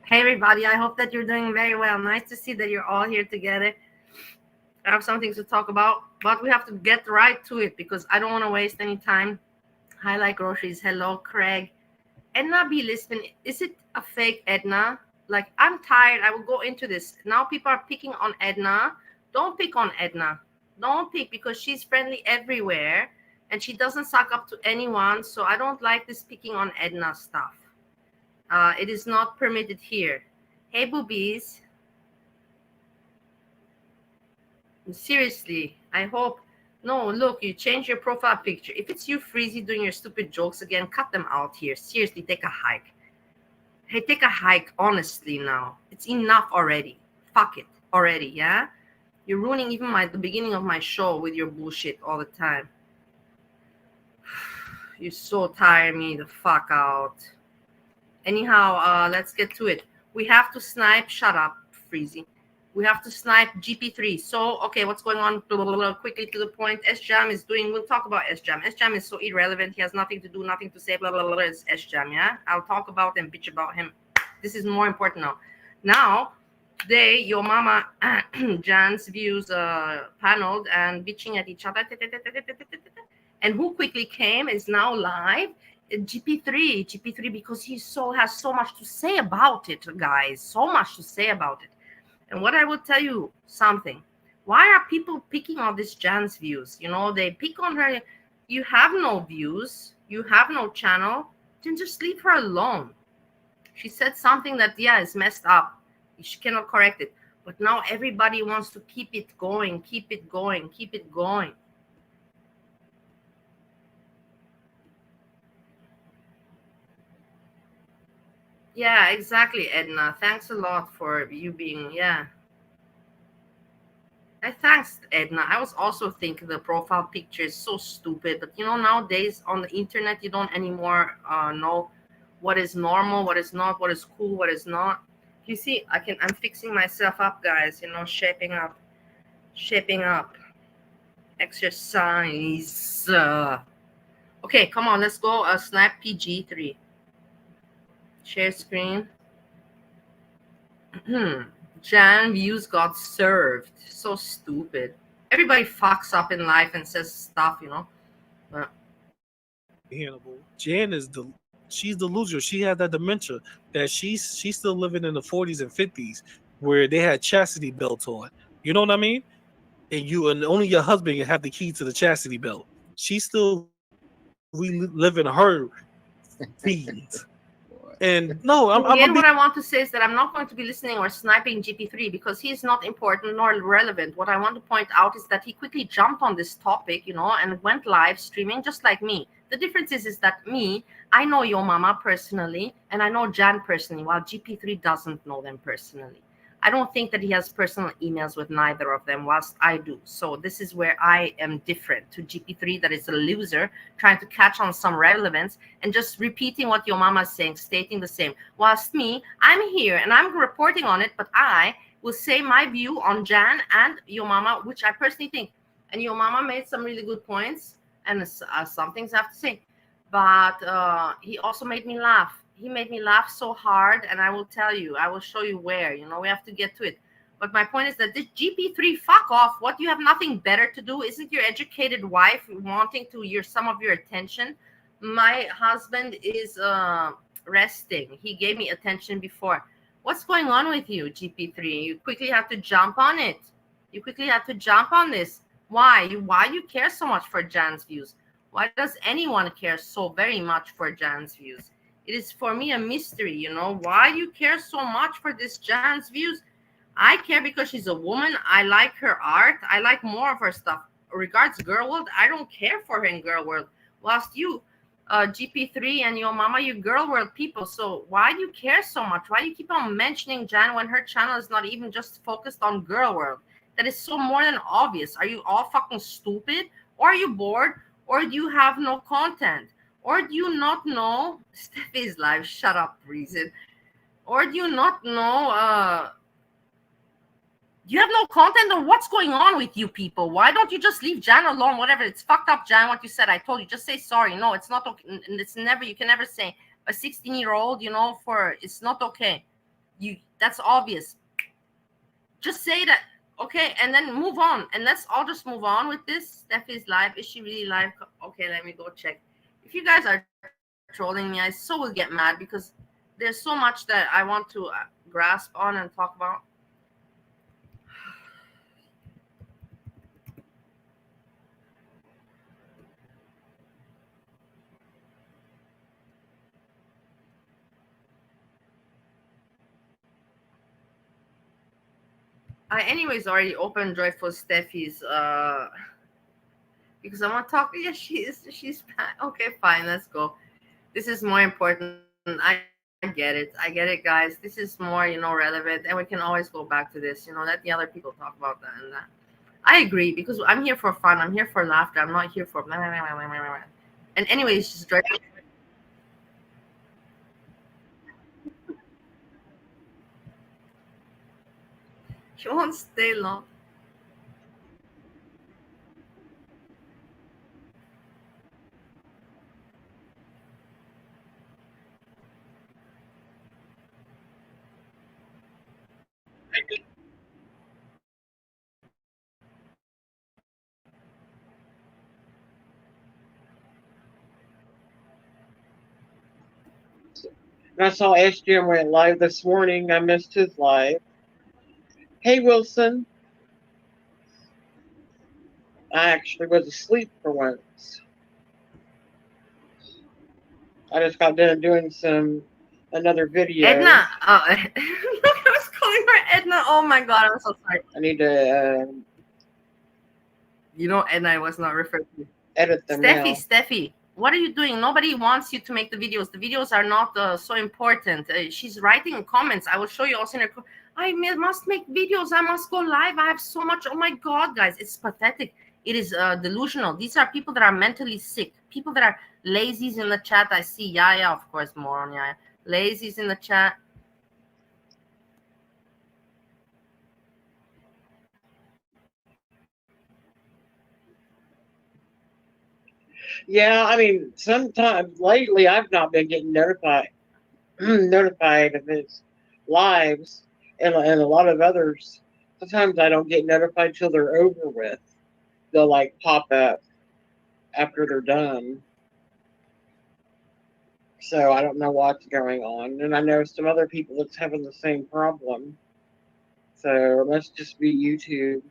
Hey everybody, I hope that you're doing very well. Nice to see that you're all here together. I have something to talk about, but we have to get right to it because I don't want to waste any time. Hi, like groceries. Hello, Craig. Edna be listening. Is it a fake Edna? Like, I'm tired. I will go into this. Now people are picking on Edna. Don't pick on Edna. Don't pick because she's friendly everywhere and she doesn't suck up to anyone. So I don't like this picking on Edna stuff. It is not permitted here. Hey, boobies. Seriously, I hope. No, look, you change your profile picture. If it's you, Freezy, doing your stupid jokes again, cut them out here. Seriously, take a hike. Hey, take a hike, honestly, now. It's enough already. Fuck it already, yeah? You're ruining even the beginning of my show with your bullshit all the time. You so tire me the fuck out. Anyhow, let's get to it. We have to snipe. Shut up, Freezy. We have to snipe GP3. So, okay, what's going on? Quickly to the point. Sjam is doing, we'll talk about Sjam. Sjam is so irrelevant. He has nothing to do, nothing to say, blah, blah, blah. It's Sjam, yeah? I'll talk about and bitch about him. This is more important now. Now, today, your mama, Jan's views paneled and bitching at each other. And who quickly came is now live. GP3, because he has so much to say about it, guys. So much to say about it. And what I will tell you something. Why are people picking on this Jan's views? You know, they pick on her. You have no views. You have no channel. Then just leave her alone. She said something that, yeah, is messed up. She cannot correct it. But now everybody wants to keep it going, keep it going, keep it going. Yeah, exactly, Edna. Thanks a lot for you being, yeah. Thanks, Edna. I was also thinking the profile picture is so stupid. But, you know, nowadays on the internet, you don't anymore know what is normal, what is not, what is cool, what is not. You see, I'm fixing myself up, guys, you know, shaping up. Exercise. Okay, come on, let's go. Snipe PG3. Share screen. Jan views got served. So stupid. Everybody fucks up in life and says stuff, you know. Jan she's the loser. She had that dementia that she's still living in the 40s and 50s where they had chastity belts on. You know what I mean? And only your husband can have the key to the chastity belt. She's still reliving her feeds. And no, what I want to say is that I'm not going to be listening or sniping GP3 because he's not important nor relevant. What I want to point out is that he quickly jumped on this topic, you know, and went live streaming just like me. The difference is that I know your mama personally and I know Jan personally, while GP3 doesn't know them personally. I don't think that he has personal emails with neither of them, whilst I do. So this is where I am different to GP3, that is a loser, trying to catch on some relevance and just repeating what your mama is saying, stating the same. Whilst me, I'm here and I'm reporting on it, but I will say my view on Jan and your mama, which I personally think. And your mama made some really good points, and some things I have to say. But he also made me laugh. He made me laugh so hard, and I will tell you, I will show you where. We have to get to it. But my point is that this GP3, fuck off. What, you have nothing better to do? Isn't your educated wife wanting to some of your attention? My husband is resting. He gave me attention before. What's going on with you, GP3? You quickly have to jump on it. You quickly have to jump on this. Why you care so much for Jan's views? Why does anyone care so very much for Jan's views? It is for me a mystery, why you care so much for this Jan's views. I care because she's a woman. I like her art. I like more of her stuff. Regards Girl World, I don't care for her in Girl World. Whilst you, GP3 and your mama, you Girl World people. So why do you care so much? Why do you keep on mentioning Jan when her channel is not even just focused on Girl World? That is so more than obvious. Are you all fucking stupid? Or are you bored? Or do you have no content? Or do you not know? Steffi's live. Shut up, reason. Or do you not know? You have no content, or what's going on with you people? Why don't you just leave Jan alone? Whatever. It's fucked up, Jan. What you said. I told you. Just say sorry. No, it's not okay. It's never. You can never say a 16-year-old. It's not okay. That's obvious. Just say that. Okay, and then move on. And let's all just move on with this. Steffi's live. Is she really live? Okay, let me go check. If you guys are trolling me, I so will get mad because there's so much that I want to grasp on and talk about. I anyways already opened Joyful Steffi's because I want to talk. Yeah, she's okay, fine, let's go. This is more important. I get it, guys. This is more, relevant, and we can always go back to this. Let the other people talk about that and that. I agree, because I'm here for fun. I'm here for laughter. I'm not here for and anyways, just Joyful. She won't stay long. And I saw Sjam went live this morning. I missed his live. Hey, Wilson. I actually was asleep for once. I just got done doing another video. Edna. I was calling her Edna. Oh my god, I'm so sorry. I need to. Edna, I was not referring to. Edit them now. Steffi, what are you doing? Nobody wants you to make the videos. The videos are not so important. She's writing comments. I will show you also in her. I must make videos. I must go live. I have so much. Oh my god, guys, it's pathetic. It is delusional. These are people that are mentally sick. People that are lazies in the chat. I see Yaya, of course, more on Yaya. Lazies in the chat. Yeah, I mean, sometimes lately I've not been getting notified of his lives, and a lot of others. Sometimes I don't get notified till they're over with. They'll pop up after they're done. So I don't know what's going on, and I know some other people that's having the same problem. So it must just be YouTube.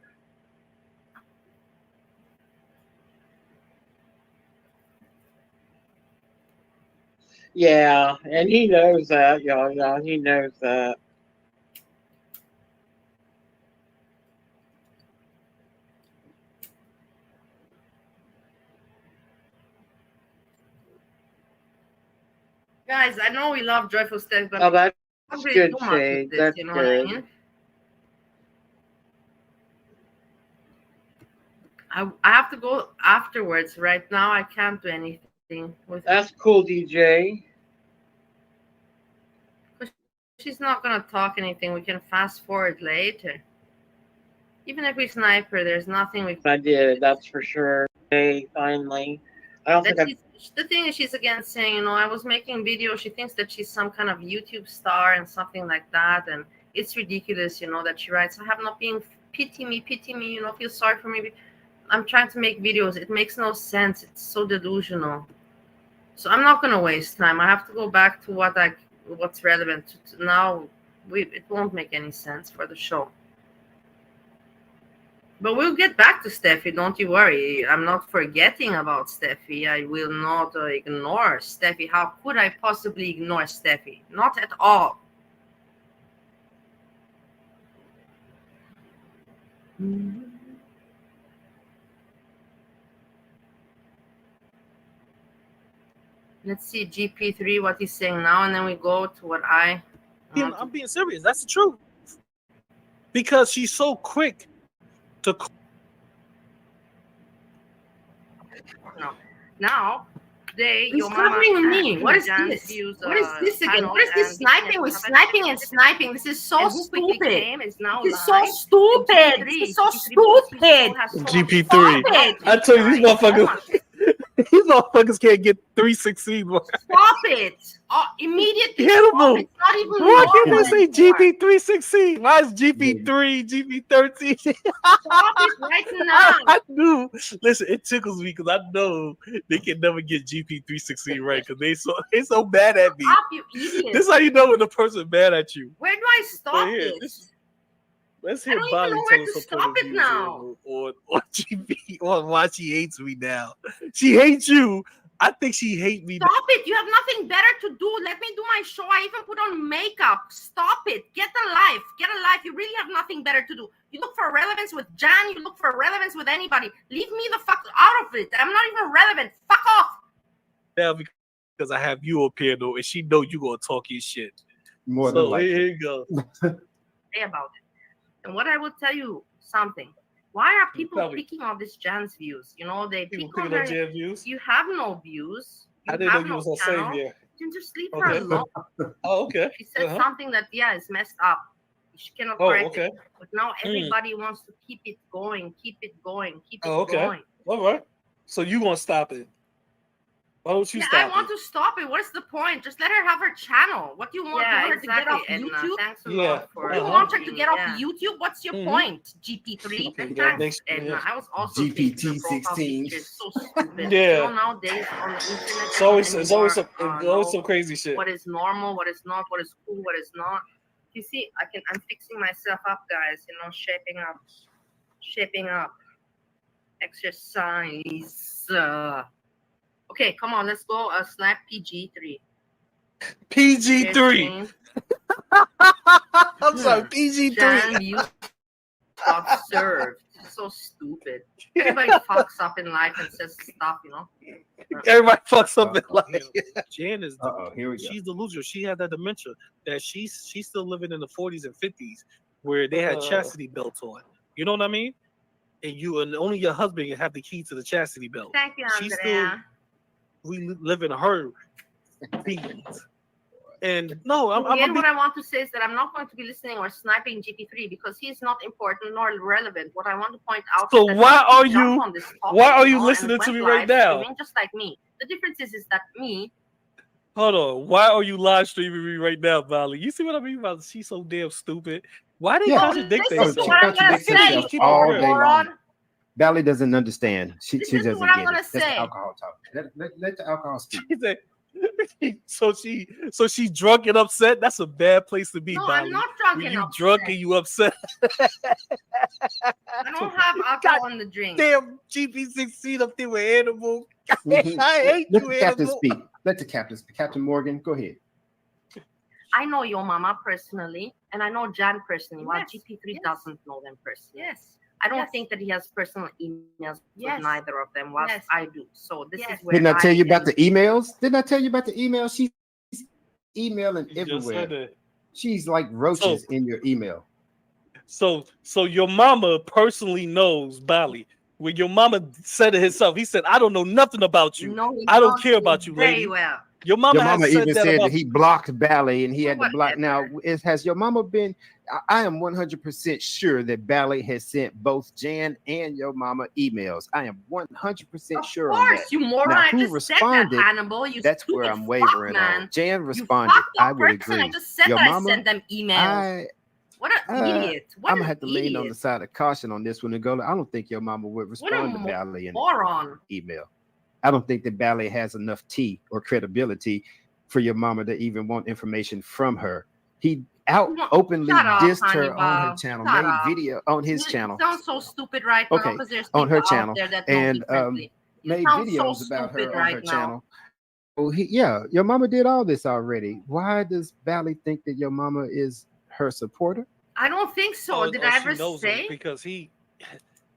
Yeah, and he knows that, y'all. Yeah, he knows that. Guys, I know we love Joyful Steph, but oh, that's not really good, too much Shade. with this, That's you know good. what I mean? I have to go afterwards. Right now, I can't do anything with her. That's cool, DJ. She's not gonna talk anything. We can fast forward later. Even if we snipe her, there's nothing we can. I did, that's for sure. Hey, finally. I don't think The thing is, she's again saying, I was making videos. She thinks that she's some kind of YouTube star and something like that, and it's ridiculous, that she writes, "I have not been pity me, feel sorry for me." I'm trying to make videos. It makes no sense. It's so delusional. So I'm not gonna waste time. I have to go back to what's relevant to now. It won't make any sense for the show. But we'll get back to Steffi, don't you worry. I'm not forgetting about Steffi. I will not ignore Steffi. How could I possibly ignore Steffi? Not at all. Let's see GP3, what he's saying now, and then we go to what I'm being serious. That's the truth. Because she's so quick to. Now, you're covering me. What is this? What is this again? What is this sniping? We're sniping and sniping. This is so stupid. This is so stupid. This is so stupid. GP3. I tell you, these motherfuckers. These motherfuckers can't get 316. Stop it! Immediately. Incredible. It's not even. Why can't they say GP 316? Why is GP3, GP 13? Stop it right now. I knew. Listen, it tickles me because I know they can never get GP 316 right because they so bad at me. Stop, you idiot. This is how you know when the person mad at you. Where do I stop this? Let's hear Bali tell us her point of view now. on GP on why she hates me now. She hates you. I think she hates me. Stop it. You have nothing better to do. Let me do my show. I even put on makeup. Stop it. Get a life. Get a life. You really have nothing better to do. You look for relevance with Jan. You look for relevance with anybody. Leave me the fuck out of it. I'm not even relevant. Fuck off. Now because I have you up here though, and she know you gonna talk your shit. More than likely. Here you go. Say about it. And what I will tell you something. Why are people picking on this Jan's views? They pick on her views. You have no views. I didn't know you was on Savior. You can just leave her alone. Oh, okay. She said something that is messed up. She cannot correct it. But now everybody wants to keep it going, keep it going. All right. So you gonna stop it? Why don't you stop I want to stop it. What is the point? Just let her have her channel. What do you want her to get off Edna. YouTube? Thanks a lot for you want her to get off YouTube? What's your point? GP3? Okay, thanks, Edna. I was also GPT 16. It's so stupid. Nowadays on the internet, it's always some crazy shit. What is normal? What is not? What is cool? What is not? You see, I'm fixing myself up, guys. Shaping up. Exercise. Okay, come on, let's go. Slap PG3. PG3. I'm sorry, PG3. You got served. So stupid. Everybody fucks up in life and says stuff, Everybody fucks up in life. Jan is here we go. She's the loser. She had that dementia that she's still living in the 40s and 50s where they had chastity belts on. You know what I mean? And only your husband can have the key to the chastity belt. Thank you, Andrea. We live in her feelings. And no, what I want to say is that I'm not going to be listening or sniping GP3 because he's not important nor relevant. What I want to point out so is that why are you listening to me right now? Just like me. The difference is that me. Hold on. Why are you live streaming me right now, Bali? You see what I mean about she's so damn stupid. Why they contradict themselves? All day long. Bali doesn't understand. She doesn't get it. That's the alcohol talk. Let the alcohol speak. So she drunk and upset. That's a bad place to be. No, Bali. I'm not drunk and upset. You drunk and you upset. I don't have alcohol in the drink. Damn, GP16 up there with Animal. I hate Let you, the captain Animal. speak. Let the captain speak. Captain Morgan, go ahead. I know your mama personally, and I know Jan personally, while GP3 doesn't know them personally. Yes. I don't think that he has personal emails with neither of them, whilst I do. So this is where Didn't I tell you about the emails? Didn't I tell you about the emails? She's emailing everywhere. She's like roaches in your email. So your mama personally knows Bali. when your mama said it herself. He said, "I don't know nothing about you. No, I don't care about you, lady." Very well. Your mama even said about that he blocked Bali and he had to block. Whatever. Now, has your mama been? I am 100% sure that Bali has sent both Jan and your mama emails. I am 100% sure on that. Of course, you moron. Now, I who just responded? said that, Hannibal. You that's where I'm wavering on. Jan responded. I would agree. I just said your that mama, I sent them emails. What an idiot. What I'm going to have to lean on the side of caution on this one and go, I don't think your mama would respond to Bali in email. I don't think that Bali has enough tea or credibility for your mama to even want information from her. He openly dissed her on her channel, made video on his channel. Sounds so stupid right now because there's people on her channel out there that and made videos about her on her channel. Oh, your mama did all this already. Why does Bali think that your mama is her supporter? I don't think so. Did I ever say? Because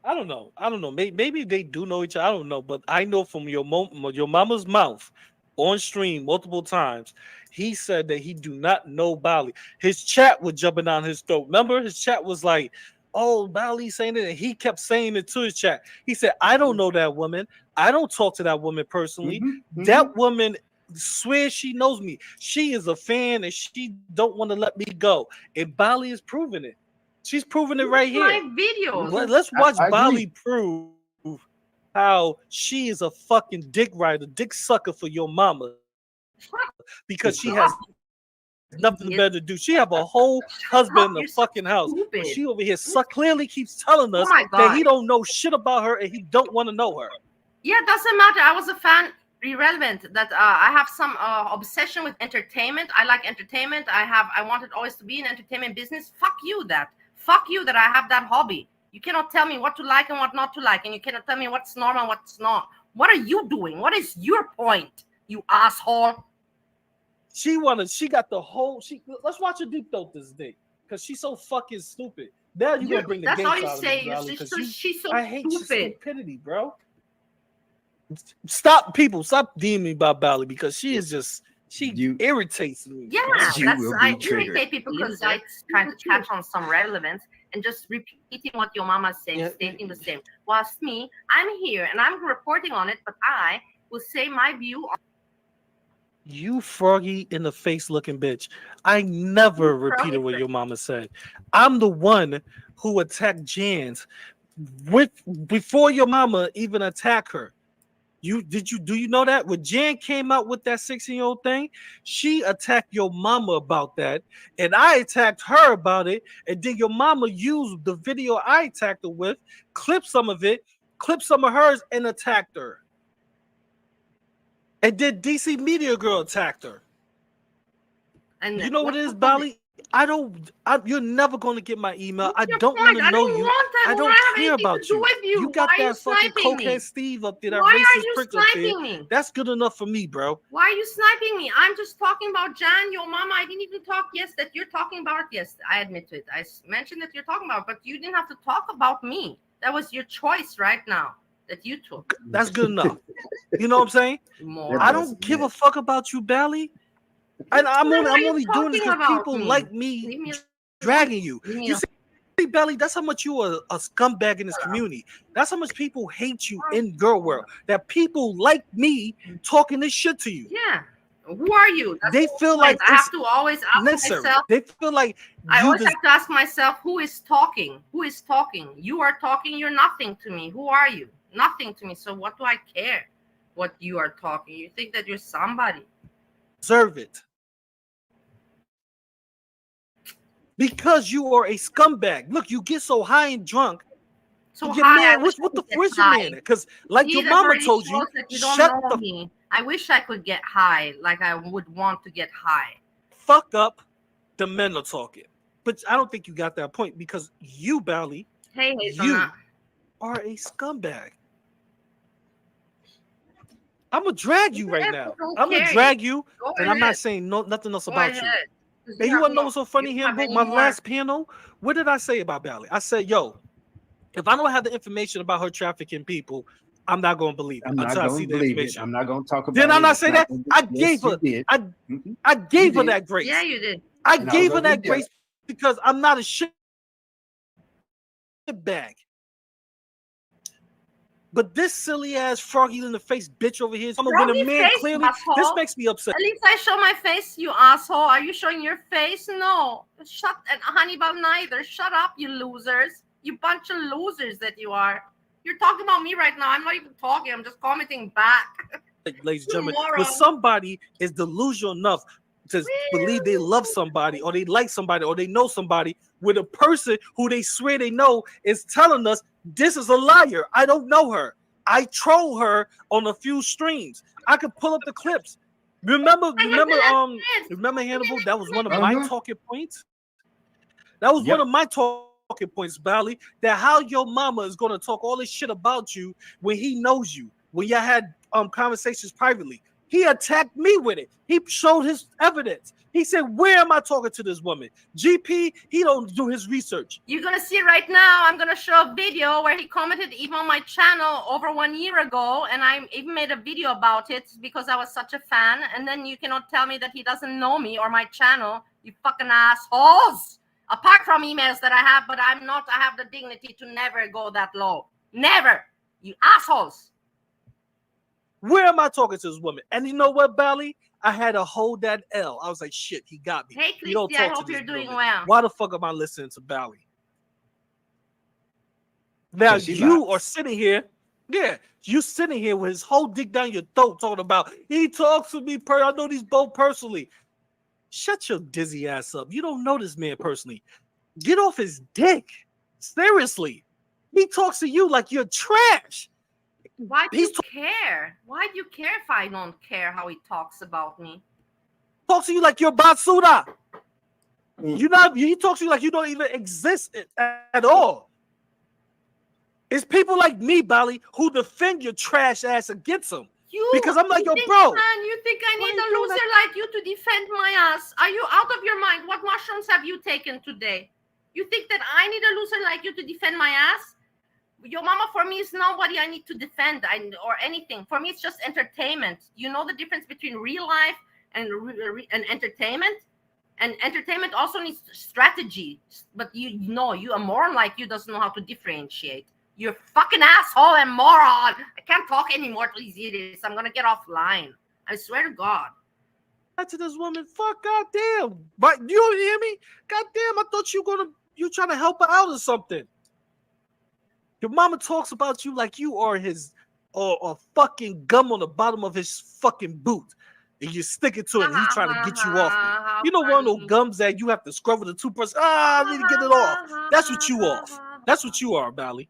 I don't know. Maybe they do know each other. I don't know. But I know from your mama's mouth on stream multiple times, he said that he do not know Bali. His chat was jumping down his throat. Remember, his chat was like, "Oh, Bali saying it," and he kept saying it to his chat. He said, "I don't know that woman. I don't talk to that woman personally. That woman swears she knows me. She is a fan and she don't want to let me go." And Bali is proving it. She's proving it right here. Videos. Let's watch Bali prove how she is a fucking dick rider, dick sucker for your mama, because she has nothing better to do. She have a whole husband in the fucking house. But she over here clearly keeps telling us that he don't know shit about her and he don't want to know her. Yeah, it doesn't matter. I was a fan. Irrelevant that I have some obsession with entertainment. I like entertainment. I wanted always to be in entertainment business. Fuck you that I have that hobby. You cannot tell me what to like and what not to like, and you cannot tell me what's normal and what's not. What are you doing? What is your point, you asshole? She got the whole. Let's watch her deep throat this day because she's so fucking stupid. Now you gonna bring the that's gangsta all you out say. of me, She's so I hate stupid. Stupidity, bro. Stop DMing me about Bali because she is just irritates me. Yeah, I irritate people because I trying to catch on some relevance and just repeating what your mama said, stating the same. Whilst me, I'm here and I'm reporting on it, but I will say my view on. You froggy in the face looking bitch. I never repeated what your mama said. I'm the one who attacked Jans before your mama even attacked her. Do you know that when Jan came out with that 16-year-old thing, she attacked your mama about that, and I attacked her about it, and then your mama used the video I attacked her with, clipped some of hers, and attacked her. And then DC Media Girl attacked her. And you know what it is, Bali? You're never going to get my email. I don't want to know you. I don't care about you. You got that fucking cokehead Steve up there, that racist prick up there. That's good enough for me, bro. Why are you sniping me? I'm just talking about Jan, your mama. I didn't even talk that you're talking about. Yes, I admit to it. I mentioned that you're talking about, but you didn't have to talk about me. That was your choice right now that you took. That's good enough. You know what I'm saying? I don't give a fuck about you, Bali. And I'm only doing this because people like me dragging you. You see, Belly, that's how much you are a scumbag in this community. That's how much people hate you in girl world. That people like me talking this shit to you. Yeah. Who are you? They feel like I have to always ask myself. They feel like I always have to ask myself, who is talking? Who is talking? You are talking. You're nothing to me. Who are you? Nothing to me. So what do I care what you are talking? You think that you're somebody. Deserve it. Because you are a scumbag. Look, you get so high and drunk. So your man, where's your man? Because like your mama told you, shut the me. I wish I could get high, like I would want to get high. Fuck up. The men are talking, but I don't think you got that point because you, Bali, you are a scumbag. I'm gonna drag you right now. I'm gonna drag you, and I'm not saying nothing else about you. And you wanna know what's so funny here? My last panel, what did I say about Bali? I said, yo, if I don't have the information about her trafficking people, I'm not gonna believe it until I see the information. I'm not gonna talk about it. Did I not say that? I gave her I gave her that grace. Yeah, you did. I gave her that grace because I'm not a shit bag. But this silly ass froggy in the face bitch over here, when Froggy a man face, clearly, asshole. this makes me upset. At least I show my face, you asshole. Are you showing your face? No. Shut and Hannibal neither. Shut up, you losers. You bunch of losers that you are. You're talking about me right now. I'm not even talking. I'm just commenting back. Ladies and gentlemen, when somebody is delusional enough to believe they love somebody or they like somebody or they know somebody, with a person who they swear they know is telling us this is a liar. I don't know her. I troll her on a few streams. I could pull up the clips. Remember Hannibal? That was one of my talking points. That was one of my talking points, Bali. That how your mama is gonna talk all this shit about you when he knows you, when y'all had conversations privately. He attacked me with it. He showed his evidence. He said, "Where am I talking to this woman?" GP, he don't do his research. You're gonna see right now. I'm gonna show a video where he commented even on my channel over 1 year ago, and I even made a video about it because I was such a fan. And then you cannot tell me that he doesn't know me or my channel. You fucking assholes. Apart from emails that I have, but I have the dignity to never go that low. Never. You assholes. Where am I talking to this woman? And you know what, Bali? I had to hold that L. I was like, shit, he got me. Hey, Christy, I hope you're doing well. Why the fuck am I listening to Bali? Now, you are sitting here. Yeah, you sitting here with his whole dick down your throat talking about, he talks to me, I know these both personally. Shut your dizzy ass up. You don't know this man personally. Get off his dick. Seriously. He talks to you like you're trash. Why do you care? Why do you care if I don't care how he talks about me? Talks to you like you're basura. He talks to you like you don't even exist at all. It's people like me, Bali, who defend your trash ass against him. Because I'm like, yo, bro. Man, you think I need a loser like you to defend my ass? Are you out of your mind? What mushrooms have you taken today? You think that I need a loser like you to defend my ass? Your mama for me is nobody I need to defend or anything. For me, it's just entertainment. You know the difference between real life and entertainment? And entertainment also needs strategy. But you a moron like you doesn't know how to differentiate. You're a fucking asshole and moron. I can't talk anymore to these idiots. I'm going to get offline. I swear to God. To this woman, fuck, goddamn. But you don't hear me? Goddamn, I thought you trying to help her out or something. Your mama talks about you like you are his or fucking gum on the bottom of his fucking boot. And you stick it to it and he's trying to get you off it. You know one of those gums that you have to scrub with a toothbrush. I need to get it off. That's what you off. That's what you are, Bali.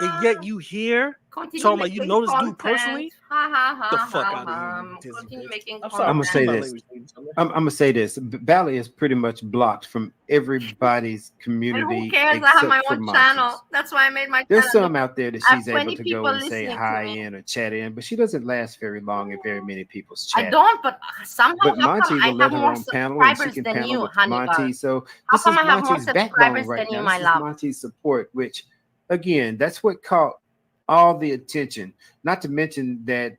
And yet you here talking about you know this dude personally? The fuck out of here. I'm gonna say this. I'm gonna say this. Bali is pretty much blocked from everybody's community. And who cares? I have my own channel. That's why I made my channel. There's some out there that she's able to go and say hi in or chat in, but she doesn't last very long in very many people's chat. I don't, but somehow but Monty will let her on panel and she can panel with Monty. So this is Monty's backbone right now. This is Monty's support, which again, that's what caught all the attention. Not to mention that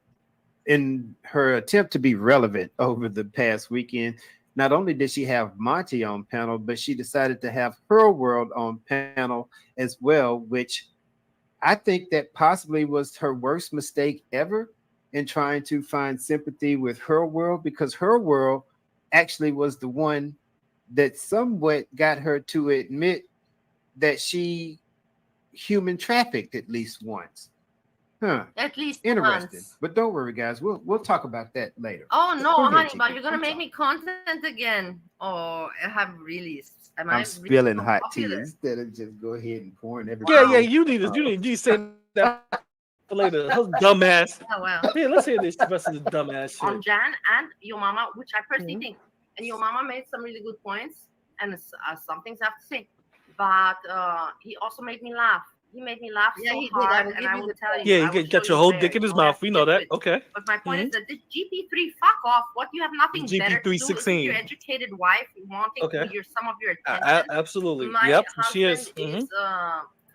in her attempt to be relevant over the past weekend, not only did she have Monty on panel, but she decided to have Her World on panel as well, which I think that possibly was her worst mistake ever in trying to find sympathy with Her World, because Her World actually was the one that somewhat got her to admit that she human trafficked at least once. At least interesting. Once. But don't worry, guys. We'll talk about that later. Oh no, honey, but you're gonna make me content again. Oh, I have really. I'm spilling hot tea instead of just go ahead and pouring everything. Yeah, you need to say that later. Dumbass. Oh well. Yeah, let's hear this rest of this dumbass shit. On Jan and your mama, which I personally think, and your mama made some really good points, and some things I have to say. But he also made me laugh. He made me laugh so hard, and I will tell you. Yeah, you got your whole dick in his mouth. We know that. Okay. But my point is that this GP3, fuck off. What, you have nothing better to do with your educated wife wanting some of your attention? Absolutely. My husband is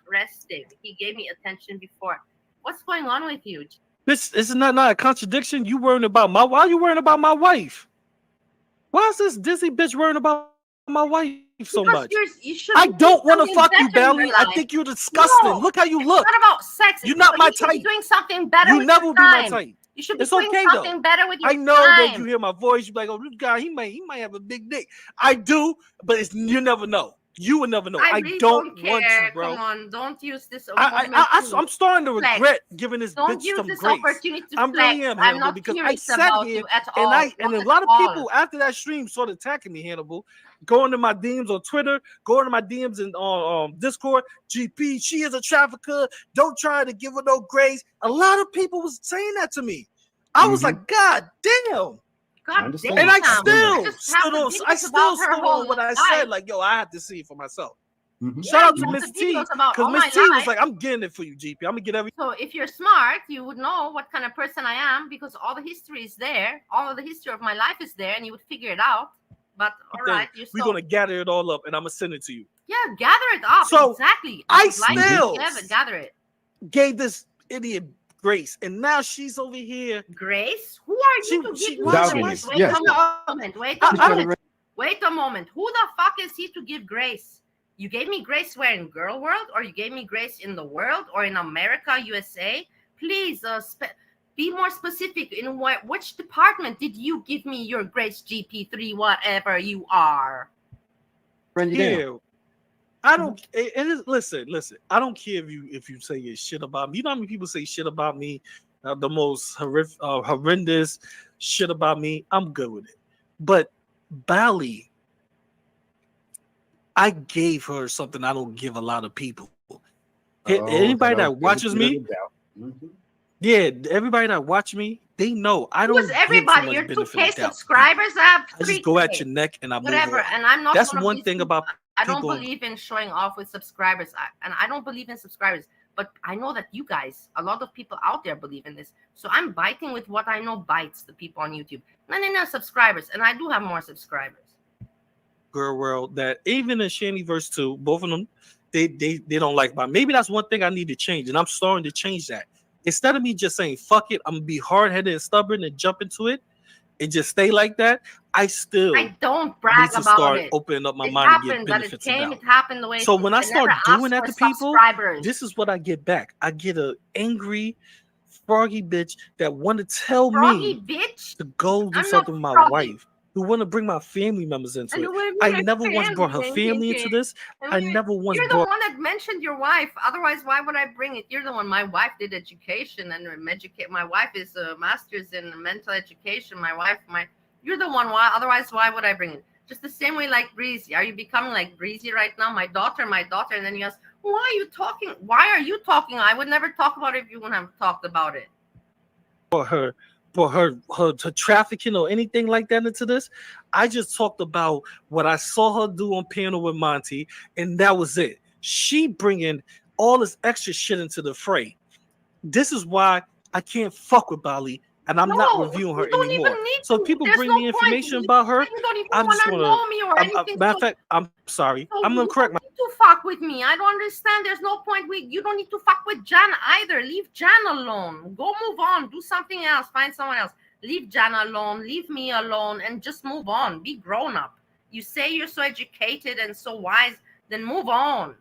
resting. He gave me attention before. What's going on with you? This is not a contradiction. You worrying about why are you worrying about my wife? Why is this dizzy bitch worrying about my wife so because much. you should. I don't want to fuck you, better in Bali. your I life. think you're disgusting. No, Look how you it's look. not about sex. You're not my you should type. be doing something better. You with never your will be my time. type. You should be It's doing okay something though. better with your I know time. that you hear my voice. You be like, oh, this guy, he might have a big dick. I do, but you never know. You would never know. I I really don't care. want you, bro. Come on, don't use this. I'm starting to flex. regret giving this don't bitch use some this grace. opportunity to I'm flex. really am, I'm Hannibal, not because I curious sat about here you at all. and a lot of people after that stream started attacking me, Hannibal, going to my DMs on Twitter, going to my DMs on Discord. GP, she is a trafficker. Don't try to give her no grace. A lot of people was saying that to me. I was like, God damn. God damn. And I still stood on what I said. Like, yo, I have to see it for myself. Shout out to Miss T, because Miss T was like, I'm getting it for you, GP. I'm gonna get everything. So if you're smart, you would know what kind of person I am, because all the history is there. All of the history of my life is there, and you would figure it out. But all right, we're gonna gather it all up, and I'm gonna send it to you. Yeah, gather it up. So exactly. I still gather it. Gave this idiot grace, and now she's over here. Grace? Who are you to give grace? Wait a moment. Who the fuck is he to give grace? You gave me grace where, in girl world, or you gave me grace in the world, or in America, USA? Please be more specific. In which department did you give me your grace, GP3, whatever you are? Yeah. I don't. Listen. I don't care if you say your shit about me. You know how many people say shit about me, the most horrendous shit about me. I'm good with it. But Bali, I gave her something I don't give a lot of people. Anybody that watches me, yeah, everybody that watch me, they know I don't. Who's everybody? You're 2K subscribers. I just go at your neck and I whatever. Move on. And I'm not. That's one thing about. I don't believe in showing off with subscribers, and I don't believe in subscribers. But I know that you guys, a lot of people out there, believe in this. So I'm biting with what I know bites the people on YouTube. No, subscribers, and I do have more subscribers. Girl world, that even in Shantyverse 2, both of them, they don't like my. Maybe that's one thing I need to change, and I'm starting to change that. Instead of me just saying fuck it, I'm gonna be hard-headed and stubborn and jump into it and just stay like that. I don't brag need to about start it. opening up my mind and get benefits of it happened the way. So when I start doing that to people, this is what I get back. I get an angry, froggy bitch that want to tell me to go do something with my wife. Who want to bring my family members into it. I never once brought her family into this. I never once You're the one that mentioned your wife. Otherwise, why would I bring it? You're the one. My wife did education and my wife is a master's in mental education. You're the one. Why? Otherwise, why would I bring it? Just the same way like Breezy. Are you becoming like Breezy right now? My daughter. And then you ask, why are you talking? Why are you talking? I would never talk about it if you wouldn't have talked about it. For her trafficking or anything like that into this. I just talked about what I saw her do on panel with Monty, and that was it. She bringing all this extra shit into the fray. This is why I can't fuck with Bali, and I'm not reviewing her anymore. So people bring me information about her. I just want to. Matter of fact, I'm sorry. I'm gonna correct my. To fuck with me, I don't understand. There's no point. You don't need to fuck with Jan either. Leave Jan alone. Go move on. Do something else. Find someone else. Leave Jan alone. Leave me alone, and just move on. Be grown up. You say you're so educated and so wise. Then move on.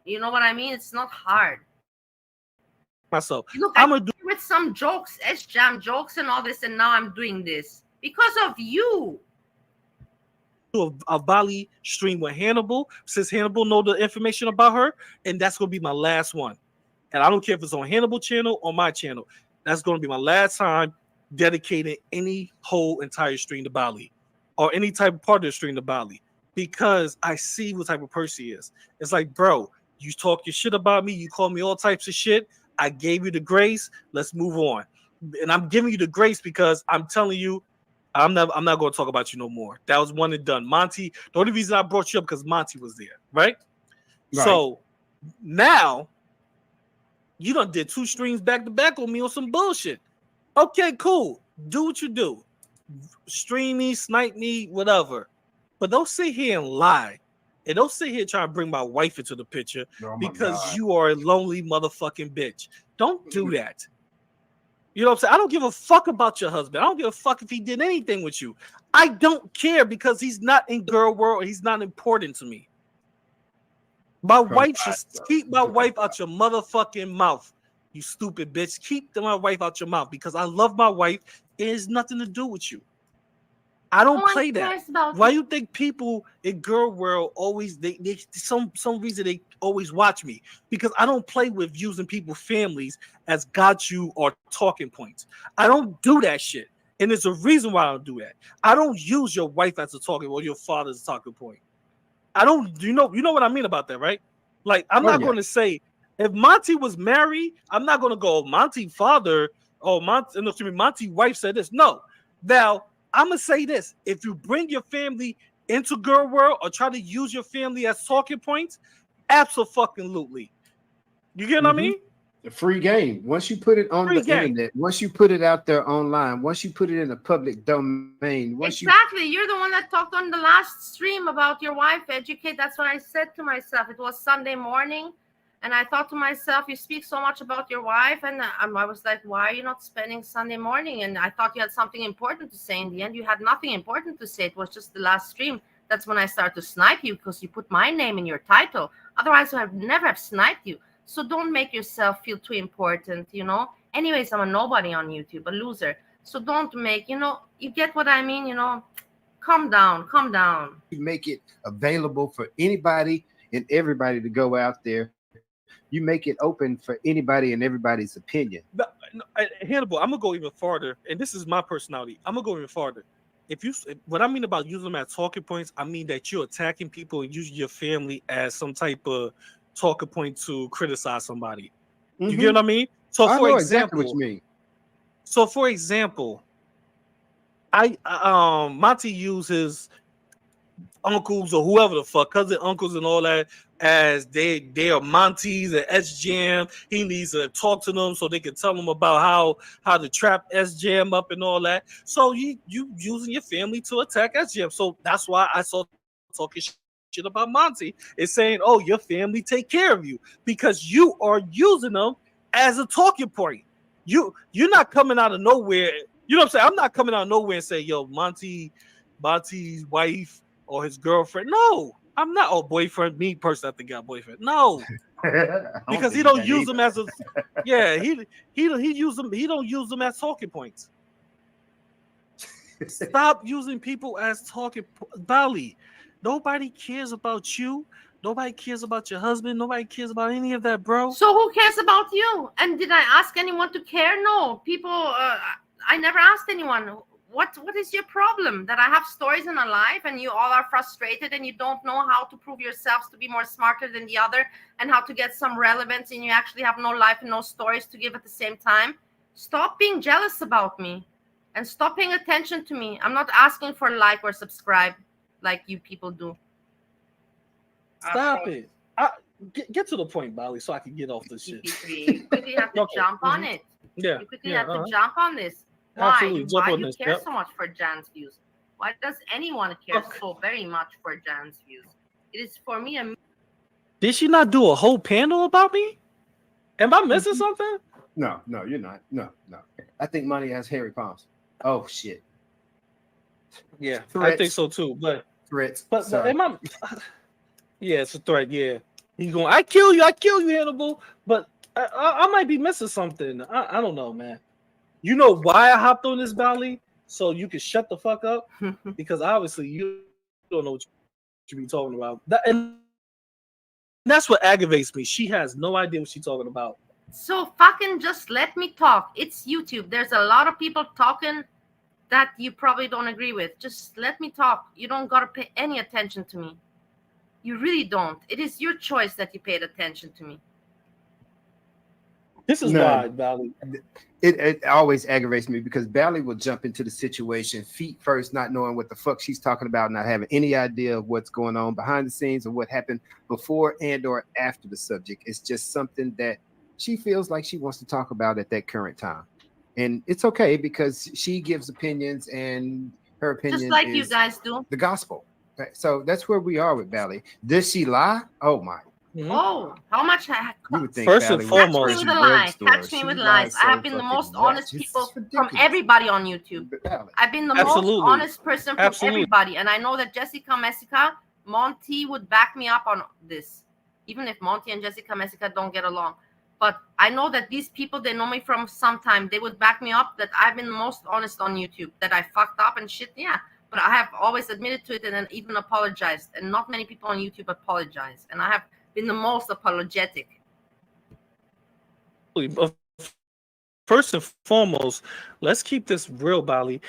You know what I mean? It's not hard. Myself. Look, I'm gonna do with some jokes, Sjam jokes and all this, and now I'm doing this because of you. A Bali stream with Hannibal, since Hannibal know the information about her, and that's gonna be my last one. And I don't care if it's on Hannibal channel or my channel. That's gonna be my last time dedicating any whole entire stream to Bali or any type of part of the stream to Bali, because I see what type of person he is. It's like, bro, you talk your shit about me, you call me all types of shit. I gave you the grace. Let's move on. And I'm giving you the grace because I'm telling you, I'm not going to talk about you no more. That was one and done. Monty, the only reason I brought you up because Monty was there, right? So now you done did 2 streams back to back on me on some bullshit. Okay, cool. Do what you do. Stream me, snipe me, whatever. But don't sit here and lie. And don't sit here trying to bring my wife into the picture because you are a lonely motherfucking bitch. Don't do that. You know what I'm saying? I don't give a fuck about your husband. I don't give a fuck if he did anything with you. I don't care because he's not in girl world. He's not important to me. My wife should keep my wife out your motherfucking mouth. You stupid bitch. Keep my wife out your mouth because I love my wife. It has nothing to do with you. I don't play that. Why you think people in girl world always they some reason they always watch me? Because I don't play with using people's families as got you or talking points. I don't do that shit. And there's a reason why I don't do that. I don't use your wife as a talking or your father as a talking point. I don't you know what I mean about that, right? Like I'm not going to say if Monty was married, I'm not going to go Monty father or Monty wife said this. No. Now I'm gonna say this: if you bring your family into girl world or try to use your family as talking points, absolutely. You get what I mean? The free game. Once you put it on internet, once you put it out there online, once you put it in the public domain, you're the one that talked on the last stream about your wife. Educate. That's what I said to myself. It was Sunday morning. And I thought to myself, you speak so much about your wife. And I was like, why are you not spending Sunday morning? And I thought you had something important to say. In the end, you had nothing important to say. It was just the last stream. That's when I started to snipe you because you put my name in your title. Otherwise, I would never have sniped you. So don't make yourself feel too important, you know. Anyways, I'm a nobody on YouTube, a loser. So don't make, you know, you get what I mean, you know. Calm down. You make it available for anybody and everybody to go out there. You make it open for anybody and everybody's opinion. Hannibal, I'm gonna go even farther, and this is my personality. I'm gonna go even farther. What I mean about using them as talking points, I mean that you're attacking people and using your family as some type of talking point to criticize somebody. You get what I mean? So I know exactly what you mean. So for example, Monty uses uncles or whoever the fuck, cousin uncles and all that, as they are Monty's and Sjam. He needs to talk to them so they can tell him about how to trap Sjam up and all that. So you using your family to attack Sjam. So that's why I saw talking shit about Monty. It's saying, oh, your family take care of you because you are using them as a talking point. You're not coming out of nowhere. You know what I'm saying? I'm not coming out of nowhere and say, yo, Monty's wife or his girlfriend. No, I'm not. Oh, boyfriend. Me personally, I think I got boyfriend. No, because he don't use them as a. Yeah, he use them. He don't use them as talking points. Stop using people as talking. Bali, nobody cares about you. Nobody cares about your husband. Nobody cares about any of that, bro. So who cares about you? And did I ask anyone to care? No, people. I never asked anyone. What is your problem? That I have stories in my life and you all are frustrated and you don't know how to prove yourselves to be more smarter than the other and how to get some relevance and you actually have no life and no stories to give at the same time? Stop being jealous about me and stop paying attention to me. I'm not asking for a like or subscribe like you people do. Stop it. Get to the point, Bali, so I can get off this shit. You quickly have to jump on it. Yeah. You quickly have to jump on this. Why? Absolutely. Why do you care so much for Jan's views? Why does anyone care so very much for Jan's views? It is for me. Did she not do a whole panel about me? Am I missing something? No, you're not. No. I think Money has hairy palms. Oh shit. Yeah, threats. I think so too. But threats. But am I? Yeah, it's a threat. Yeah, he's going. I kill you, Hannibal. But I might be missing something. I don't know, man. You know why I hopped on this, Bali? So you can shut the fuck up? Because obviously you don't know what you be talking about. And that's what aggravates me. She has no idea what she's talking about. So fucking just let me talk. It's YouTube. There's a lot of people talking that you probably don't agree with. Just let me talk. You don't got to pay any attention to me. You really don't. It is your choice that you paid attention to me. This is why, Bali. It always aggravates me because Bali will jump into the situation feet first, not knowing what the fuck she's talking about, not having any idea of what's going on behind the scenes or what happened before and or after the subject. It's just something that she feels like she wants to talk about at that current time. And it's okay because she gives opinions and her opinion just like is you guys do. The gospel. So that's where we are with Bali. Does she lie? Oh my Mm-hmm. Oh, how much? You would think First and Valley was Catch me foremost, with Persian a lie. drugstore. Catch me She with lies lies. I so have been the fucking most much. honest It's people from ridiculous. everybody on YouTube. Valley. I've been the Absolutely. most honest person from Absolutely. everybody, and I know that Jessica Messica, Monty would back me up on this, even if Monty and Jessica Messica don't get along. But I know that these people, they know me from some time. They would back me up that I've been the most honest on YouTube, that I fucked up and shit. Yeah, but I have always admitted to it and then even apologized. And not many people on YouTube apologize. And I have been the most apologetic. First and foremost, let's keep this real, Bali.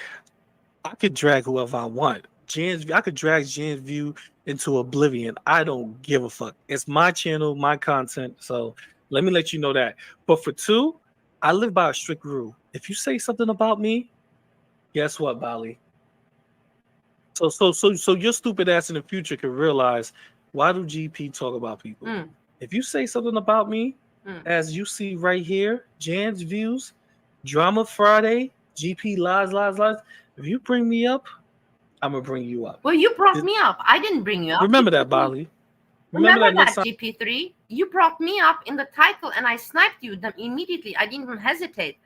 I could drag whoever I want. I could drag Jan's view into oblivion. I don't give a fuck. It's my channel, my content. So let me let you know that. But for two, I live by a strict rule. If you say something about me, guess what, Bali? So your stupid ass in the future can realize, why do GP talk about people? If you say something about me, as you see right here, Jan's views, Drama Friday, GP lies. If you bring me up, I'm gonna bring you up. Well, you brought me up. I didn't bring you up. Remember that, Bali. Remember that GP3. You brought me up in the title, and I sniped you immediately. I didn't even hesitate.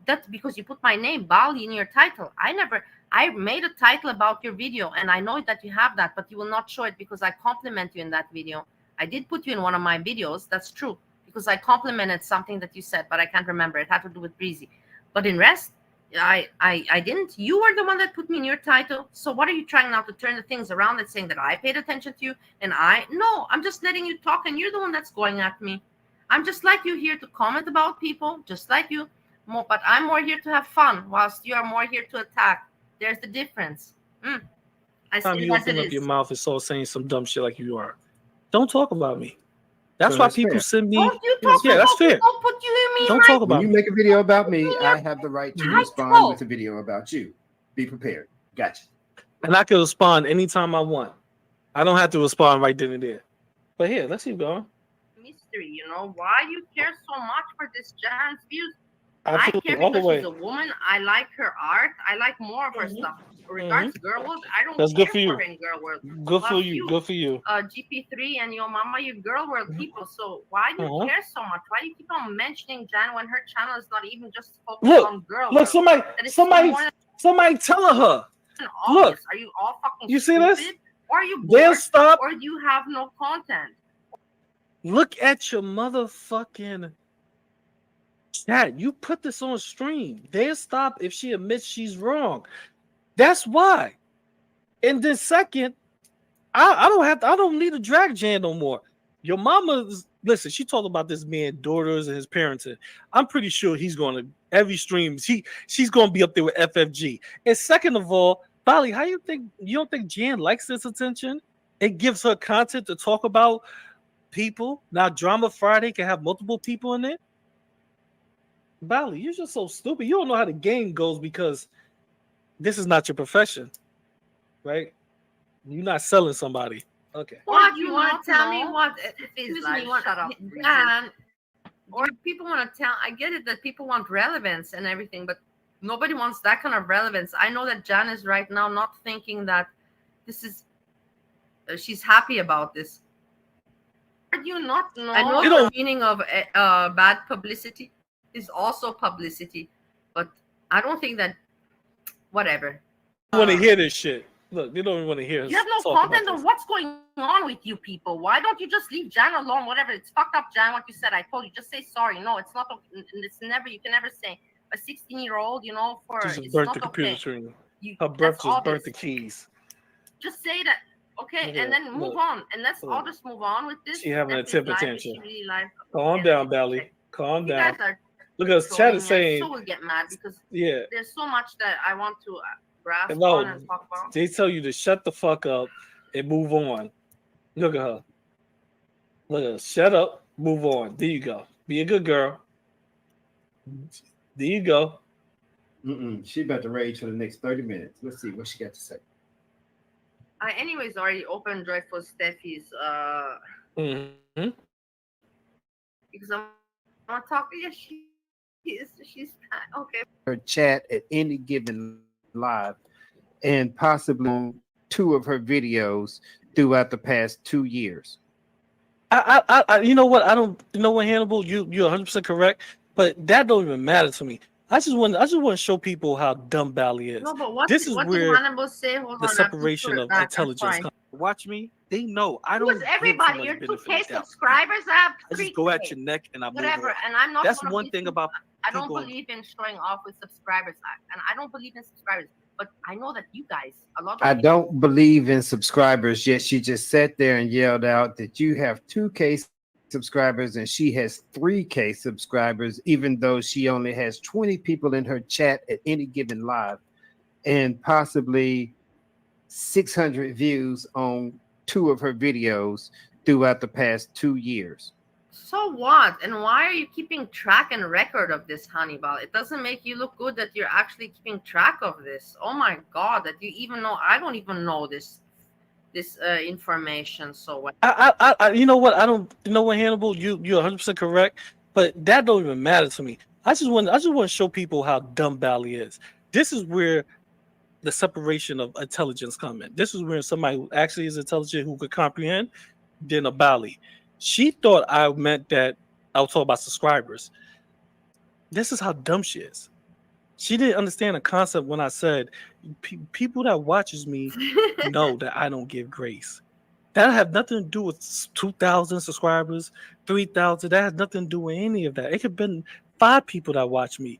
That's because you put my name, Bali, in your title. I made a title about your video, and I know that you have that, but you will not show it because I compliment you in that video. I did put you in one of my videos. That's true, because I complimented something that you said, but I can't remember. It had to do with Breezy. But in rest, I didn't. You were the one that put me in your title. So what are you trying now to turn the things around and saying that I paid attention to you? And no, I'm just letting you talk, and you're the one that's going at me. I'm just like you, here to comment about people, just like you. But I'm more here to have fun, whilst you are more here to attack. There's the difference. I Time you open up your mouth and start saying some dumb shit like you are. Don't talk about me. That's why people send me. Don't you talk about that's fair. Don't put you in me. Don't talk about when you make a video about me, I have the right to respond with a video about you. Be prepared. Gotcha. And I can respond anytime I want. I don't have to respond right then and there. But here, let's keep going. Mystery, why you care so much for this Jan's views? Absolutely. I care because she's a woman. I like her art. I like more of her stuff. Regards to Girl World, I don't care for her in Girl World. Good for you. Good for you. GP3 and your mama, you Girl World people. So why do you care so much? Why do you keep on mentioning Jan when her channel is not even just focused on Girl World? Look, somebody tell her. Look, are you all fucking you see stupid? this? Or are you bored? Stop. Or do you have no content? Look at your motherfucking chat. You put this on stream. They'll stop if she admits she's wrong. That's why. And then second, I don't need to drag Jan no more. Your mama, listen, she talked about this man, daughters, and his parenting. I'm pretty sure he's going to every stream. She's going to be up there with FFG. And second of all, Bali, you don't think Jan likes this attention? It gives her content to talk about people. Now Drama Friday can have multiple people in it. Bali, you're just so stupid. You don't know how the game goes because this is not your profession, right? You're not selling somebody. Okay. What you want to tell me? What? Excuse me. Shut up. Or people want to tell. I get it that people want relevance and everything, but nobody wants that kind of relevance. I know that Jan is right now not thinking that this is. She's happy about this. Do you not know? I know the meaning of bad publicity is also publicity, but I don't think that. Whatever. I want to hear this shit. Look, they don't even want to hear. You have no content on what's going on with you people. Why don't you just leave Jan alone? Whatever. It's fucked up, Jan. What you said, I told you. Just say sorry. No, it's not. It's never. You can never say a 16-year-old. Just burnt the computer screen. Her breath just burnt the keys. Just say that. Okay, and then move on, and let's all just move on with this. She having a temper tantrum. Calm down, Bali. Calm down. Look at us. Chat is saying. So will get mad because there's so much that I want to grasp on and talk about. They tell you to shut the fuck up and move on. Look at her. Look at her. Shut up. Move on. There you go. Be a good girl. There you go. She about to rage for the next 30 minutes. Let's see what she got to say. I anyways already opened Joyful Steffi's because I'm gonna talk. Yeah, she's okay. Her chat at any given live, and possibly 2 of her videos throughout the past 2 years. You know what? I don't. You know what, Hannibal? You're 100% correct, but that don't even matter to me. I just want to show people how dumb Bali is. No, but This is what did where Hannibal say? Hold the on, I have to put separation it of back. I'm intelligence sorry. comes. Watch me. They know I Who is don't give too everybody? much You're benefit of 2K the doubt. subscribers. I have I just go at your 3K. neck and I move Whatever. on. And I'm not That's one of one these thing people. about I don't people. believe in showing off with subscribers, and I don't believe in subscribers. But I know that you guys, a lot of I people, don't believe in subscribers, yet she just sat there and yelled out that you have 2K subscribers and she has 3K subscribers, even though she only has 20 people in her chat at any given live and possibly 600 views on 2 of her videos throughout the past 2 years. So what? And why are you keeping track and record of this, Hannibal? It doesn't make you look good that you're actually keeping track of this. Oh my God, that you even know. I don't even know this information so well. You know what? I don't. You know what, Hannibal? You're 100% correct, but that don't even matter to me. I just want to show people how dumb Bali is. This is where the separation of intelligence come in. This is where somebody who actually is intelligent, who could comprehend, than a Bali. She thought I meant that I was talking about subscribers. This is how dumb she is. She didn't understand the concept when I said people that watches me know that I don't give grace. That have nothing to do with 2,000 subscribers, 3,000. That has nothing to do with any of that. It could have been 5 people that watch me.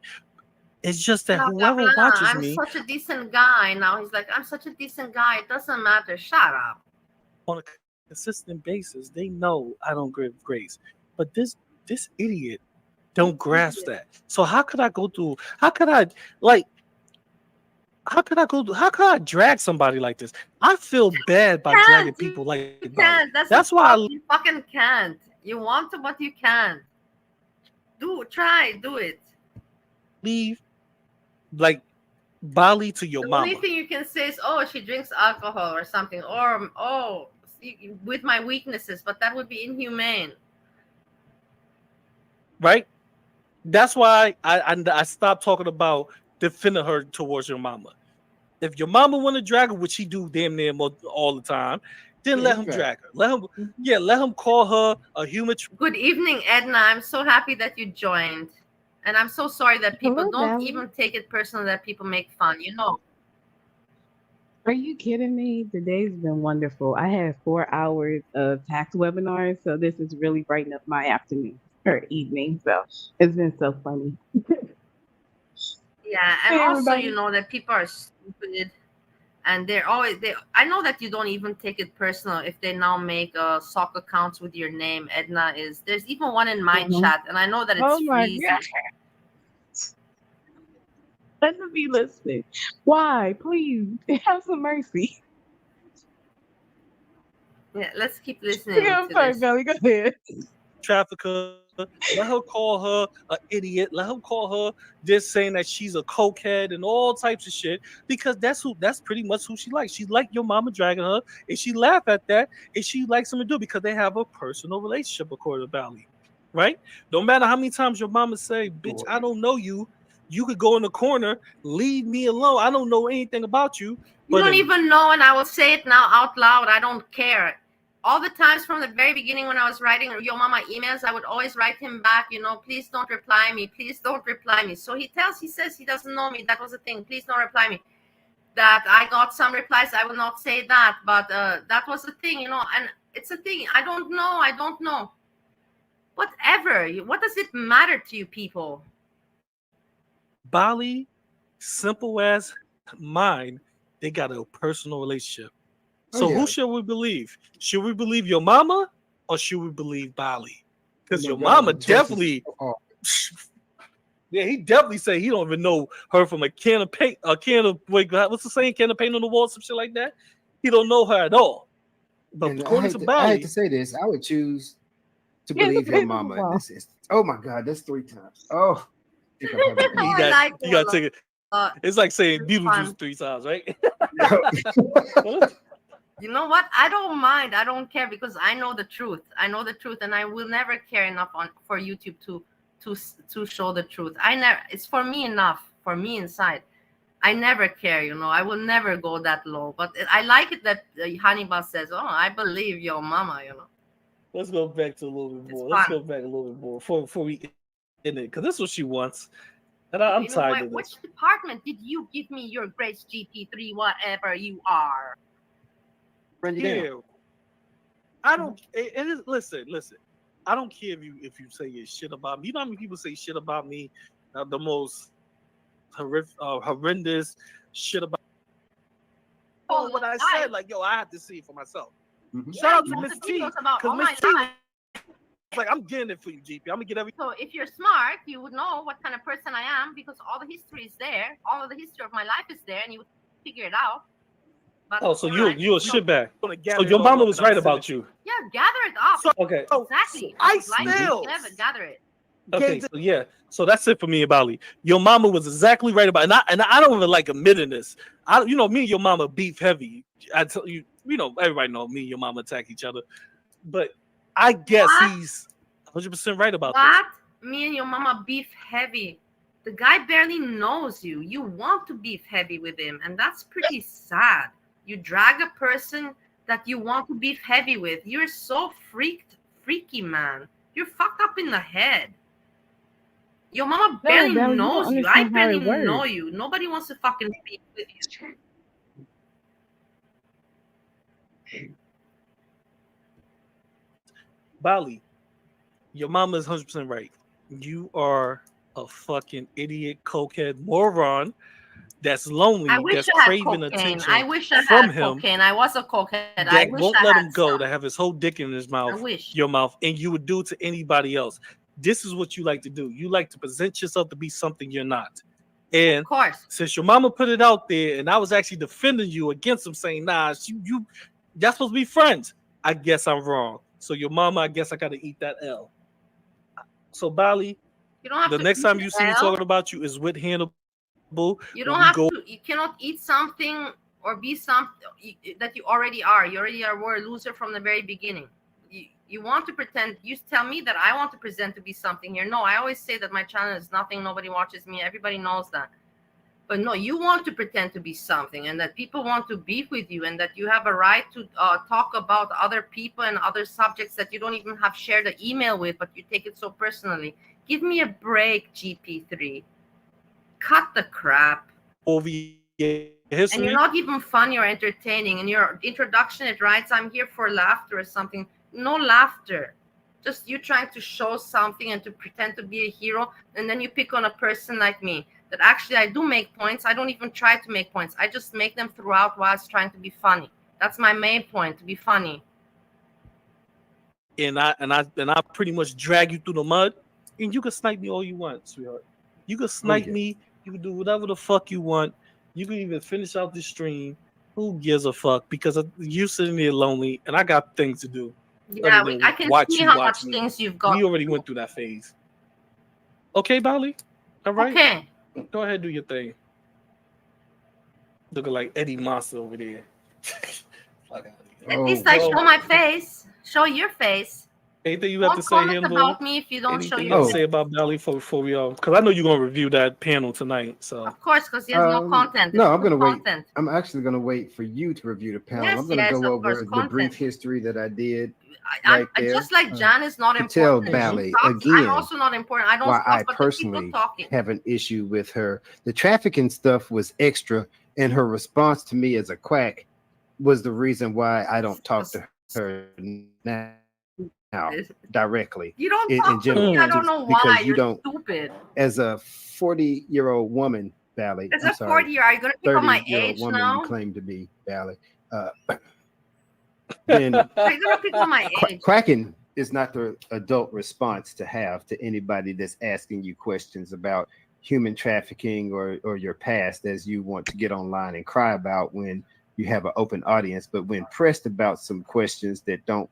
It's just that Blah, blah, whoever blah. watches I'm me such a decent guy. Now he's like, I'm such a decent guy. It doesn't matter. Shut up. on a consistent basis, they know I don't give grace. But this idiot don't grasp that. So how could I go through? How could I like? How could I go? How could I drag somebody like this? I feel bad by dragging people like you Bali. can't. That's why I you fucking can't. You want to, but you can't. Do it. leave like Bali to your The mama. only thing you can say is, "Oh, she drinks alcohol or something," or "Oh, with my weaknesses," but that would be inhumane. Right? That's why I stopped talking about defending her towards your mama. If your mama want to drag her, which she do damn near all the time, then let him drag her. Let him call her a human. Good evening, Edna. I'm so happy that you joined, and I'm so sorry that people don't even take it personal that people make fun. You know. Are you kidding me? Today's been wonderful. I had 4 hours of tax webinars, so this is really brightened up my afternoon or evening. So it's been so funny. Yeah, and Hey, also everybody. you know that people are stupid, and they're always they. I know that you don't even take it personal if they now make sock accounts with your name. Edna is there's even one in my chat, and I know that it's Oh my freezing. God. Let them be listening. Why? Please have some mercy. Yeah, let's keep listening. Yeah, I'm to sorry, this. Belly. Go ahead. Trafficker. Let her call her an idiot. Let her call her just saying that she's a cokehead and all types of shit. Because that's pretty much who she likes. She like your mama dragging her, and she laugh at that, and she likes them to do it because they have a personal relationship according to Bali. Right? No matter how many times your mama say, "Bitch, I don't know you." You could go in the corner, leave me alone. I don't know anything about you. You don't even know, and I will say it now out loud. I don't care. All the times from the very beginning when I was writing Yo Mama emails, I would always write him back, please don't reply me. Please don't reply me. So he says he doesn't know me. That was the thing. Please don't reply me. That I got some replies. I will not say that, but that was the thing, and it's a thing. I don't know. Whatever. What does it matter to you people? Bali, simple as mine, they got a personal relationship. So who should we believe? Should we believe your mama or should we believe Bali? Because your mama definitely, yeah, he definitely say he don't even know her from a can of paint, what's the saying? Can of paint on the wall, some shit like that. He don't know her at all. But And according to Bali, I hate to say this, I would choose to believe your mama in this instance. Oh my God, that's 3 times. Oh, I think I'm having you gotta take it. It's like saying Beetlejuice 3 times, right? You know what? I don't mind. I don't care because I know the truth. And I will never care enough for YouTube to show the truth. It's for me enough. For me inside, I never care. I will never go that low. But I like it that Hannibal says, "Oh, I believe your mama." Let's go back to a little bit more. Let's go back a little bit more before we end it, because this is what she wants. And I'm tired of this. Which department did you give me your grades GP3, whatever you are? Yeah. I don't. It is. Listen. I don't care if you say shit about me. You know how many people say shit about me? The most horrendous shit about. Oh, what I said, like, yo, I have to see it for myself. Mm-hmm. Shout out to Miss T, because Miss T was like, I'm getting it for you, GP. I'm gonna get everything. So if you're smart, you would know what kind of person I am, because all the history is there. All of the history of my life is there, and you would figure it out. But so you're a shitbag. So your mama was right about you. Yeah, gather it up. So, okay. Exactly. I still gather it. Okay, so yeah, so that's it for me and Bali. Your mama was exactly right about it. And I don't even like admitting this. Me and your mama beef heavy. I tell you, everybody know me and your mama attack each other. But I guess he's 100% right about this. Me and your mama beef heavy. The guy barely knows you. You want to beef heavy with him, and that's pretty sad. You drag a person that you want to beef heavy with. You're so freaky, man. You're fucked up in the head. Your mama barely knows you. I barely know you. Nobody wants to fucking speak with you. Bali, your mama is 100% right. You are a fucking idiot, cokehead, moron that's lonely, that's craving attention I wish I from had him. Cocaine. I was a cokehead. That won't let him go, to have his whole dick in his mouth, your mouth, and you would do it to anybody else. This is what you like to do. You like to present yourself to be something you're not. And of course, since your mama put it out there, and I was actually defending you against him, saying, "Nah, y'all supposed to be friends." I guess I'm wrong. So your mama, I guess I got to eat that L. So Bali, the next time you see me talking about you is with Hannibal. You don't have to. You cannot eat something or be something that you already are. You already were a loser from the very beginning. You want to pretend. You tell me that I want to present to be something here. No, I always say that my channel is nothing. Nobody watches me. Everybody knows that. But no, you want to pretend to be something, and that people want to beef with you, and that you have a right to talk about other people and other subjects that you don't even have shared an email with, but you take it so personally. Give me a break, GP3. Cut the crap. Over history. And you're not even funny or entertaining. In your introduction, it writes, "I'm here for laughter" or something. No laughter. Just you trying to show something and to pretend to be a hero, and then you pick on a person like me. That actually I do make points. I don't even try to make points. I just make them throughout whilst trying to be funny. That's my main point, to be funny. And I pretty much drag you through the mud, and you can snipe me all you want, sweetheart. You can snipe me. You can do whatever the fuck you want. You can even finish out the stream. Who gives a fuck? Because you sitting there lonely, and I got things to do. Yeah, I can see how much things you've got. We already went through that phase. Okay, Bali? All right? Okay. Go ahead, do your thing. Looking like Eddie Monster over there. At least I show my face. Show your face. Anything you have to say here, about me if you don't show your face. Say about Bali before we all, because I know you're gonna review that panel tonight. So of course, because there's no content. No, I'm gonna wait. I'm actually gonna wait for you to review the panel. I'm gonna go over the brief history that I did. Right there. Just like Jan is not important. Tell Bali again. I'm also not important. I don't. Why I personally have an issue with her. The trafficking stuff was extra, and her response to me as a quack was the reason why I don't talk to her now directly. You don't talk to me. I don't know why. Because you don't. Stupid. As a 40-year-old woman, Bali. As a 40-year, are you going to pick on my age woman now? You claim to be, Bali. Then quacking is not the adult response to have to anybody that's asking you questions about human trafficking or your past, as you want to get online and cry about when you have an open audience. But when pressed about some questions that don't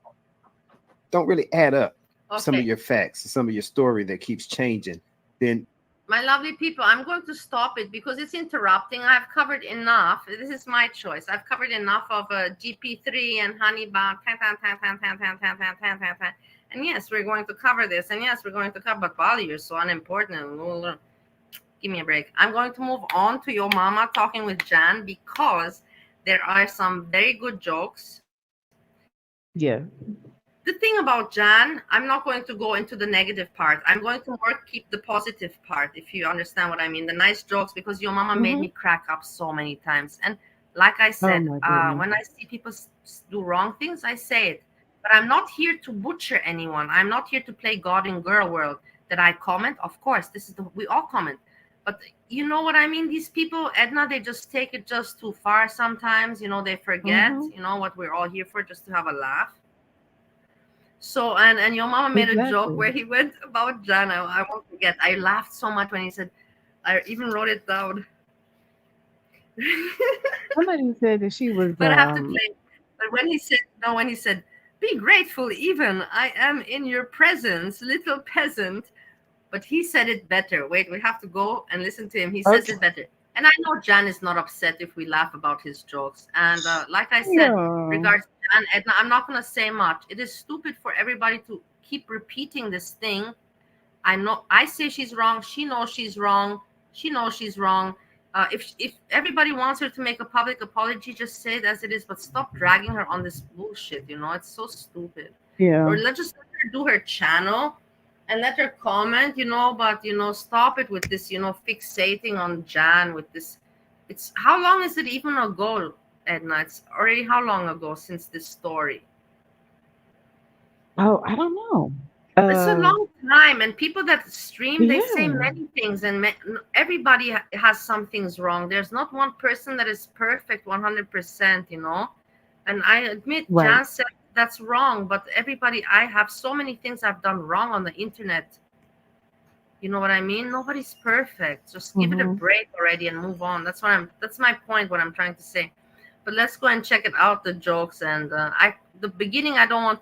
really add up, some of your facts, some of your story that keeps changing, then my lovely people, I'm going to stop it because it's interrupting. I've covered enough. This is my choice. I've covered enough of GP3 and Honeybot. And yes, we're going to cover this. And yes, we're going to cover, but Bali, you're so unimportant. Give me a break. I'm going to move on to your mama talking with Jan because there are some very good jokes. Yeah. the thing about Jan, I'm not going to go into the negative part. I'm going to more keep the positive part, if you understand what I mean. The nice jokes, because your mama made me crack up so many times. And like I said, when I see people do wrong things, I say it. But I'm not here to butcher anyone. I'm not here to play God in girl world. That I comment, of course, we all comment. But you know what I mean? These people, Edna, they just take it just too far sometimes. You know, they forget, you know, what we're all here for, just to have a laugh. So, and your mama made a joke where he went about Jan. I won't forget. I laughed so much when he said, I even wrote it down. Somebody said that she was. But I have to play. But when he said, be grateful, even I am in your presence, little peasant. But he said it better. Wait, we have to go and listen to him. He says it better. And I know Jan is not upset if we laugh about his jokes. And like I said, regards to Jan, Edna, I'm not going to say much. It is stupid for everybody to keep repeating this thing. I say she's wrong. She knows she's wrong. She knows she's wrong. If everybody wants her to make a public apology, just say it as it is. But stop dragging her on this bullshit. You know, it's so stupid. Yeah. Or let's just let her do her channel. And let her comment, you know, but, you know, stop it with this, you know, fixating on Jan with this. It's how long is it even ago, Edna? It's already how long ago since this story? Oh, I don't know. It's a long time. And people that stream, they say many things. And everybody has some things wrong. There's not one person that is perfect 100%, you know. And I admit, Jan said, that's wrong, but everybody, I have so many things I've done wrong on the internet. You know what I mean? Nobody's perfect. Just give it a break already and move on. That's my point, what I'm trying to say. But let's go and check it out, the jokes. And the beginning, I don't want,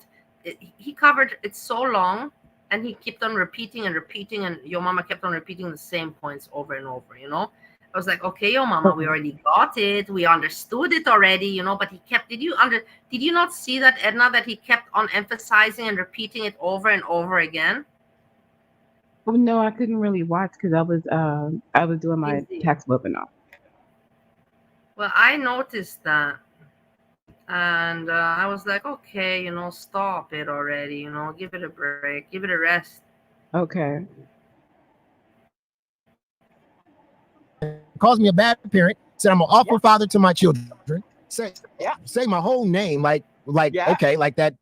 he covered it so long, and he kept on repeating, and your mama kept on repeating the same points over and over, you know? I was like, okay, yo, mama, we already got it. We understood it already, you know, but he kept, did you not see that, Edna, that he kept on emphasizing and repeating it over and over again? Oh, no, I couldn't really watch because I was doing my tax webinar. Well, I noticed that. And I was like, okay, you know, stop it already, you know, give it a break, give it a rest. Okay. Calls me a bad parent, said I'm an awful father to my children. Say my whole name, like okay, like that.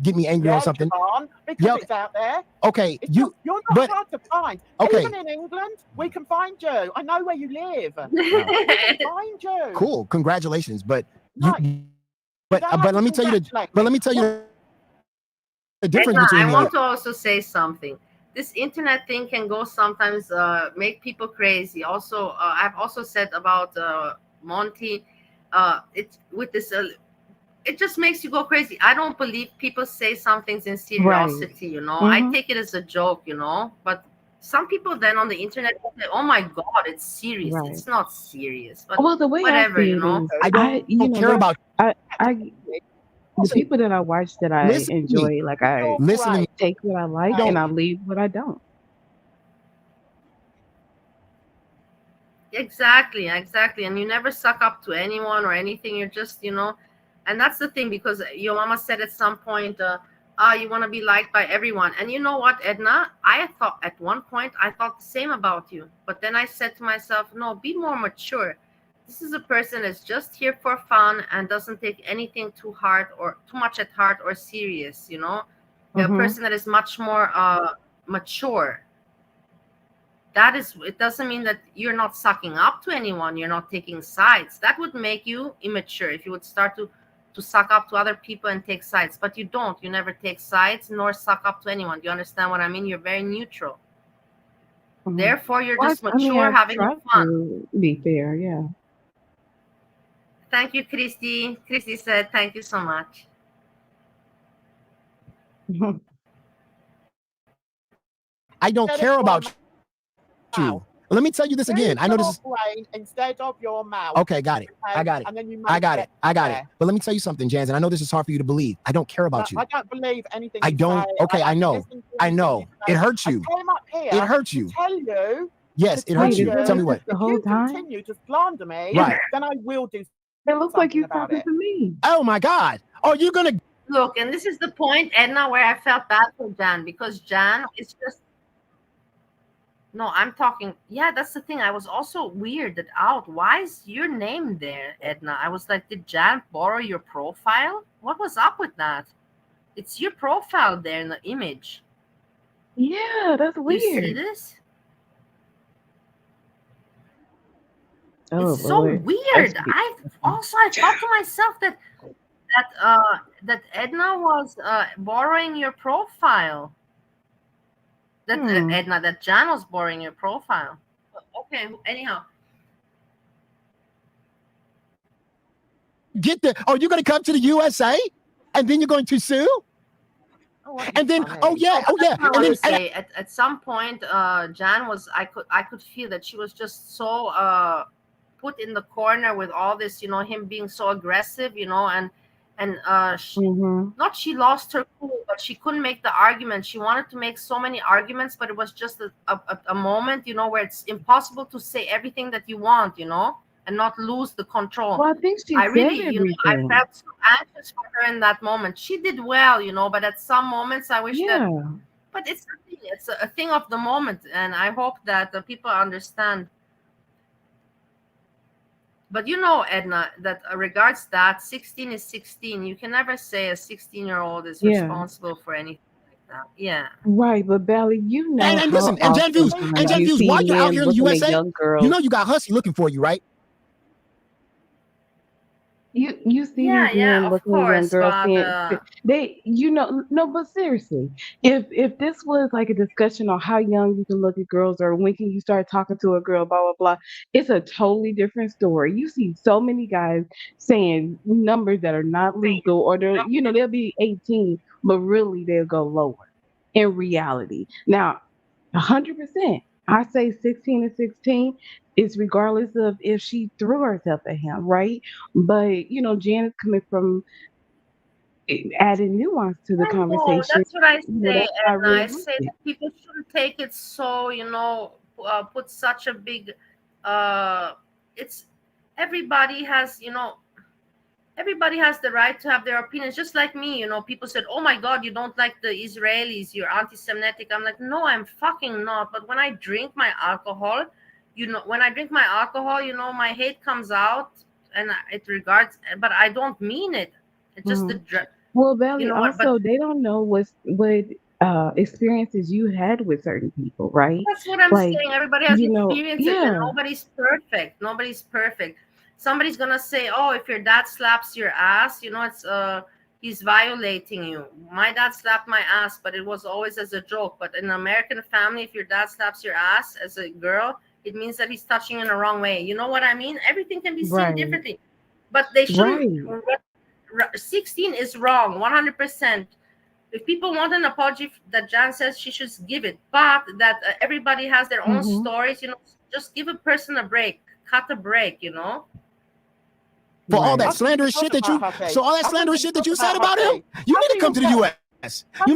Get me angry on something. Because it's out there. Okay, you're not hard to find. Okay. Even in England, we can find you. I know where you live. We can find you. Cool, congratulations. But let me tell you the difference between. I want to also say something. This internet thing can go sometimes make people crazy. Also, I've also said about Monty, it just makes you go crazy. I don't believe people say some things in seriosity, you know. I take it as a joke, you know. But some people then on the internet say, "Oh my God, it's serious." It's not serious, but the way whatever, you know. I don't care about. The people that I watch that I enjoy, like I take what I like and I leave what I don't. Exactly. And you never suck up to anyone or anything. You're just, you know, and that's the thing, because your mama said at some point, you want to be liked by everyone. And you know what, Edna? I thought at one point, I thought the same about you. But then I said to myself, no, be more mature. This is a person that's just here for fun and doesn't take anything too much at heart or serious, you know. A person that is much more mature. It doesn't mean that you're not sucking up to anyone, you're not taking sides. That would make you immature if you would start to suck up to other people and take sides. But you don't. You never take sides nor suck up to anyone. Do you understand what I mean? You're very neutral. Therefore, you're just mature, having fun. To be fair, yeah. Thank you, Christy. Christy said, thank you so much. I don't care about you. Let me tell you this again. I know this is instead of your mouth. Okay, got it. I got it. And then you I got it. But let me tell you something, Jans, and I know this is hard for you to believe. I don't care about you. I don't believe anything. I don't. Okay, I know. It hurts you. I came up here it hurts you. To tell you. Yes, it hurts you. Tell me what. If you continue to slander me, then I will do. It looks like you're talking to me. Oh my God. Are you gonna Look, and this is the point, Edna, where I felt bad for Jan, because Jan is just no, I'm talking. Yeah, that's the thing. I was also weirded out. Why is your name there, Edna? I was like, did Jan borrow your profile? What was up with that? It's your profile there in the image. Yeah, that's weird. You see this? Oh, it's so Lord. weird. I thought to myself that Edna was borrowing your profile. That Edna, that Jan was borrowing your profile. Okay, anyhow. Get the. Oh, you're going to come to the USA, and then you're going to sue. And then, I want to say at some point, Jan was. I could feel that she was just so put in the corner with all this, him being so aggressive, and she lost her cool, but she couldn't make the argument. She wanted to make so many arguments, but it was just a moment, where it's impossible to say everything that you want, and not lose the control. Well, I think she said everything. I felt so anxious for her in that moment. She did well, but at some moments I wish that. But it's a thing. It's a thing of the moment, and I hope that the people understand. But Edna, that regards that 16 is 16. You can never say a 16-year-old is responsible for anything like that. Yeah. Right, but Bali, and listen, and Jan Views, while you're out here in the USA, you got Hussy looking for you, right? You see these men looking at young girls, they no, but seriously, if this was like a discussion on how young you can look at girls or when can you start talking to a girl, blah blah blah, it's a totally different story. You see so many guys saying numbers that are not legal, or they'll be 18, but really they'll go lower in reality. Now, 100%. I say 16 and 16 is regardless of if she threw herself at him, right? But Jan is coming from adding nuance to the conversation. That's what I say, Edna. I say that people shouldn't take it so, put such a big. It's everybody has, everybody has the right to have their opinions, just like me. People said, oh my God, you don't like the Israelis, you're anti-Semitic. I'm like, no, I'm fucking not. But when I drink my alcohol, my hate comes out, and it regards, but I don't mean it. It's just well, Bali, also they don't know what experiences you had with certain people, right? That's what I'm saying. Everybody has experiences, and nobody's perfect. Nobody's perfect. Somebody's gonna say, "Oh, if your dad slaps your ass, it's he's violating you." My dad slapped my ass, but it was always as a joke. But in an American family, if your dad slaps your ass as a girl, it means that he's touching you in the wrong way. You know what I mean? Everything can be seen differently, but they shouldn't. 16 is wrong, 100%. If people want an apology that Jan says, she should give it, but that everybody has their own stories. Just give a person a break, cut a break. For all that slanderous shit that you said about him, you need to come to the U.S. You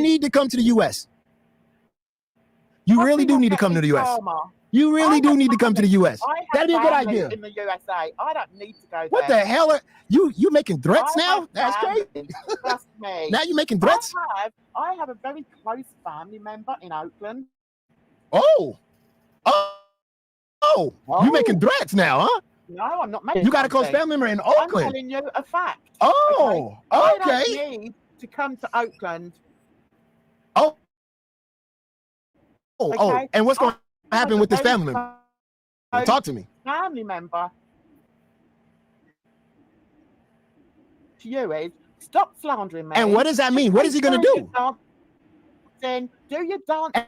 need to come to the U.S. You really do need to come to the U.S. You really do need to come to the U.S. That'd be a good idea. In the USA, I don't need to go there. What the hell are you making threats now? That's crazy. Trust me. Now you're making threats? I have a very close family member in Oakland. Oh, you're making threats now, huh? No, I'm not making. You got a close family member in Oakland. I'm telling you a fact. Oh, okay. I don't need to come to Oakland. And what's going to happen with this family member? Talk to me. Family member to you is stop slandering me. And what does that mean? What is he going to do? Then do your dance.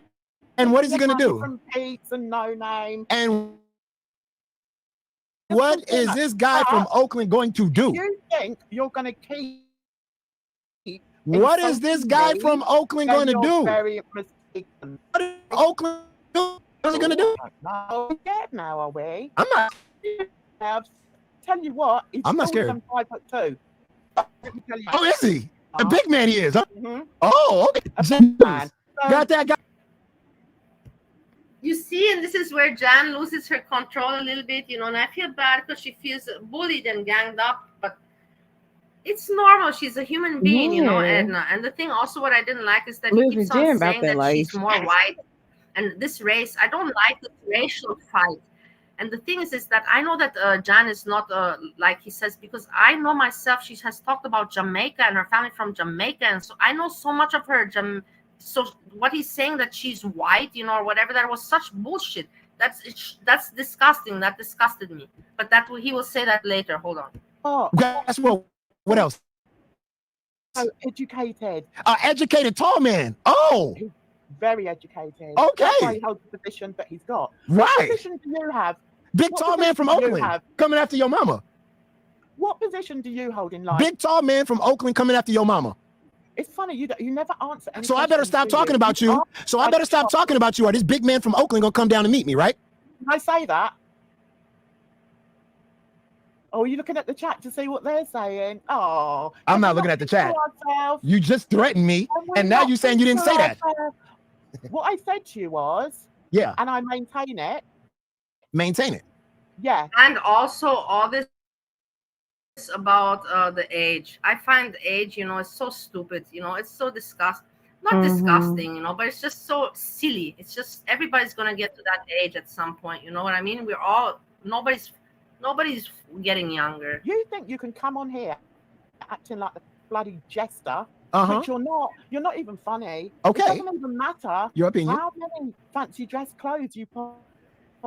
And what is he going to do? From Pete's and No Name. And what is this guy from Oakland going to do? You think you're going to keep? What is this guy from Oakland going to do? Very mistaken. What is Oakland do? What is he going to do? No, scared now, are we? I'm not. Tell you what, he's I'm not scared. 5'2". Oh, is he? A big man he is. Huh? Mm-hmm. Oh, okay. Got that guy. You see, and this is where Jan loses her control a little bit, and I feel bad because she feels bullied and ganged up. But It's normal. She's a human being, you know, Yeah. Edna. And the thing also, what I didn't like is that he Listen, keeps on Jen about saying that that she's life. more white. And this race, I don't like this racial fight. And the thing is that I know that Jan is not like he says, because I know myself, she has talked about Jamaica and her family from Jamaica. And so I know so much of her. So what he's saying that she's white, you know, or whatever, that was such bullshit. That's disgusting. That disgusted me. But he will say that later. Hold on. Oh, Guess what? What else? so educated. Educated tall man. Oh, He's very educated. Okay. That's why he holds the position that he's got. right. What position do you have? Big What tall man from position do you Oakland have? coming after your mama. What position do you hold in life? Big tall man from Oakland coming after your mama. It's funny, you never answer any So I better questions, stop do talking about you. So I better stop talking about you, or this big man from Oakland gonna come down and meet me, right? Can I say that? Oh, are you looking at the chat to see what they're saying? Oh, I'm not looking at the chat. You just threatened me, and now you're saying you didn't say that. What I said to you was, Yeah, and I maintain it. maintain it. Yeah. And also all this about the age. I find the age, you know, it's so stupid. You know, it's so disgusting. Not disgusting, you know, but it's just so silly. It's just everybody's gonna get to that age at some point. You know what I mean? We're all nobody's getting younger. You think you can come on here acting like a bloody jester? Uh-huh. But you're not. You're not even funny. Okay. It doesn't even matter Your opinion. how many fancy dress clothes you put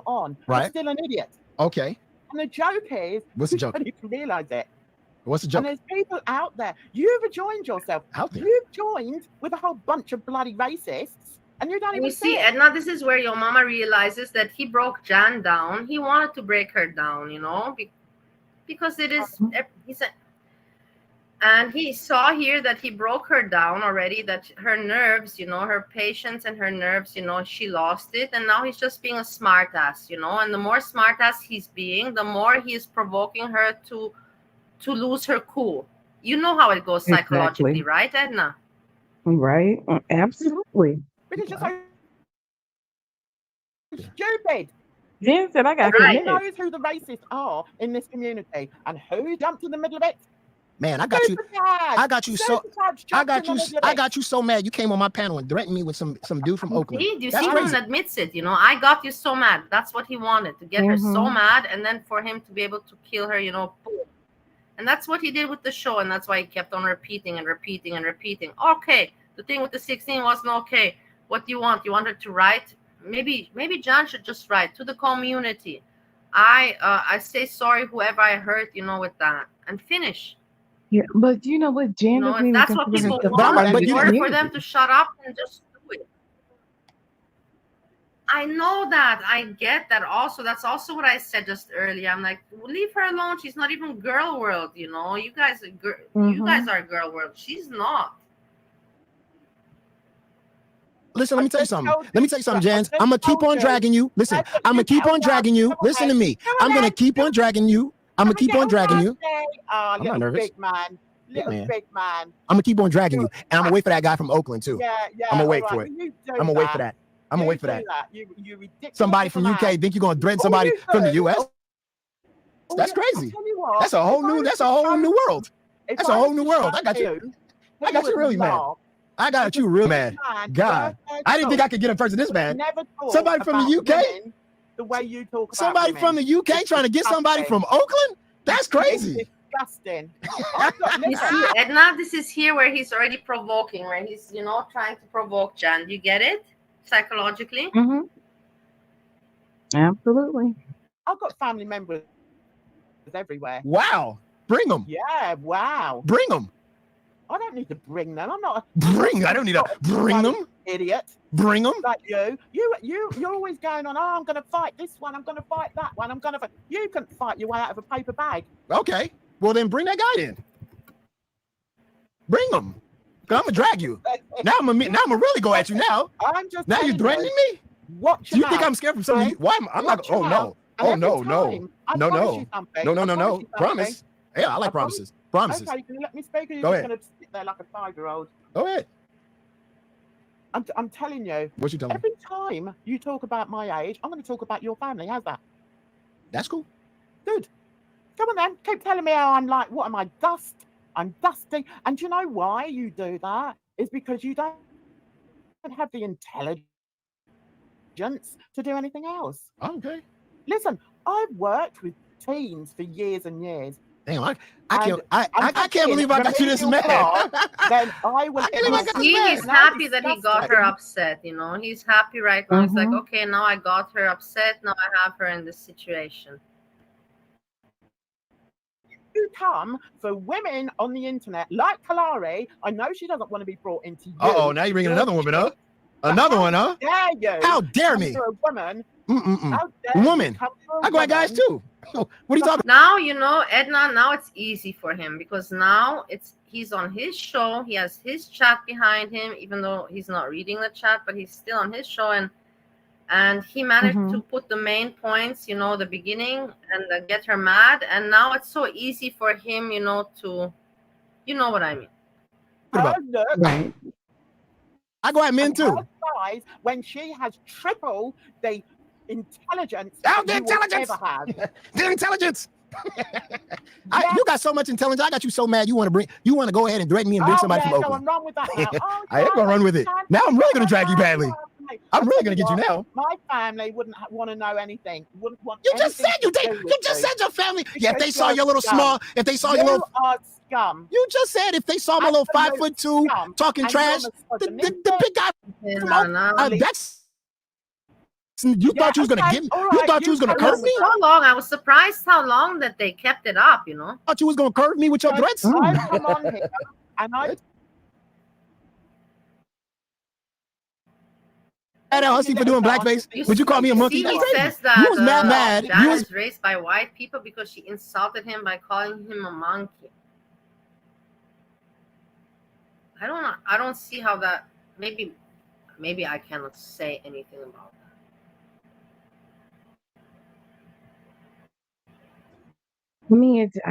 on. Right. You're still an idiot. Okay. And the joke is, What's the you joke? don't even realize it. What's the joke? And there's people out there. You've joined yourself. Out there. You've joined with a whole bunch of bloody racists, and you don't And even you see, it. Edna, this is where your mama realizes that he broke Jan down. He wanted to break her down, you know, because it is. He said, and he saw here that he broke her down already. That her nerves, you know, her patience and her nerves, you know, she lost it, and now he's just being a smartass, you know. And the more smartass he's being, the more he is provoking her to lose her cool. You know how it goes psychologically, Exactly. right, Edna? Right. Absolutely. Because you're so stupid. Jen said I got Everybody committed. knows who the racists are in this community, and who jumped in the middle of it. Man, I got you. I got you so. I got you so mad. You came on my panel and threatened me with some dude from Oakland. See, you That's see, crazy. him admits it. You know, I got you so mad. That's what he wanted, to get her so mad, and then for him to be able to kill her. You know, boom. And that's what he did with the show, and that's why he kept on repeating and repeating and repeating. Okay, the thing with the 16 wasn't okay. What do you want? You wanted to write? Maybe John should just write to the community. I say sorry, whoever I hurt, you know, with that, and finish. Yeah, but you know what, Jan You know, doesn't if even that's what consider people himself want, part of in the order for community. them to shut up and just do it. I know that. I get that also. That's also what I said just earlier. I'm like, leave her alone. She's not even girl world, you know. You guys are girl world. She's not. Listen, let me tell you something, Jans. I'm gonna keep on dragging you. Listen, I'm gonna keep on dragging you. Listen to me. I'm gonna keep on dragging you. I'm gonna keep on dragging you. I'm not nervous. Big man. Little big man. I'm gonna keep on dragging you, and I'm gonna wait for that guy from Oakland too. Yeah. I'm gonna wait for it. I'm gonna wait for that. I'm gonna wait for that. You ridiculous. Somebody from UK think you're gonna threaten somebody from the US? That's crazy. That's a whole new. That's a whole new world. That's a whole new world. I got you. I got you really mad. I got you real mad. God, I didn't think I could get a person this bad. Somebody from the UK. The way you talk. Somebody from the UK trying to get somebody from Oakland? That's crazy. Disgusting. You see, Edna, this is here where he's already provoking, where he's, you know, trying to provoke Jan. Do you get it? Psychologically? Absolutely. I've got family members everywhere. Wow. Bring them. Yeah, wow. Bring them. I don't need to bring them. I'm not. I don't need to bring them. Idiot. Bring them. Like you're always going on. Oh, I'm going to fight this one. I'm going to fight that one. I'm going to. You can fight your way out of a paper bag. Okay. Well, then bring that guy in. Bring him. I'm gonna drag you. Now I'm gonna really go at you now. I'm just. Now you're threatening me. Watch you think I'm scared from something? Why I'm not? Oh no. Oh no. No. Promise. Yeah, I like promises. Promises. Okay, can you let me speak? Or you're Go just ahead. going to sit there like a 5-year-old? Go ahead. I'm telling you. What you telling me? Every time you talk about my age, I'm going to talk about your family. How's that? That's cool. Good. Come on then. Keep telling me how I'm like, what am I, dust? I'm dusty. And you know why you do that? It's because you don't have the intelligence to do anything else. Okay. Listen, I've worked with teens for years and years. Damn, I can't believe I got you this mad. Then I will. He's happy that he got her upset. You know, he's happy right now. He's like, okay, now I got her upset. Now I have her in this situation. You come for women on the internet like Kalari. I know she doesn't want to be brought into you. Oh, now you're bringing another woman up. Another one, huh? Dare you? How dare me? For a woman. Woman. I go at guys too. What are you talking about? Now, you know, Edna, now it's easy for him because now he's on his show. He has his chat behind him, even though he's not reading the chat, but he's still on his show. And he managed to put the main points, you know, the beginning and get her mad. And now it's so easy for him, you know, you know what I mean. Right. I go at men too. When she has triple the intelligence, the intelligence, the intelligence. You got so much intelligence. I got you so mad. You want to go ahead and threaten me and bring somebody from Oakland. Run with that now. I am gonna run with it. Now I'm really gonna drag you badly. I'm really gonna get you now. My family wouldn't want to know anything. Wouldn't want. You just said you just said your family. Yeah, if they saw your little small, if they saw your little scum. You just said if they saw my little 5'2" talking trash, the big guy. That's. You thought you was gonna get me? You thought you was gonna curve me? So long. I was surprised how long that they kept it up. You know. Thought you was gonna curve me with your threats? I come on here and I. At Hussy for doing blackface. Would you call me a monkey? He says that you was mad. Jan was raised by white people because she insulted him by calling him a monkey. I don't see how that. Maybe I cannot say anything about that. We're mad. Just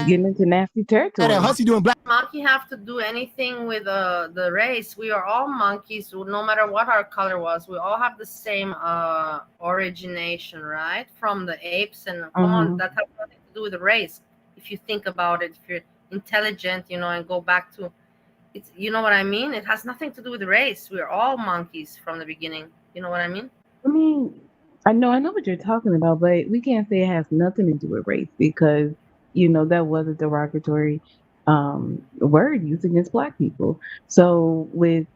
getting into nasty territory. Hussy doing black. Monkey have to do anything with the race. We are all monkeys, no matter what our color was. We all have the same origination, right? From the apes, and come on, that has nothing to do with the race. If you think about it, if you're intelligent, you know, and go back to it's, you know what I mean? It has nothing to do with the race. We're all monkeys from the beginning. You know what I mean? I know what you're talking about, but we can't say it has nothing to do with race because, you know, that was a derogatory word used against Black people. So with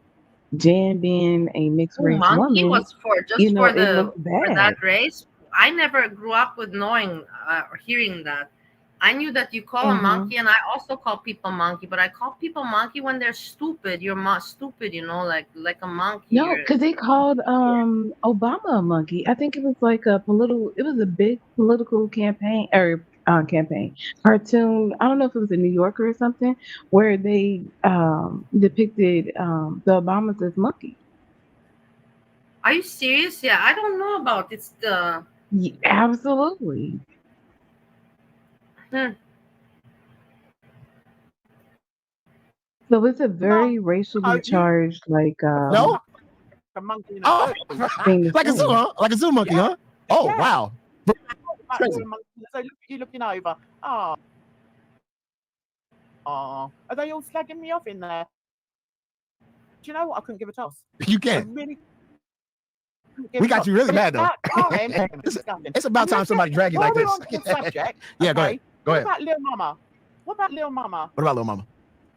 Jan being a mixed race monkey woman, was for that race. I never grew up with knowing or hearing that. I knew that you call a monkey, and I also call people monkey, but I call people monkey when they're stupid. You're stupid, you know, like a monkey. No, because they called Obama a monkey. I think it was like it was a big political campaign or cartoon. I don't know if it was a New Yorker or something, where they depicted the Obamas as monkeys. Are you serious? Yeah, I don't know about it's the. Yeah, absolutely. So it's a very racially charged, like no, a monkey. Like a zoo, huh? Like a zoo monkey, huh? Oh wow! Crazy. So you're looking over. Oh, are they all slagging me off in there? Do you know what? I couldn't give a toss. You can. We got you really mad though. It's about time somebody drag you like this. Subject, yeah, go ahead. What about Lil Mama? What about Lil Mama?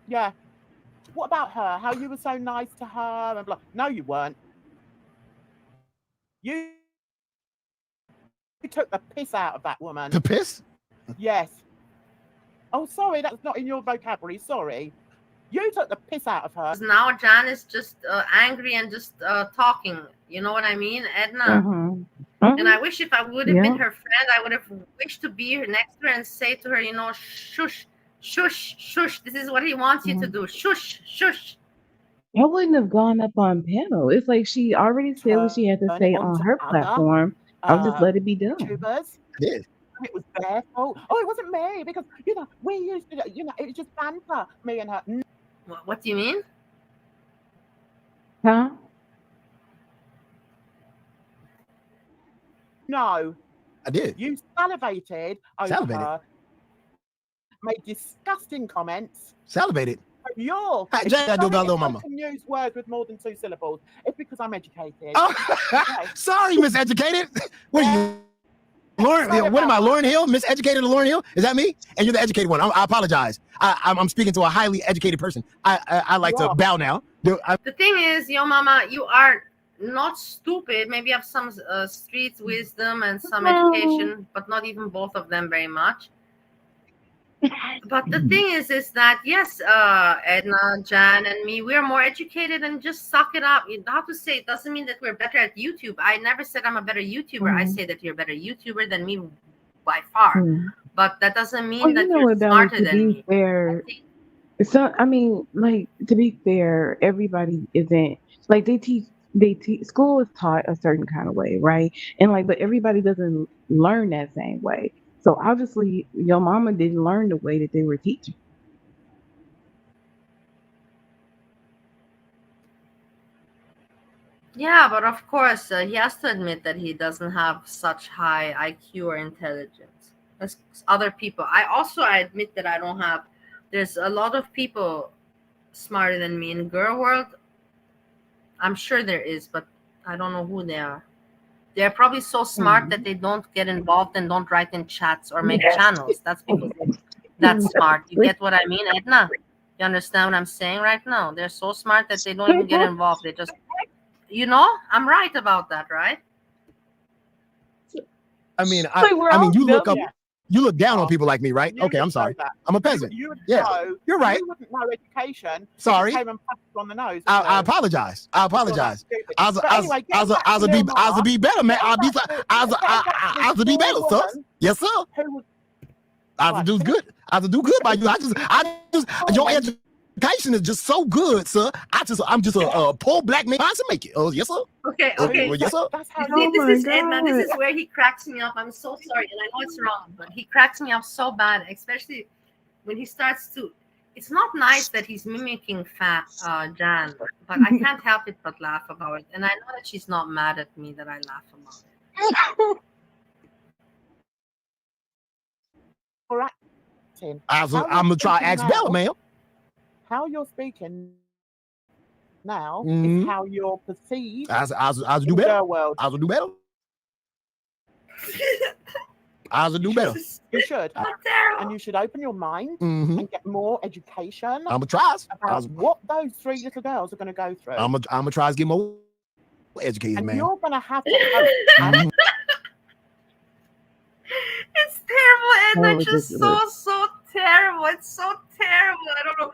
Yeah. What about her? How you were so nice to her and blah. No, you weren't. You took the piss out of that woman. The piss? Yes. Oh, sorry, that's not in your vocabulary. Sorry. You took the piss out of her. Now Jan is just angry and just talking. You know what I mean, Edna? And I wish if I would have been her friend, I would have wished to be next to her and say to her, you know, shush, shush, shush. This is what he wants you to do. Shush, shush. I wouldn't have gone up on panel. It's like she already said what she had to say on her platform. I'll just let it be done. YouTubers. Yeah. It was their fault. Oh, it wasn't me because, you know, we used to, you know, it was just banter, me and her. What do you mean? Huh? No. I did. You salivated over her made disgusting comments. Salivated. You're I do about little mama. Can use words with more than 2 syllables. It's because I'm educated. Oh, Okay. sorry, miseducated. What are you? Lauren, what am I, Lauren Hill? Miseducated Lauren Hill? Is that me? And you're the educated one. I apologize. I'm speaking to a highly educated person. I like to bow now. The thing is, yo mama, you are not stupid. Maybe you have some street wisdom and some education, but not even both of them very much. But the thing is that yes, Edna, Jan, and me, we're more educated, and just suck it up. You have to say it doesn't mean that we're better at YouTube. I never said I'm a better YouTuber. I say that you're a better YouTuber than me by far. But that doesn't mean that you're smarter than me. Fair, so I mean, like, to be fair, everybody isn't like they teach. School is taught a certain kind of way, right? And like, but everybody doesn't learn that same way. So obviously, your mama didn't learn the way that they were teaching. Yeah, but of course, he has to admit that he doesn't have such high IQ or intelligence as other people. I admit that I don't have. There's a lot of people smarter than me in girl world. I'm sure there is, but I don't know who they are. They're probably so smart that they don't get involved and don't write in chats or make channels. That's because that's smart. You get what I mean, Edna? You understand what I'm saying right now? They're so smart that they don't even get involved. They just, I'm right about that, right? I mean, you look up. You look down on people like me, right? Okay, I'm sorry. I'm a peasant. You're right. You wouldn't know education. Sorry. Came and punched on the nose. I apologize. I was a be better, man. I was a be better, sir. Yes, sir. I was do good. I was do good by you. I just your education is just so good, sir. I'm just a poor black man trying to make it. Oh, yes, sir. Okay. Yes, sir. This is Edna. This is where he cracks me up. I'm so sorry, and I know it's wrong, but he cracks me up so bad, especially when he starts to. It's not nice that he's mimicking Jan, but I can't help it but laugh about it. And I know that she's not mad at me that I laugh about it. I'm gonna try to ask Bella, ma'am. How you're speaking now is how you're perceived. I'll do better. I'll do better. I'll do better. You should. And you should open your mind and get more education. I'm gonna try. About what those 3 little girls are going to go through. I'm gonna try to get more educated, and man. You're going to have to. It's terrible, Edna. Just so terrible. It's so terrible. I don't know.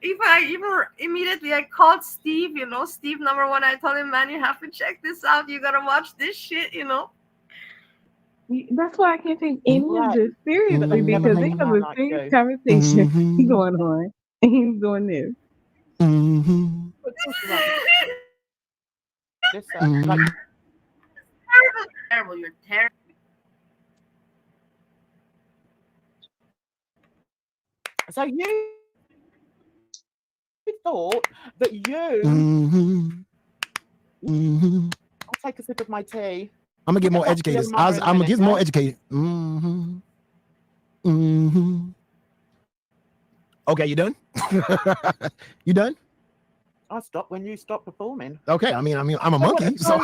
If I even immediately I called Steve, Steve number 1, I told him, man, you have to check this out. You gotta watch this shit, That's why I can't take any of this seriously because they have the same conversation he's going on and he's doing this. Terrible. You're terrible. So you thought that you I'll take a sip of my tea. I'm gonna get more educated. I'm gonna get more educated. Okay, you done? You done? I'll stop when you stop performing. Okay, I mean, I'm a monkey, so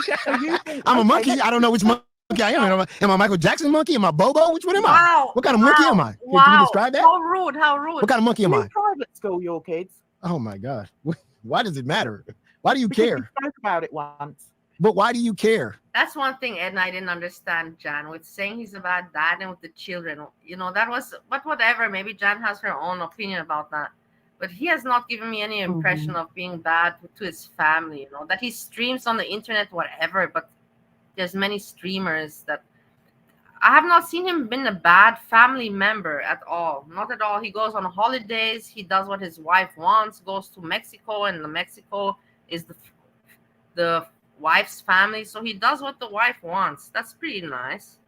I'm a monkey. I don't know which monkey I am. Am I Michael Jackson monkey? Am I Bobo? Which one am I? Wow. What kind of monkey am I? Can you describe that? How rude. What kind of monkey am I? Private school, your kids. Oh my God. Why does it matter? Why do you care? We spoke about it once. But why do you care? That's one thing Edna I didn't understand, Jan, with saying he's a bad dad and with the children. That was, but whatever. Maybe Jan has her own opinion about that. But he has not given me any impression of being bad to his family, that he streams on the internet, whatever. But there's many streamers that I have not seen him been a bad family member at all. Not at all. He goes on holidays. He does what his wife wants, goes to Mexico, and Mexico is the wife's family. So he does what the wife wants. That's pretty nice.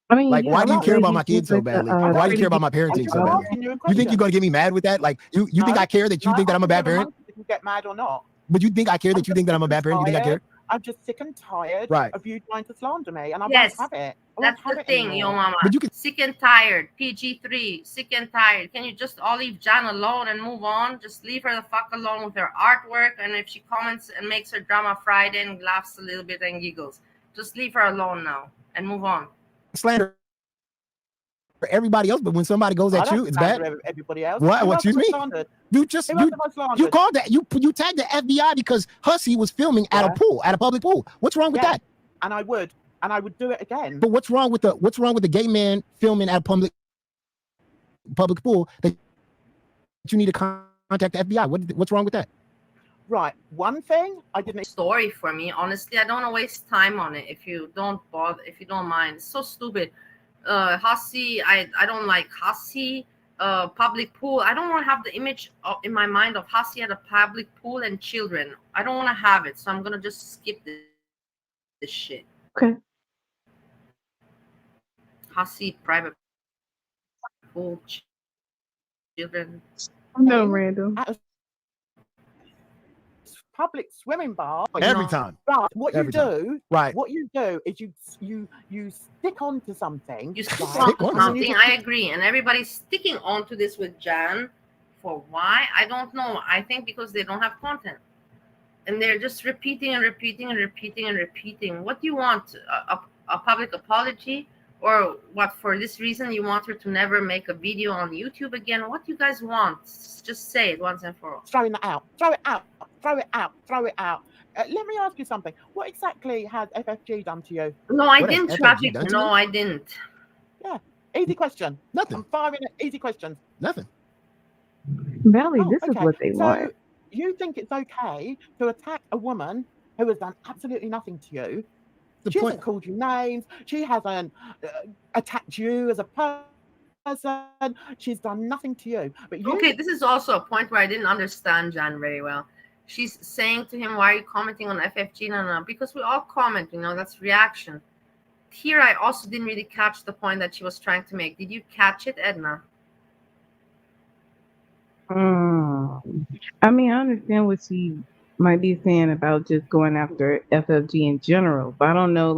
I mean, like, why do you care about my kids so badly? Why do you care about my parenting so badly? You think you're going to get me mad with that? Like, you think I care that you think that I'm a bad parent? You get mad or not? But you think I care that you think that I'm a bad parent? You think I care? I'm just sick and tired Right. of you trying to slander me, and I Yes, won't have it. I that's won't have the it thing, anymore. yo mama. But you can- Sick and tired. PG-3. Sick and tired. Can you just all leave Jan alone and move on? Just leave her the fuck alone with her artwork. And if she comments and makes her drama Friday and laughs a little bit and giggles, just leave her alone now and move on. slander for everybody else, but when somebody goes I at don't you, it's bad. slander everybody else. What? Who What? else Excuse have I me? slandered? You just Who else have I slandered? you called that you tagged the FBI because Hussey was filming at a Yeah. pool, at a public pool. What's wrong with Yeah. that? And I would do it again. But what's wrong with the gay man filming at a public pool that you need to contact the FBI? What's wrong with that? Right. One thing I didn't. Story for me, honestly, I don't want to waste time on it. If you don't mind, it's so stupid. Hussey, I don't like Hussey. Public pool, I don't want to have the image in my mind of Hussey at a public pool and children. I don't want to have it, so I'm gonna just skip this shit. Okay. Hussey private pool, children. No, random. At a public swimming bar Every time. But what Every you do, Right. what you do is you stick onto something. You stick right? on on something. I agree, and everybody's sticking onto this with Jan. For why? I don't know. I think because they don't have content, and they're just repeating and repeating and repeating and repeating. What do you want? A public apology, or what? For this reason, you want her to never make a video on YouTube again? What do you guys want? Just say it once and for all. Throwing that out. Throw it out. Throw it out. Throw it out. Let me ask you something. What exactly has FFG done to you? No, I What has didn't FFG traffic. done to No, you? I didn't. Easy question. Nothing. I'm firing at easy questions. Nothing. Valley, Oh, this is okay. what they So want. you think it's okay to attack a woman who has done absolutely nothing to you? The She point. hasn't called you names. She hasn't attacked you as a person. She's done nothing to you. But you, Okay, this is also a point where I didn't understand Jan very well. She's saying to him, why are you commenting on FFG? No, because we all comment, that's reaction. Here, I also didn't really catch the point that she was trying to make. Did you catch it, Edna? I mean, I understand what she might be saying about just going after FFG in general, but I don't know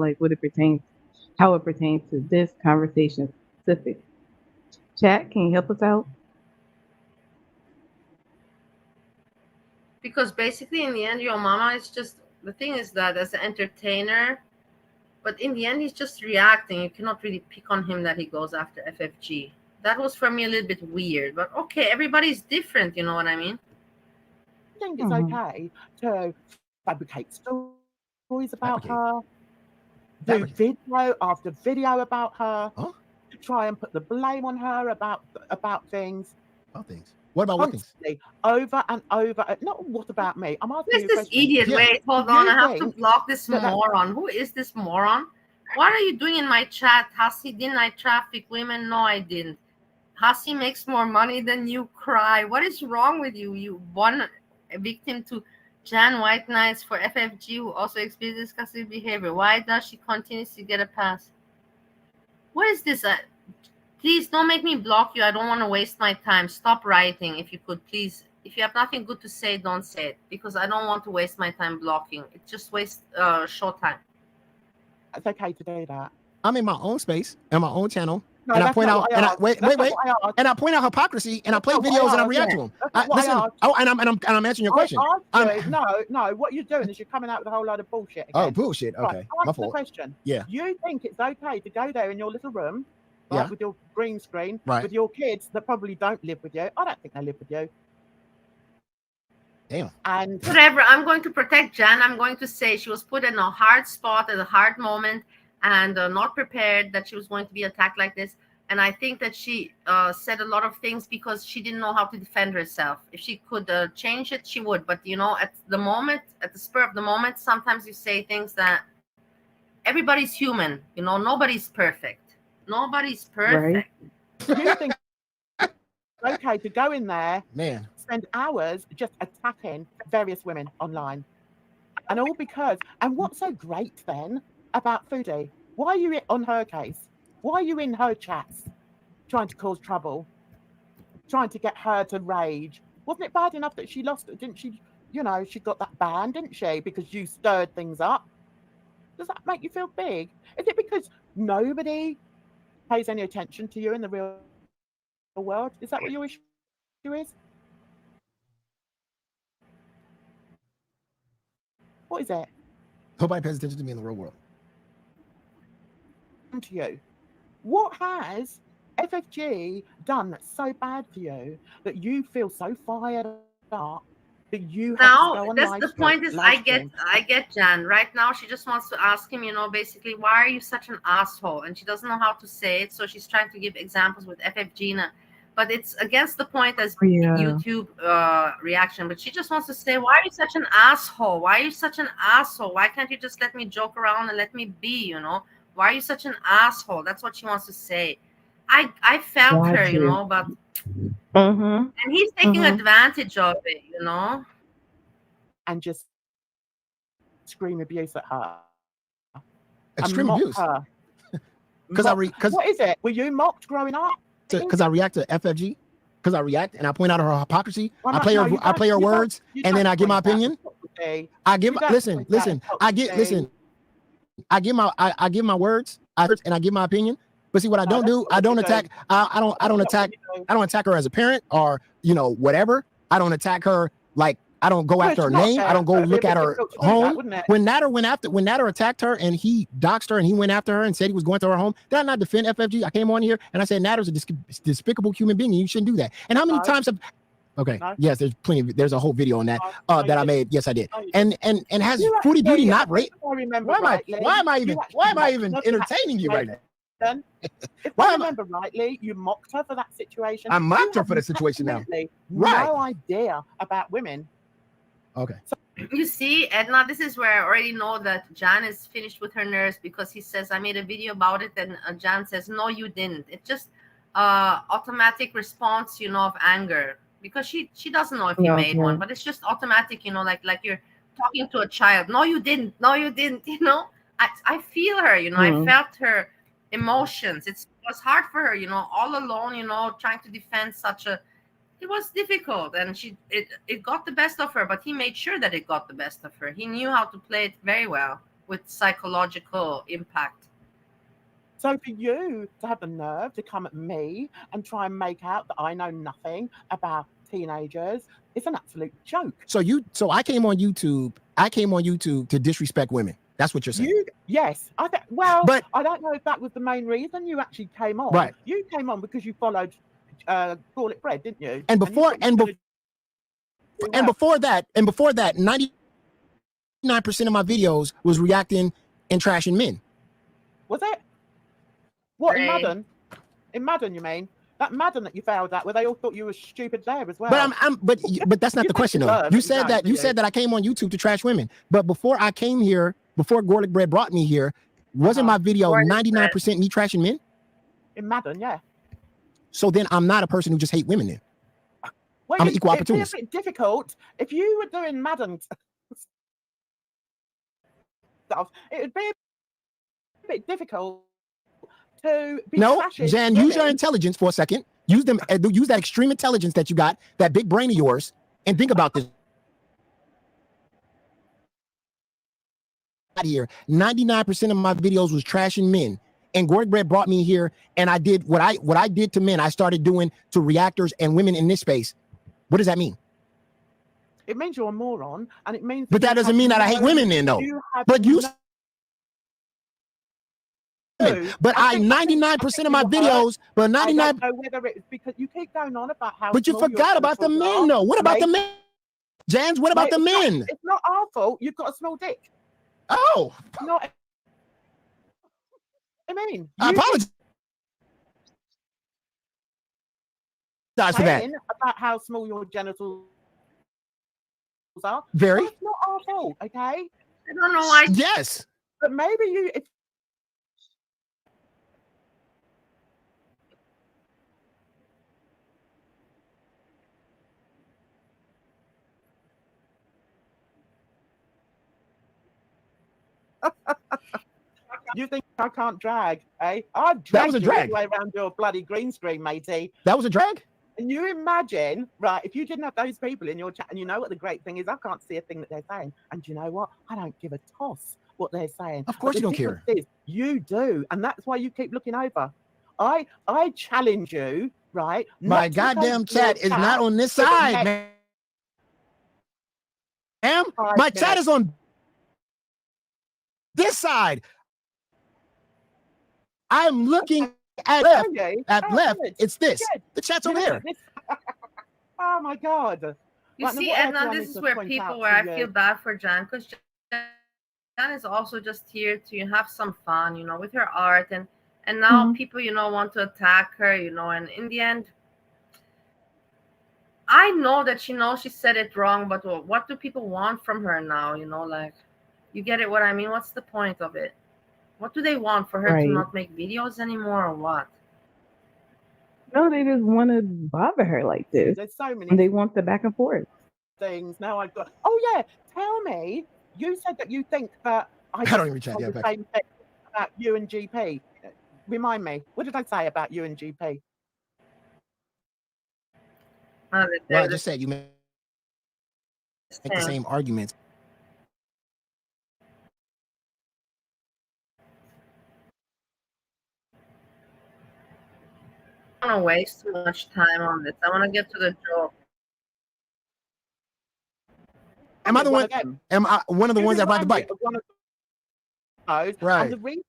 how it pertains to this conversation specific. Chat, can you help us out? Because basically, in the end, your mama is just, the thing is that as an entertainer, but in the end, he's just reacting. You cannot really pick on him that he goes after FFG. That was for me a little bit weird, but okay, everybody's different, you know what I mean? I think it's okay to fabricate stories about her, do video after video about her, try and put the blame on her about things. About things. What about what things? Constantly, over and over. Not what about me? I'm asking Who is you a this question. idiot? Yeah. Wait, hold Do on. you I have to think block this that- moron. Who is this moron? What are you doing in my chat? Hussey, didn't I traffic women? No, I didn't. Hussey makes more money than you. Cry. What is wrong with you? You won a victim to Jan White Knights for FFG, who also experienced disgusting behavior. Why does she continuously get a pass? What is this? Please don't make me block you. I don't want to waste my time. Stop writing if you could, please. If you have nothing good to say, don't say it, because I don't want to waste my time blocking. It just wastes short time. It's okay to do that. I'm in my own space and my own channel, No, and I that's point not out, what I and I asked. wait, That's not wait, what I asked. and I point out hypocrisy, and I That's play not what videos I and I asked, react yeah. to them. That's not what I Listen, asked. and I'm answering your question. I asked you, no, what you're doing is you're coming out with a whole load of bullshit again. Oh, bullshit. Okay, Right, my answer the fault. question. Yeah. You think it's okay to go there in your little room, right, Yeah. with your green screen, Right. with your kids that probably don't live with you? I don't think they live with you. Damn. And Whatever. I'm going to protect Jan. I'm going to say she was put in a hard spot at a hard moment and not prepared that she was going to be attacked like this. And I think that she said a lot of things because she didn't know how to defend herself. If she could change it, she would. But, at the moment, at the spur of the moment, sometimes you say things that everybody's human. Nobody's perfect. Nobody's perfect. Right. you think it's okay to go in there, Man. spend hours just attacking various women online. And all because, and what's so great then about Foodie? Why are you on her case? Why are you in her chats trying to cause trouble? Trying to get her to rage? Wasn't it bad enough that she lost it? Didn't she you know, she got that ban, didn't she? Because you stirred things up. Does that make you feel big? Is it because nobody pays any attention to you in the real world? Is that what your issue is? What is it? Nobody pays attention to me in the real world. To you, what has FFG done that's so bad for you that you feel so fired up that you have to go on that's the point. Is I get Jan right now. She just wants to ask him, you know, basically, why are you such an asshole? And she doesn't know how to say it, so she's trying to give examples with FFG. But it's against the point as YouTube reaction. But she just wants to say, why are you such an asshole? Why are you such an asshole? Why can't you just let me joke around and let me be, you know? Why are you such an asshole? That's what she wants to say. I felt her, you know, but and he's taking advantage of it, you know, and just scream abuse at her. Extreme abuse. Because what is it? Were you mocked growing up? Because I react to FFG. Because I react and I point out her hypocrisy. I play her words, and then I give my opinion. I give my words, and I give my opinion. But see, what I don't do, I don't attack. I don't attack her as a parent or, you know, whatever. I don't attack her like I don't go after her name. I don't go look at her home. When Nader attacked her and he doxed her and he went after her and said he was going to her home, did I not defend FFG? I came on here and I said Nader's a despicable human being and you shouldn't do that. And how many times have yes, there's plenty of, there's a whole video on that that I made. Yes, I did. And has Fruity Beauty not raped? Why am I even entertaining you right now? If I remember rightly, you mocked her for that situation. I mocked her for the situation now. No idea about women. Okay. So, you see, Edna, this is where I already know that Jan is finished with her nurse because he says, I made a video about it. And Jan says, no, you didn't. It's just automatic response, you know, of anger. Because she doesn't know if you made one, but it's just automatic, you know, like you're talking to a child. No, you didn't. No, you didn't. You know, I feel her, you know, I felt her emotions. It was hard for her, you know, all alone, you know, trying to defend it was difficult, and it got the best of her, but he made sure that it got the best of her. He knew how to play it very well with psychological impact. So for you to have the nerve to come at me and try and make out that I know nothing about teenagers, it's an absolute joke. So I came on YouTube to disrespect women. That's what you're saying. Yes. But I don't know if that was the main reason you actually came on. Right. You came on because you followed Call It Bread, didn't you? And before that, 99% of my videos was reacting and trashing men. Was it? What, in Madden? In Madden, you mean? That Madden that you failed at, where they all thought you were stupid there as well. But that's not the question though. You said that I came on YouTube to trash women. But before I came here, before Garlic Bread brought me here, wasn't my video 99% me trashing men? In Madden, yeah. So then I'm not a person who just hate women then. Well, I'm an equal opportunist. It'd be a bit difficult if you were doing Madden stuff. It would be a bit difficult to be trashing Jan, women. Use your intelligence for a second. Use that extreme intelligence that you got, that big brain of yours, and think about this. Here, 99% of my videos was trashing men. And Garlic Bread brought me here, and I did what I did to men. I started doing to reactors and women in this space. What does that mean? It means you're a moron, and it means. But that doesn't mean that I hate women, then, though. But 99% of my videos, but 99. I don't know whether it's because you keep going on about how. But you forgot about the men, though. What about the men? Jans, what about the men? It's not our fault. You've got a small dick. Oh. Not. I apologize for that. About how small your genitals are. Very. That's not our fault, okay? I don't know why. Yes. But maybe you. You think I can't drag, eh? I've dragged you all the way around your bloody green screen, matey. That was a drag? And you imagine, right, if you didn't have those people in your chat, and you know what the great thing is, I can't see a thing that they're saying. And you know what? I don't give a toss what they're saying. Of course you don't care. You do. And that's why you keep looking over. I challenge you, right? My goddamn chat is not on this side, man. My chat is on this side. I'm looking at left. It's this. The chat's over there. Oh my God. You see, Edna, this is where I feel bad for Jan, because Jan is also just here to have some fun, you know, with her art, and now people, you know, want to attack her, you know, and in the end, I know that she knows she said it wrong, but what do people want from her now? You know, like, you get it what I mean? What's the point of it? What do they want, for her to not make videos anymore, or what? No, they just want to bother her like this. There's so many. And they want the back and forth things. Now I've got. Oh yeah, tell me. You said that you think that I don't even chat the same thing about you and GP. Remind me. What did I say about you and GP? Well, I just said you make the same arguments. I don't want to waste too much time on this. I want to get to the joke. Am I the one? Am I one of the ones that ride the bike? Right. And the reason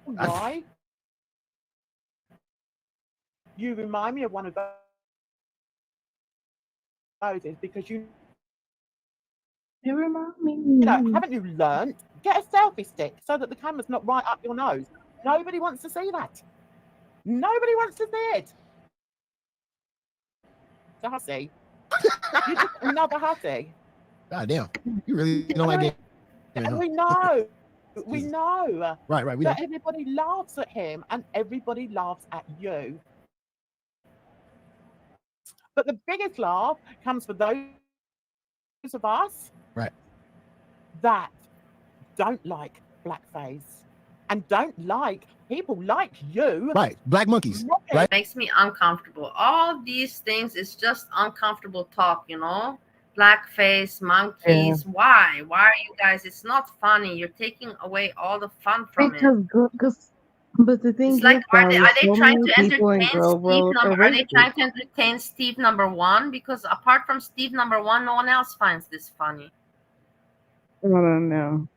why you remind me of one of those is because you remind me. You know, haven't you learned? Get a selfie stick so that the camera's not right up your nose. Nobody wants to see that. Nobody wants to see it. It's a hussy. You're just another hussy. God damn. You really don't like it. And we know. We know. Right. We that everybody laughs at him and everybody laughs at you. But the biggest laugh comes for those of us that don't like blackface and don't like people like you. Right. Black monkeys. Right. It makes me uncomfortable. All these things is just uncomfortable talk, you know? Blackface, monkeys. Yeah. Why? Why are you guys? It's not funny. You're taking away all the fun from it. But the thing is, like, are they trying to entertain Steve number one? Because apart from Steve number one, no one else finds this funny. I don't know.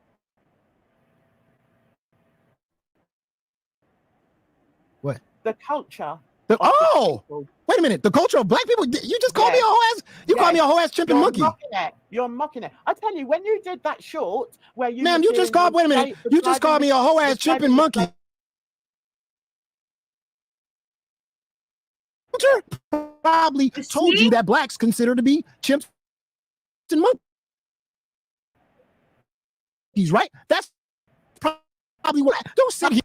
What? The culture. Wait a minute. The culture of black people. You just called me a whole ass. You called me a whole ass chimp and monkey. You're mocking it. I tell you, when you did that short where you. Ma'am, you just called. Wait a minute. You just called me a whole ass chimp and monkey. Probably told you that blacks consider to be chimps and monkeys, right? That's probably what. Don't sit here.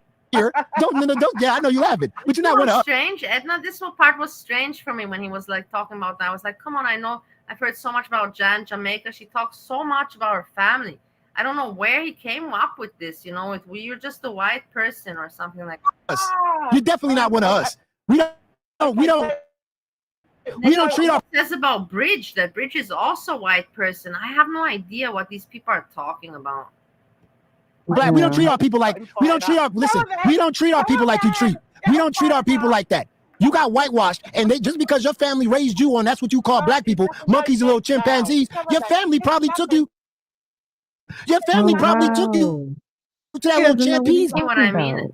Don't. Yeah, I know you laughing, but you're not one of. Strange, Edna. This whole part was strange for me when he was like talking about that. I was like, come on, I know. I've heard so much about Jamaica. She talks so much about her family. I don't know where he came up with this. You know, you're just a white person or something like that. You're definitely not one of us. We don't treat our. It says about Bridge that Bridge is also a white person. I have no idea what these people are talking about. Black, we don't treat our people like we don't treat our people like you treat. We don't treat our people like that. You got whitewashed, and just because your family raised you on that's what you call black people, monkeys and little chimpanzees. Your family probably took you. Your family probably took you to that little chimpanzee. You know what I mean,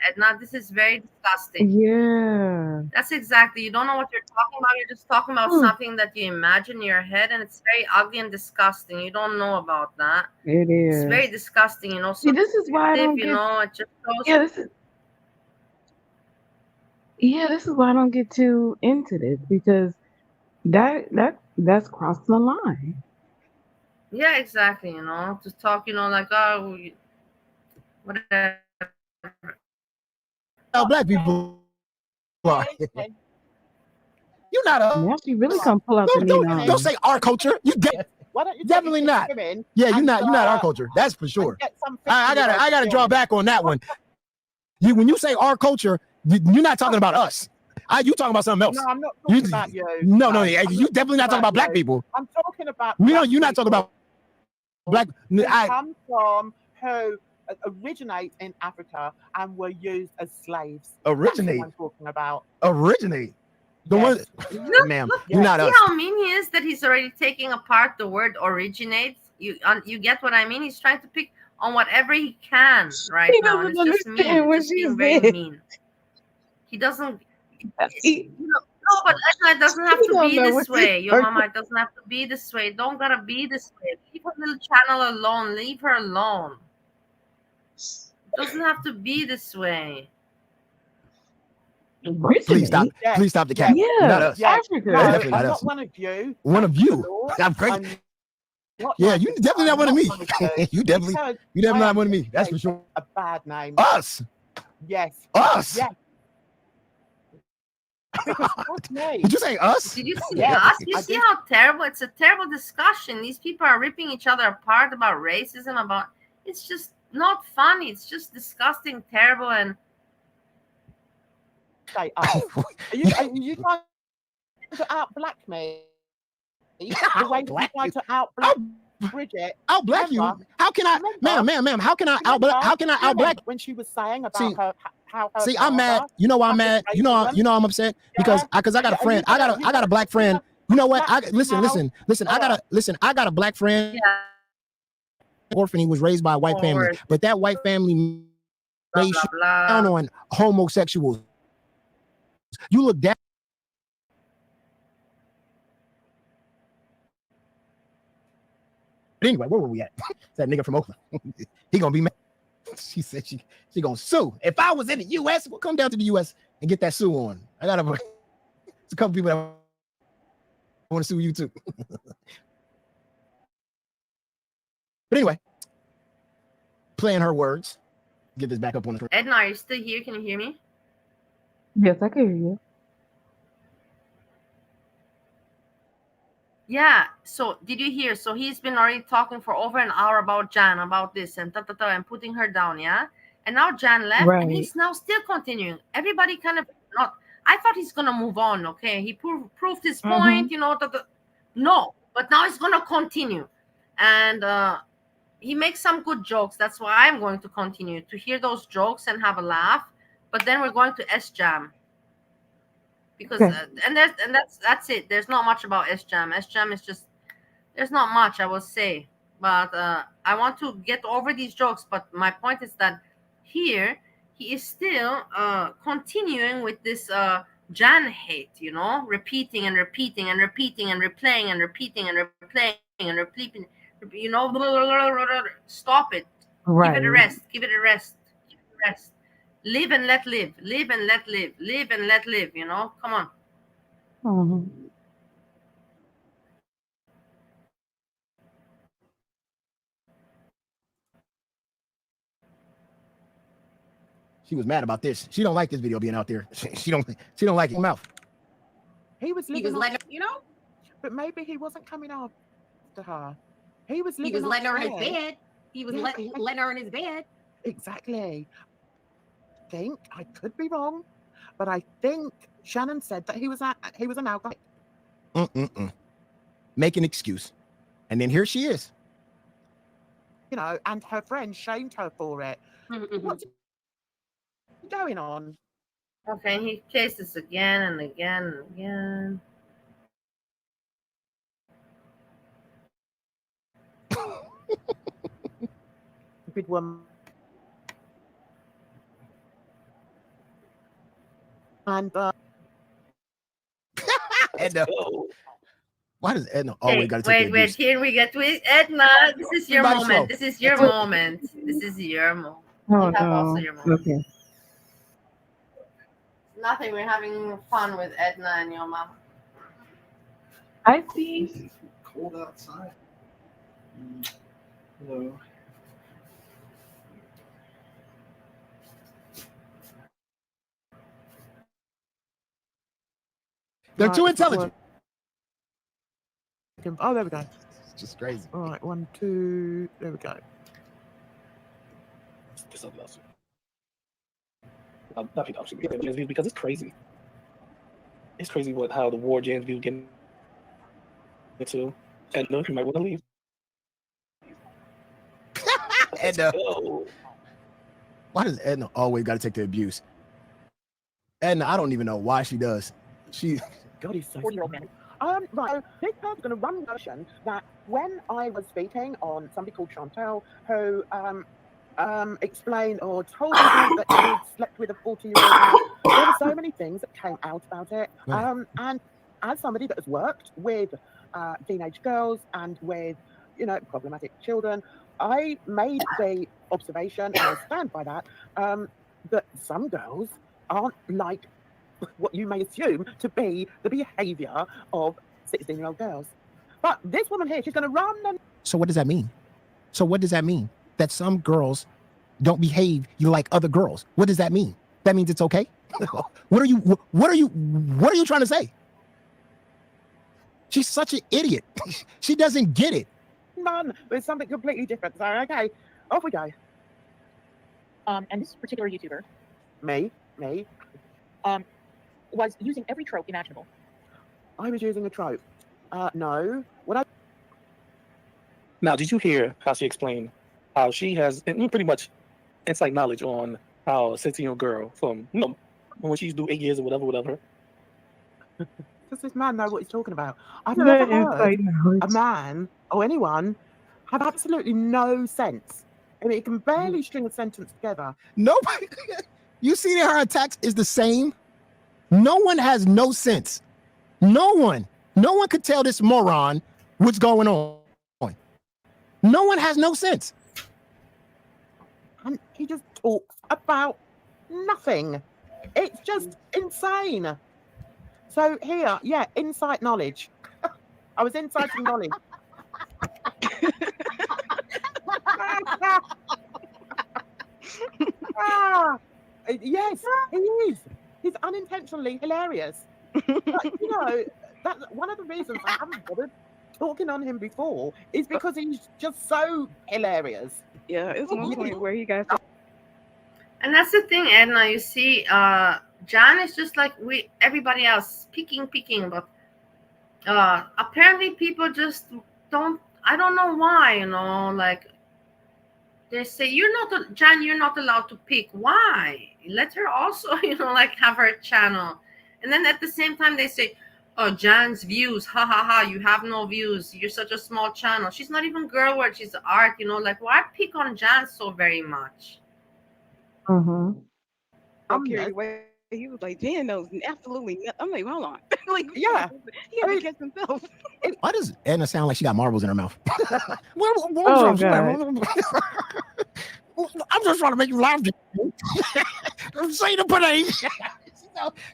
Edna? This is very disgusting. Yeah. That's exactly. You don't know what you're talking about. You're just talking about something that you imagine in your head, and it's very ugly and disgusting. You don't know about that. It is. It's very disgusting, you know. So see, this is why I don't it just shows. This is why I don't get too into this, because that's crossing the line. Yeah, exactly. You know, to talk, you know, like whatever. Black people are. You're not a. Yeah, she really come pull out don't say our culture. You get definitely not. Yeah, you're not our culture. That's for sure. I gotta draw back on that one. When you say our culture, you're not talking about us. You talking about something else? No, I'm not talking about you. No, you definitely not talking about black people. I'm talking about. No, you're not talking about black. Who come from, who originate in Africa and were used as slaves. Originate. That's what I'm talking about. Originate. The one, ma'am, you're not us. See how mean he is that he's already taking apart the word originate? You get what I mean? He's trying to pick on whatever he can right now. And it's just mean. It's just being very mean. He doesn't. No, but Edna, it doesn't have to be this way. Your mama, it doesn't have to be this way. It don't gotta be this way. Leave her little channel alone. Leave her alone. It doesn't have to be this way. Please stop. Yes. Please stop the cat. Yeah, Not us. Yes. Africa. No, Definitely I'm not not us. one of you. One of you. I'm crazy. Yeah, you definitely not one of me. you definitely not one of me. That's for sure. A bad name. Us. Yes. Us. Yes. Because that's me. Did you say us? Did you see Yes, us? You I see did. how terrible? It's a terrible discussion. These people are ripping each other apart about racism. About it's just not funny. It's just disgusting, terrible, and Say us. Are you trying to out-black me? The way you tried to out-black Bridget. Out-black you? How can I, ma'am? How can I out-black? When she was saying about how her See, I'm mad. You know why I'm mad? You know I'm upset because I got a friend. I got a black friend. You know what? Listen. I got a black friend. yeah. Orphan. He was raised by a white family, but that white family Blah, made blah, shit blah. down on homosexuals. You look down. But anyway, where were we at? That nigga from Oakland. He gonna be mad. She said she gonna sue. If I was in the U.S., we'll come down to the U.S. and get that sue on. I got a couple people that want to sue you too. But anyway, playing her words. Get this back up on the screen. Edna, are you still here? Can you hear me? Yes, I can hear you. Yeah. So did you hear? So he's been already talking for over an hour about Jan, about this and and putting her down, yeah? And now Jan left and he's now still continuing. Everybody kind of not. I thought he's gonna move on, okay? He proved his point, you know. No, but now he's gonna continue. And he makes some good jokes. That's why I'm going to continue to hear those jokes and have a laugh. But then we're going to Sjam. Because and that's it. There's not much about Sjam. Sjam is just there's not much I will say, but I want to get over these jokes. But my point is that here he is still continuing with this Jan hate, you know, repeating and repeating and repeating and replaying and repeating and replaying and repeating, you know. Stop it. Right. Give it a rest. Give it a rest. Give it a rest. Live and let live. Live and let live. Live and let live. You know, come on. She was mad about this. She don't like this video being out there. She don't like it. Mouth. He was letting, you know, but maybe he wasn't coming after her. He was letting her in his bed. He was letting her in his bed. Exactly. I could be wrong, but I think Shannon said that he was an alcoholic. Make an excuse, and then here she is. You know, and her friend shamed her for it. What's going on? Okay, he chases again and again and again. Stupid woman. And Edna. Why does Edna always got to take wait, here we get with Edna. This is your moment. This is your moment. This is your moment. Oh, you have also your moment. Okay. Nothing. We're having fun with Edna and your mom. I see. It's cold outside. Hello. They're too intelligent. Oh, there we go. It's just crazy. All right, 1, 2. There we go. Nothing else because it's crazy. It's crazy how the war James be getting into. Edna, you might want to leave. Edna. Why does Edna always got to take the abuse? Edna, I don't even know why she does. God, he's so 40-year-old man. Right, this person's going to run the notion that when I was speaking on somebody called Chantal, who explained or told people that he'd slept with a 40-year-old man, there were so many things that came out about it. Right. And as somebody that has worked with teenage girls and with, problematic children, I made the observation, and I stand by that, that some girls aren't like what you may assume to be the behavior of 16-year-old girls. But this woman here, she's going to run and... So what does that mean? That some girls don't behave like other girls. What does that mean? That means it's okay? What are you trying to say? She's such an idiot. She doesn't get it. None. There's something completely different. So, okay, off we go. And this particular YouTuber. Me. Was using every trope imaginable. I was using a trope. No. Now, did you hear how she explained how she has pretty much inside knowledge on how a 16-year-old girl from, when she used to do 8 years or whatever. Does this man know what he's talking about? I've never heard a man or anyone have absolutely no sense. I mean, he can barely string a sentence together. Nobody. You see that her attacks is the same? No one has no sense. No one could tell this moron what's going on. No one has no sense. And he just talks about nothing. It's just insane. So here, insight knowledge. I was inciting knowledge. Yes, he is. He's unintentionally hilarious. But, that's one of the reasons I haven't bothered talking on him before is because he's just so hilarious. Yeah, it's one point where he got... And that's the thing, Edna. You see, John is just like everybody else, peeking, but apparently people just don't. I don't know why, like they say John, you're not allowed to pick. Why? Let her also, have her channel. And then at the same time they say, oh, Jan's views, ha ha ha, you have no views, you're such a small channel. She's not even girl world, she's art, like why pick on Jan so very much? I'm carried away. He was like, Jan knows absolutely nothing. I'm like, hold on. He had to catch himself. Why does Edna sound like she got marbles in her mouth? God. I'm just trying to make you laugh. Say the pudding.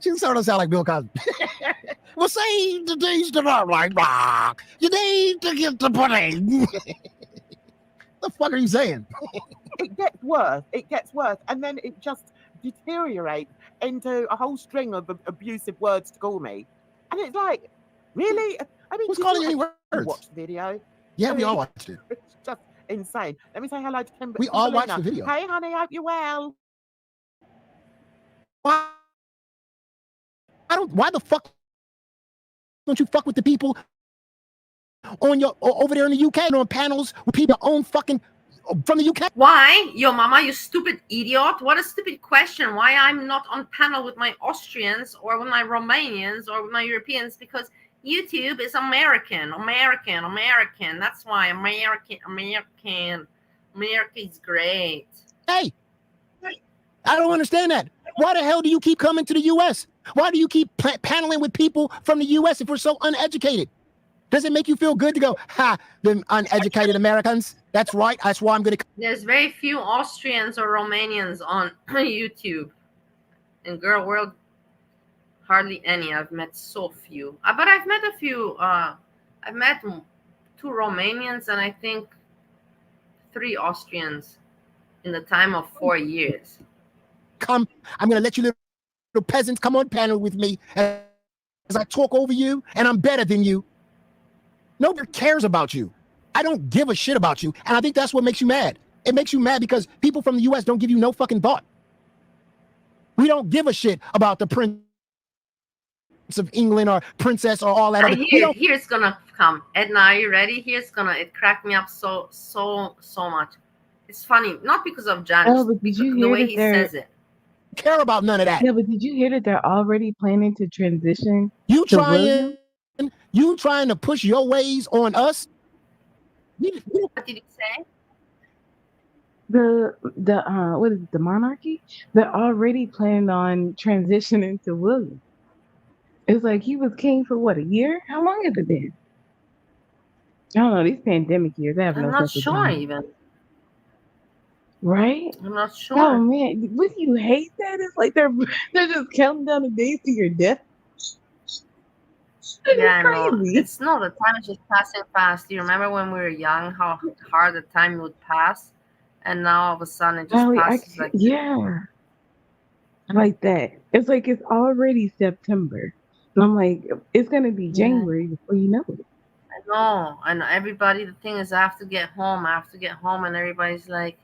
She sort of sound like Bill Cosby. Well, say the days to not like, you need to get the pudding. The fuck are you saying? It gets worse, and then it just deteriorates into a whole string of abusive words to call me. And it's like, really? I mean, who's calling any words? Watch the video. Yeah, we all watched it. It's just insane. Let me say hello to Kim. We all watched the video. Hey, honey, hope you're well. Why the fuck don't you fuck with the people on over there in the UK and on panels with people own fucking from the UK? Why? Yo, mama, you stupid idiot. What a stupid question. Why I'm not on panel with my Austrians or with my Romanians or with my Europeans? Because YouTube is American. That's why America is great. Hey, I don't understand that. Why the hell do you keep coming to the US? Why do you keep paneling with people from the US if we're so uneducated? Does it make you feel good to go, them uneducated Americans? That's right. That's why I'm going to... There's very few Austrians or Romanians on YouTube. In Girl World, hardly any. I've met so few. But I've met a few. I've met 2 Romanians and I think 3 Austrians in the time of 4 years. I'm going to let you little peasants come on panel with me as I talk over you and I'm better than you. Nobody cares about you. I don't give a shit about you. And I think that's what makes you mad. It makes you mad because people from the US don't give you no fucking thought. We don't give a shit about the prince of England or princess or all that other. Here's gonna come. Edna, are you ready? It cracked me up so much. It's funny, not because of Jan, but did you the hear way that he says it. Care about none of that. Yeah, but did you hear that they're already planning to transition You to William? trying to push your ways on us? What did he say? The what is it, the monarchy? They're already planning on transitioning to William. It's like he was king for what, a year? How long has it been? I don't know. These pandemic years, I have I'm no not sense of sure time. even. Right? I'm not sure. Oh man, would you hate that? It's like they're just counting down the days to your death. Yeah, crazy. It's no, the time is just passing fast. Do you remember when we were young how hard the time would pass? And now all of a sudden it just passes like yeah. Like that. It's like it's already September. And I'm like, it's gonna be January before you know it. I know. Everybody, the thing is I have to get home, and everybody's like,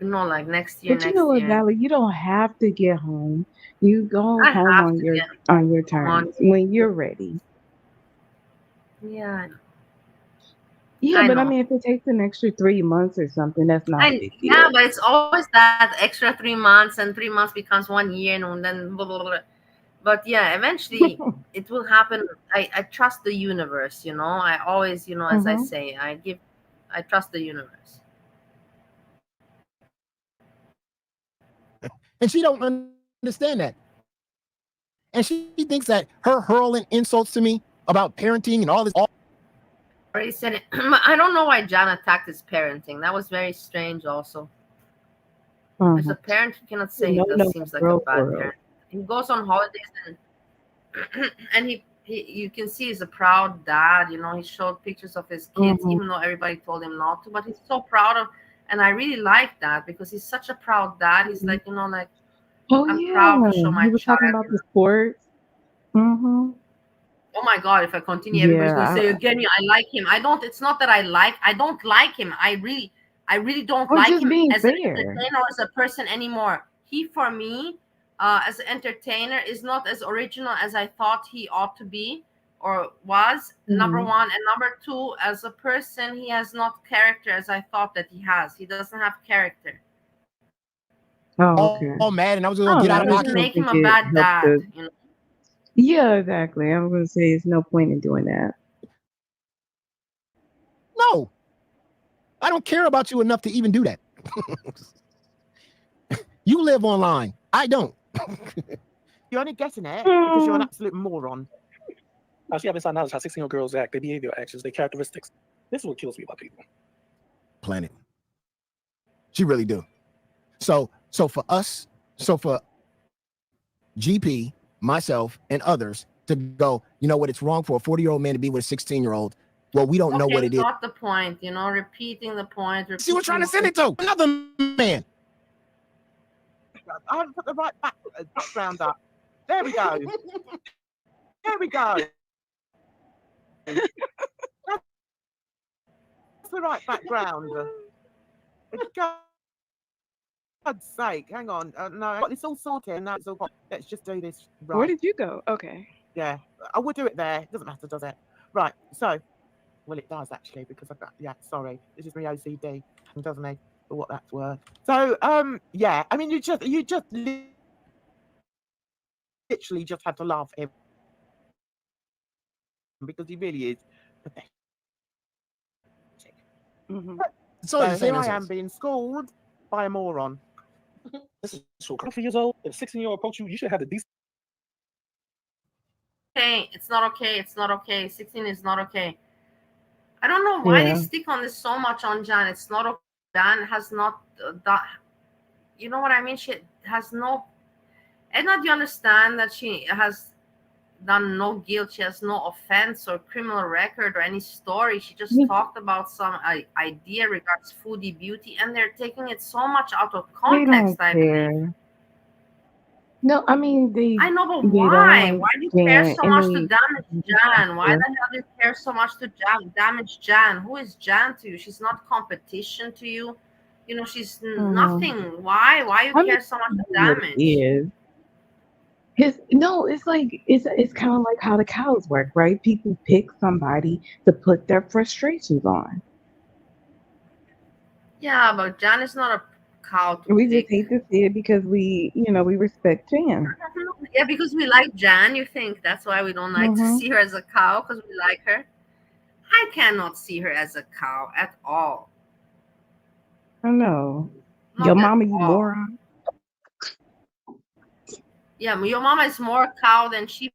like next year, But you know what, Valerie, you don't have to get home. You go home on your terms when you're ready. Yeah. Yeah, but I mean, if it takes an extra 3 months or something, that's not a big deal. Yeah, but it's always that extra 3 months, and 3 months becomes 1 year, and then blah, blah, blah. But yeah, eventually it will happen. I trust the universe, I always, as I say, I trust the universe. And she don't understand that. And she thinks that her hurling insults to me about parenting and all this. Already said it. I don't know why John attacked his parenting. That was very strange also. As a parent, you cannot say he seems like a bad parent. He goes on holidays and he you can see he's a proud dad. He showed pictures of his kids, even though everybody told him not to. But he's so proud of, and I really like that because he's such a proud dad. He's like, I'm proud to show my child. He was talking about the sports. Oh my God! If I continue, everybody's gonna say again. Yeah, I like him. I don't. It's not that I don't like him. I really don't like him as an entertainer or as a person anymore. He, for me, as an entertainer, is not as original as I thought he ought to be or was. Number one, and number two, as a person, he has not character as I thought that he has. He doesn't have character. Oh, okay. Oh, mad, and I was gonna get out of pocket. Make him a bad dad. Yeah, exactly. I'm going to say there's no point in doing that. No. I don't care about you enough to even do that. You live online. I don't. You're only getting it because you're an absolute moron. Now, she have inside knowledge how 16-year-old girls act, their behavior, actions, their characteristics. This is what kills me about people. Planet. She really do. So for GP, myself, and others to go, you know what, it's wrong for a 40-year-old man to be with a 16-year-old. Well, we don't know what it is. Not the point, repeating the point. See, we're trying to send it to another man. I haven't put the right background up. There we go. There we go. That's the right background. For God's sake, hang on. No, it's all sorted. Now it's all. Let's just do this right. Where did you go? Okay. Yeah, I would do it there. It doesn't matter, does it? Right. So, well, it does actually because I've got. Yeah, sorry. This is my OCD, doesn't it? For what that's worth. So, yeah. I mean, you just literally just had to laugh at him because he really is pathetic. So here I am being schooled by a moron. This is so crazy. 4 years old. If a 16-year-old approach you, you should have the decent. Okay, it's not okay. It's not okay. 16 is not okay. I don't know why they stick on this so much on Jan. It's not okay. Jan has not done. You know what I mean? She has no. Edna, do you understand that she has done no guilt? She has no offense or criminal record or any story. She just talked about some idea regards foodie beauty, and they're taking it so much out of context. I believe. No, I mean I know, but why? Why do you care so much to damage Jan? Why the hell do you care so much to damage Jan? Who is Jan to you? She's not competition to you. She's nothing. Why? Why you care so much to damage? It's like it's kind of like how the cows work, right? People pick somebody to put their frustrations on. Yeah, but Jan is not a cow to We just pick. hate to see it because we respect Jan. Yeah, because we like Jan, you think that's why we don't like to see her as a cow because we like her? I cannot see her as a cow at all. I know. Not Your at mama, you all. moron. Yeah, your mama is more cow than she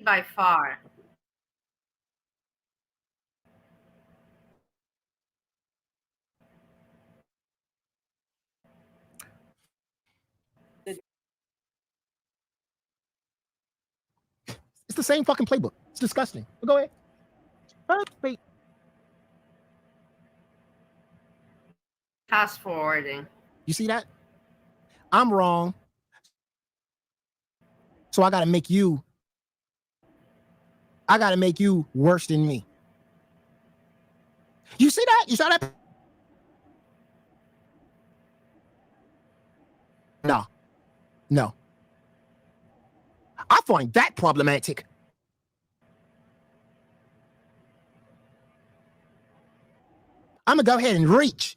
by far. It's the same fucking playbook. It's disgusting. But go ahead. Fast forwarding. You see that? I'm wrong. So I gotta make you worse than me. You see that? You saw that? No. I find that problematic. I'm gonna go ahead and reach.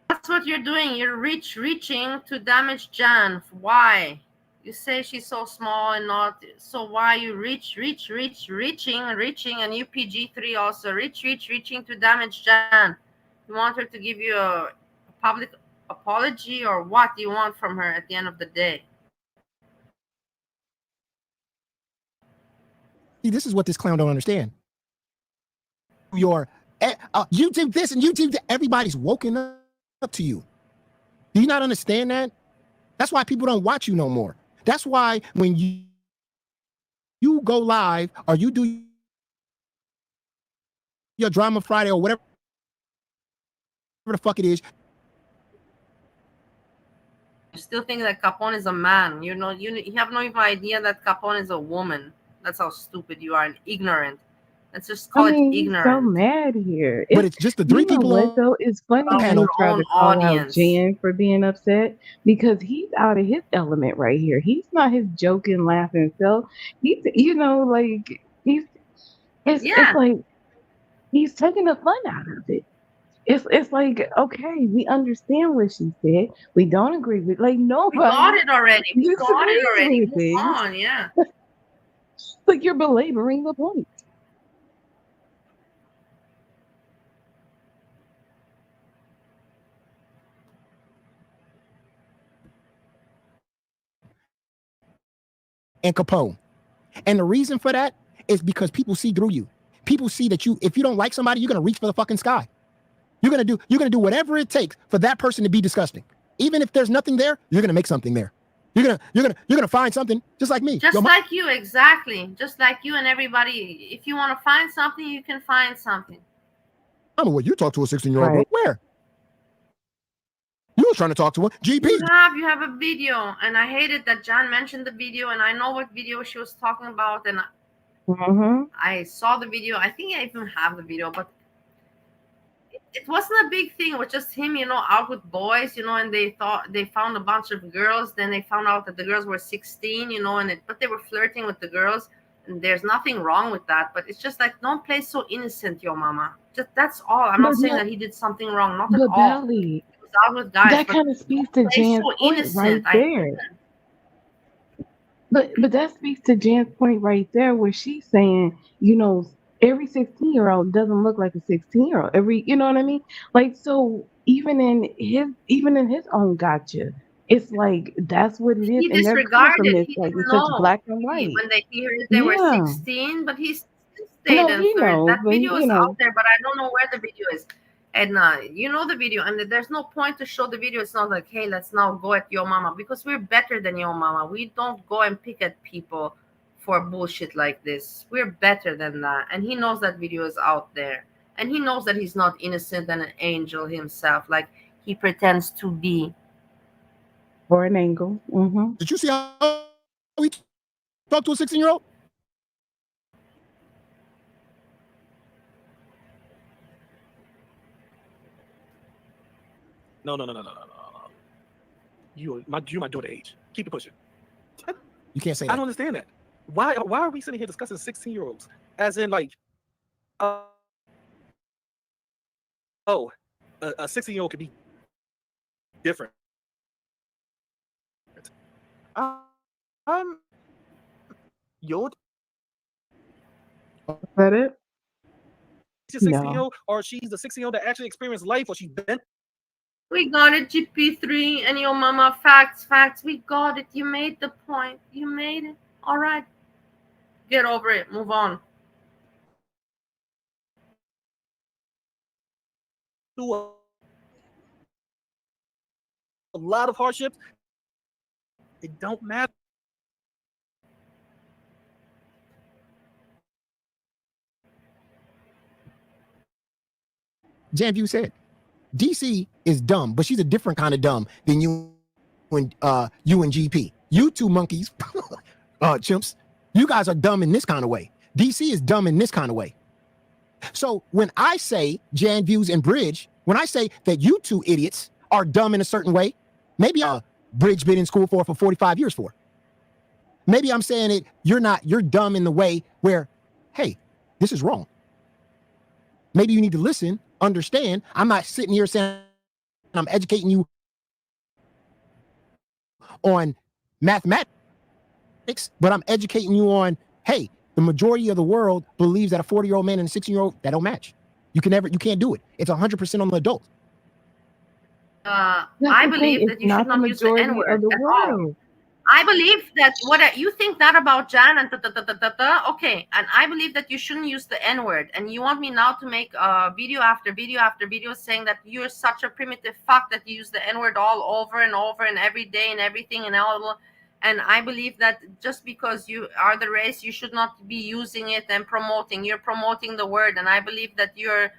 That's what you're doing. You're reaching to damage Jan. Why? You say she's so small and not so. Why you reaching, and you PG-3 also reaching to damage Jan? You want her to give you a public apology, or what do you want from her at the end of the day? See, this is what this clown don't understand. You do this and you do that. Everybody's woken up to you. Do you not understand that? That's why people don't watch you no more. That's why when you go live or you do your drama Friday or whatever the fuck it is, You still think that Capone is a man. You have no even idea that Capone is a woman. That's how stupid you are and ignorant. Let's just call it ignorant. So mad here. But it's just the three people what though? It's funny how you try to call out Jan for being upset because he's out of his element right here. He's not his joking, laughing self. He's it's like he's taking the fun out of it. It's like, okay, we understand what she said. We don't agree with nobody. We got it already. Move on, yeah. Like you're belaboring the point. And Capone. And the reason for that is because people see through you. People see that if you don't like somebody, you're gonna reach for the fucking sky. You're gonna do whatever it takes for that person to be disgusting. Even if there's nothing there, you're gonna make something there. You're gonna find something, just like me. Just like you, exactly. Just like you and everybody. If you want to find something, you can find something. I mean, what you talk to a 16-year-old girl? Where? You was trying to talk to her. GP. You have a video, and I hated that Jan mentioned the video, and I know what video she was talking about, and I saw the video. I think I even have the video, but it wasn't a big thing. It was just him, out with boys, and they thought they found a bunch of girls. Then they found out that the girls were 16, but they were flirting with the girls. And there's nothing wrong with that. But it's just like, don't play so innocent, your mama. Just that's all. I'm not saying that he did something wrong. Not at all. He was out with guys. That kind of speaks to Jan's point right there. But that speaks to Jan's point right there, where she's saying, every 16-year-old doesn't look like a 16-year-old. You know what I mean? Like, so even in his own gotcha, it's like that's what it is. He disregarded. He it's such black and white. When they heard they were 16, but he still stayed and flirted. That video is out there, but I don't know where the video is. Edna, you know the video, and there's no point to show the video. It's not like, hey, let's now go at your mama, because we're better than your mama. We don't go and pick at people for bullshit like this. We're better than that. And he knows that video is out there. And he knows that he's not innocent and an angel himself, like he pretends to be. For an angle. Did you see how we talk to a 16-year-old? No. you my daughter age. Keep it pushing. You can't say that. I don't understand that. Why are we sitting here discussing 16-year-olds? As in, like, a 16-year-old could be different. You're Is that it? She's a 16-year-old, or she's a 16-year-old that actually experienced life, or she's been. We got it, GP3 and your mama. Facts. We got it. You made the point. You made it. All right. Get over it. Move on. Through a lot of hardships. It don't matter. Jam, you said DC is dumb, but she's a different kind of dumb than you and GP. You two monkeys, chimps. You guys are dumb in this kind of way. DC is dumb in this kind of way. So when I say Jan Views and Bridge, when I say that you two idiots are dumb in a certain way, maybe Bridge been in school for 45 years for. Maybe I'm saying it, you're dumb in the way where, hey, this is wrong. Maybe you need to listen, understand. I'm not sitting here saying I'm educating you on mathematics, but I'm educating you on, hey, the majority of the world believes that a 40-year-old man and a 16-year-old, that don't match. You can't do it. It's 100% on the adult. I believe that you should not use the N-word at all. I believe that what you think that about Jan and okay, and I believe that you shouldn't use the N-word. And you want me now to make video after video after video saying that you're such a primitive fuck that you use the N-word all over and over and every day and everything and all. And I believe that just because you are the race, you should not be using it and promoting. You're promoting the word, and I believe that you're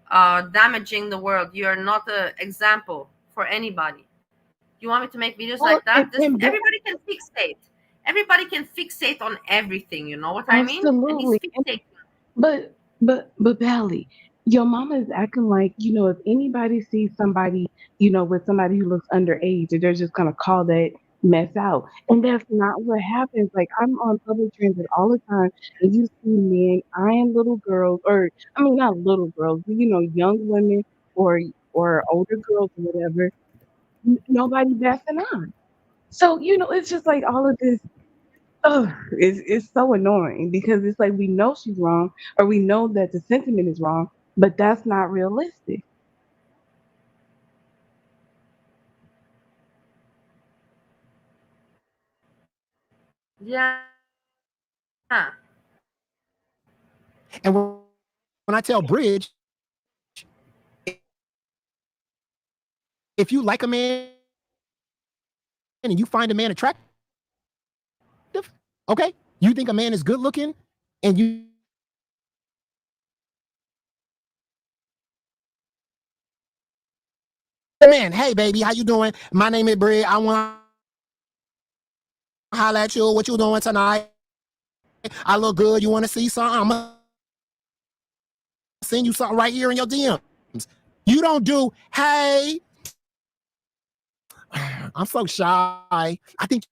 damaging the world. You're not an example for anybody. You want me to make videos like that? Everybody can fixate. Everybody can fixate on everything. You know what I mean? Absolutely. But Bali, your mama is acting like, if anybody sees somebody, with somebody who looks underage, they're just gonna call that mess out. And that's not what happens. Like, I'm on public transit all the time, and you see men eyeing little girls, or I mean not little girls, but young women or older girls or whatever. Nobody backing on. So, it's just like all of this. It's so annoying because it's like we know she's wrong, or we know that the sentiment is wrong, but that's not realistic. Yeah. And when I tell Bridge, if you like a man and you find a man attractive, okay, you think a man is good looking, and you man, hey baby, how you doing? My name is Bridge. I want to holler at you. What you doing tonight? I look good. You want to see something? I'm gonna send you something right here in your DMs. You don't do, hey, I'm so shy. I think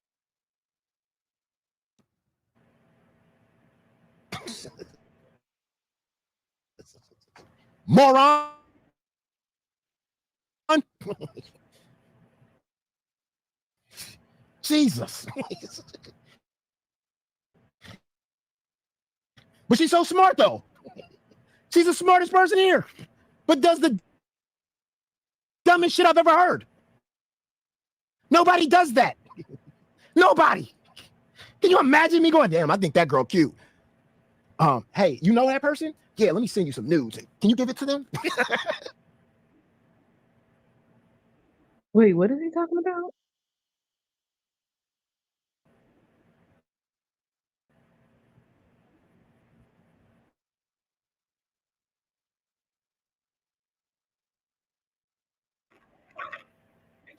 moron. Jesus. But she's so smart though. She's the smartest person here, but does the dumbest shit I've ever heard. Nobody does that. Nobody. Can you imagine me going, damn, I think that girl cute. Hey, you know that person? Yeah, let me send you some nudes. Can you give it to them? Wait, what is he talking about?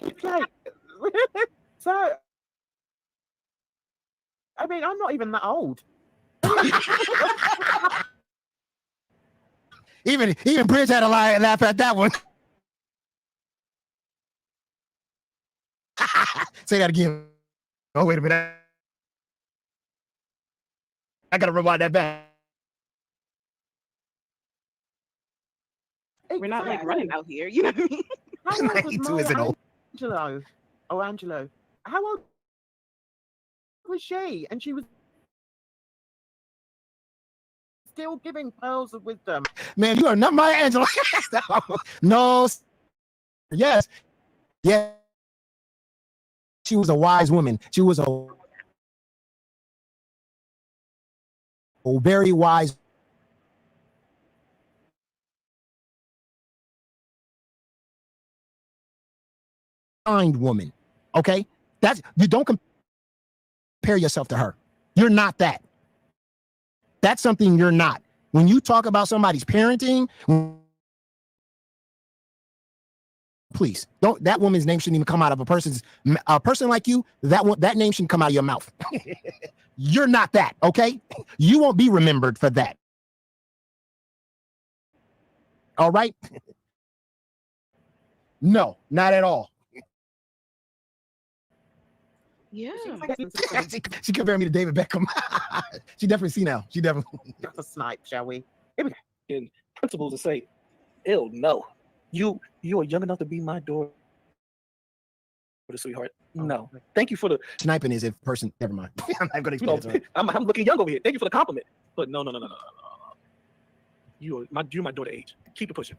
Okay. So, I mean, I'm not even that old. Even Bridge had a laugh at that one. Say that again. Oh, wait a minute. I gotta rewind that back. We're not like running out here, you know what I mean? How old was 92 isn't old. Angelo? How old was she? And she was still giving pearls of wisdom. Man, you are not my Angela. No. Yes. Yeah. She was a wise woman. She was a very wise. Kind woman. Okay? You don't compare yourself to her. You're not that. That's something you're not. When you talk about somebody's parenting, please don't. That woman's name shouldn't even come out of a person like you. That name shouldn't come out of your mouth. You're not that, okay? You won't be remembered for that. All right? No, not at all. Yeah. She compared me to David Beckham. She definitely see now. She definitely. That's a snipe, shall we? Here we go. In principle to say, ew, no. You are young enough to be my daughter, sweetheart. No. Thank you for the sniping is if person. Never mind. I'm not gonna explain it. I'm looking young over here. Thank you for the compliment. But no. You're my daughter age. Keep it pushing.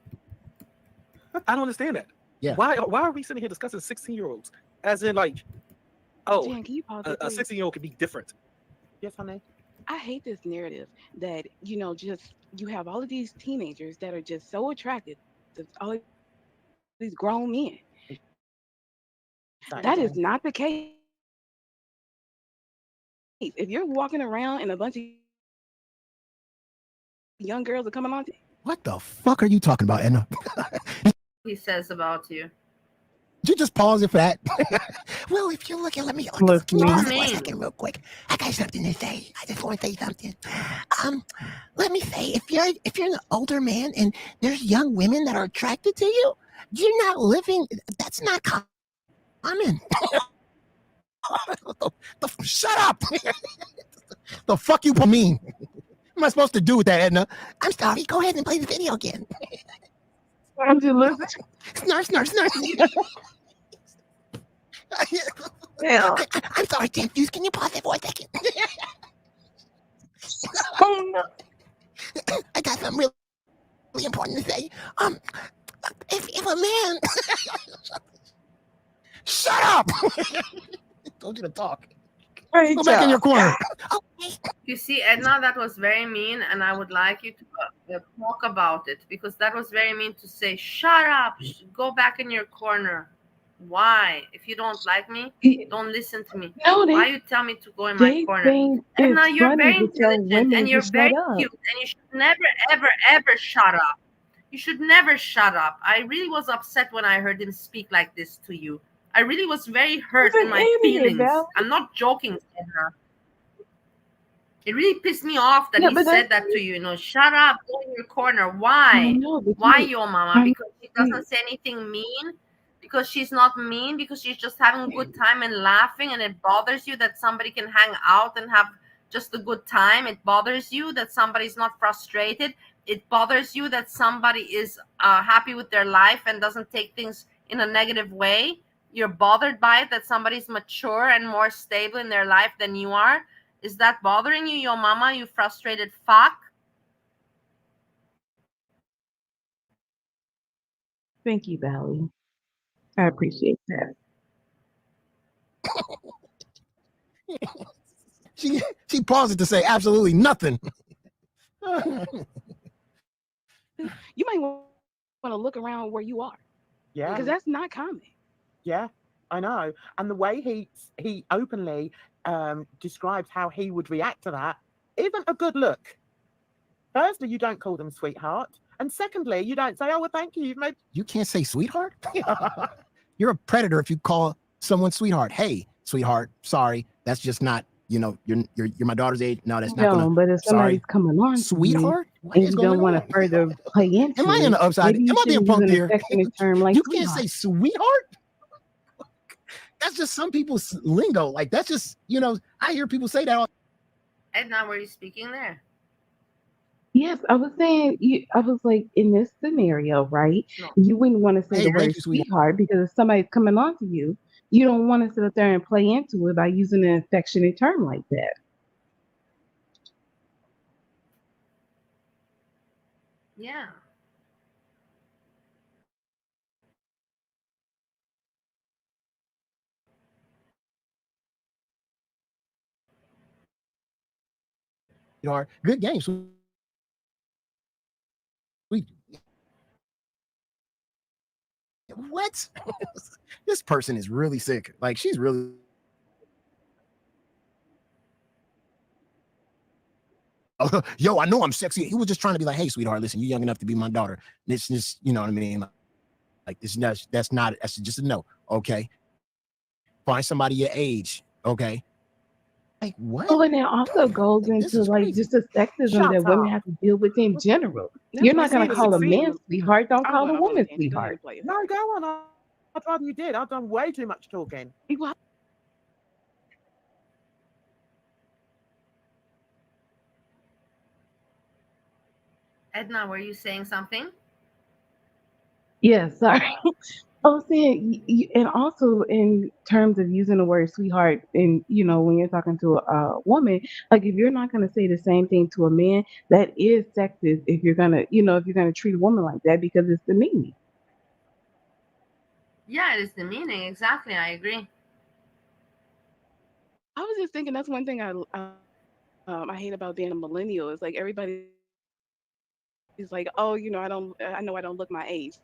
I don't understand that. Yeah. Why are we sitting here discussing 16-year-olds? As in like, oh, Jan, can you pause a 16-year-old could be different. Yes, honey. I hate this narrative that, just you have all of these teenagers that are just so attracted to all these grown men. That is not the case. If you're walking around and a bunch of young girls are coming on, what the fuck are you talking about, Edna? He says about you. Did you just pause it for that? Well, if you're looking, can you pause it for a second real quick? I got something to say. I just want to say something. Let me say, if you're an older man and there's young women that are attracted to you, you're not living. That's not common. Shut up. The fuck you mean? What am I supposed to do with that, Edna? I'm sorry. Go ahead and play the video again. I'm just listening. Snarf. Yeah. I'm sorry, Tim. Can you pause it for a second? Oh no. I got something really important to say. If a man shut up. Told you to talk. Go back in your corner. You see, Edna, that was very mean, and I would like you to talk about it, because that was very mean to say, shut up, go back in your corner. Why? If you don't like me, don't listen to me. Why you tell me to go in my corner? Edna, you're very intelligent, and you're very cute, and you should never, ever, ever shut up. You should never shut up. I really was upset when I heard him speak like this to you. I really was very hurt in my feelings. I'm not joking, Edna. It really pissed me off that he said that to you. Shut up, go in your corner. Why? Why, your mama? Because she doesn't say anything mean? Because she's not mean? Because she's just having a good time and laughing, and it bothers you that somebody can hang out and have just a good time? It bothers you that somebody's not frustrated? It bothers you that somebody is happy with their life and doesn't take things in a negative way? You're bothered by it, that somebody's mature and more stable in their life than you are? Is that bothering you, your mama, you frustrated fuck? Thank you, Bali. I appreciate that. She paused it to say absolutely nothing. You might want to look around where you are. Yeah. Because that's not common. Yeah, I know. And the way he openly describes how he would react to that isn't a good look. Firstly, you don't call them sweetheart. And secondly, you don't say, oh, well, thank you. You can't say sweetheart? You're a predator if you call someone sweetheart. Hey, sweetheart, sorry. That's just not, you're my daughter's age. No, that's not gonna. But if somebody's coming on, sweetheart, and you don't want to further play into am I in the upside? Am I being punked here? Term like you can't say sweetheart? That's just some people's lingo. Like that's just, I hear people say that all. Edna, were you speaking there? Yes, I was saying, I was like, in this scenario, right? No. You wouldn't want to say Hey, the thank word you, sweetheart. sweetheart because if somebody's coming on to you, you don't want to sit up there and play into it by using an affectionate term like that. Yeah. Good game, sweet. What? This person is really sick. Like she's really. Yo, I know I'm sexy. He was just trying to be like, hey, sweetheart, listen, you're young enough to be my daughter. It's just, you know what I mean? Like it's not, that's just a no. Okay. Find somebody your age. Okay. Like what? Oh, and it also goes into like just the sexism that women have to deal with in general. You're not going to call a man sweetheart. Don't call a woman sweetheart. No, go on. I'd rather you did. I've done way too much talking. Edna, were you saying something? Yeah, sorry. I was saying, and also in terms of using the word sweetheart, and when you're talking to a woman, like if you're not going to say the same thing to a man, that is sexist. If you're gonna, if you're gonna treat a woman like that, because it's demeaning. Yeah, it is demeaning. Exactly, I agree. I was just thinking that's one thing I hate about being a millennial. Is like everybody is like, oh, I know I don't look my age.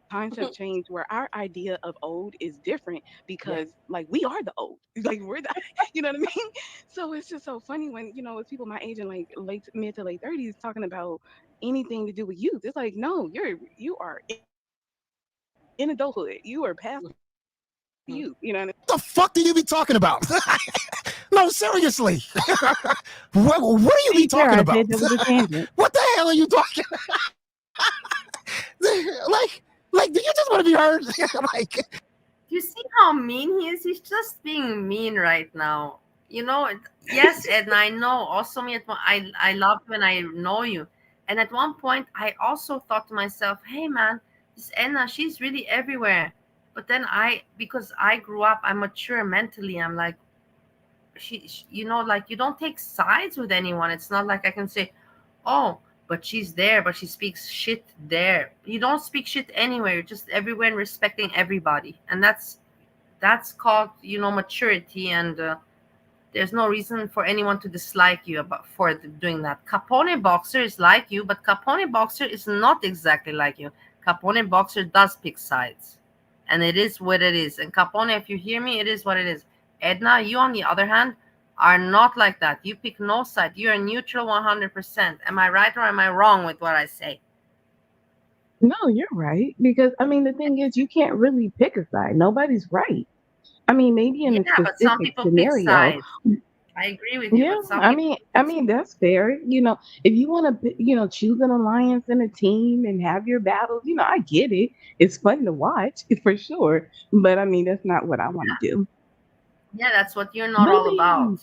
Times have changed where our idea of old is different because like we are the old. Like we're the you know what I mean? So it's just so funny when, it's people my age in like mid to late 30s talking about anything to do with youth. It's like, no, you are in adulthood. You are past youth. You know what I mean? What the fuck do you be talking about? No, seriously. What are you be talking about? What the hell are you talking Like, do you just want to be heard? Like, you see how mean he is? He's just being mean right now. Yes, Edna, I know. Also, I love you and I know you. And at one point, I also thought to myself, hey, man, this Edna, she's really everywhere. But then because I grew up, I'm mature mentally. I'm like, like you don't take sides with anyone. It's not like I can say, oh, but she's there, but she speaks shit there. You don't speak shit anywhere. You're just everywhere and respecting everybody. And that's called, maturity. And there's no reason for anyone to dislike you for doing that. Capone Boxer is like you, but Capone Boxer is not exactly like you. Capone Boxer does pick sides. And it is what it is. And Capone, if you hear me, it is what it is. Edna, you on the other hand, are not like that. You pick no side. You are neutral 100%. Am I right or am I wrong with what I say? No, you're right. Because, the thing is, you can't really pick a side. Nobody's right. Maybe in a specific but some people scenario. pick sides. I agree with you. Yeah, But some that's fair. If you want to, choose an alliance and a team and have your battles, I get it. It's fun to watch for sure. But that's not what I want to do. Yeah, that's what you're not all about.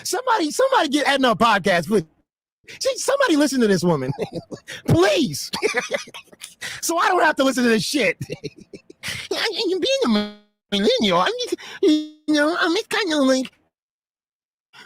Somebody get Edna a podcast, please. Somebody listen to this woman, please. So I don't have to listen to this shit. Being a millennial, it's kind of like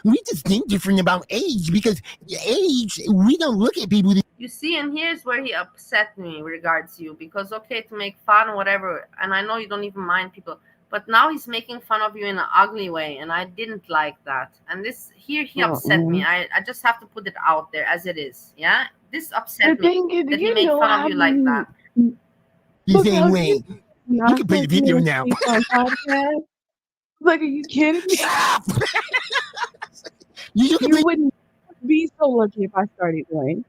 we just think different about age because age, we don't look at people. You see, and here's where he upset me regards you because, okay, to make fun, whatever, and I know you don't even mind people, but now he's making fun of you in an ugly way, and I didn't like that. And he upset me. I just have to put it out there as it is. Yeah, this upset me that he made fun of you like that. He's saying, wait, you can play the video now. Like, are you kidding me? You wouldn't be so lucky if I started playing.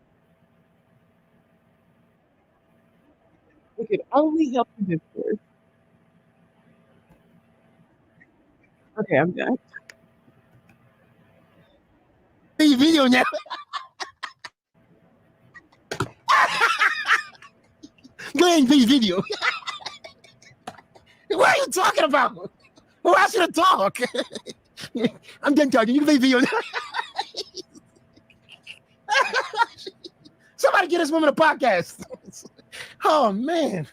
It could only help you this course. Okay, I'm done. The video now. Playing this video. What are you talking about? Who asked you to talk? I'm done talking. You can leave video. Somebody get this woman a podcast. Oh man.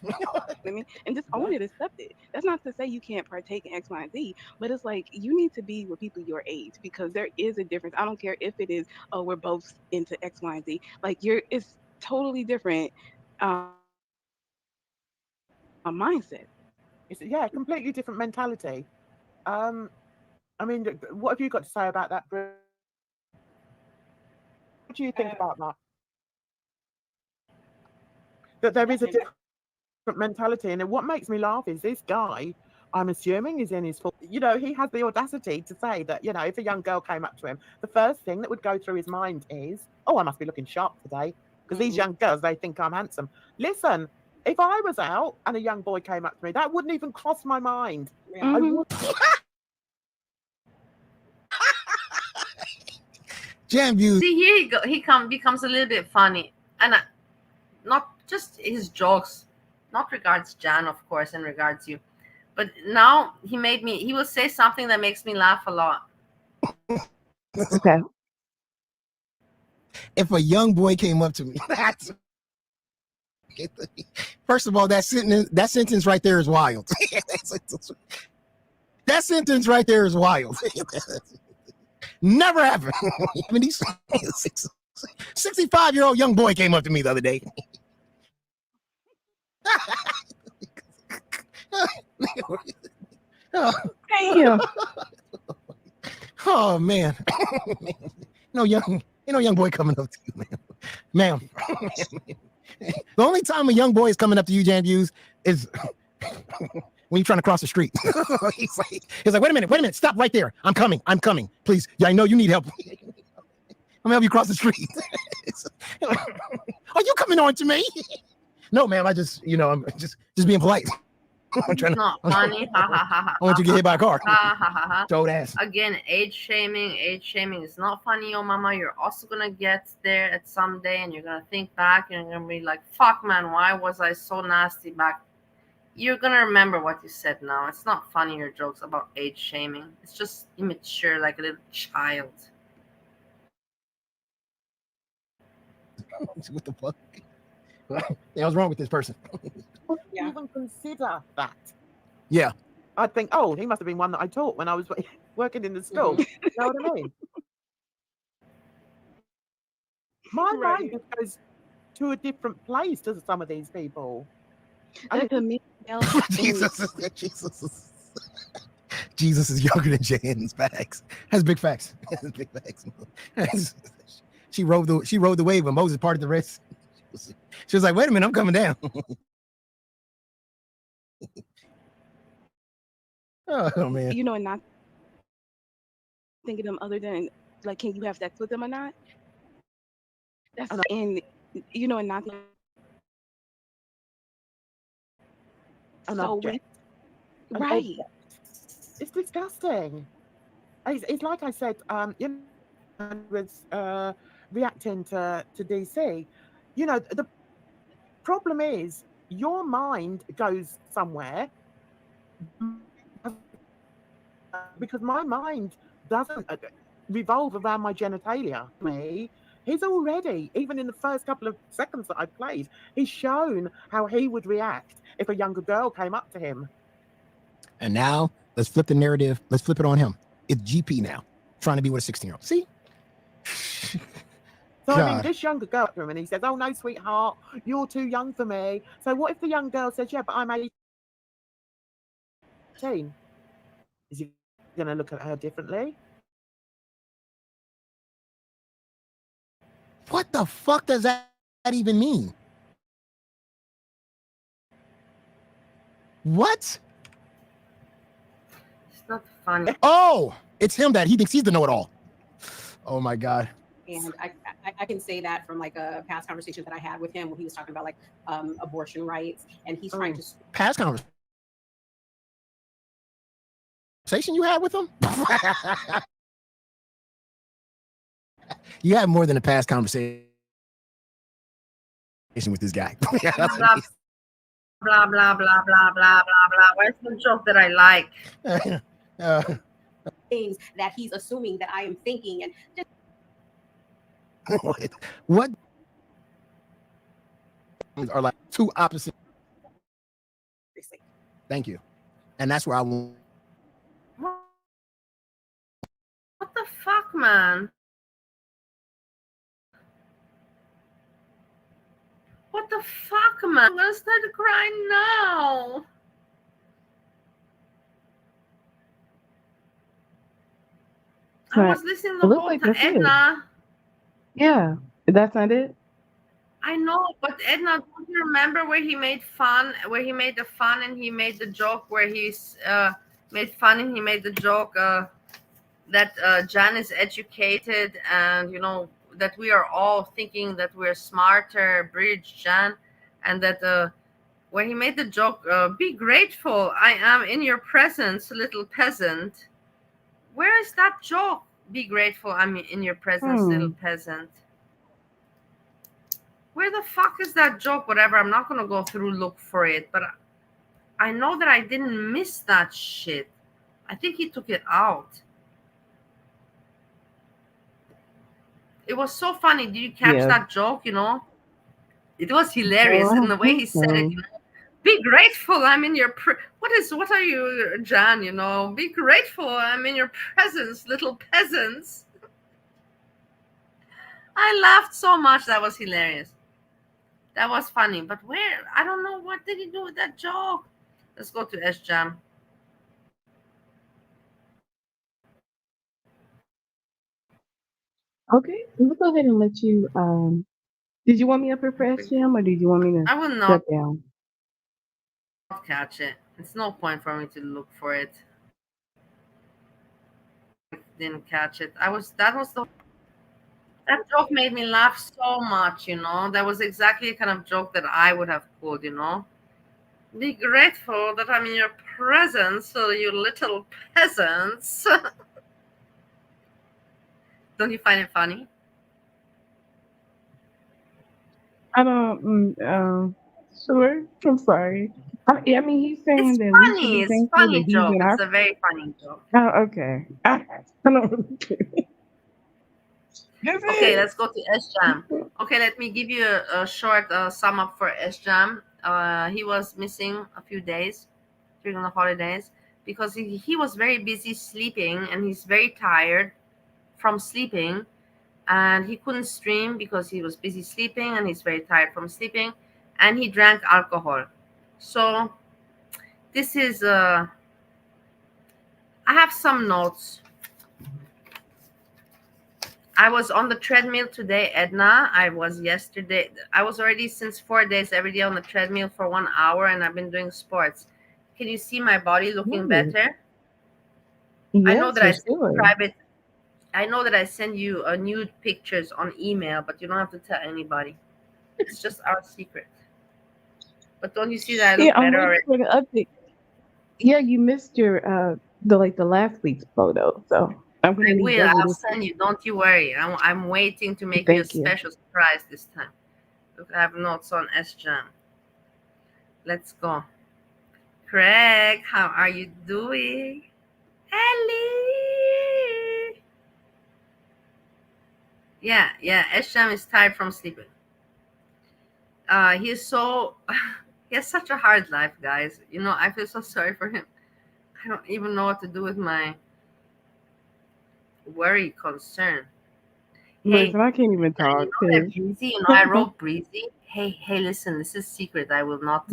I mean, and just own it, accept it. That's not to say you can't partake in X, Y, and Z, but it's like you need to be with people your age because there is a difference. I don't care if it is, oh, we're both into X, Y, and Z. Like it's totally different mindset. It's completely different mentality. I mean, what have you got to say about that, Bruce? What do you think about that? That there is a different mentality, and what makes me laugh is this guy, I'm assuming, is in his he has the audacity to say that, if a young girl came up to him, the first thing that would go through his mind is, oh, I must be looking sharp today because these young girls, they think I'm handsome. Listen, if I was out and a young boy came up to me, that wouldn't even cross my mind. I would. Jam views. See, here he becomes a little bit funny, and not just his jokes, not regards Jan, of course, in regards you, but now he will say something that makes me laugh a lot. Okay. If a young boy came up to me, first of all, that sentence right there is wild. That sentence right there is wild. Never happened. Even these 65-year-old young boy came up to me the other day. Damn. Oh man. No young boy coming up to you, ma'am. The only time a young boy is coming up to you, Jan Views, is when you're trying to cross the street. he's like, wait a minute, stop right there. I'm coming, please. Yeah, I know you need help. I'm gonna help you cross the street. Are you coming on to me? No, ma'am, I just, I'm just being polite. I'm trying not funny. I want you to get hit by a car. Toad ass. Again, age shaming is not funny, yo mama. You're also gonna get there at some day and you're gonna think back and you're gonna be like, fuck man, why was I so nasty back? You're gonna remember what you said now. It's not funny, your jokes about age shaming. It's just immature, like a little child. What the fuck? What the hell's wrong with this person? Yeah. Even consider that. Yeah. I'd think, oh, he must have been one that I taught when I was working in the school. You know what I mean? My mind just goes to a different place to some of these people. Jesus is younger than Jan's facts. Has big facts. Has big facts. She rode the wave when Moses parted the Red Sea. She was like, wait a minute, I'm coming down. Oh man. And not think of them other than like, can you have sex with them or not? That's and not so right. It's disgusting. It's like I said, was reacting to DC. The problem is your mind goes somewhere because my mind doesn't revolve around my genitalia. He's already, even in the first couple of seconds that I played, he's shown how he would react if a younger girl came up to him. And now let's flip the narrative. Let's flip it on him. It's GP now, trying to be with a 16-year-old. See? So I mean, this younger girl to him, and he says, "Oh no, sweetheart, you're too young for me." So what if the young girl says, "Yeah, but I'm 18"? Is he going to look at her differently? What the fuck does that even mean? What? It's not funny. Oh, it's him that he thinks he's the know-it-all. Oh my God. And I can say that from like a past conversation that I had with him when he was talking about like abortion rights, and he's trying to past conversation you had with him. You had more than a past conversation with this guy. blah blah blah blah blah blah blah. Where's the joke that I like? Things that he's assuming that I am thinking, and just what are like two opposite. Thank you, and that's where I want. What the fuck, man? What the fuck, man? I'm gonna start crying now. I was listening the whole time. Edna. Yeah, that's not it. I know, but Edna, don't you remember where he made fun? Where he made the fun and he made the joke where he's made fun and he made the joke that Jan is educated and that we are all thinking that we're smarter, Bridge, Jan, and that where he made the joke, be grateful, I am in your presence, little peasant. Where is that joke? Be grateful, I'm in your presence, little peasant. Where the fuck is that joke? Whatever, I'm not gonna go through look for it, but I know that I didn't miss that shit. I think he took it out. It was so funny. Did you catch that joke? It was hilarious in the way he said it. Be grateful, I'm in your what are you, Jan? Be grateful, I'm in your presence, little peasants. I laughed so much. That was hilarious. That was funny. But where? I don't know. What did he do with that joke? Let's go to Sjam. Okay, we'll go ahead and let you. Did you want me up here for Sjam, or did you want me to? I will not shut down. Catch it. It's no point for me to look for it. Didn't catch it. That joke made me laugh so much. That was exactly the kind of joke that I would have pulled. Be grateful that I'm in your presence, you little peasants. Don't you find it funny? I don't. Sure. I'm sorry. I mean, he's saying It's that we should funny. be It's thankful funny that he's joke. in our. It's a very funny joke. Oh, okay. I don't really care. Okay, let's go to Sjam. Okay, let me give you a short sum up for Sjam. He was missing a few days during the holidays because he was very busy sleeping and he's very tired from sleeping, and he couldn't stream because he was busy sleeping and he's very tired from sleeping, and he drank alcohol. So this is I have some notes. I was on the treadmill today, Edna. I was yesterday. I was already since 4 days every day on the treadmill for 1 hour, and I've been doing sports. Can you see my body looking better? Yes, I know that I sure. subscribe it. I know that I send you nude pictures on email, but you don't have to tell anybody. It's just our secret. But don't you see that I look better already? For the update. Yeah, you missed your the last week's photo, so I'm gonna need will. I'll send you. Don't you worry. I'm waiting to make you a special surprise this time. Look, I have notes on Sjam. Let's go. Craig, how are you doing? Ellie. Yeah. Sjam is tired from sleeping. He has such a hard life, guys. I feel so sorry for him. I don't even know what to do with my worry, concern. Listen, I can't even talk. Breezy, I wrote Breezy. Hey, listen, this is secret. I will not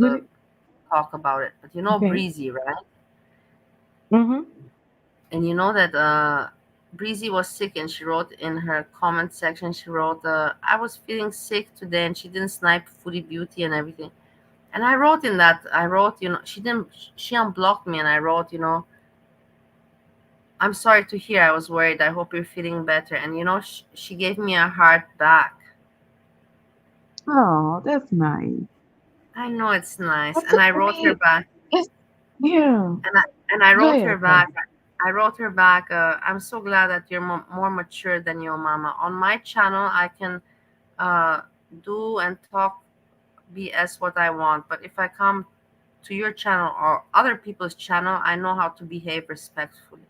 talk about it. But Breezy, right? Mm-hmm. And you know that Breezy was sick, and she wrote in her comment section, she wrote, I was feeling sick today, and she didn't snipe Foodie Beauty and everything. And I wrote in that, she unblocked me, and I wrote, I'm sorry to hear. I was worried. I hope you're feeling better. And she gave me a heart back. Oh, that's nice. I know it's nice. And I wrote her back. Yeah. And I wrote her back. I wrote her back. I'm so glad that you're more mature than your mama. On my channel, I can do and talk BS what I want. But if I come to your channel or other people's channel, I know how to behave respectfully.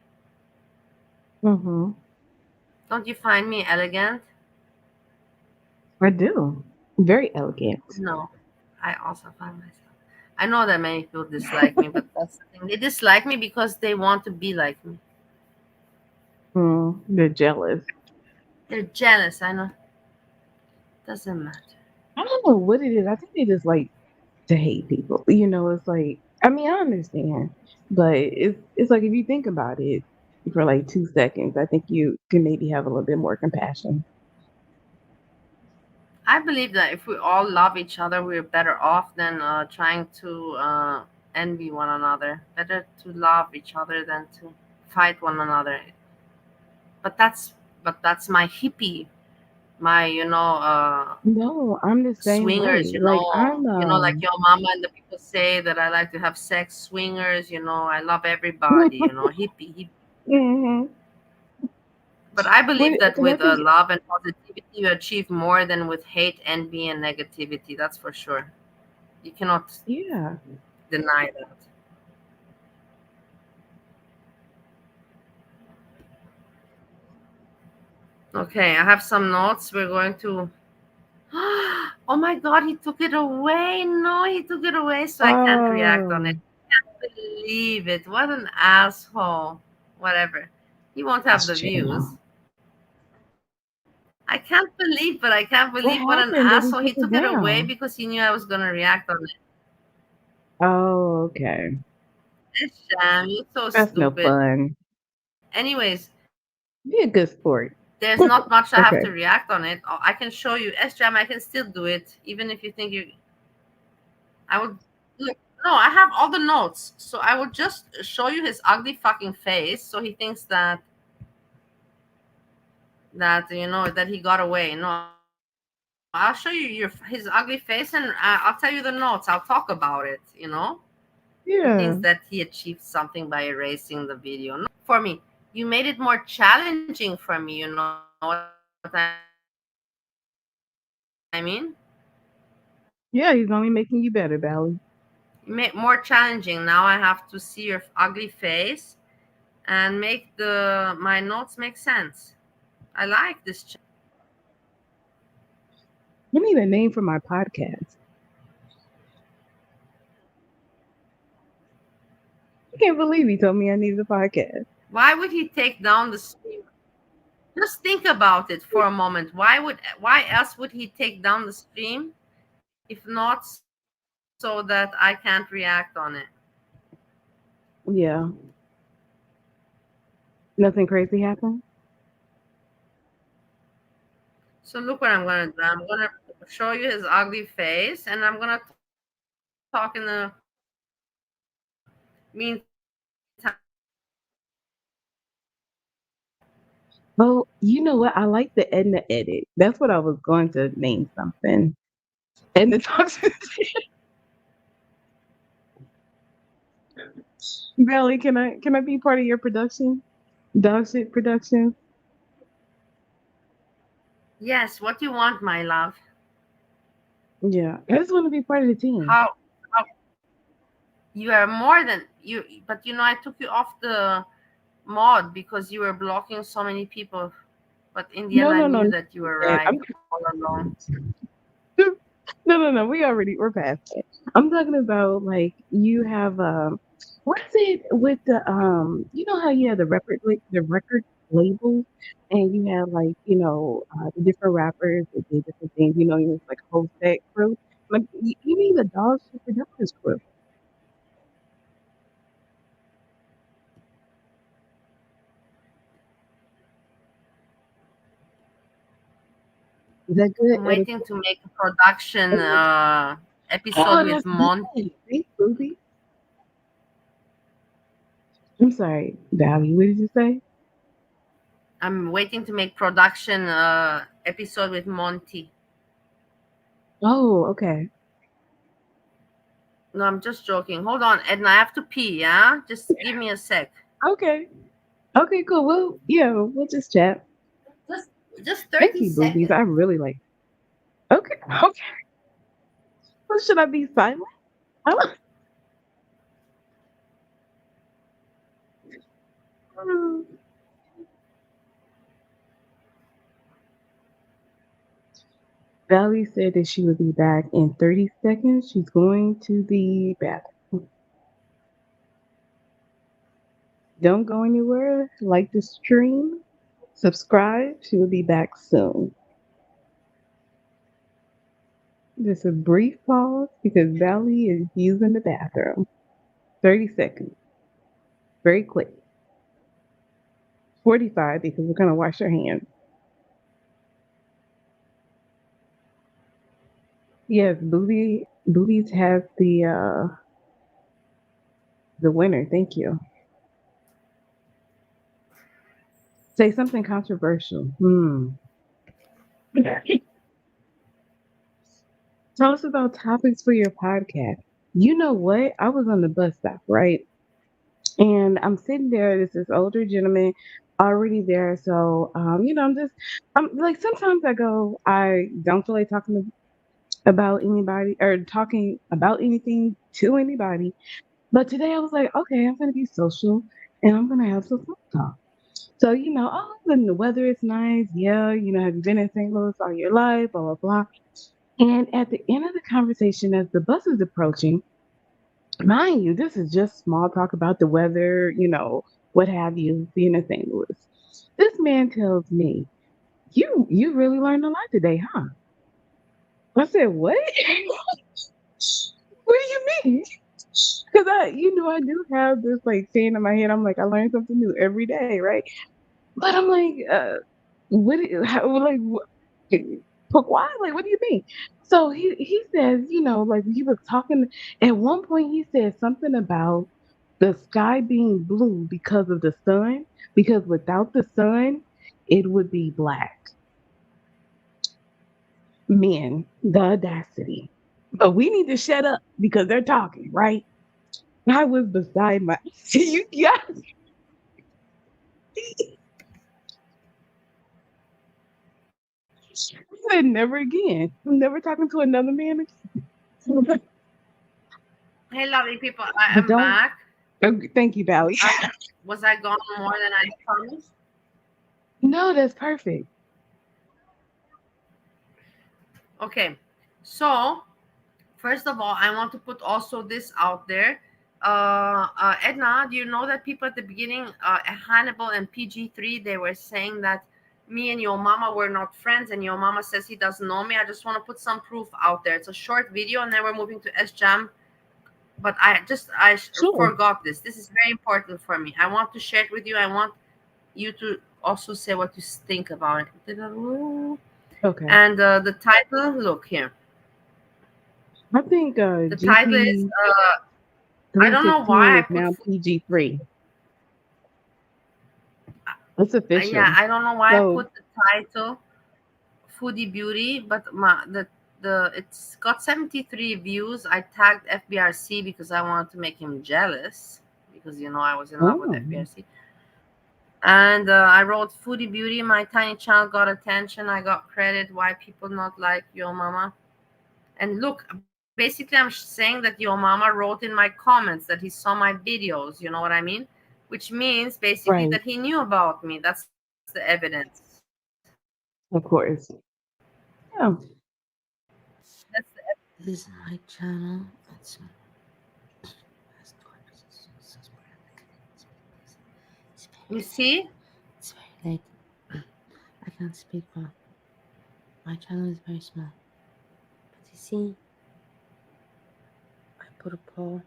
Mm-hmm. Don't you find me elegant? I do. Very elegant. No, I also find myself. I know that many people dislike me, but that's the thing. They dislike me because they want to be like me. They're jealous. They're jealous. I know. Doesn't matter. I don't know what it is. I think they just like to hate people. It's like, I mean, I understand, but it's like if you think about it for like 2 seconds, I think you can maybe have a little bit more compassion. I believe that if we all love each other, we're better off than trying to envy one another. Better to love each other than to fight one another. But that's my hippie, my No, I'm the same swingers. way. Like I'm Like your mama and the people say that I like to have sex. Swingers. I love everybody. Hippie, hippie. Mhm. But I believe that 'Cause I with think love and positivity, you achieve more than with hate, envy, and negativity. That's for sure. You cannot yeah. deny that. Okay, I have some notes. We're going to. Oh my God, he took it away. No, he took it away, so I can't react on it. Oh, Can't believe it. What an asshole. Whatever. He won't have the views. Sjam. I can't What believe what an happened that he asshole. He took it took it away down? because he knew I was gonna react on it. Oh, okay. Sham, you're so That's no stupid. fun. Anyways, Be a good sport. there's not much I have Okay. to react on it. I can show you Sjam. I can still do it, even if you think you. I would look. No, I have all the notes, so I will just show you his ugly fucking face, so he thinks that he got away. No, I'll show you his ugly face, and I'll tell you the notes. I'll talk about it. He thinks Yeah. that he achieved something by erasing the video. No, for me, you made it more challenging for me. You know what I mean? Yeah, he's only making you better, Bally. You made more challenging. Now I have to see your ugly face and make my notes make sense. I like this. I need a name for my podcast. I can't believe he told me I needed a podcast. Why would he take down the stream? Just think about it for a moment. Why else would he take down the stream if not so that I can't react on it? Yeah. Nothing crazy happened? So look what I'm gonna do. I'm gonna show you his ugly face, and I'm gonna talk in the meantime. Well, you know what? I like the Edna edit. That's what I was going to name something. Edna talks. Bally, can I be part of your production? Dog shit production? Yes, what do you want, my love? Yeah. I just want to be part of the team. How you are more than you, but I took you off the mod because you were blocking so many people. But in the end, I knew that you were right all along. No. We're past that. I'm talking about like you have what's it with the how you have the record labels and you have like the different rappers that do different things. It's like a whole set crew. Like you need a dog shit productions crew. Is that good? I'm waiting to make a production episode with Monty. Thanks, Booby. I'm sorry, Valley. What did you say? I'm waiting to make production episode with Monty. Oh, okay. No, I'm just joking. Hold on, Edna. I have to pee. Yeah, just give me a sec. Okay. Okay, cool. Well, yeah, we'll just chat. Just 30 Thank you, seconds. Boobies. I really like. Okay. Well, should I be silent? Valley said that she would be back in 30 seconds. She's going to the bathroom. Don't go anywhere. Like the stream. Subscribe. She will be back soon. Just a brief pause because Valley is using the bathroom. 30 seconds. Very quick. 45 because we're going to wash our hands. Yes, Boobies has the winner. Thank you. Say something controversial. Tell us about topics for your podcast. You know what? I was on the bus stop, right? And I'm sitting there. There's this older gentleman already there. So, I'm like, sometimes I don't feel like talking about anybody or talking about anything to anybody. But today I was like, okay, I'm going to be social and I'm going to have some fun talk. So, the weather is nice. Yeah, have you been in St. Louis all your life? Blah, blah, blah. And at the end of the conversation, as the bus is approaching, mind you, this is just small talk about the weather, what have you, being in St. Louis. This man tells me, you really learned a lot today, huh? I said, what? What do you mean? Because I do have this like saying in my head, I'm like, I learn something new every day, right? But I'm like, why? Like, what do you mean? So he says, like he was talking at one point. He said something about the sky being blue because of the sun. Because without the sun, it would be black. Men, the audacity. But we need to shut up because they're talking, right? I was beside my. You guys. I said never again. I'm never talking to another man again. Hey, lovely people, I am back. Thank you, Valley. Was I gone more than I promised? No, that's perfect. Okay, so first of all, I want to put also this out there. Edna, do you know that people at the beginning, Hannibal and PG3, they were saying that me and your mama were not friends, and your mama says he doesn't know me. I just want to put some proof out there. It's a short video, and then we're moving to Sjam. But I forgot this. This is very important for me. I want to share it with you. I want you to also say what you think about it. Okay. And the title, look here. I think the title is I don't know why I put now PG3. It's official. Yeah, I don't know why I put the title Foodie Beauty, but it's got 73 views. I tagged FBRC because I wanted to make him jealous because I was in love with FBRC. And I wrote Foodie Beauty. My tiny child got attention. I got credit. Why people not like your mama? And look, basically I'm saying that your mama wrote in my comments that he saw my videos. You know what I mean? Which means basically that he knew about me. That's the evidence. Of course. Yeah. That's the evidence. This is my channel. You see? It's very late. I can't speak well. My channel is very small. But you see, I put a poll.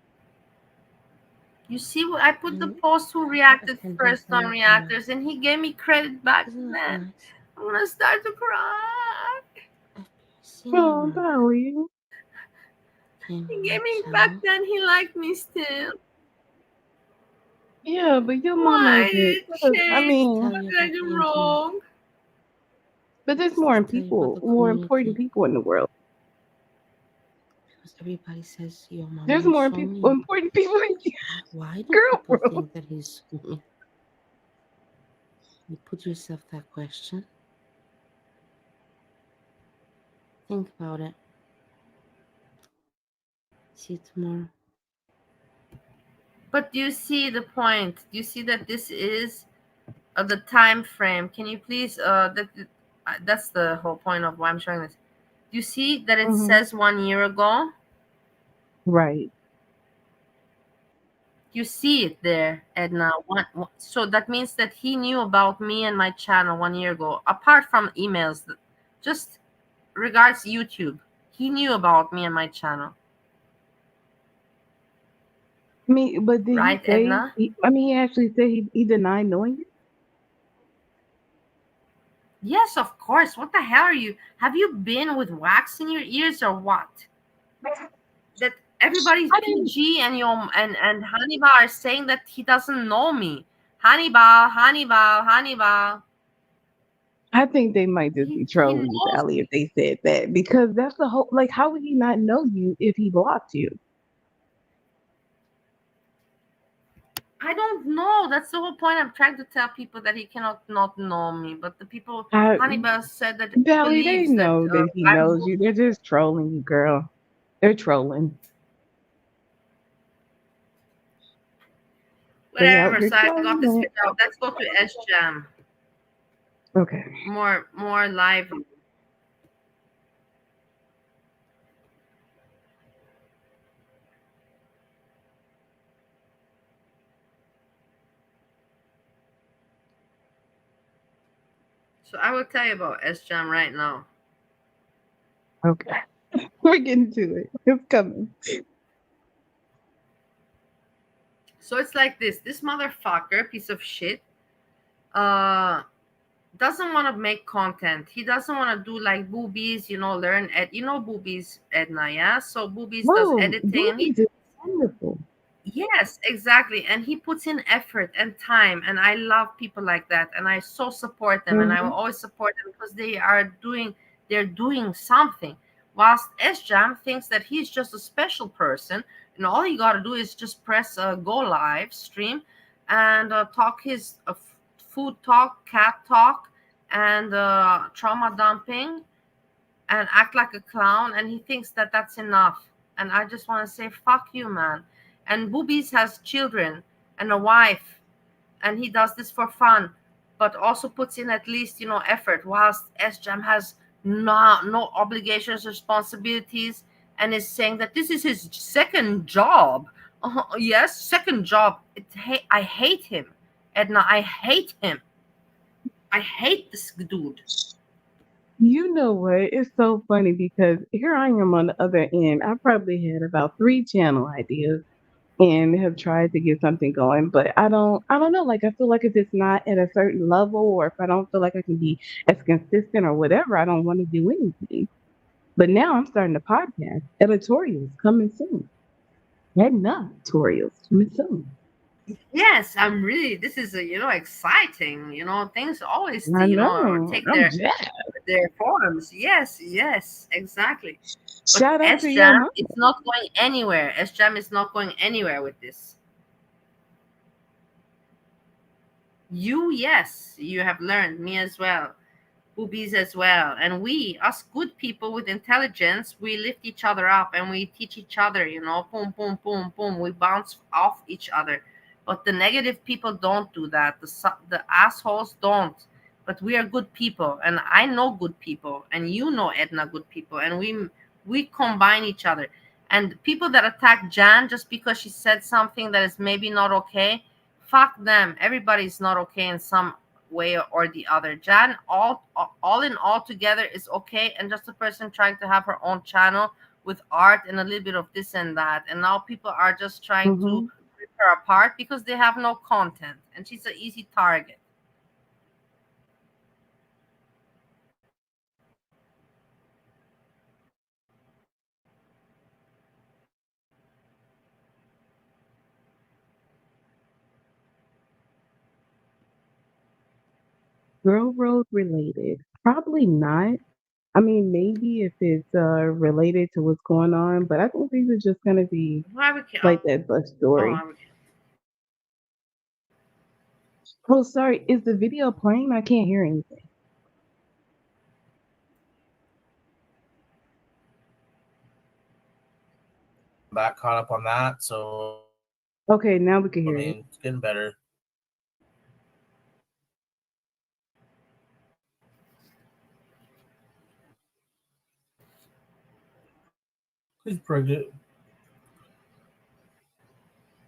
You see, I put the post who reacted first on reactors, and he gave me credit back then. Nice? I'm gonna start to cry. Oh, Valley. He gave me back then. He liked me still. Yeah, but your mama is. I mean, what did I do wrong? But there's more important people in the world. Because everybody says your mama. There's more important people in you. Why do people think that he's? You put yourself that question. Think about it. See you tomorrow. But do you see the point? Do you see that this is the time frame? Can you please that's the whole point of why I'm showing this. Do You see that it Mhm. says 1 year ago? Right. You see it there, Edna. So that means that he knew about me and my channel 1 year ago, apart from emails, just regards YouTube. He knew about me and my channel. I mean, but did Right, he say? Edna? He actually said he denied knowing it. Yes, of course. What the hell are you? Have you been with wax in your ears or what? That everybody's PG and Hannibal are saying that he doesn't know me. Hannibal. I think they might just be trolling you, Valley, if they said that, because that's the whole. Like, how would he not know you if he blocked you? I don't know. That's the whole point. I'm trying to tell people that he cannot not know me. But the people, Hannibal said that he Valley, they believes that know that he knows you. They're just trolling you, girl. They're trolling. Whatever. So I got this figured out. Let's go to Sjam. Okay. More live. So I will tell you about Sjam right now. Okay. We're getting to it. It's coming. So it's like this. This motherfucker, piece of shit, doesn't want to make content. He doesn't want to do like Boobies, learn Boobies, Edna, yeah? So Boobies does editing. Boobies is wonderful. Yes, exactly. And he puts in effort and time. And I love people like that. And I so support them. And I will always support them because they're doing something. Whilst Sjam thinks that he's just a special person. And all you got to do is just press go live stream and talk his food talk, cat talk, and trauma dumping and act like a clown. And he thinks that that's enough. And I just want to say, fuck you, man. And Boobies has children and a wife, and he does this for fun, but also puts in at least effort. Whilst Sjam has no obligations, responsibilities, and is saying that this is his second job. Yes, second job. I hate him, Edna. I hate him. I hate this dude. You know what? It's so funny because here I am on the other end. I probably had about 3 channel ideas and have tried to get something going, but I don't know. Like, I feel like if it's not at a certain level or if I don't feel like I can be as consistent or whatever, I don't want to do anything. But now I'm starting a podcast. Editorials coming soon. Edna tutorials coming soon. Yes, I'm really. This is exciting. Things always I know. take I'm their forms. Yes, exactly. But Shout out to your Sjam, mom. it's not going anywhere. Sjam is not going anywhere with this. Yes, you have learned. Me as well. Boobies as well. And us good people with intelligence, we lift each other up and we teach each other, boom, boom, boom, boom. We bounce off each other. But the negative people don't do that. The assholes don't. But we are good people. And I know good people. And Edna, good people. And we combine each other. And people that attack Jan just because she said something that is maybe not okay, fuck them. Everybody's not okay in some way or the other. Jan, all in all together is okay, and just a person trying to have her own channel with art and a little bit of this and that. And now people are just trying to rip her apart because they have no content, and she's an easy target. Girl Road related? Probably not. I mean, maybe if it's related to what's going on, but I think these are just gonna be like that bus story. Oh, sorry. Is the video playing? I can't hear anything. Back caught up on that, so Okay, now we can hear you. It's getting better. He's pregnant.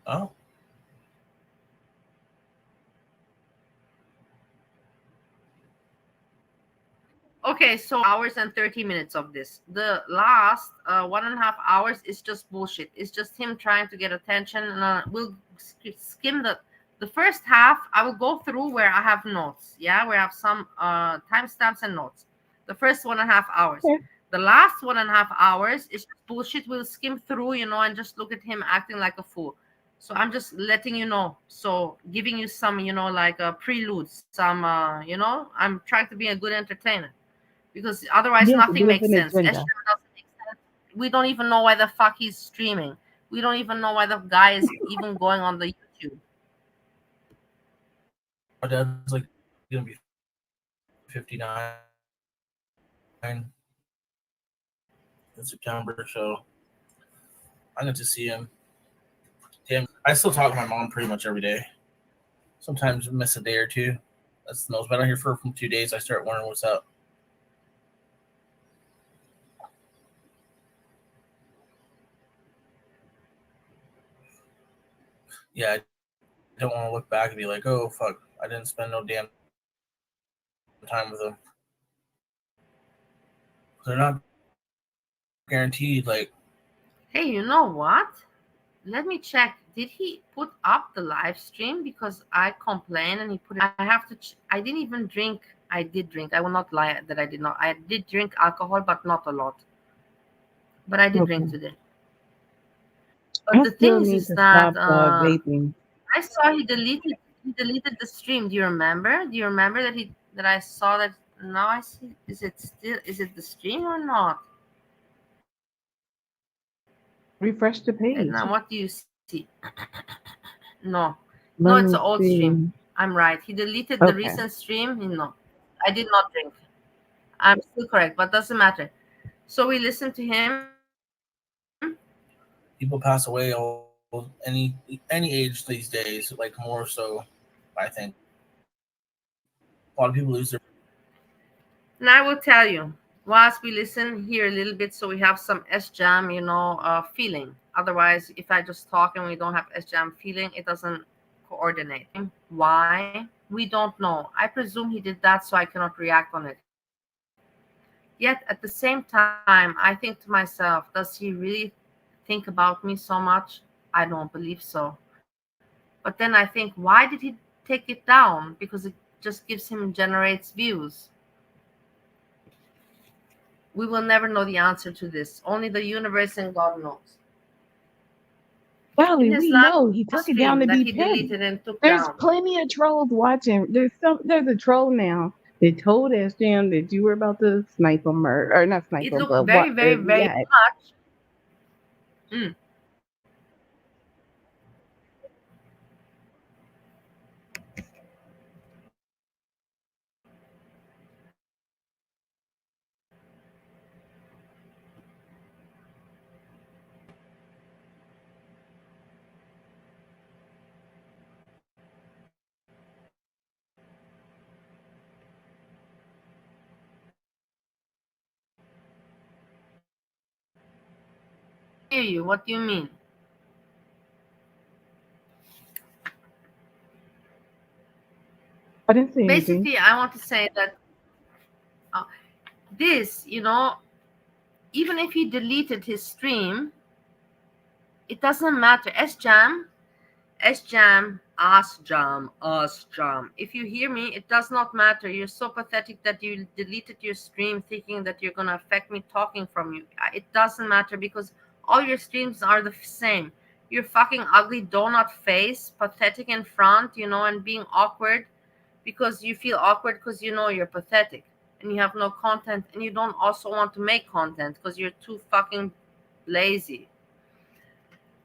Oh. Okay, so hours and 30 minutes of this. The last 1.5 hours is just bullshit. It's just him trying to get attention, and we'll skim the first half. I will go through where I have notes. Yeah, where I have some timestamps and notes. The first 1.5 hours. Okay. The last 1.5 hours is just bullshit. We'll skim through, and just look at him acting like a fool. So I'm just letting you know. So giving you some, like a prelude. Some, I'm trying to be a good entertainer. Because otherwise nothing makes sense. Sjam doesn't make sense. We don't even know why the fuck he's streaming. We don't even know why the guy is even going on the YouTube. My dad's like gonna be 59 in September, so I get to see him. Damn, I still talk to my mom pretty much every day. Sometimes miss a day or two. That's the most. But I don't hear from her from 2 days. I start wondering what's up. Yeah, I don't want to look back and be like, oh, fuck, I didn't spend no damn time with them. They're not guaranteed, like... Hey, you know what? Let me check. Did he put up the live stream? Because I complained and he put it... I have to... I didn't even drink. I did drink. I will not lie that I did not. I did drink alcohol, but not a lot. But I did drink today. But the thing is that... vaping. I saw he deleted the stream. Do you remember? Do you remember that I saw that? Now I see. Is it the stream or not? Refresh the page. And now what do you see? No, it's an old stream. I'm right. He deleted the recent stream. No, I did not drink. I'm still correct, but doesn't matter. So we listened to him. People pass away any age these days, like more so, I think. A lot of people lose their... And I will tell you, whilst we listen here a little bit, so we have some Sjam, feeling. Otherwise, if I just talk and we don't have Sjam feeling, it doesn't coordinate. Why? We don't know. I presume he did that so I cannot react on it. Yet at the same time, I think to myself, does he really think about me so much? I don't believe so. But then I think, why did he take it down? Because it just generates views. We will never know the answer to this. Only the universe and God knows. Bali, we know he took it down to be petty. There's down. Plenty of trolls watching. There's a troll now that told Sjam that you were about to snipe him, or not snipe him, but very, very, very much. Hear you. What do you mean? I didn't say Basically, anything. I want to say that this, even if he deleted his stream, it doesn't matter. Sjam, if you hear me, it does not matter. You're so pathetic that you deleted your stream thinking that you're going to affect me talking from you. It doesn't matter because all your streams are the same. Your fucking ugly donut face, pathetic in front, and being awkward because you feel awkward because you're pathetic and you have no content and you don't also want to make content because you're too fucking lazy.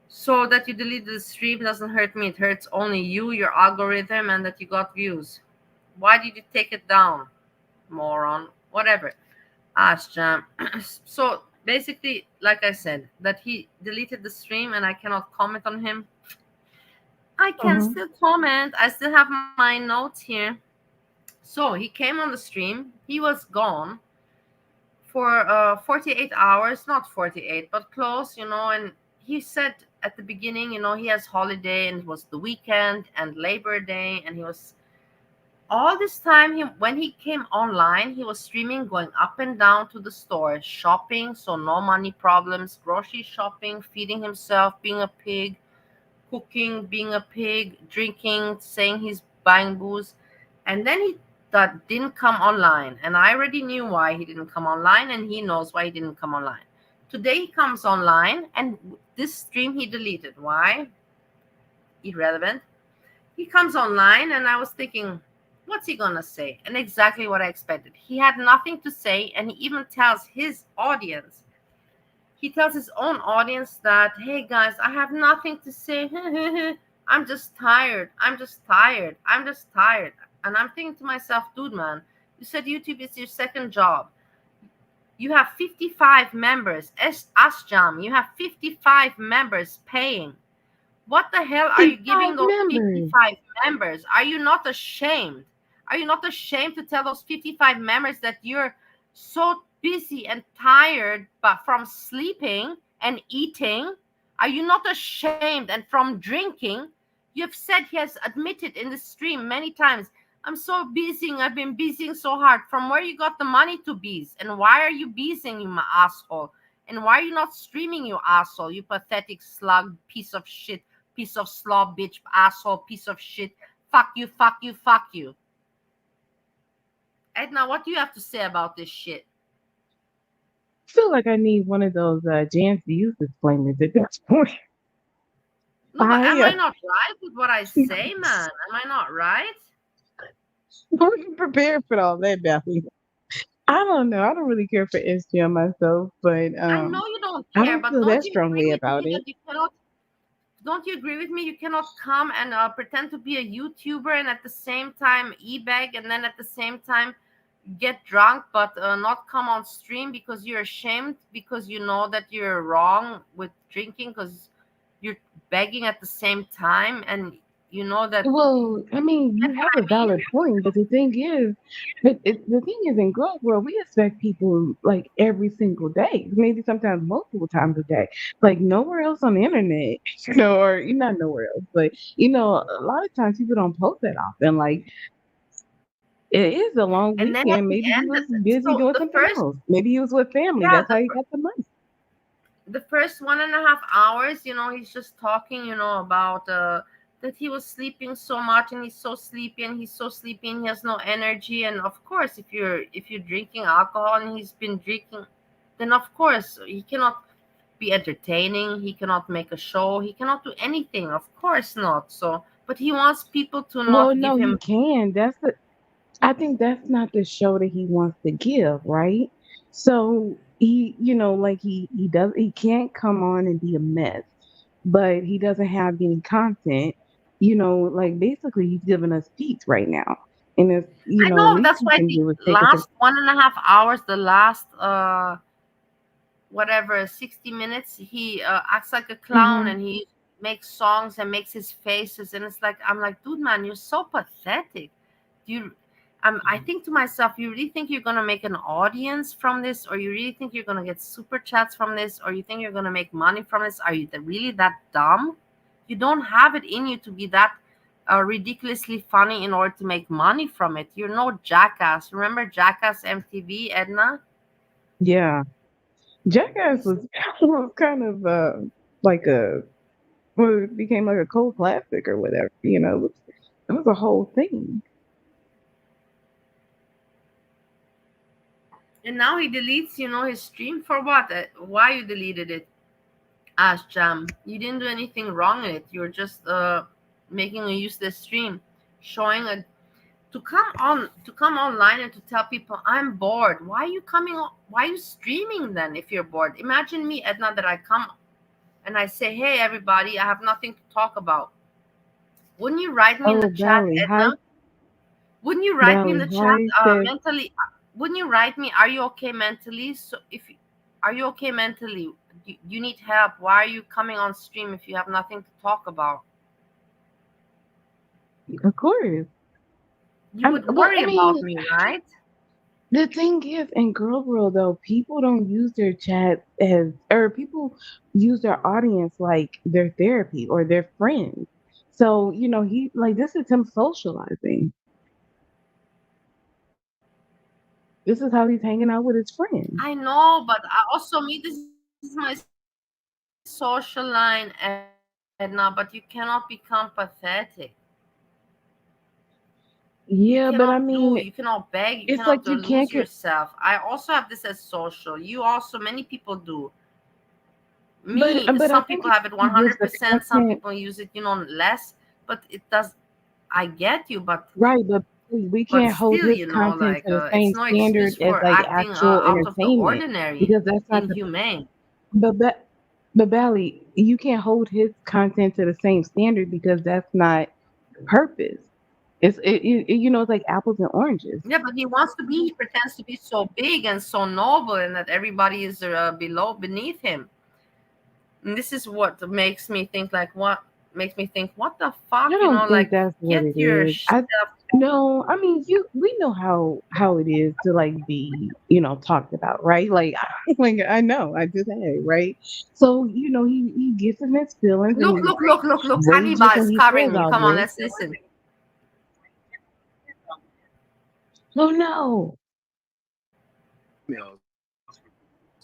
So that you deleted the stream doesn't hurt me. It hurts only you, your algorithm, and that you got views. Why did you take it down, moron? Whatever. Sjam. So basically, like I said, that he deleted the stream and I cannot comment on him. I can still comment. I still have my notes here. So he came on the stream. He was gone for 48 hours, not 48, but close, and he said at the beginning, he has holiday and it was the weekend and Labor Day, and he was all this time, when he came online, he was streaming, going up and down to the store, shopping, so no money problems, grocery shopping, feeding himself, being a pig, cooking, being a pig, drinking, saying he's buying booze. And then he didn't come online. And I already knew why he didn't come online, and he knows why he didn't come online. Today he comes online, and this stream he deleted. Why? Irrelevant. He comes online, and I was thinking, what's he gonna say? And exactly what I expected. He had nothing to say, and he even tells his audience, he tells his own audience that, hey guys, I have nothing to say. I'm just tired. I'm just tired. I'm just tired. And I'm thinking to myself, dude, man, you said YouTube is your second job. You have 55 members. Sjam, you have 55 members paying. What the hell are you giving those 55 members? Are you not ashamed? Are you not ashamed to tell those 55 members that you're so busy and tired but from sleeping and eating? Are you not ashamed? And from drinking, you've said, he has admitted in the stream many times, I'm so busy. I've been busying so hard. From where you got the money to bees? And why are you busying, you asshole? And why are you not streaming, you asshole? You pathetic slug, piece of shit, piece of slob, bitch, asshole, piece of shit. Fuck you, fuck you, fuck you. Edna, what do you have to say about this shit? I feel like I need one of those Jan use disclaimers at this point. No, but am I not right with what I say, man? Am I not right? I wasn't prepared for all that, Bethany. I don't know. I don't really care for SGM myself, but I know you don't I care, don't but feel don't that you strongly agree with about me it. that you cannot? Don't you agree with me? You cannot come and pretend to be a YouTuber and at the same time e-bag, and then at the same time get drunk, but not come on stream because you're ashamed, because you know that you're wrong with drinking, because you're begging at the same time, and you know that. Well, I mean, you have a valid point, but the thing is, the thing is, in growth world, we expect people like every single day, maybe sometimes multiple times a day, like nowhere else on the internet, or not nowhere else, but a lot of times people don't post that often. Like it is a long And then at weekend. the Maybe he end, was busy so doing the something first, else. Maybe he was with family. yeah, That's how he got the money. the first 1.5 hours, he's just talking, about that he was sleeping so much, and he's so sleepy, and he's so sleepy, and he has no energy. And of course, if you're drinking alcohol and he's been drinking, then of course he cannot be entertaining, he cannot make a show, he cannot do anything, of course not. So, but he wants people to Well, not give no, he him. can. I think that's not the show that he wants to give, right? So he, like he can't come on and be a mess, but he doesn't have any content. Like basically he's giving us peace right now, and it's I the know, least that's he why can the do is take us. last 1.5 hours, the last whatever 60 minutes, he acts like a clown, and he makes songs and makes his faces, and it's like, I'm like, dude, man, you're so pathetic. I think to myself, you really think you're gonna make an audience from this, or you really think you're gonna get super chats from this, or you think you're gonna make money from this? Are you really that dumb? You don't have it in you to be that ridiculously funny in order to make money from it. You're no Jackass. Remember Jackass MTV, Edna? Yeah, Jackass was kind of like it became like a cult classic or whatever. It was a whole thing. And now he deletes, his stream for what? Why you deleted it? Ask Jam. You didn't do anything wrong in it. You're just making a useless stream, showing to come online and to tell people I'm bored. Why are you coming on? Why are you streaming then if you're bored? Imagine me, Edna, that I come and I say, hey everybody, I have nothing to talk about. Wouldn't you write me in the chat, Valley, Edna? Wouldn't you write me in the chat said, mentally? Wouldn't you write me, are you okay mentally? So are you okay mentally? You need help. Why are you coming on stream if you have nothing to talk about? Of course. You would worry about me, right? The thing is, in girl world though, people don't use their chat as, or people use their audience like their therapy or their friends. So, he like this is him socializing. This is how he's hanging out with his friends. I know, but also me, this is my social line, Edna, but you cannot become pathetic. Yeah, but I You mean, cannot beg, you it's like cannot you can't lose get. yourself. I also have this as social. You also, many people do. But Me, but I some think people if have it you use the 100%, some content people use it, less, but it does. I get you, right, but we but can't hold still, his content like to the it's same no standard excuse as for like acting actual out of the entertainment ordinary, because that's not the. inhumane. But but Bally, you can't hold his content to the same standard because that's not purpose. It's like apples and oranges. Yeah, but he pretends to be so big and so noble, and that everybody is beneath him. And this is what makes me think, what the I fuck, don't think like, that's what get it your is. stuff. No, I mean we know how it is to like be, talked about, right? Like like I know, I just had, right? So, he gets in his feelings and Look, he look, look, look, look. rages Hannibal and is he covering says me. all Come on, this. let's listen. Oh no. Emails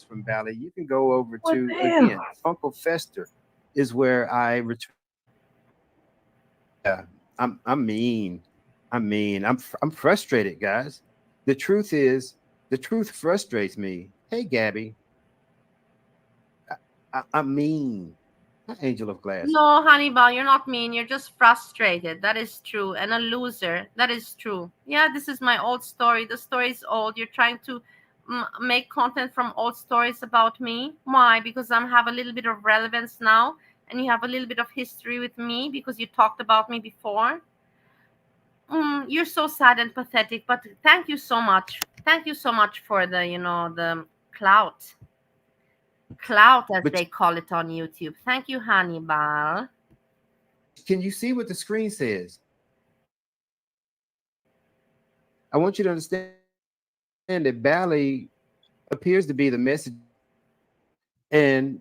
from Bali. You can go over What to the again. hell? Funko Fester is where I return. Yeah, I'm mean. I'm frustrated, guys. The truth is, the truth frustrates me. Hey, Gabby, I'm mean. Angel of Glass. No, Hannibal, you're not mean. You're just frustrated. That is true. And a loser. That is true. Yeah, this is my old story. The story is old. You're trying to make content from old stories about me. Why? Because I have a little bit of relevance now, and you have a little bit of history with me because you talked about me before. You're so sad and pathetic, but thank you so much. Thank you so much for the clout. Clout, as But they call it on YouTube. Thank you, Hannibal. can you see what the screen says? I want you to understand that Bali appears to be the message. And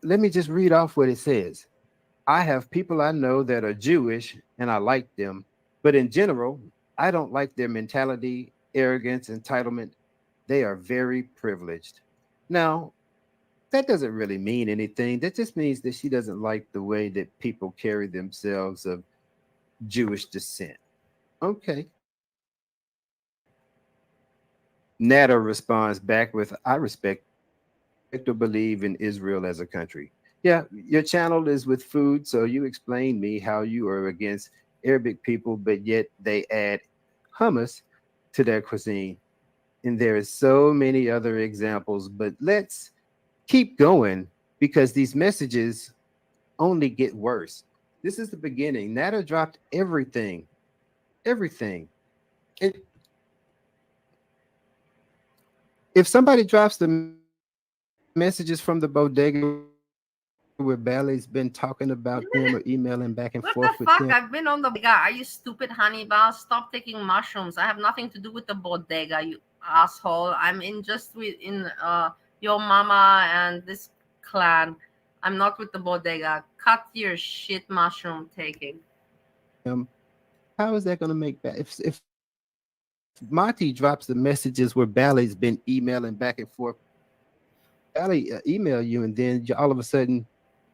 let me just read off what it says. I have people I know that are Jewish and I like them, but in general, I don't like their mentality, arrogance, entitlement. They are very privileged. Now, that doesn't really mean anything. That just means that she doesn't like the way that people carry themselves of Jewish descent. Okay. Nada responds back with, I respect or believe in Israel as a country. Yeah, your channel is with food, so you explain me how you are against Arabic people, but yet they add hummus to their cuisine. And there is so many other examples, but let's keep going because these messages only get worse. This is the beginning. Nada dropped everything, everything. It, if somebody drops the messages from the bodega where Bally's been talking about them or emailing back and What forth the with fuck? them. I've been on the bodega. Are you stupid, Hannibal? Stop taking mushrooms. I have nothing to do with the bodega, you asshole. I'm in just with in your mama and this clan. I'm not with the bodega. Cut your shit mushroom taking. How is that going to make that? If Monty drops the messages where Bally's been emailing back and forth, Bally email you, and then all of a sudden,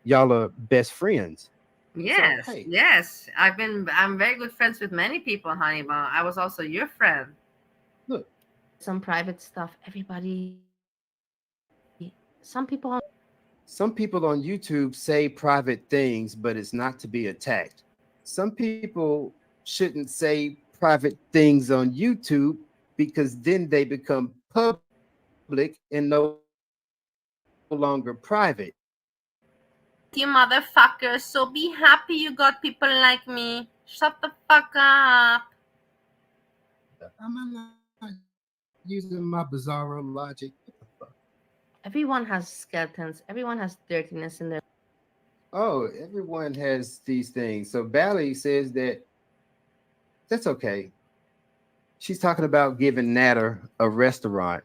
y'all are best friends. Yes, So, hey, yes. I'm very good friends with many people, Hannibal. I was also your friend. Look, some private stuff. some people on YouTube say private things, but it's not to be attacked. Some people shouldn't say private things on YouTube because then they become public and no longer private. You motherfuckers. So be happy you got people like me. Shut the fuck up. I'm not using my bizarro logic. Everyone has skeletons. Everyone has dirtiness in their. Oh, everyone has these things. So Bally says that that's okay. She's talking about giving Natter a restaurant.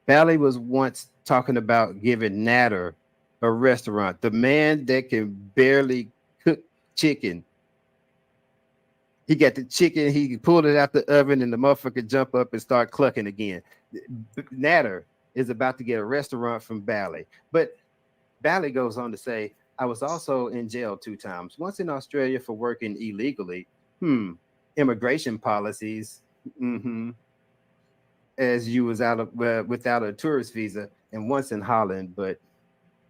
Bali was once talking about giving Natter a restaurant. The man that can barely cook chicken. He got the chicken, he pulled it out the oven, and the motherfucker jump up and start clucking again. Natter is about to get a restaurant from Bali. But Bali goes on to say, I was also in jail 2 times. Once in Australia for working illegally. Immigration policies. As you was out of without a tourist visa, and once in Holland, but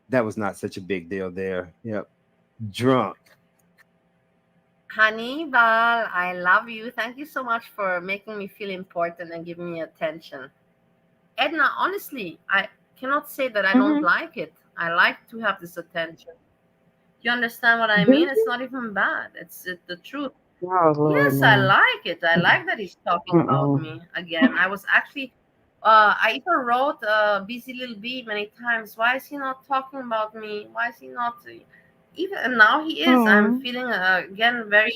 that was not such a big deal there. Yep. Drunk. Hannibal, I love you. Thank you so much for making me feel important and giving me attention. Edna, honestly, I cannot say that I don't like it. I like to have this attention. You understand what I mean? It's not even bad. It's the truth. Oh, Lord, Yes, I no. like it. I like that he's talking about me again. I was actually, I even wrote Busy Little Bee many times. Why is he not talking about me? Why is he not? Even and now he is. I'm feeling again very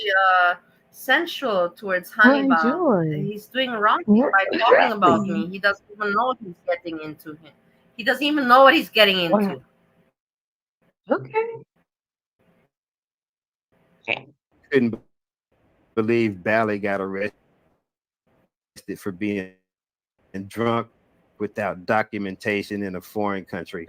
sensual towards Hannibal. Well, He's doing wrong thing by talking about me. He doesn't even know what he's getting into. He doesn't even know what he's getting into. Okay. Couldn't believe Bali got arrested for being drunk without documentation in a foreign country.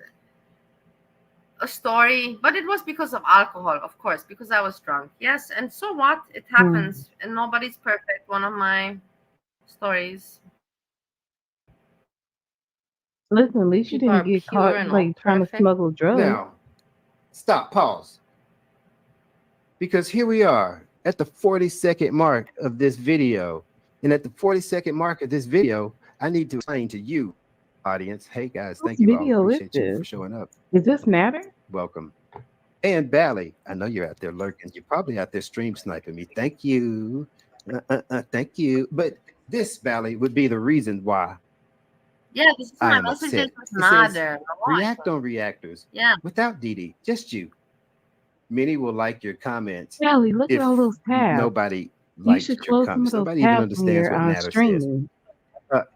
A story, but it was because of alcohol, of course, because I was drunk. Yes, and so what? It happens, and nobody's perfect. One of my stories. Listen, at least you People didn't are get pure caught and like all trying to perfect. smuggle drugs. Now, stop, pause. Because here we are at the 42nd mark of this video. And at the 42nd mark of this video, I need to explain to you, audience. Hey guys, Whose thank you all. video is Appreciate you for this? showing up. Does this matter? Welcome. And Bali, I know you're out there lurking. You're probably out there stream sniping me. Thank you. Thank you. But this, Bali, would be the reason why Yeah, this is I my am messages upset. with It says, Mother. react on reactors. Yeah. Without Didi, just you. Many will like your comments. Sally, look at all those tabs. Nobody You likes should your close some comments. of those Nobody even tabs when understands you're what Natter says. streaming.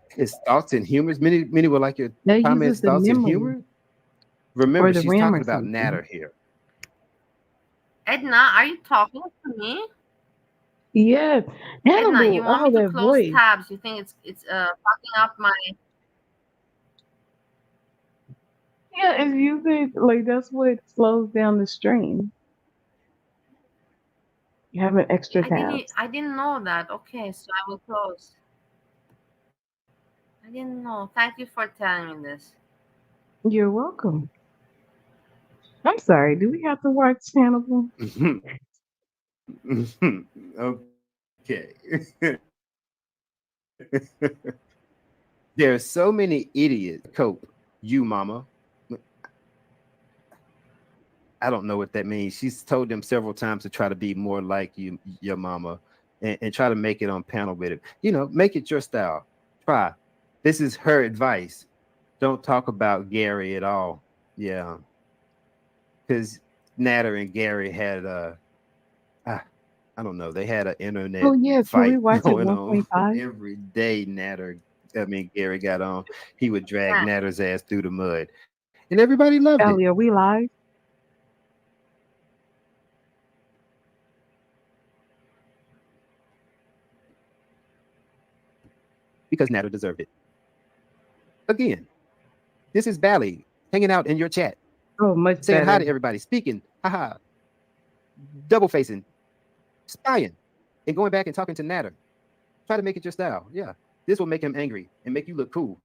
His thoughts and humors. Many will like your That comments, uses the thoughts, and memory humor. Remember, or the she's RAM talking or about something. Natter here. Edna, are you talking to me? Yes. Edna, Hannibal, you want me to that close voice. tabs? You think it's fucking up my? Yeah, it's using like that's what slows down the stream. You have an extra tabs. I didn't know that. Okay, so I will close. I didn't know. Thank you for telling me this. You're welcome. I'm sorry. Do we have to watch Hannibal? Okay. There are so many idiots. Cope, you mama. I don't know what that means. She's told them several times to try to be more like you, your mama, and try to make it on panel with it. You know, make it your style. Try. This is her advice. Don't talk about Gary at all. Yeah. Because Natter and Gary had I don't know, they had an internet fight going on every day. Gary got on. He would drag Natter's ass through the mud. And everybody loved it. Ellie, are we live? Because Natter deserved it. Again, this is Bali hanging out in your chat. Oh, much saying better. Hi to everybody, speaking, haha, double facing, spying, and going back and talking to Natter. Try to make it your style. Yeah. This will make him angry and make you look cool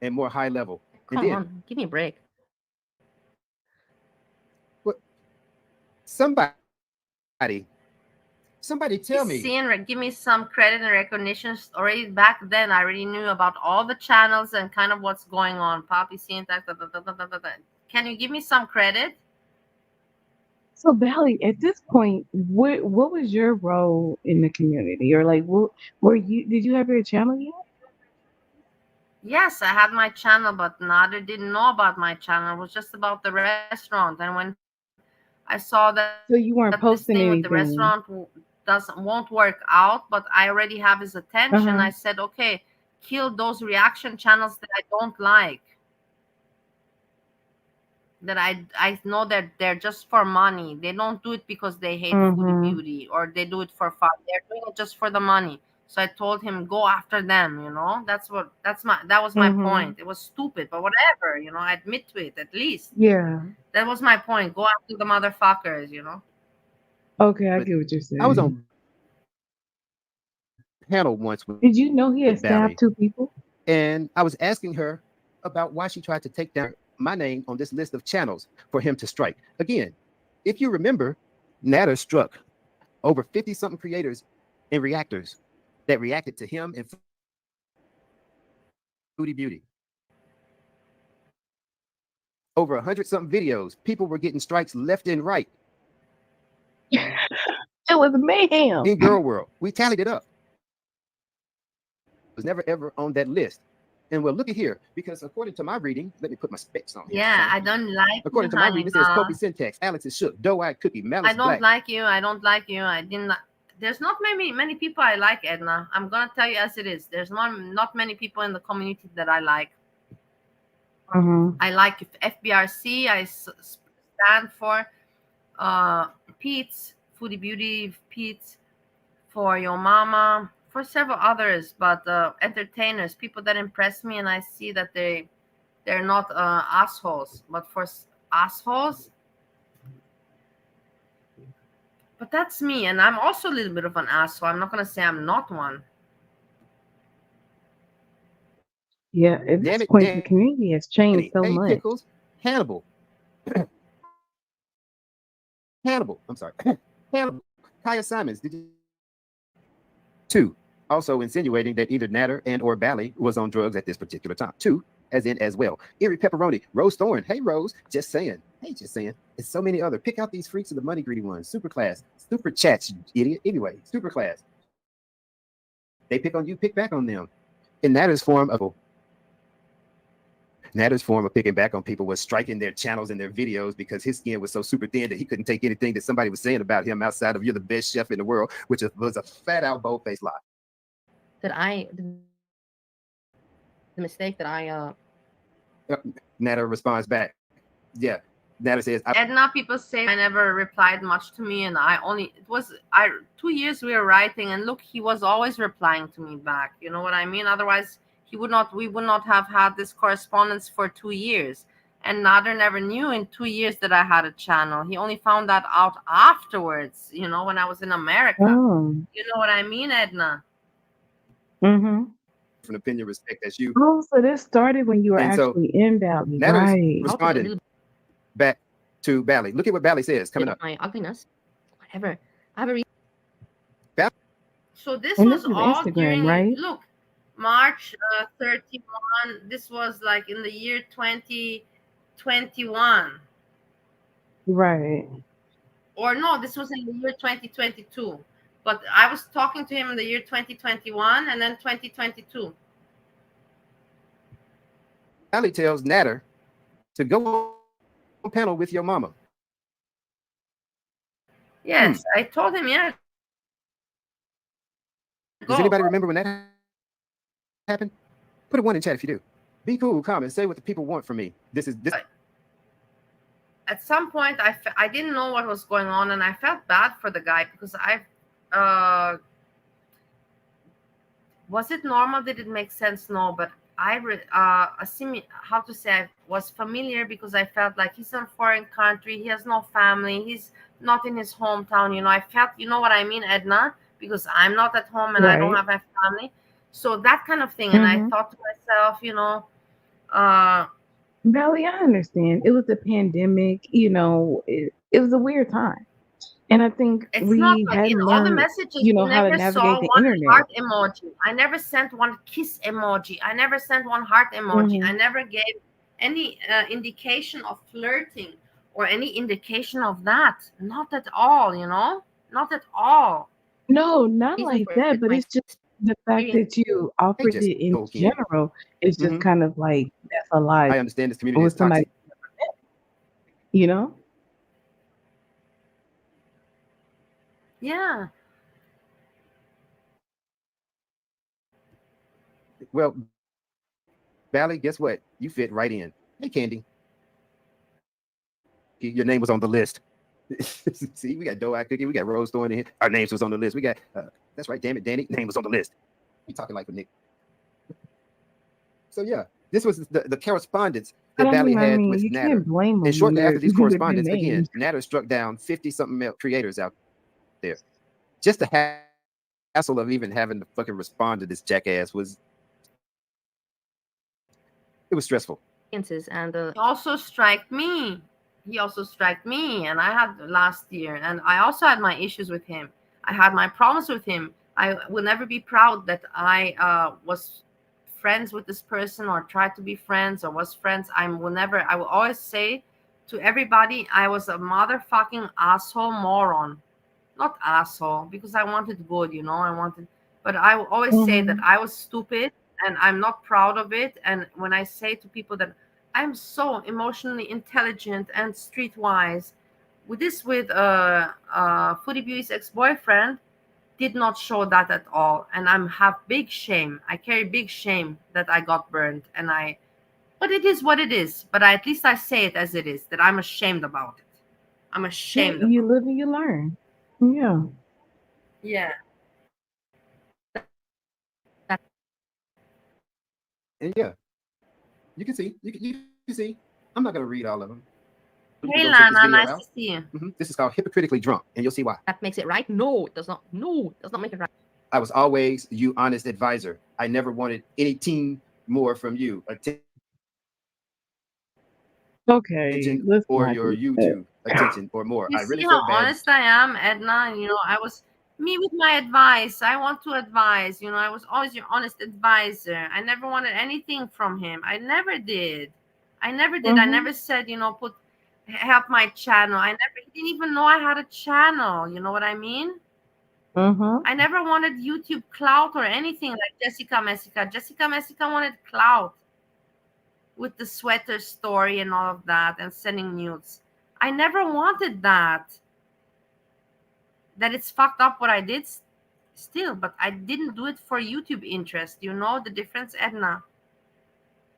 and more high level. Come on, give me a break. What? Somebody tell me. Give me some credit and recognition. Already back then, I already knew about all the channels and kind of what's going on. Poppy seeing that. Can you give me some credit? So, Bali, at this point, what was your role in the community, or like, did you have your channel yet? Yes, I had my channel, but Nader didn't know about my channel. It was just about the restaurant, and when I saw that, so you weren't posting this thing anything with the restaurant won't work out, but I already have his attention. I said, okay, kill those reaction channels that I don't like. That I know that they're just for money. They don't do it because they hate Foodie Beauty or they do it for fun. They're doing it just for the money. So I told him, go after them, you know. That was my point. It was stupid, but whatever, you know, I admit to it at least. Yeah. That was my point. Go after the motherfuckers, you know. Okay, I get what you're saying. I was on panel once with Did you know he had Bali, stabbed 2 people? and I was asking her about why she tried to take down my name on this list of channels for him to strike. Again, if you remember, Natter struck over 50-something creators and reactors that reacted to him and Foodie Beauty. Over 100-something videos, people were getting strikes left and right. It was mayhem. In Girl World, we tallied it up. It was never ever on that list. And well, look at here, because according to my reading, let me put my specs on here. Yeah, I don't like according you, to my reading, it says honey. Kobe Syntax, Alex is shook, doe-eyed cookie, Malice I don't Black. like you. I don't like you. I didn't. There's not many people I like, Edna. I'm gonna tell you as it is. There's not many people in the community that I like. I like FBRC. I stand for Pete's Foodie Beauty, Pete's for Your Mama, for several others, but entertainers, people that impress me, and I see that they're not assholes. But for assholes, but that's me, and I'm also a little bit of an asshole. I'm not gonna say I'm not one. Yeah, at this point, the community has changed so much. Pickles, Hannibal. Hannibal, I'm sorry. Hannibal. Kaya Simons. Did you? 2, also insinuating that either Natter and or Bali was on drugs at this particular time. 2, as in as well. Eerie Pepperoni. Rose Thorne. Hey, Rose. Just saying. Hey, just saying. It's so many other. Pick out these freaks of the money greedy ones. Super class. Super chats, you idiot. Anyway, super class. They pick on you, pick back on them. In Natter's form of picking back on people was striking their channels and their videos because his skin was so super thin that he couldn't take anything that somebody was saying about him outside of "you're the best chef in the world," which was a fat out bold-faced lie. The mistake that I Natter responds back. Yeah. Natter says, Edna, people say I never replied much to me, and 2 years we were writing, and look, he was always replying to me back. You know what I mean? Otherwise, we would not have had this correspondence for 2 years. And Nader never knew in 2 years that I had a channel. He only found that out afterwards, you know, when I was in America. Oh. You know what I mean, Edna? From opinion, respect as you. Oh, so this started when you were actually in Bali, right? Responded back to Bali. Look at what Bali says coming up. My ugliness, whatever. I have a reason. So this And was this is all Instagram, during, right? look, March 31. This was like in the year 2021. Right. Or no, this was in the year 2022. But I was talking to him in the year 2021 and then 2022. Bali tells Natter to go on panel with your mama. Yes, I told him, yeah. Does anybody remember when that happened? Put a 1 in chat if you do. Be cool, comment, say what the people want from me. This. At some point, I didn't know what was going on, and I felt bad for the guy because was it normal? Did it make sense? No, but I was familiar because I felt like he's in a foreign country. He has no family. He's not in his hometown. You know, I felt, you know what I mean, Edna? Because I'm not at home and I don't have a family. So that kind of thing. And I thought to myself, you know, Valley, I understand. It was a pandemic, you know, it was a weird time. And I think we had in learned, all the messages, you know, you how to never navigate saw the one internet. heart emoji. I never sent one kiss emoji. I never sent one heart emoji. I never gave any indication of flirting or any indication of that. Not at all, you know? Not at all. No, not like that, but it's just the fact that you offered it in general is just kind of like, that's a lie. I understand this community is somebody, toxic. You know? Yeah. Well, Bally, guess what? You fit right in. Hey, Candy. Your name was on the list. See, we got Doe-Eye Cookie, we got Rose Thorn in here. Our names was on the list. We got, that's right, damn it, Danny, name was on the list. You talking like a Nick. So yeah, this was the correspondence that Bally had with you Natter. can't blame them And shortly after these with the correspondence, again, names. Natter struck down 50-something male creators out there. Just the hassle of even having to fucking respond to this jackass was stressful. And He also striked me. He also striked me, and I had last year, and I also had my issues with him. I had my problems with him. I will never be proud that I was friends with this person or tried to be friends or was friends. I will always say to everybody, I was a motherfucking asshole moron. Not asshole, because I wanted good, but I will always say that I was stupid and I'm not proud of it. And when I say to people that I'm so emotionally intelligent and streetwise, with Foodie Beauty's ex-boyfriend did not show that at all. And have big shame. I carry big shame that I got burned. But it is what it is. But at least I say it as it is, that I'm ashamed about it. I'm ashamed. You live and you learn. Yeah. Yeah. And yeah, you can see. You can see. I'm not gonna read all of them. Hey Lana, nice to see you. This is called Hypocritically Drunk, and you'll see why. That makes it right? No, it does not. No, it does not make it right. I was always you honest advisor. I never wanted anything more from you. Okay, or your YouTube attention or more. You I really see felt how bad. honest I am, Edna? I was me with my advice. I want to advise. I was always your honest advisor. I never wanted anything from him. I never did. I never said, help my channel. He didn't even know I had a channel. You know what I mean? I never wanted YouTube clout or anything like Jessica Messica. Jessica Messica wanted clout with the sweater story and all of that and sending nudes. I never wanted that. That it's fucked up what I did still, but I didn't do it for YouTube interest. You know the difference, Edna?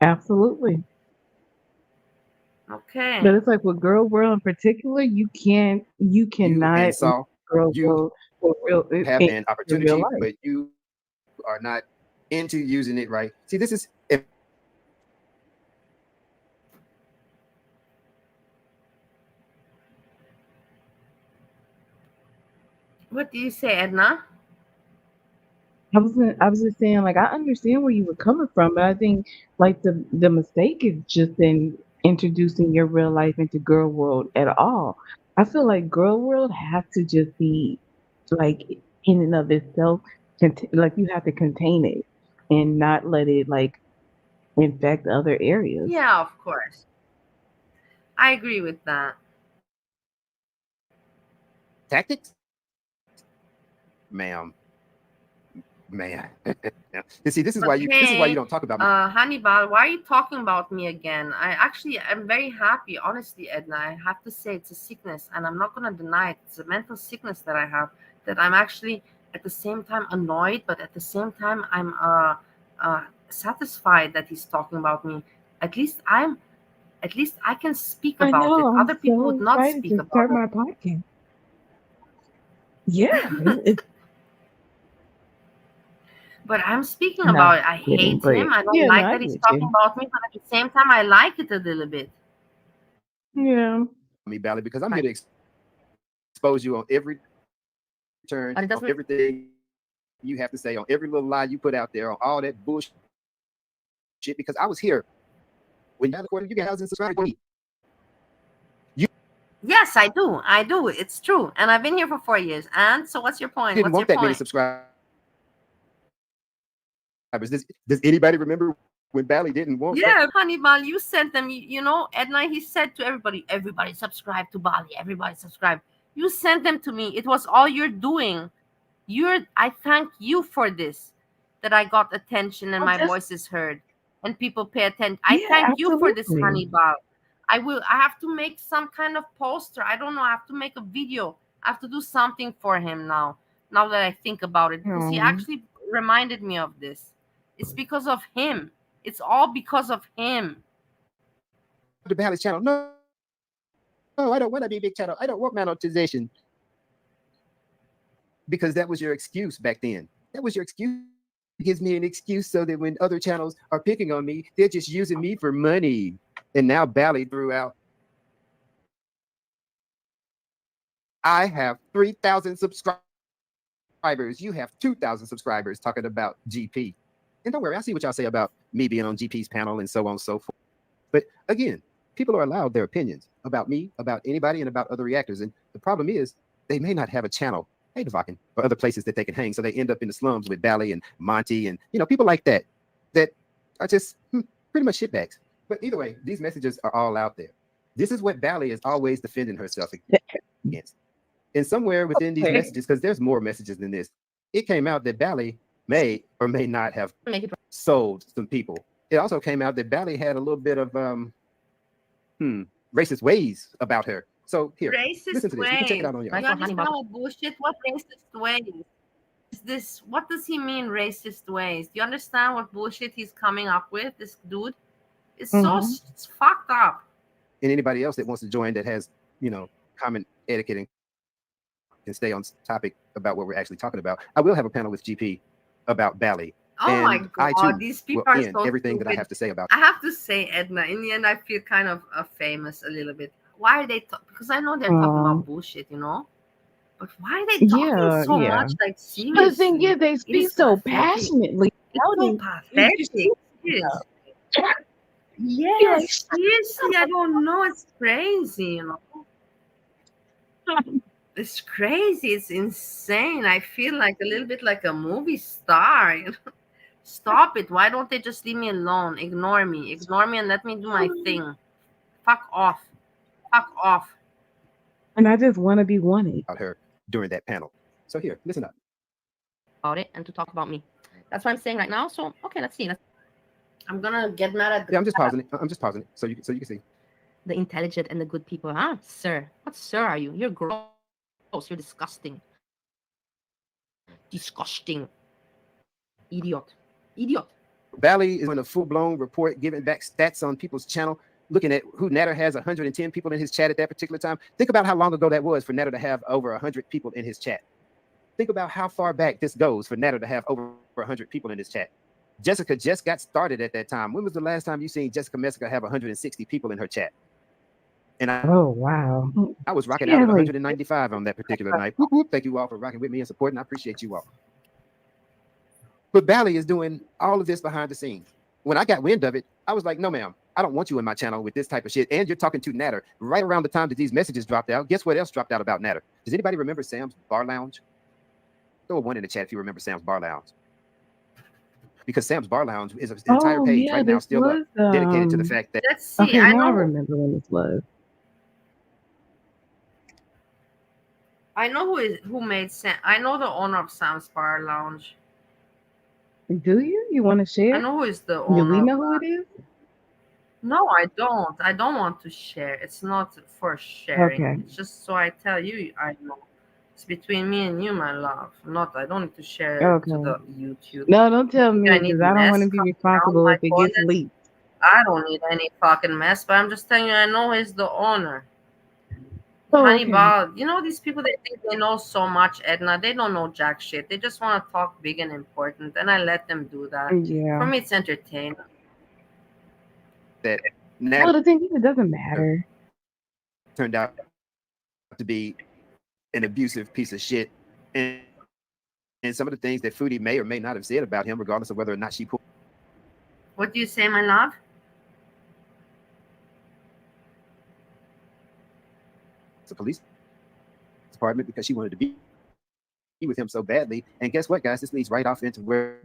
Absolutely. Okay. But it's like with Girl World in particular, you cannot Girl World for real have an opportunity, real life. but you are not into using it right. See, this is What do you say, Edna? I was just saying, like, I understand where you were coming from, but I think like the mistake is just in introducing your real life into Girl World at all. I feel like Girl World has to just be like in and of itself, like you have to contain it and not let it like infect other areas. Yeah, of course. I agree with that. Tactics, ma'am. You see, this is why you don't talk about me. Hannibal, why are you talking about me again? I'm very happy, honestly, Edna. I have to say it's a sickness, and I'm not gonna deny it. It's a mental sickness that I have, that I'm actually at the same time annoyed, but at the same time I'm satisfied that he's talking about me. At least I can speak I about know, it. I'm Other people so would not excited speak to about start it. my podcast. Yeah. But I'm speaking No, about it. I kidding, hate but him. I don't yeah, no, like I that he's get talking you. about me, but at the same time, I like it a little bit. Yeah. Me, Bally, because I'm here to expose you on every turn, on everything you have to say, on every little lie you put out there, on all that bullshit. Because I was here when you got 1,000 subscribers. Yes, I do. I do. It's true. And I've been here for 4 years. And so what's your point? Didn't want that many subscribers. Does anybody remember when Bally didn't want that? Hannibal, you sent them, Edna, he said to everybody subscribe to Bali. Everybody subscribe. You sent them to me. It was all you're doing. I thank you for this, that I got attention and my voice is heard and people pay attention. I thank you for this, Hannibal. I have to make some kind of poster. I don't know. I have to make a video. I have to do something for him now that I think about it. Because he actually reminded me of this. It's because of him. It's all because of him. The Bali channel. No, I don't want to be big channel. I don't want monetization. Because that was your excuse back then. That was your excuse. It gives me an excuse so that when other channels are picking on me, they're just using me for money. And now Bali threw out, I have 3,000 subscribers. You have 2,000 subscribers talking about GP. And don't worry, I see what y'all say about me being on GP's panel and so on and so forth. But again, people are allowed their opinions about me, about anybody, and about other reactors. And the problem is they may not have a channel, hey, Devakin, or other places that they can hang. So they end up in the slums with Bali and Monty and, people like that are just pretty much shitbags. But either way, these messages are all out there. This is what Bali is always defending herself against. And somewhere within these messages, because there's more messages than this, it came out that Bali may or may not have sold some people. It also came out that Bali had a little bit of racist ways about her. So here, listen to this. You can check it out on your own. You understand what bullshit? What racist ways? Is this? What does he mean, racist ways? Do you understand what bullshit he's coming up with? This dude, it's so it's fucked up. And anybody else that wants to join that has, common etiquette and can stay on topic about what we're actually talking about. I will have a panel with GP about Bali. Oh my God, these people are so everything stupid. that I have to say about I have to say, Edna, in the end, I feel kind of famous a little bit. Why are they because I know they're talking about bullshit, but why are they talking so much? Like, seriously. The thing is, they speak so passionately. It's so pathetic. Yes, seriously, I don't know. It's crazy, It's crazy. It's insane. I feel like a little bit like a movie star. Stop it. Why don't they just leave me alone? Ignore me and let me do my thing. Fuck off. And I just want to be wanted. About her during that panel. So here, listen up. About it and to talk about me. That's what I'm saying right now. So okay, let's see. I'm gonna get mad at. I'm just pausing it so you can see. The intelligent and the good people, huh, sir? What sir are you? You're gross. You're disgusting. Idiot. Bali is in a full-blown report giving back stats on people's channel, looking at who Natter has 110 people in his chat at that particular time. Think about how long ago that was for Natter to have over 100 people in his chat. Think about how far back this goes for Natter to have over 100 people in his chat. Jessica just got started at that time. When was the last time you seen Jessica Messica have 160 people in her chat? And oh wow, I was rocking out at 195 on that particular night. Whoop, whoop. Thank you all for rocking with me and supporting. I appreciate you all. But Bali is doing all of this behind the scenes. When I got wind of it, I was like, no, ma'am, I don't want you in my channel with this type of shit. And you're talking to Natter right around the time that these messages dropped out. Guess what else dropped out about Natter? Does anybody remember Sam's Bar Lounge? Throw a 1 in the chat if you remember Sam's Bar Lounge. Because Sam's Bar Lounge is an entire page right now still up, dedicated to the fact that. Let's see. I remember when this was. I know who made Sam. I know the owner of Sam's Bar Lounge. Do you? You want to share? I know who is the owner. Do we know who it is? No, I don't. I don't want to share. It's not for sharing. Okay. It's just so I tell you I know. It's between me and you, my love. I don't need to share it to the YouTube. No, don't tell me because I don't want to be responsible if it gets leaked. I don't need any fucking mess, but I'm just telling you, I know he's the owner. Oh, Hannibal, these people, they think they know so much, Edna. They don't know jack shit. They just want to talk big and important, and I let them do that. Yeah. For me, it's entertaining. That well, the thing is, it doesn't matter. Turned out to be an abusive piece of shit, and some of the things that Foodie may or may not have said about him, regardless of whether or not she pulled. What do you say, my love? The police department because she wanted to be with him so badly. And guess what, guys? This leads right off into where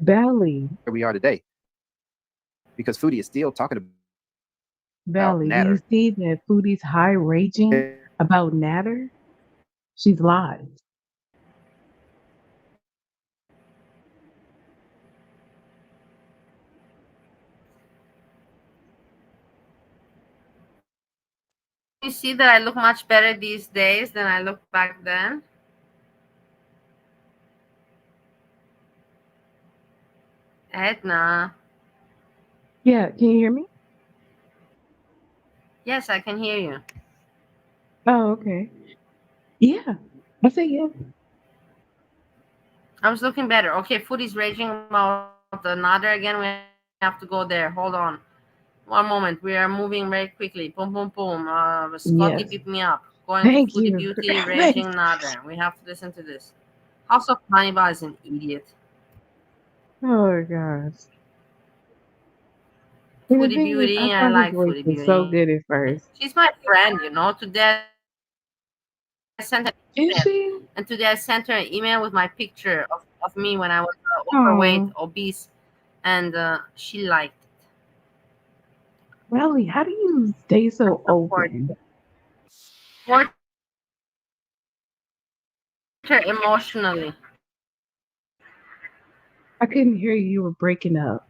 we are today. Because Foodie is still talking about Bali. Natter. Do you see that Foodie's high raging about Natter? She's live. You see that I look much better these days than I looked back then? Edna. Yeah, can you hear me? Yes, I can hear you. Oh, okay. Yeah, I say yes. I was looking better. Okay, food is raging about another again. We have to go there. Hold on. One moment. We are moving very quickly. Boom, boom, boom. Scotty beat me Yes. up. Going to Foodie Thank you. Beauty, raging Thanks. another. We have to listen to this. House of Hannibal is an idiot. Oh gosh. And the Foodie thing is, I Beauty, I thought his like voice Foodie was so Beauty. good at first. She's my friend, you know. Today I sent her an email, Is and she? today I sent her an email with my picture of me when I was overweight, Oh, obese, and she liked it. Welly, how do you stay I so support open? her emotionally. I couldn't hear you. You were breaking up.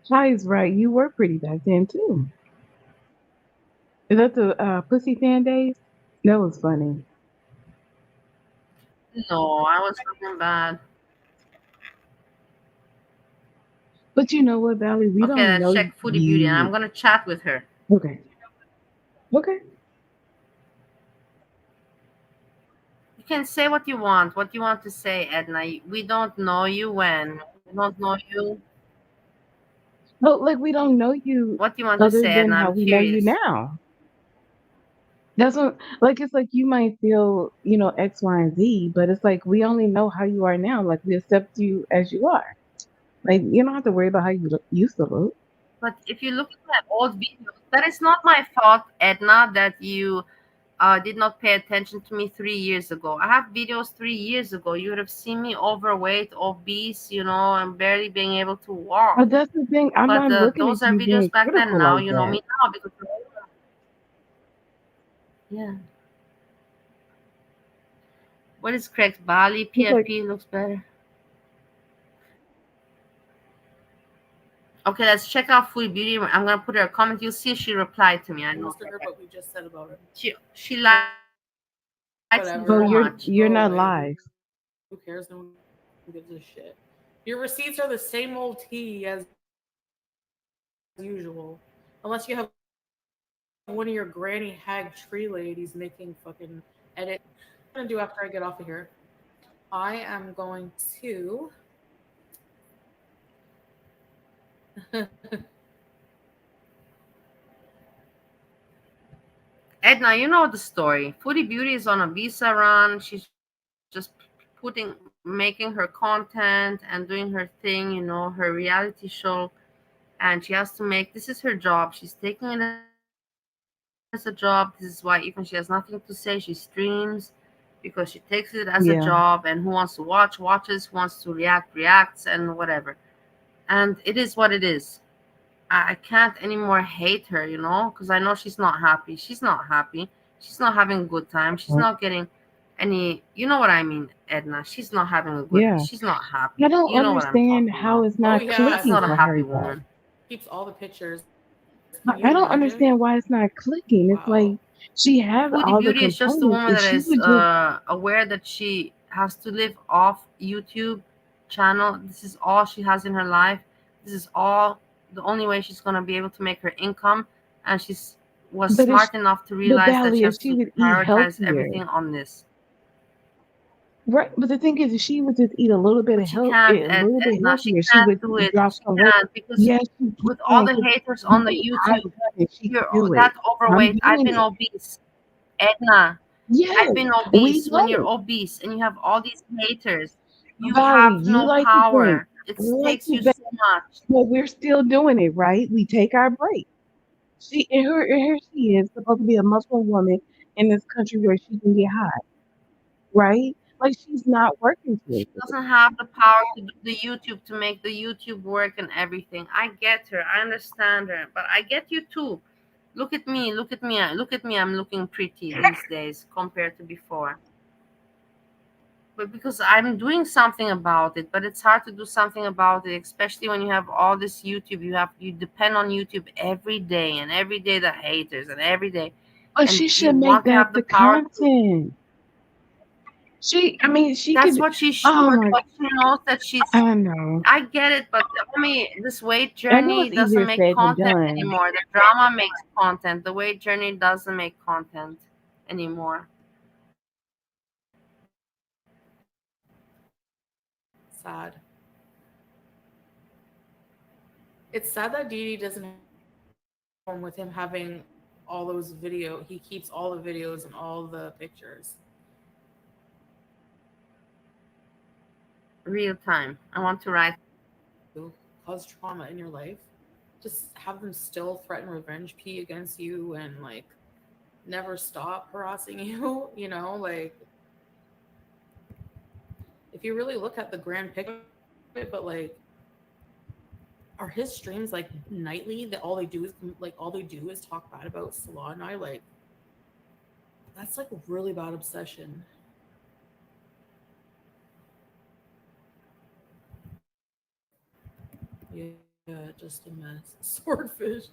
Shai's right. You were pretty back then too. Is that the Pussy Fan days? That was funny. No, I was looking bad. But you know what, Valley? We Okay, don't let's know check Foodie Beauty, and I'm you. gonna chat with her. Okay. Okay. You can say what you want to say, Edna. We don't know you when. We don't know you. But like we don't know you What do you want to other say, than Edna? how I'm we know you curious. now. That's what like it's like you might feel, X, Y, and Z, but it's like we only know how you are now. Like we accept you as you are. Like you don't have to worry about how you used to look. But if you look at my old videos, that is not my fault, Edna, that you did not pay attention to me 3 years ago. I have videos 3 years ago. You would have seen me overweight, obese, and barely being able to walk. But that's the thing. I'm But not looking those at are you being videos back then. critical Now like you know that. me now because yeah. What is correct? Bali It's like, PFP looks better. Okay, let's check out Food Beauty. I'm gonna put her a comment. You'll see if she replied to me. I know Most of her what we just said about her. she likes me Whatever. so well, much. you're Go not away. live. Who cares? No one gives a shit. Your receipts are the same old tea as usual, unless you have one of your granny hag tree ladies making fucking edit. What I'm gonna do after I get off of here? I am going to. Edna, you know the story. Foodie Beauty is on a visa run. She's just making her content and doing her thing, her reality show. And she has to make this is her job. She's taking it as a job. This is why even she has nothing to say, she streams because she takes it as a job. And who wants to Yeah. watches, who wants to react, reacts, and whatever. And it is what it is. I can't anymore hate her, because I know she's not happy. She's not happy. She's not having a good time. She's not getting any, you know what I mean, Edna. She's not having a good, Yeah. she's not happy. I You don't know what I'm talking understand about. how it's Oh not yeah, That's clicking not a for happy her though. woman. keeps all the pictures. Can I you don't imagine? understand why it's not clicking. It's like Wow. she has Foodie all the Beauty is just a components. woman If that she is would just aware that she has to live off YouTube channel. This is all she has in her life. This is all the only way she's gonna be able to make her income. And was but if smart enough to but realize that Valley, she if has she to would eat prioritize healthier. everything on this. Right, but the thing is, if she would just eat a little bit But of she can't, a little bit Edna. She healthier, she can't would do it. drop She some weight. can't because Yes, she with all can, the 'cause haters you on the I've YouTube, done it. She can you're do it. that I'm overweight. I've doing been it. obese, Edna. Yes, I've been we obese. When you're know. obese and you have all these haters, you Valley, have you no like to drink. power. It I like takes to you bet, so much. but we're still doing it, right? We take our break. Here she is, supposed to be a Muslim woman in this country where she can get high, right? Like she's not working She towards it. doesn't have the power to do the YouTube, to make the YouTube work and everything. I get her. I understand her. But I get you too. Look at me. Look at me. Look at me. I'm looking pretty these days compared to before. But because I'm doing something about it, but it's hard to do something about it, especially when you have all this YouTube. You depend on YouTube every day, and every day the haters, and every day, But and she you should make want to that have the the power to. content. I mean, she That's could. what she Oh should, my, but she knows that she's. I know. I get it, but I mean, this weight I know journey it's doesn't easier make said than content done. anymore. The drama makes content. The weight journey doesn't make content anymore. Sad. It's sad that Dee Dee doesn't have one with him having all those video. He keeps all the videos and all the pictures. Real time. I want to write. Cause trauma in your life. Just have them still threaten revenge P against you and like never stop harassing you. You know, like if you really look at the grand picture, but like are his streams like nightly that all they do is talk bad about Salah and I? Like that's like a really bad obsession. Yeah, just a mess. Swordfish.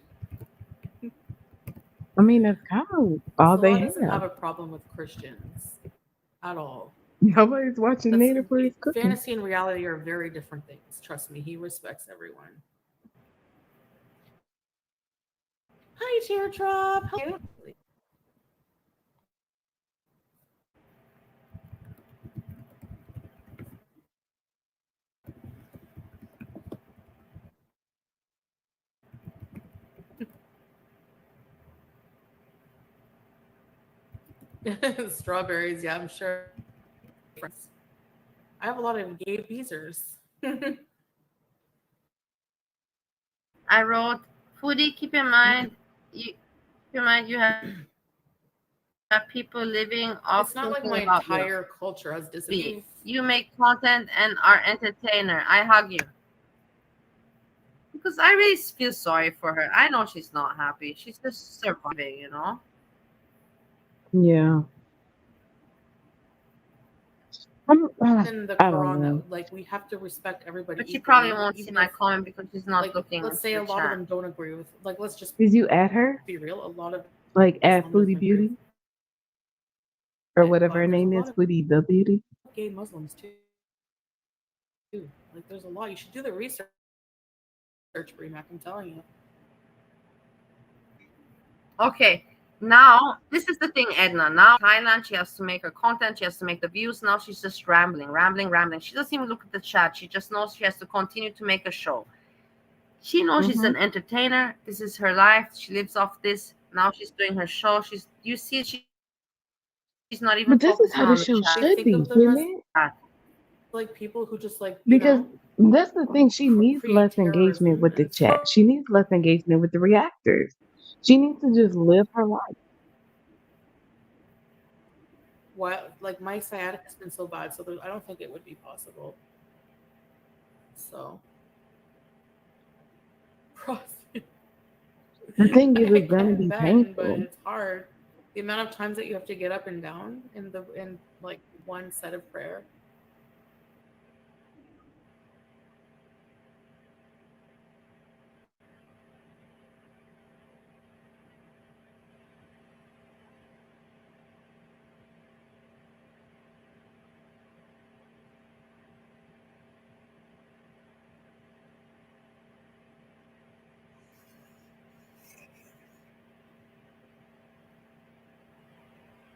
I mean, that's kind of all they Salah doesn't have have. a problem with Christians at all. Nobody's watching Native for his cooking. Fantasy and reality are very different things. Trust me, he respects everyone. Hi, Teardrop. How are you? Strawberries, yeah, I'm sure. I have a lot of gay beezers. I wrote, Foodie, keep in mind, you have people living off It's not like thinking my about you. entire culture has disappeared. You make content and are entertainer. I hug you. Because I really feel sorry for her. I know she's not happy. She's just surviving, you know? Yeah. In the I don't Quran know. that like we have to respect everybody. But she equally, probably won't see even my if, comment because she's not like, looking. let's say a into lot of chat. them don't agree with. Like, let's just Did you add her? be real. A lot of Like add Islam Foodie doesn't agree Beauty? with Or it, whatever but her there's a name lot is, of Foodie the Beauty? gay Muslims too. Like, there's a lot. You should do the research, Remac. I'm telling you. Okay, now this is the thing, Edna. Now Thailand, she has to make her content, she has to make the views. Now she's just rambling. She doesn't even look at the chat. She just knows she has to continue to make a show. She knows she's an entertainer. This is her life. She lives off this. Now she's doing her show. She's not even But this is focusing how the on the show chat. should be, isn't it? Like people who just like Because that's the thing. She needs less engagement terrorism with the and chat. She needs less engagement with the reactors. She needs to just live her life. what like my sciatic has been so bad, so I don't think it would be possible. So The thing is, it's gonna can be bend, but painful. it's hard. The amount of times that you have to get up and down in like one set of prayer.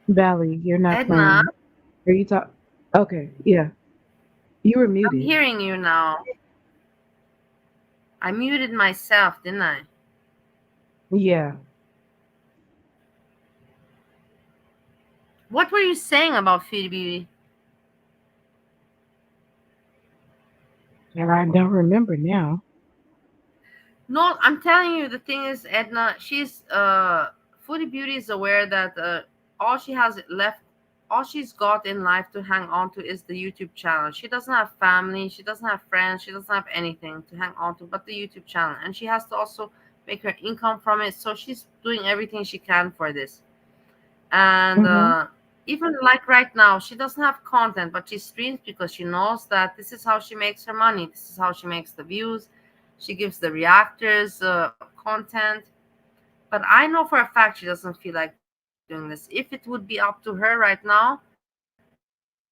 Valley, you're not Edna, playing. Are you talk? Okay, yeah. You were I'm muted. hearing you now. I muted myself, didn't I? Yeah. What were you saying about Foodie Beauty? I don't remember now. No, I'm telling you, the thing is, Edna, she's Foodie Beauty is aware that all she has left, all she's got in life to hang on to is the YouTube channel. She doesn't have family, she doesn't have friends, she doesn't have anything to hang on to but the YouTube channel, and she has to also make her income from it. So she's doing everything she can for this. And even like right now, she doesn't have content, but she streams because she knows that this is how she makes her money. This is how she makes the views. She gives the reactors content. But I know for a fact she doesn't feel like doing this. If it would be up to her right now,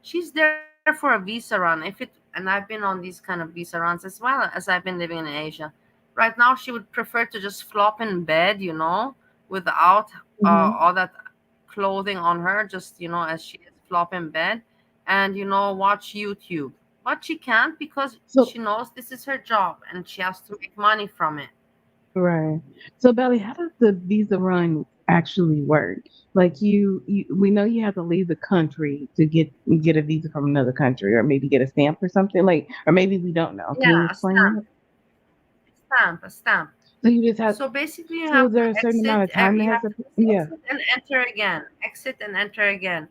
she's there for a visa run. And I've been on these kind of visa runs as well as I've been living in Asia. Right now, she would prefer to just flop in bed, without all that clothing on her, just as she is flop in bed, and watch YouTube. But she can't because she knows this is her job and she has to make money from it. Right. So, Belly, how does the visa run actually work? Like we know you have to leave the country to get a visa from another country, or maybe get a stamp or something. Like, or maybe we don't know. Can you Yeah, a explain stamp, that? a stamp. So you just have. So basically, you So have is to there a certain exit. amount of time that You has have to? to Yeah. exit and enter again. Exit and enter again.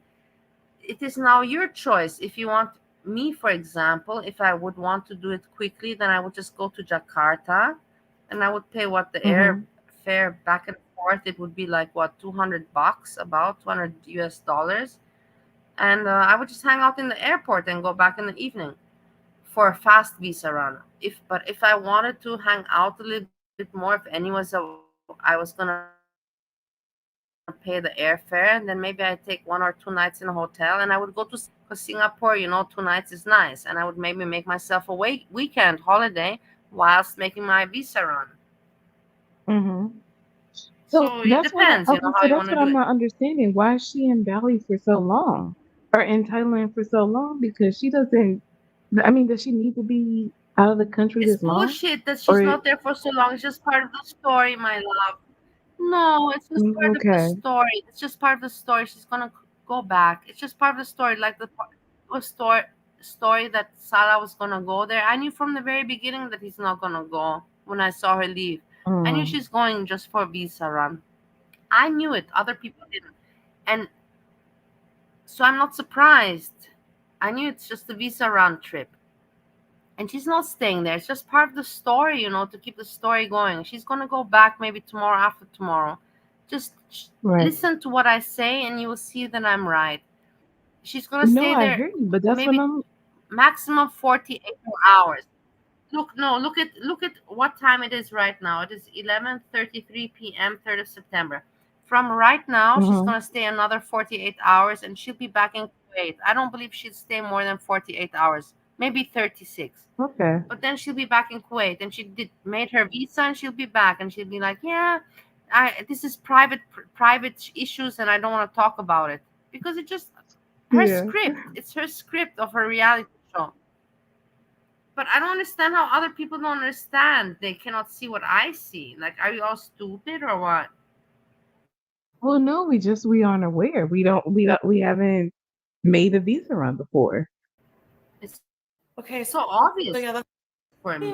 It is now your choice. If you want me, for example, if I would want to do it quickly, then I would just go to Jakarta, and I would pay what the Mm-hmm. airfare back and forth. It would be like what, $200, about $200, and I would just hang out in the airport and go back in the evening for a fast visa run. If I wanted to hang out a little bit more, if any was I was gonna pay the airfare, then maybe I take 1 or 2 nights in a hotel and I would go to Singapore, because Singapore, 2 nights is nice, and I would maybe make myself a weekend holiday whilst making my visa run. Mm-hmm. So it So that's depends, what. how you Okay. want to So do that's it. what I'm not understanding. Why is she in Bali for so long, or in Thailand for so long? Because she doesn't. I mean, does she need to be out of the country It's this long? bullshit that she's Or not there for so long. It's just part of the story, my love. No, it's just part of the okay. story. It's just part of the story. She's gonna go back. It's just part of the story, like the story that Salah was gonna go there. I knew from the very beginning that he's not gonna go. When I saw her leave, I knew Mm. she's going just for a visa run. I knew it. Other people didn't, and so I'm not surprised. I knew it's just a visa run trip. And she's not staying there. It's just part of the story, to keep the story going. She's going to go back maybe tomorrow, after tomorrow. Just Right. listen to what I say and you will see that I'm right. She's going to No, stay I there hear you, but that's what maybe I'm. maximum 48 hours. Look, no, look at what time it is right now. It is 11:33 p.m., 3rd of September. From right now, she's Mhm. going to stay another 48 hours and she'll be back in Kuwait. I don't believe she'll stay more than 48 hours, maybe 36. Okay. But then she'll be back in Kuwait, and she made her visa, and she'll be back, and she'll be like, "Yeah, this is private issues, and I don't want to talk about it because it just her Yeah. script. It's her script of her reality show." But I don't understand how other people don't understand. They cannot see what I see. Like, are you all stupid or what? Well, no, we aren't aware. We haven't made a visa run before. It's Okay, so so obvious yeah, that's for me.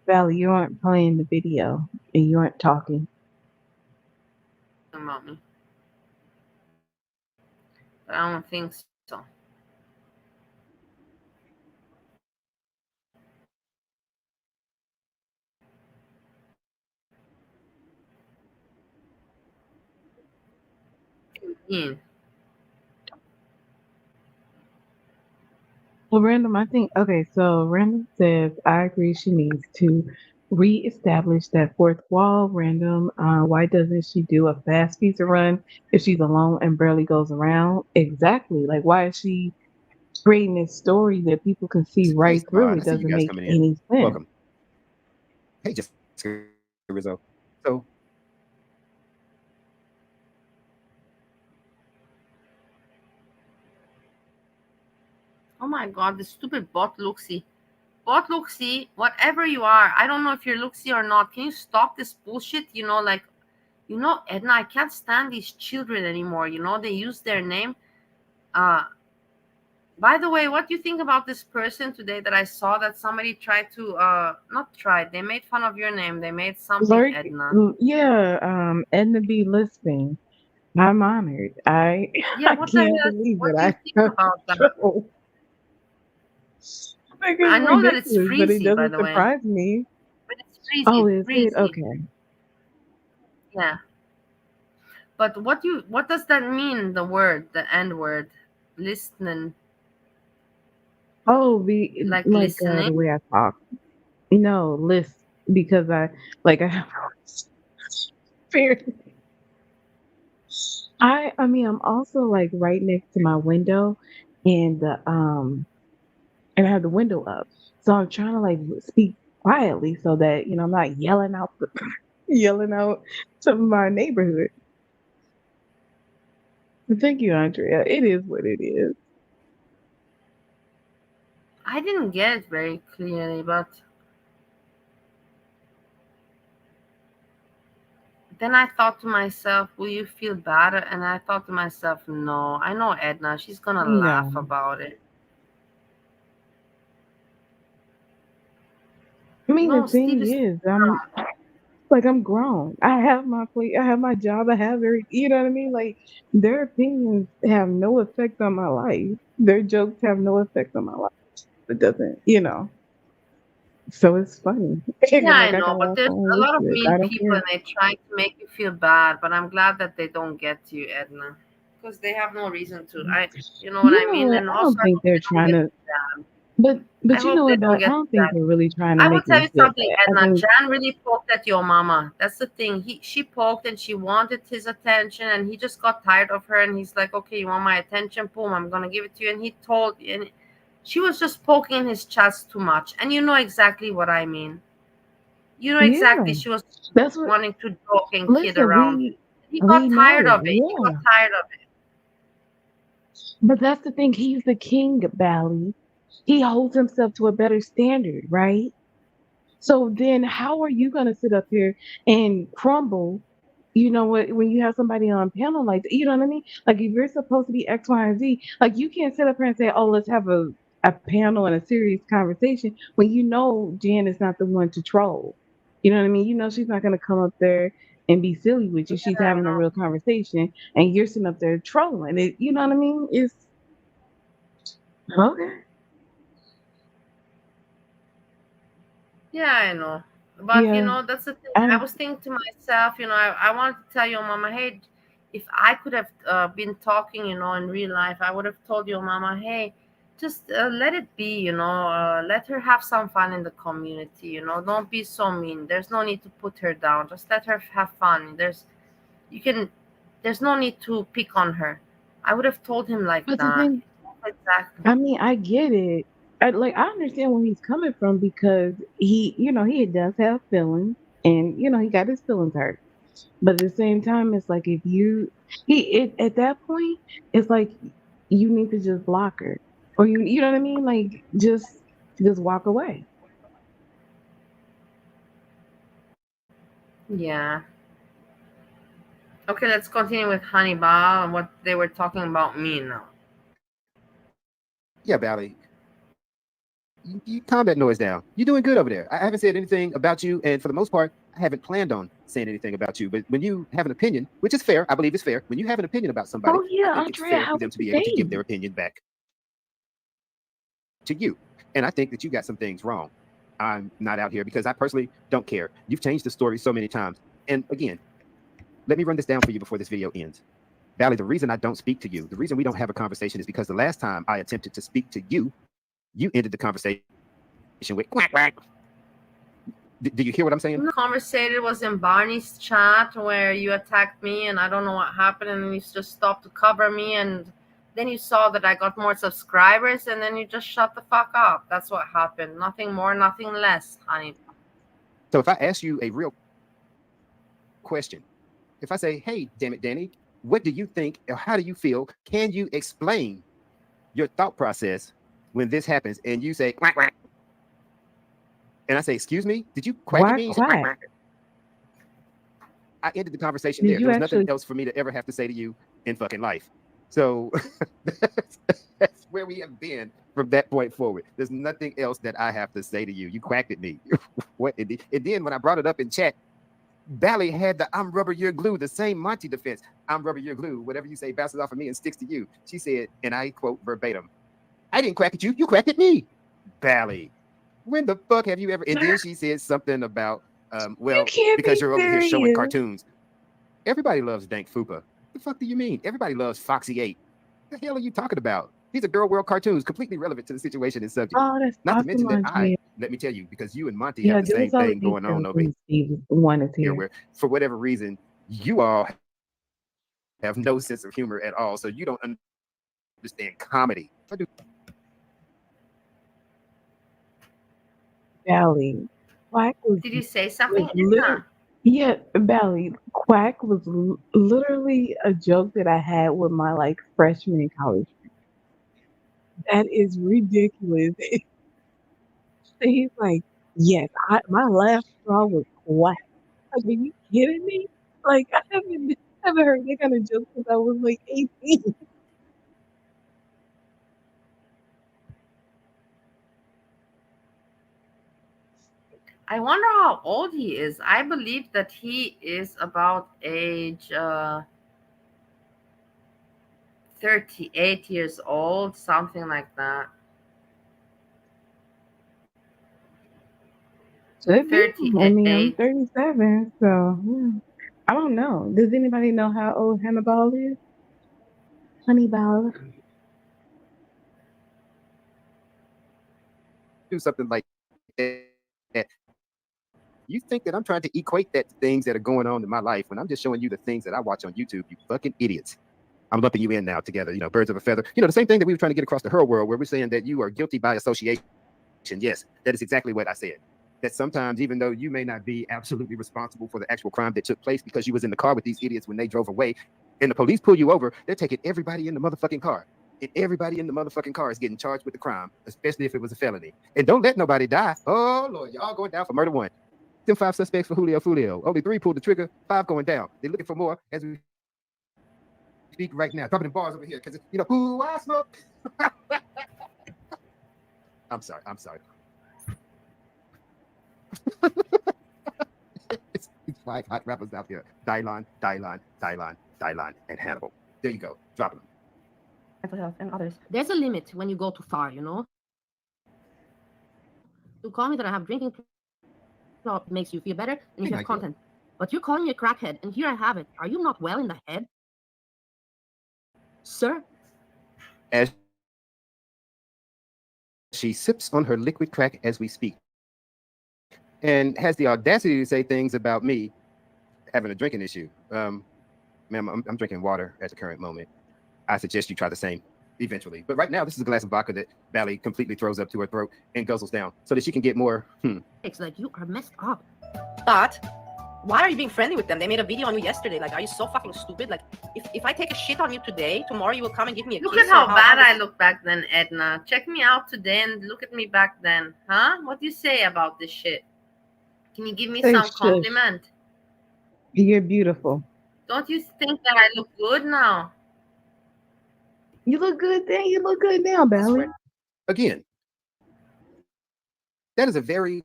Valley, you aren't playing the video and you aren't talking. About me, but I don't think so. Mm. Well, Random, I think, okay, so Random says, I agree she needs to reestablish that fourth wall. Random, why doesn't she do a fast pizza run if she's alone and barely goes around? Exactly. Like, why is she creating this story that people can see Hey, right through? Simon, I It see you doesn't guys make coming in. any sense. Welcome. Hey, Jessica Rizzo. So, Oh my god, this stupid bot Luxie. Bot Luxie, whatever you are, I don't know if you're Luxie or not. Can you stop this bullshit? Edna, I can't stand these children anymore. They use their name. Uh, by the way, what do you think about this person today that I saw that somebody tried to, not tried, they made fun of your name. They made something Lurk, Edna. yeah, Edna be listening. I'm honored. Yeah, I what the can't hell? believe What that do you I think have about a that? show. I think I it's know that it's ridiculous, but it freezy, by doesn't the way. surprise me. But it's freezy. Oh, It's is it? freezy. Okay. Yeah. But what does that mean? The word, the N word, listening, Oh, like like listening. the way I talk. No, list because I have fear. I mean I'm also like right next to my window and and I have the window up. So I'm trying to like speak quietly so that, I'm not yelling out yelling out to my neighborhood. But thank you, Andrea. It is what it is. I didn't get it very clearly, but then I thought to myself, will you feel bad? And I thought to myself, no, I know Edna. She's going to laugh No. about it. I mean the No, Steve thing is is, I'm grown. I have my plate, I have my job, I have you know what I mean? Like their opinions have no effect on my life. Their jokes have no effect on my life. It doesn't. So it's funny. Yeah, And I like I know, can but laugh there's along a with lot of it. mean I don't people care. and they try to make you feel bad, but I'm glad that they don't get to you, Edna. Because they have no reason to. You know what I You know mean? what? And I also, don't I think hope they're they don't trying get to too bad. I but you hope know they what don't though? I get don't too think bad. they're really trying to I will make tell me you feel something, bad. I Edna. think Jan really poked at your mama. That's the thing. She poked and she wanted his attention, and he just got tired of her. And he's like, "Okay, you want my attention? Boom, I'm gonna give it to you." And he told, and she was just poking in his chest too much. And you know exactly what I mean. You know yeah. exactly. She was That's what wanting to joke and kid listen, around. He we got tired know, of it. He got yeah. tired of it. But that's the thing, he's the king, Bally. He holds himself to a better standard, right? So then how are you gonna sit up here and crumble, when you have somebody on panel like that, you know what I mean? Like if you're supposed to be X, Y, and Z, like you can't sit up here and say, oh, let's have a panel and a serious conversation when you know Jan is not the one to troll. You know what I mean? You know she's not gonna come up there and be silly with you. She's Yeah, I having a know. real conversation and you're sitting up there trolling it, you know what I mean? It's okay. Yeah, I know. But Yeah. that's the thing. I I was thinking to myself, I wanted to tell your mama, hey, if I could have been talking, in real life, I would have told your mama, hey, just let it be, let her have some fun in the community, don't be so mean. There's no need to put her down. Just let her have fun. You can, there's no need to pick on her. I would have told him like but the that. thing Exactly. I mean, I get it. I understand where he's coming from because he does have feelings and, he got his feelings hurt. But at the same time, it's like if at that point, it's like you need to just block her or you know what I mean? Like just walk away. Yeah. Okay, let's continue with Hannibal and what they were talking about me now. Yeah, Bally, you calm that noise down. You're doing good over there. I haven't said anything about you, and for the most part, I haven't planned on saying anything about you. But when you have an opinion, which is fair, I believe it's fair. When you have an opinion about somebody, Oh yeah, I think it's Andrea, fair how for them was to the be able to give day? their opinion back to you. And I think that you got some things wrong. I'm not out here because I personally don't care. You've changed the story so many times. And again, let me run this down for you before this video ends. Bally, the reason I don't speak to you, the reason we don't have a conversation is because the last time I attempted to speak to you, you ended the conversation with quack quack. Do you hear what I'm saying? The conversation was in Barney's chat where you attacked me and I don't know what happened, and then you just stopped to cover me, and then you saw that I got more subscribers and then you just shut the fuck up. That's what happened. Nothing more, nothing less, honey. So if I ask you a real question, if I say, hey, damn it, Danny, what do you think or how do you feel? Can you explain your thought process when this happens? And you say, quack, quack. And I say, excuse me, did you quack at me? You say, quack, quack. I ended the conversation there. There was nothing else for me to ever have to say to you in fucking life. So that's where we have been from that point forward. There's nothing else that I have to say to you. You quacked at me. What? And then when I brought it up in chat, Bally had the I'm rubber, you're glue, the same Monty defense. I'm rubber, you're glue. Whatever you say bounces off of me and sticks to you. She said, and I quote verbatim, I didn't quack at you. You quacked at me. Bally, when the fuck have you ever? And then she said something about, well, You can't because be you're over here showing serious. cartoons. Everybody loves Dank Fupa. The fuck do you mean? Everybody loves Foxy 8. What the hell are you talking about? These are girl world cartoons, completely relevant to the situation and subject. Oh, that's Not to awesome, mention that Monty. let me tell you, because you and Monty Yeah, have the give same us all the thing going on details over when Steve wanted here, to. where for whatever reason, you all have no sense of humor at all, so you don't understand comedy. Bali. Quack was. Did you say something? Yeah, Bali. Quack was literally a joke that I had with my like freshman in college. That is ridiculous. He's like, yes, my last straw was Quack. Like, are you kidding me? Like, I haven't heard that kind of joke since I was like 18. I wonder how old he is. I believe that he is about age 38 years old, something like that. Should be. I mean, I'm 37, so yeah. I don't know. Does anybody know how old Hannibal is? Honeyball. Do something like that. You think that I'm trying to equate that to things that are going on in my life when I'm just showing you the things that I watch on YouTube, you fucking idiots. I'm lumping you in now together, birds of a feather. The same thing that we were trying to get across the her world, where we're saying that you are guilty by association. Yes, that is exactly what I said. That sometimes, even though you may not be absolutely responsible for the actual crime that took place because you was in the car with these idiots when they drove away, and the police pull you over, they're taking everybody in the motherfucking car. And everybody in the motherfucking car is getting charged with the crime, especially if it was a felony. And don't let nobody die. Oh, Lord, y'all going down for murder 1. Them 5 suspects for Julio. Only 3 pulled the trigger, 5 going down. They're looking for more as we speak right now. Dropping the bars over here because, who I smoke. I'm sorry. It's 5 hot rappers out here. Dylan, and Hannibal. There you go. Dropping them. Mental health and others. There's a limit when you go too far, You call me that I have drinking makes you feel better, and if you have content. But you're calling me a crackhead, and here I have it. Are you not well in the head? Sir? As she sips on her liquid crack as we speak, and has the audacity to say things about me having a drinking issue. Ma'am, I'm drinking water at the current moment. I suggest you try the same eventually. But right now, this is a glass of vodka that Bali completely throws up to her throat and guzzles down so that she can get more. It's like you are messed up. But why are you being friendly with them? They made a video on you yesterday. Like, are you so fucking stupid? Like, if I take a shit on you today, tomorrow you will come and give me a Look kiss. at how bad I look back then, Edna. Check me out today and look at me back then. Huh? What do you say about this shit? Can you give me some compliment? You're beautiful. Don't you think that I look good now? You look good then. You look good now, Bali. Again, that is a very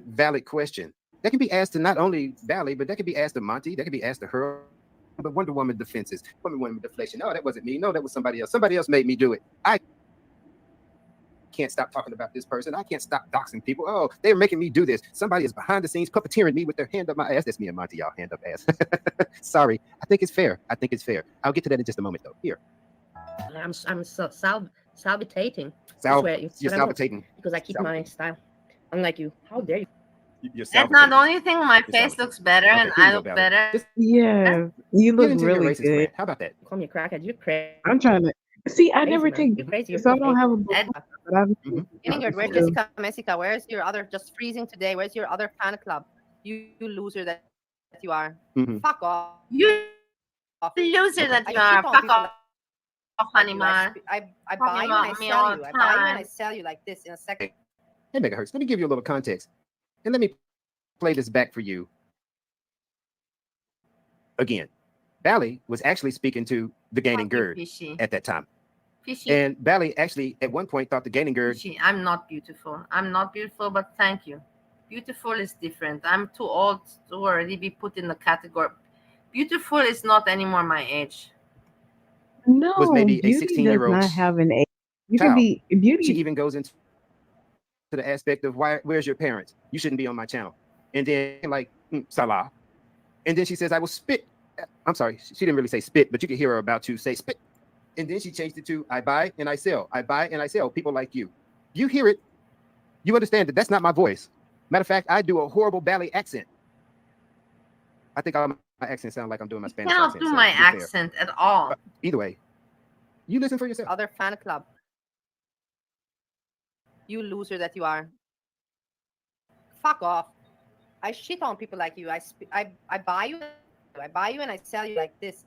valid question. That can be asked to not only Bali, but that can be asked to Monty. That can be asked to her. But Wonder Woman defenses, Wonder Woman deflection. No, that wasn't me. No, that was somebody else. Somebody else made me do it. I can't stop talking about this person. I can't stop doxing people. Oh, they're making me do this. Somebody is behind the scenes puppeteering me with their hand up my ass. That's me and Monty, y'all. Hand up ass. Sorry. I think it's fair. I'll get to that in just a moment, though. Here. I'm salvitating. You're salvitating. Because I keep my style. Unlike you. How dare you? Edna, don't you think my face looks better and I look better? Yeah, you look really good. How about that? Call me a crackhead. You're crazy. I'm trying to see. I never take crazy. so I don't have a book. Ingrid, where's Jessica? Where's your other? Just freezing today. Where's your other fan club? You loser that you are. Fuck off. You loser that you are. Fuck off, honey man. I buy you and I sell you. I buy you and I sell you like this in a second. Hey, megahertz. Let me give you a little context, and let me play this back for you. Again, Bali was actually speaking to the gaining gird at that time. And Bali actually at one point thought the gaining gird. I'm not beautiful. But thank you. Beautiful is different. I'm too old to already be put in the category. Beautiful is not anymore my age. No, was maybe a beauty 16-year-old does not have an age. You child. can be beauty. She even goes into the aspect of where's your parents? You shouldn't be on my channel. And then like Salah, And then she says, I will spit. I'm sorry, she didn't really say spit, but you could hear her about to say spit. And then she changed it to I buy and I sell. I buy and I sell. People like you. You hear it. You understand that that's not my voice. Matter of fact, I do a horrible Bali accent. I think all my accents sound like I'm doing my Spanish accent. I cannot do my accent at all. Either way, you listen for yourself. Other fan club. You loser that you are. Fuck off. I shit on people like you. I buy you. I buy you and I sell you like this.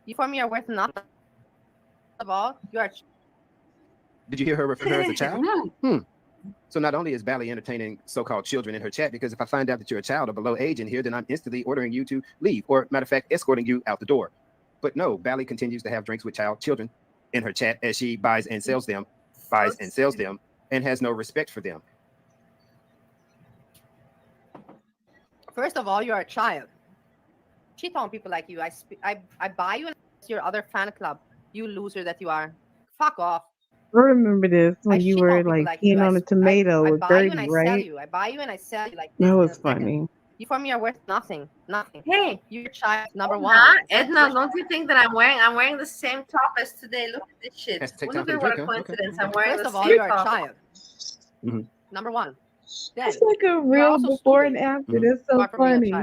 You for me are worth nothing. Of all, you are. Did you hear her refer to her as a child? So not only is Bali entertaining so-called children in her chat, because if I find out that you're a child or below age in here, then I'm instantly ordering you to leave, or matter of fact, escorting you out the door. But no, Bali continues to have drinks with children in her chat as she buys and sells them, and has no respect for them. First of all, you're a child. Cheat on people like you. I buy you and your other fan club. You loser that you are. Fuck off. I remember this when you were like peeing on a tomato with Gertie, right? I buy you and I sell you like this. That was funny. You for me are worth nothing. Nothing. Hey, you're a child number one. Edna, don't you think that I'm wearing the same top as today? Look at this shit. Look at what a coincidence. I'm wearing First the of all, same you're a top. child. Number one. Then, it's like a real before and after. That's so funny.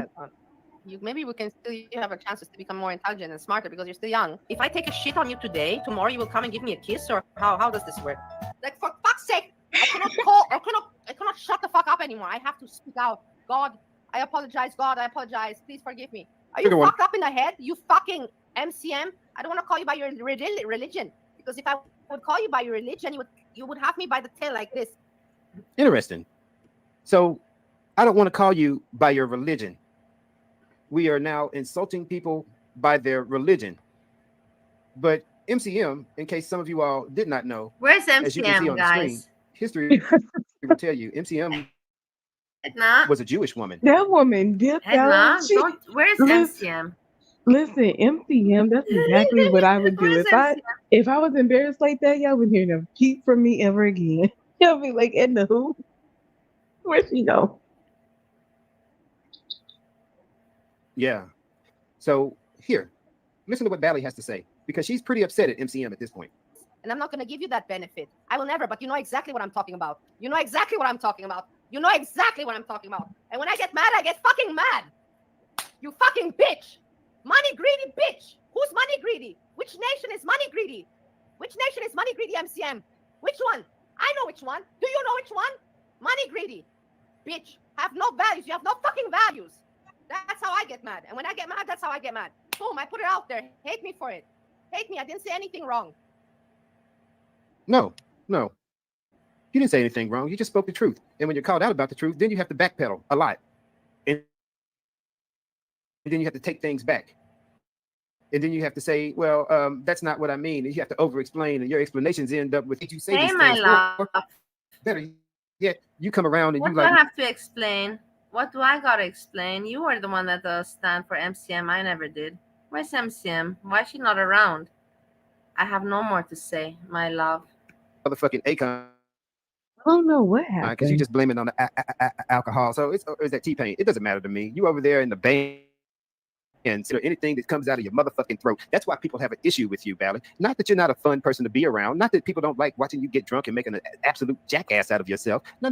Maybe we can still have a chance to become more intelligent and smarter because you're still young. If I take a shit on you today, tomorrow you will come and give me a kiss, or how does this work? Like, for fuck's sake, I cannot shut the fuck up anymore. I have to speak out. God, I apologize. God, I apologize. Please forgive me. Are you fucked up in the head? You fucking MCM? I don't want to call you by your religion, because if I would call you by your religion, you would have me by the tail like this. Interesting. So I don't want to call you by your religion. We are now insulting people by their religion. But MCM, in case some of you all did not know, where's MCM, as you can see on guys? the screen, history will tell you MCM Edna was a Jewish woman. That woman dipped Edna, out. Where's MCM? Listen, MCM, that's exactly what I would do. If I was embarrassed like that, y'all wouldn't hear them peep from me ever again. Y'all be like, Edna, who? Where'd she go? Yeah. So here, listen to what Bali has to say, because she's pretty upset at MCM at this point. And I'm not going to give you that benefit. I will never, but you know exactly what I'm talking about. You know exactly what I'm talking about. You know exactly what I'm talking about. And when I get mad, I get fucking mad. You fucking bitch. Money greedy bitch. Who's money greedy? Which nation is money greedy? Which nation is money greedy, MCM? Which one? I know which one. Do you know which one? Money greedy. Bitch. Have no values. You have no fucking values. That's how I get mad. And when I get mad, that's how I get mad. Boom, I put it out there. Hate me for it. Hate me. I didn't say anything wrong. No. You didn't say anything wrong. You just spoke the truth. And when you're called out about the truth, then you have to backpedal a lot. And then you have to take things back. And then you have to say, well, that's not what I mean. And you have to over-explain, and your explanations end up with, you say hey, these my things. love. Better yet, you come around and what you do like... I have to explain? What do I gotta explain? You are the one that does stand for MCM. I never did. Where's MCM? Why is she not around? I have no more to say, my love. Motherfucking Akon. I don't know what happened. Because you just blame it on the alcohol. So it's that T-Pain. It doesn't matter to me. You over there in the band and anything that comes out of your motherfucking throat. That's why people have an issue with you, Bali. Not that you're not a fun person to be around. Not that people don't like watching you get drunk and making an absolute jackass out of yourself. No.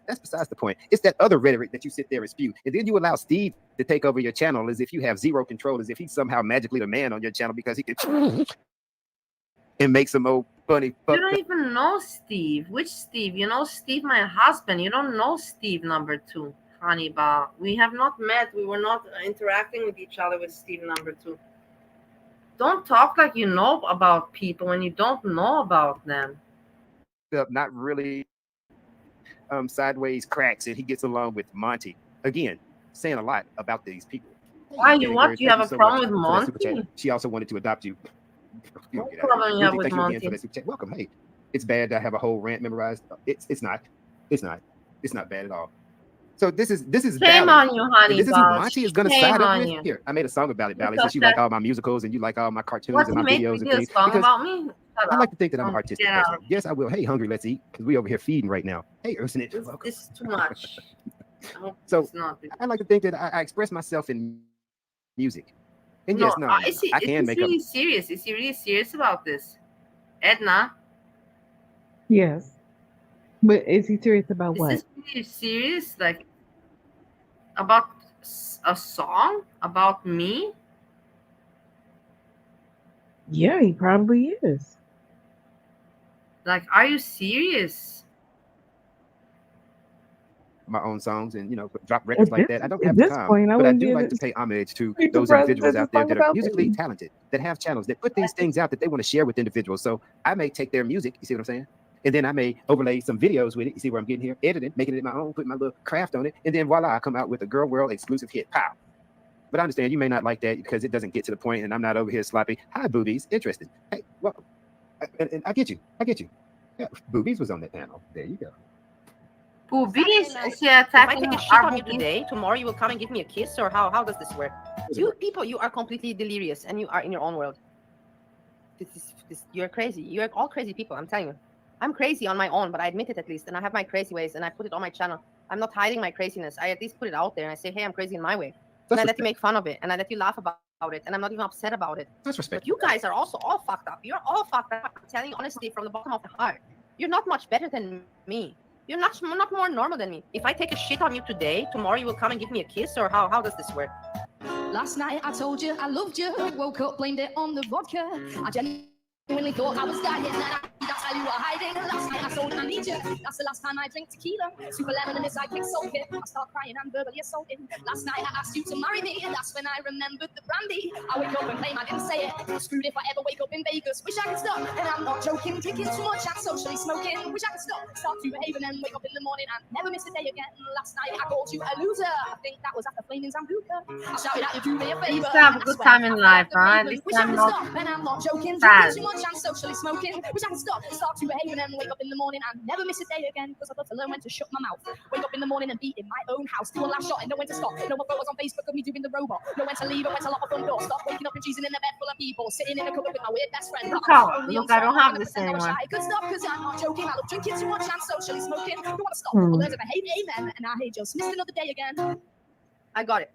That's besides the point. It's that other rhetoric that you sit there and spew. And then you allow Steve to take over your channel as if you have zero control, as if he's somehow magically the man on your channel because he can and make some old funny fuck. You don't even know Steve. Which Steve? You know Steve, my husband. You don't know Steve number 2. Hannibal. We have not met. We were not interacting with each other with Steve number 2. Don't talk like you know about people when you don't know about them. Not really sideways cracks, and he gets along with Monty. Again, saying a lot about these people. Why you what? You have a problem with Monty? She also wanted to adopt you. What problem you have with Monty? Welcome. Hey, it's bad to have a whole rant memorized. It's not bad at all. So this is shame on you, honey. This is who Monty is gonna side up with. You. Here, I made a song about it, Bali, since you like all my musicals and you like all my cartoons and my videos and things. Song about me? I like to think that I'm an artistic person. Yes, I will. Hey, hungry, let's eat, because we over here feeding right now. Hey, isn't it? This is too much. So I like to think that I express myself in music. And No, yes, no, I can make really serious. Is he really serious about this? Edna? Yes. But is he serious about what? Is this really serious? Like, about a song? About me? Yeah, he probably is. Like, are you serious? my own songs and drop records like that. I don't have the time, but I do like to pay homage to those individuals out there that are musically talented, that have channels, that put these things out that they want to share with individuals. So I may take their music, you see what I'm saying? And then I may overlay some videos with it. You see where I'm getting here? Edit it, making it my own, put my little craft on it, and then voila, I come out with a Girl World exclusive hit. Pow! But I understand you may not like that because it doesn't get to the point, and I'm not over here sloppy. Hi, boobies, interested? Hey, well, and I get you. Yeah, boobies was on that panel. There you go. Boobies? If I take a shit on you today, tomorrow you will come and give me a kiss, or how does this work? You people, you are completely delirious, and you are in your own world. You're crazy. You're all crazy people. I'm telling you. I'm crazy on my own, but I admit it at least, and I have my crazy ways, and I put it on my channel. I'm not hiding my craziness. I at least put it out there, and I say, hey, I'm crazy in my way. And I let you make fun of it, and I let you laugh about it, and I'm not even upset about it. That's respect. But you guys are also all fucked up. You're all fucked up. I'm telling you honestly from the bottom of the heart. You're not much better than me. You're not more normal than me. If I take a shit on you today, tomorrow you will come and give me a kiss, or how does this work? Last night I told you I loved you. Woke up, blamed it on the vodka. I genuinely thought I was dying, and that's how you were hiding. Last night I told you I need you. That's the last time I drink tequila. Super lemon and his sidekick soak it. I start crying and verbally assaulting. Last night I asked you to marry me, and that's when I remembered the brandy. I wake up and claim I didn't say it. Screwed if I ever wake up in Vegas. Wish I could stop, and I'm not joking. Drinking too much and socially smoking. Wish I could start to behave and then wake up in the morning and never miss a day again. Last night I called you a loser. I think that was after flaming Zambuca. I shouted at you, do me a favor. You used to have a good time in life, huh? This time not sad. I'm socially smoking. Wish I could start to behave and then wake up in the morning and never miss a day again. Because I've got to learn when to shut my mouth. Wake up in the morning and be in my own house. Do a last shot and know when to stop. No more photos on Facebook of me doing the robot. Know when to leave and when to lock my front door. Stop waking up and cheesing in a bed full of people. Sitting in a cupboard with my weird best friend. Look, I don't have this anymore. I could stop because I'm not joking. I love drinking too much and socially smoking. Don't want to stop. Well, there's a hate amen. And I just missed another day again. I got it.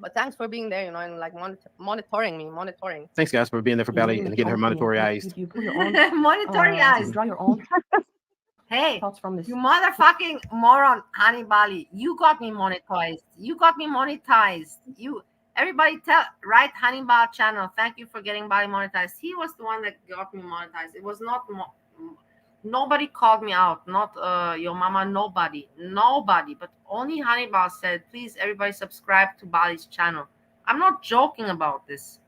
But thanks for being there, and like monitoring me. Thanks, guys, for being there for Bali and getting her monitorized. You put your own monitorized. Draw your own. Hey, thoughts from this. You motherfucking moron, Honey Bali. You got me monetized. Everybody write Honey Bali channel. Thank you for getting Bali monetized. He was the one that got me monetized. It was not. Nobody called me out, not your mama, nobody, but only Hannibal said, please, everybody subscribe to Bali's channel. I'm not joking about this.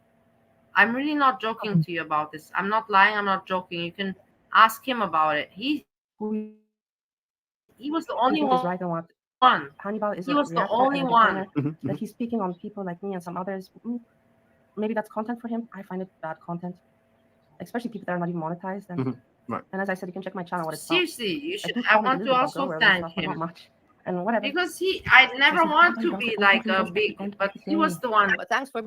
I'm really not joking to you about this. I'm not lying, I'm not joking. You can ask him about it. He was the only one. Right on what? Hannibal is he was the only one. That he's speaking on people like me and some others. Maybe that's content for him. I find it bad content, especially people that are not even monetized. And right. And as I said, you can check my channel. What it's seriously, you should. I want to also thank him. And whatever. Because I never want to be like a big, but he was the one. But thanks for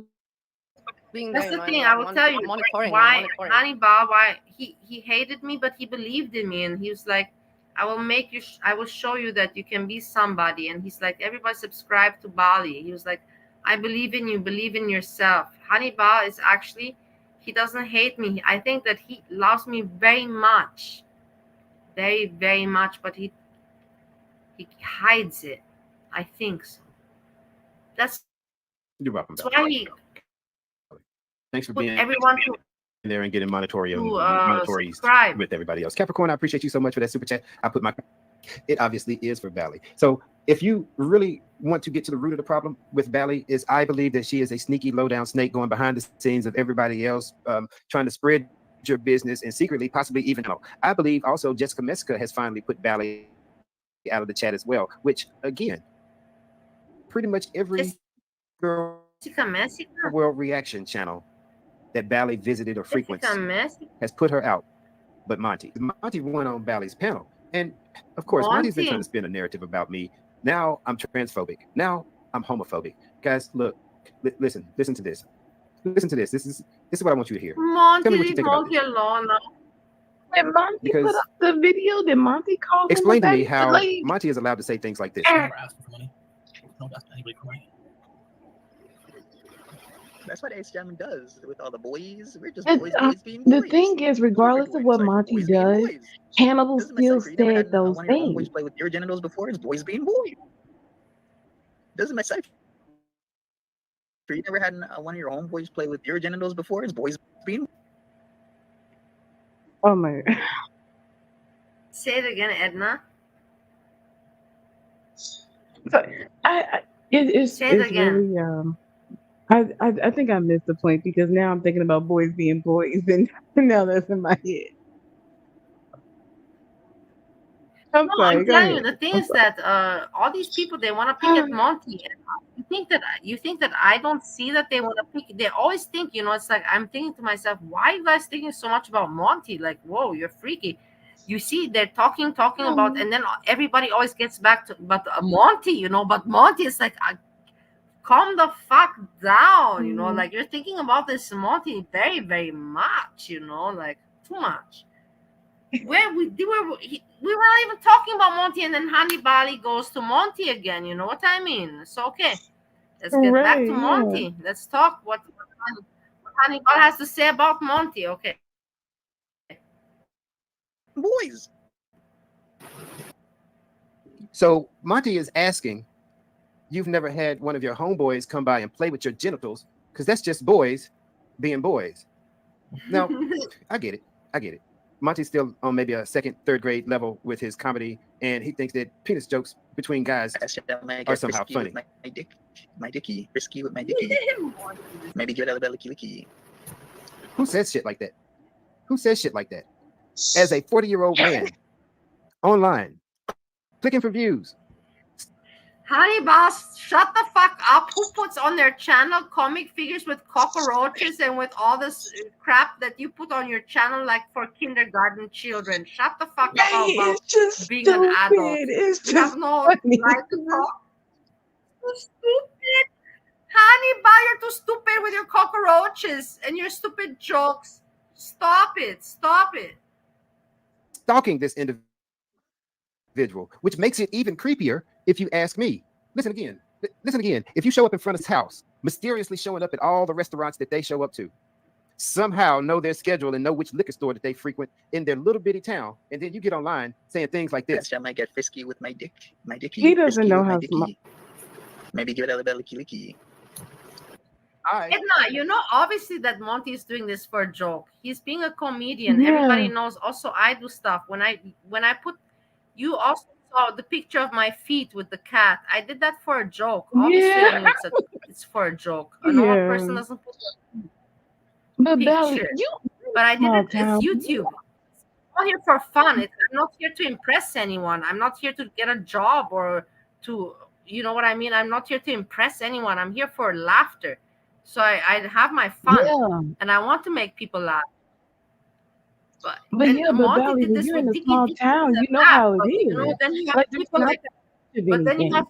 being there. That's the thing. I will tell you why Hannibal. Why he hated me, but he believed in me, and he was like, "I will make you. I will show you that you can be somebody." And he's like, "Everybody subscribe to Bali." He was like, "I believe in you. Believe in yourself." Hannibal is actually. He doesn't hate me. I think that he loves me very much. Very, very much, but he hides it. I think so. You're welcome. That's why he thanks for being everyone in there and getting monitories subscribe with everybody else. Capricorn, I appreciate you so much for that super chat. I put it obviously is for Bali. So if you really want to get to the root of the problem with Bali, is I believe that she is a sneaky, low-down snake going behind the scenes of everybody else, trying to spread your business and secretly, possibly even know. I believe also Jessica Messica has finally put Bali out of the chat as well, which again, pretty much every girl world reaction channel that Bali visited or frequents has put her out. But Monty went on Bali's panel. And of course, Monty's been trying to spin a narrative about me. Now I'm transphobic. Now I'm homophobic. Guys, look, listen to this. Listen to this. This is what I want you to hear. Tell me what you think about this. Did Monty put up the video? Did Monty call him? Explain to me how Monty is allowed to say things like this. That's what Sjam does with all the boys. We're just It, boys being the boys. thing is, regardless of what Monty does, Hannibal still said those one of your things. homeboys play with your genitals before? It's boys being boys. Doesn't make sense. You never had one of your homeboys play with your genitals before? It's boys being. Oh my! Say it again, Edna. So it's Say it again. really I think I missed the point because now I'm thinking about boys being boys, and now that's in my head. I'm No, sorry. I'm Go telling you, ahead. the thing I'm is that all these people they want to pick at Monty. And you think that I don't see that they want to pick? They always think, it's like I'm thinking to myself, why are you guys thinking so much about Monty? Like, whoa, you're freaky. You see, they're talking about, and then everybody always gets back to, but Monty, but Monty is like, calm the fuck down, like you're thinking about this Monty very, very much, like too much. Where we were not even talking about Monty, and then Bali goes to Monty again. You know what I mean? So okay, let's get back to Monty. Let's talk what Bali has to say about Monty. Okay, boys. So Monty is asking, you've never had one of your homeboys come by and play with your genitals, because that's just boys being boys. Now, I get it. Monty's still on maybe a second, third grade level with his comedy, and he thinks that penis jokes between guys are somehow funny. My dicky, risky with my dicky. Maybe give it a little licky. Who says shit like that? Who says shit like that? As a 40-year-old man, online, clicking for views. Honey boss, shut the fuck up. Who puts on their channel comic figures with cockroaches and with all this crap that you put on your channel like for kindergarten children? Shut the fuck up about being an adult. It's you have no right to talk. Too stupid. Honey boss, you're too stupid with your cockroaches and your stupid jokes. Stop it. Stalking this individual, which makes it even creepier if you ask me. Listen again. If you show up in front of his house, mysteriously showing up at all the restaurants that they show up to, somehow know their schedule and know which liquor store that they frequent in their little bitty town, and then you get online saying things like this. I might get frisky with my dicky. He doesn't know how smart. Maybe give it a little licky. Edna, obviously that Monty is doing this for a joke. He's being a comedian. Yeah. Everybody knows. Also, I do stuff. When I put, you also saw the picture of my feet with the cat. I did that for a joke. Obviously, I knew it's for a joke. A normal person doesn't put a picture. But I did it. It's YouTube. I'm not here for fun. I'm not here to impress anyone. I'm not here to get a job or to, you know what I mean? I'm not here to impress anyone. I'm here for laughter. So I have my fun, and I want to make people laugh. But Bali, when you're in a small town, you know how it is. Then you have people like, but then you have,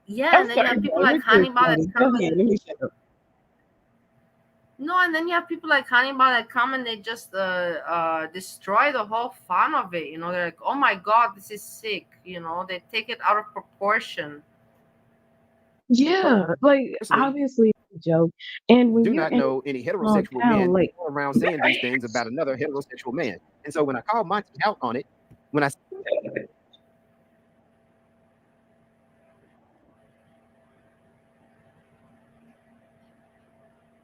and then you have people like Hannibal that come. No, and then you have people like Hannibal that come and they just destroy the whole fun of it. They're like, oh my God, this is sick. They take it out of proportion. Yeah, like obviously it's a joke. And when do you're not know any heterosexual men go around saying these things about another heterosexual man. And so when I call Monty out on it,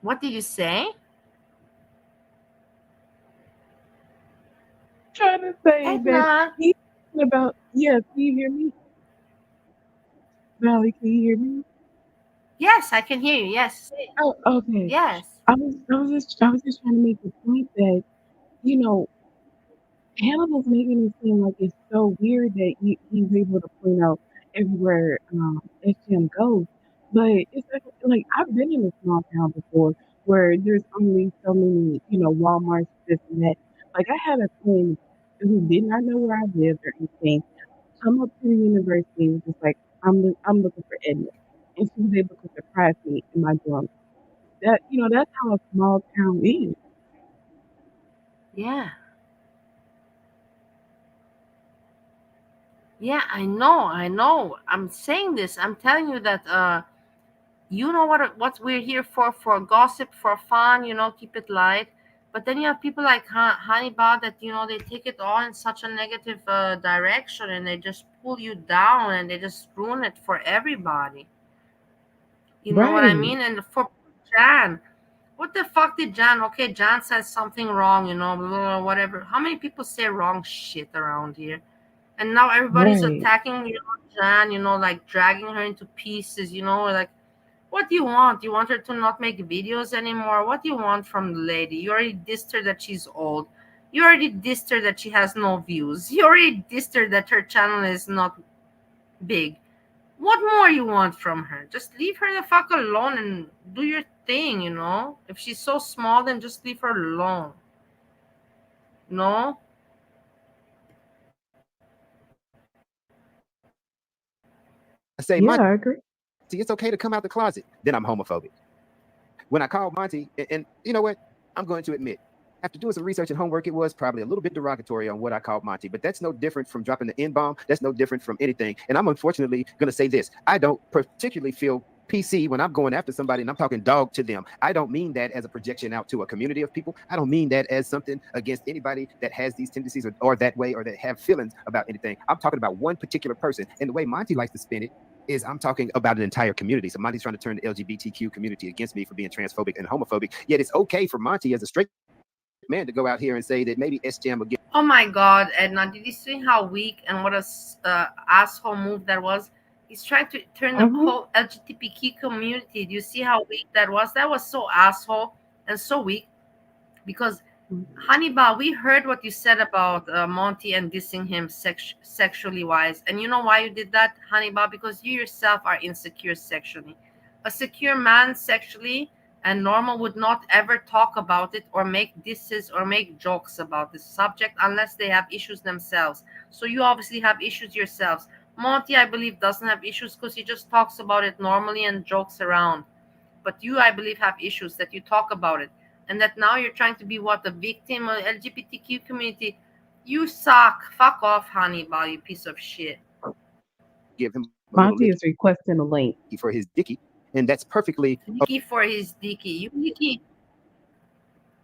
what did you say? Trying to say that he's about can you hear me? Bali, can you hear me? Yes, I can hear you. Yes. Oh, okay. Yes. I was just trying to make the point that, Hannibal's making it seem like it's so weird that he's able to point out everywhere Sjam goes. But it's like I've been in a small town before where there's only so many, Walmarts, this and that. Like I had a friend who did not know where I lived or anything come up to the university and was just like, I'm looking for Edna. And she was able to surprise me in my dorm. That's how a small town is. Yeah. Yeah, I know. I'm saying this. I'm telling you that You know what we're here for gossip, for fun, keep it light. But then you have people like Hannibal that, they take it all in such a negative direction, and they just pull you down, and they just ruin it for everybody. You know what I mean? And for Jan, what the fuck did Jan? Okay, Jan says something wrong, whatever. How many people say wrong shit around here? And now everybody's attacking, Jan, like dragging her into pieces, like, what do you want? You want her to not make videos anymore? What do you want from the lady? You already dissed her that she's old. You already dissed her that she has no views. You already dissed her that her channel is not big. What more you want from her? Just leave her the fuck alone and do your thing, If she's so small, then just leave her alone. No? I say, yeah, I agree. See, it's okay to come out the closet. Then I'm homophobic. When I called Monty, and you know what? I'm going to admit, after doing some research and homework, it was probably a little bit derogatory on what I called Monty, but that's no different from dropping the N-bomb. That's no different from anything. And I'm unfortunately going to say this. I don't particularly feel PC when I'm going after somebody and I'm talking dog to them. I don't mean that as a projection out to a community of people. I don't mean that as something against anybody that has these tendencies or that way, or that have feelings about anything. I'm talking about one particular person. And the way Monty likes to spin it is I'm talking about an entire community. So Monty's trying to turn the LGBTQ community against me for being transphobic and homophobic. Yet it's okay for Monty as a straight man to go out here and say that maybe Sjam will get. Oh my God, Edna, did you see how weak and what a asshole move that was? He's trying to turn the whole LGBTQ community. Do you see how weak that was? That was so asshole and so weak. Because Hannibal, we heard what you said about Monty and dissing him sexually wise. And you know why you did that, Hannibal? Because you yourself are insecure sexually. A secure man sexually and normal would not ever talk about it or make disses or make jokes about this subject unless they have issues themselves. So you obviously have issues yourselves. Monty, I believe, doesn't have issues because he just talks about it normally and jokes around. But you, I believe, have issues that you talk about it. And that now you're trying to be what, a victim of the LGBTQ community. You suck. Fuck off, Hannibal, you piece of shit. Give him Monty is requesting a link for his dicky, and that's perfectly dicky for his dicky.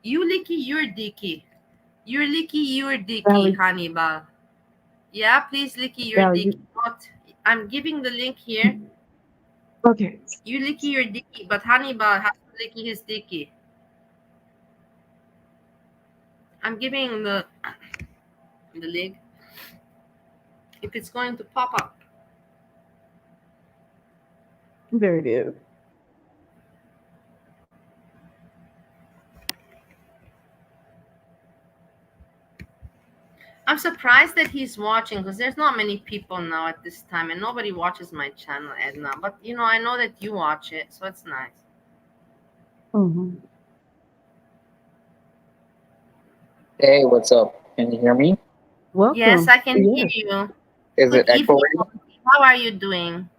You licky your dicky. You're licky your dicky, Hannibal. Yeah, please licky your dicky. What? I'm giving the link here. Okay. You licky your dicky, but Hannibal has to licky his dicky. I'm giving the link. If it's going to pop up. There it is. I'm surprised that he's watching because there's not many people now at this time and nobody watches my channel, Edna. But, I know that you watch it, so it's nice. Mm-hmm. Hey, what's up? Can you hear me? Welcome. Yes, I can hear you. Is Good it echoing? evening. How are you doing?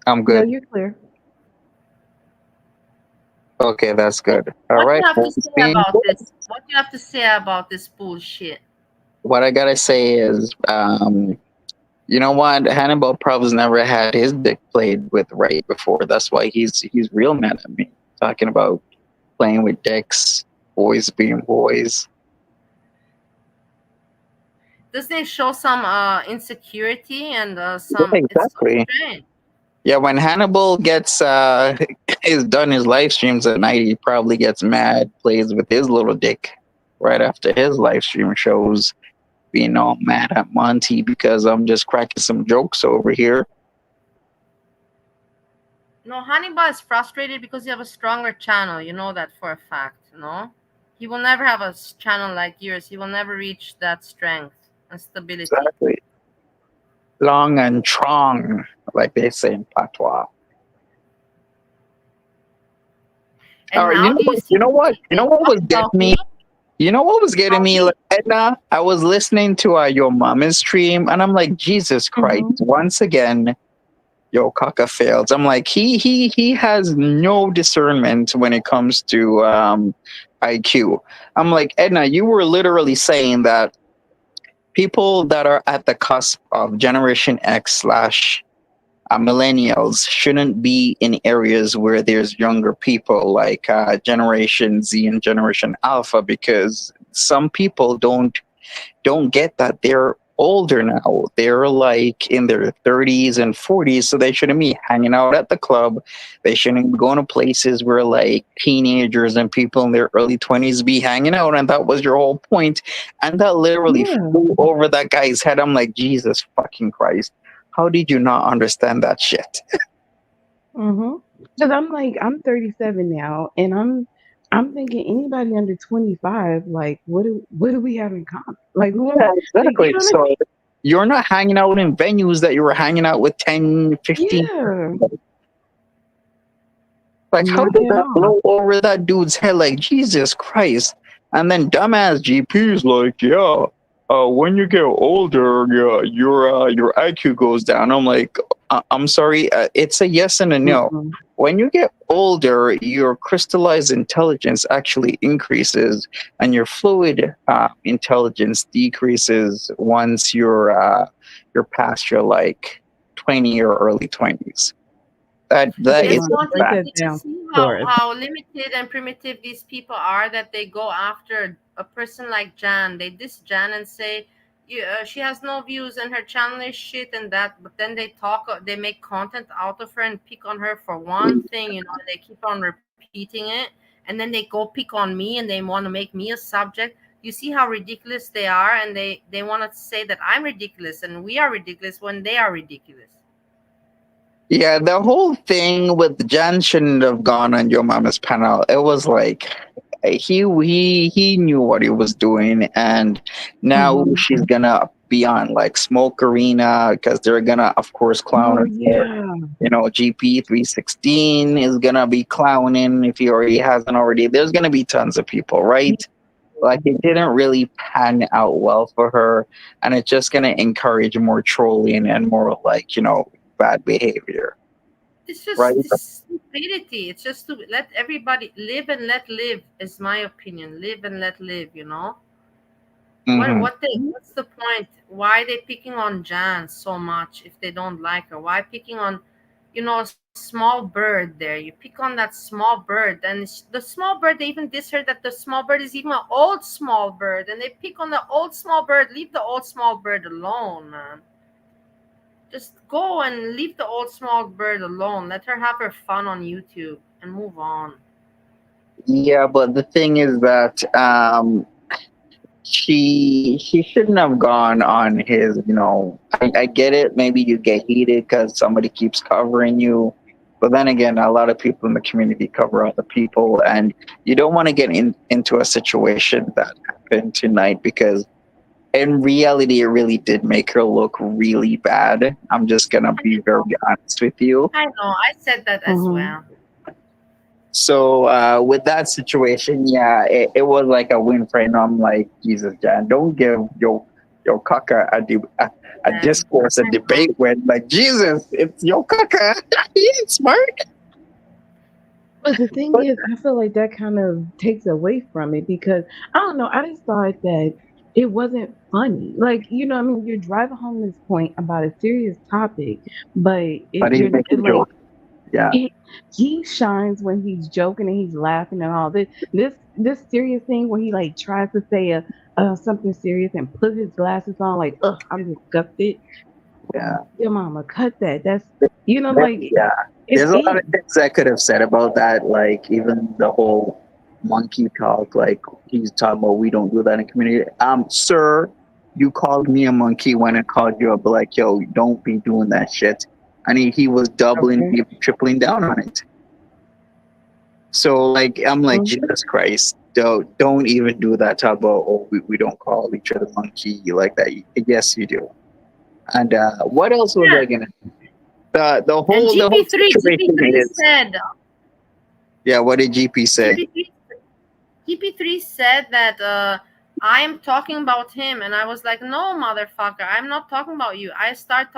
I'm good. No, you're clear. Okay, that's good. All what right. do you have to say about this? What do you have to say about this bullshit? What I gotta say is, you know what? Hannibal probably's never had his dick played with right before. That's why he's real mad at me. Talking about playing with dicks, boys being boys. Doesn't it show some insecurity and some? Yeah, exactly. It's so strange. Yeah, when Hannibal gets is done his live streams at night, he probably gets mad, plays with his little dick right after his live stream shows, being all mad at Monty because I'm just cracking some jokes over here. No, Hannibal is frustrated because you have a stronger channel. You know that for a fact, no? He will never have a channel like yours. He will never reach that strength and stability. Exactly. Long and strong, like they say in patois. All right, you know what was getting me? You know what was getting me, Edna? I was listening to your mama's stream, and I'm like, Jesus Christ! Once again, yo, Kaka fails. I'm like, he has no discernment when it comes to IQ. I'm like, Edna, you were literally saying that people that are at the cusp of Generation X / millennials shouldn't be in areas where there's younger people like Generation Z and Generation Alpha, because some people don't get that they're older now. They're like in their 30s and 40s, so they shouldn't be hanging out at the club. They shouldn't be going to places where like teenagers and people in their early 20s be hanging out. And that was your whole point. And that literally flew over that guy's head. I'm like, Jesus fucking Christ. How did you not understand that shit? Because I'm like, I'm 37 now, and I'm thinking anybody under 25, like, what do we have in common? Like, what, Yeah, like, exactly. you know what I So mean? you're not hanging out in venues that you were hanging out with 10, 15. Yeah. Like, how Not did at that all. blow over that dude's head? Like, Jesus Christ. And then dumbass GP's like, yeah, when you get older, yeah, your IQ goes down. I'm like, I'm sorry, it's a yes and a no. When you get older, your crystallized intelligence actually increases, and your fluid intelligence decreases once you're past your like 20 or early 20s. That It's is not a fact. easy to see how limited and primitive these people are, that they go after a person like Jan. They diss Jan and say she has no views and her channel is shit and that, but then they make content out of her and pick on her for one thing, they keep on repeating it, and then they go pick on me and they want to make me a subject. You see how ridiculous they are, and they want to say that I'm ridiculous and we are ridiculous when they are ridiculous. Yeah, the whole thing with Jan shouldn't have gone on Your Mama's panel. It was like he knew what he was doing, and now she's gonna be on like Smoke Arena because they're gonna, of course, clown her. GP 316 is gonna be clowning if he already hasn't already. There's gonna be tons of people, right? Like, it didn't really pan out well for her, and it's just gonna encourage more trolling and more like bad behavior. It's just Right. stupidity. It's just to let everybody live and let live, is my opinion. Live and let live, What's the point? Why are they picking on Jan so much if they don't like her? Why picking on, a small bird there? You pick on that small bird, and the small bird, they even diss her that the small bird is even an old small bird, and they pick on the old small bird. Leave the old small bird alone, man. Just go and leave the old small bird alone. Let her have her fun on YouTube and move on. Yeah, but the thing is that she shouldn't have gone on his. I get it. Maybe you get heated because somebody keeps covering you, but then again, a lot of people in the community cover other people, and you don't want to get into a situation that happened tonight, because in reality, it really did make her look really bad. I'm just gonna be very honest with you. I know. I said that as well. So with that situation, yeah, it was like a win for him. I'm like, Jesus, Jan, don't give your caca a discourse, a debate with, like, Jesus, it's your caca. He ain't smart. But the thing is, I feel like that kind of takes away from it, because I don't know. I just thought that it wasn't funny. Like, I mean, you're driving home this point about a serious topic, but He's making jokes. Yeah. He shines when he's joking and he's laughing and all this. This serious thing where he like tries to say something serious and put his glasses on, like, ugh, I'm disgusted. Yeah. Your mama, cut that. That's like, yeah. There's a lot of things I could have said about that, like even the whole monkey talk. Like, he's talking about we don't do that in community. Sir, you called me a monkey when I called you up, like, yo, don't be doing that shit. And he was doubling, tripling down on it. So like, I'm like, Jesus Christ, don't even do that. Talk about, oh, we don't call each other monkey like that. Yes, you do. And what else was I gonna? The whole GP3 said. Yeah, what did GP say? GP3 said that I am talking about him, and I was like, no, motherfucker, I'm not talking about you. I sniped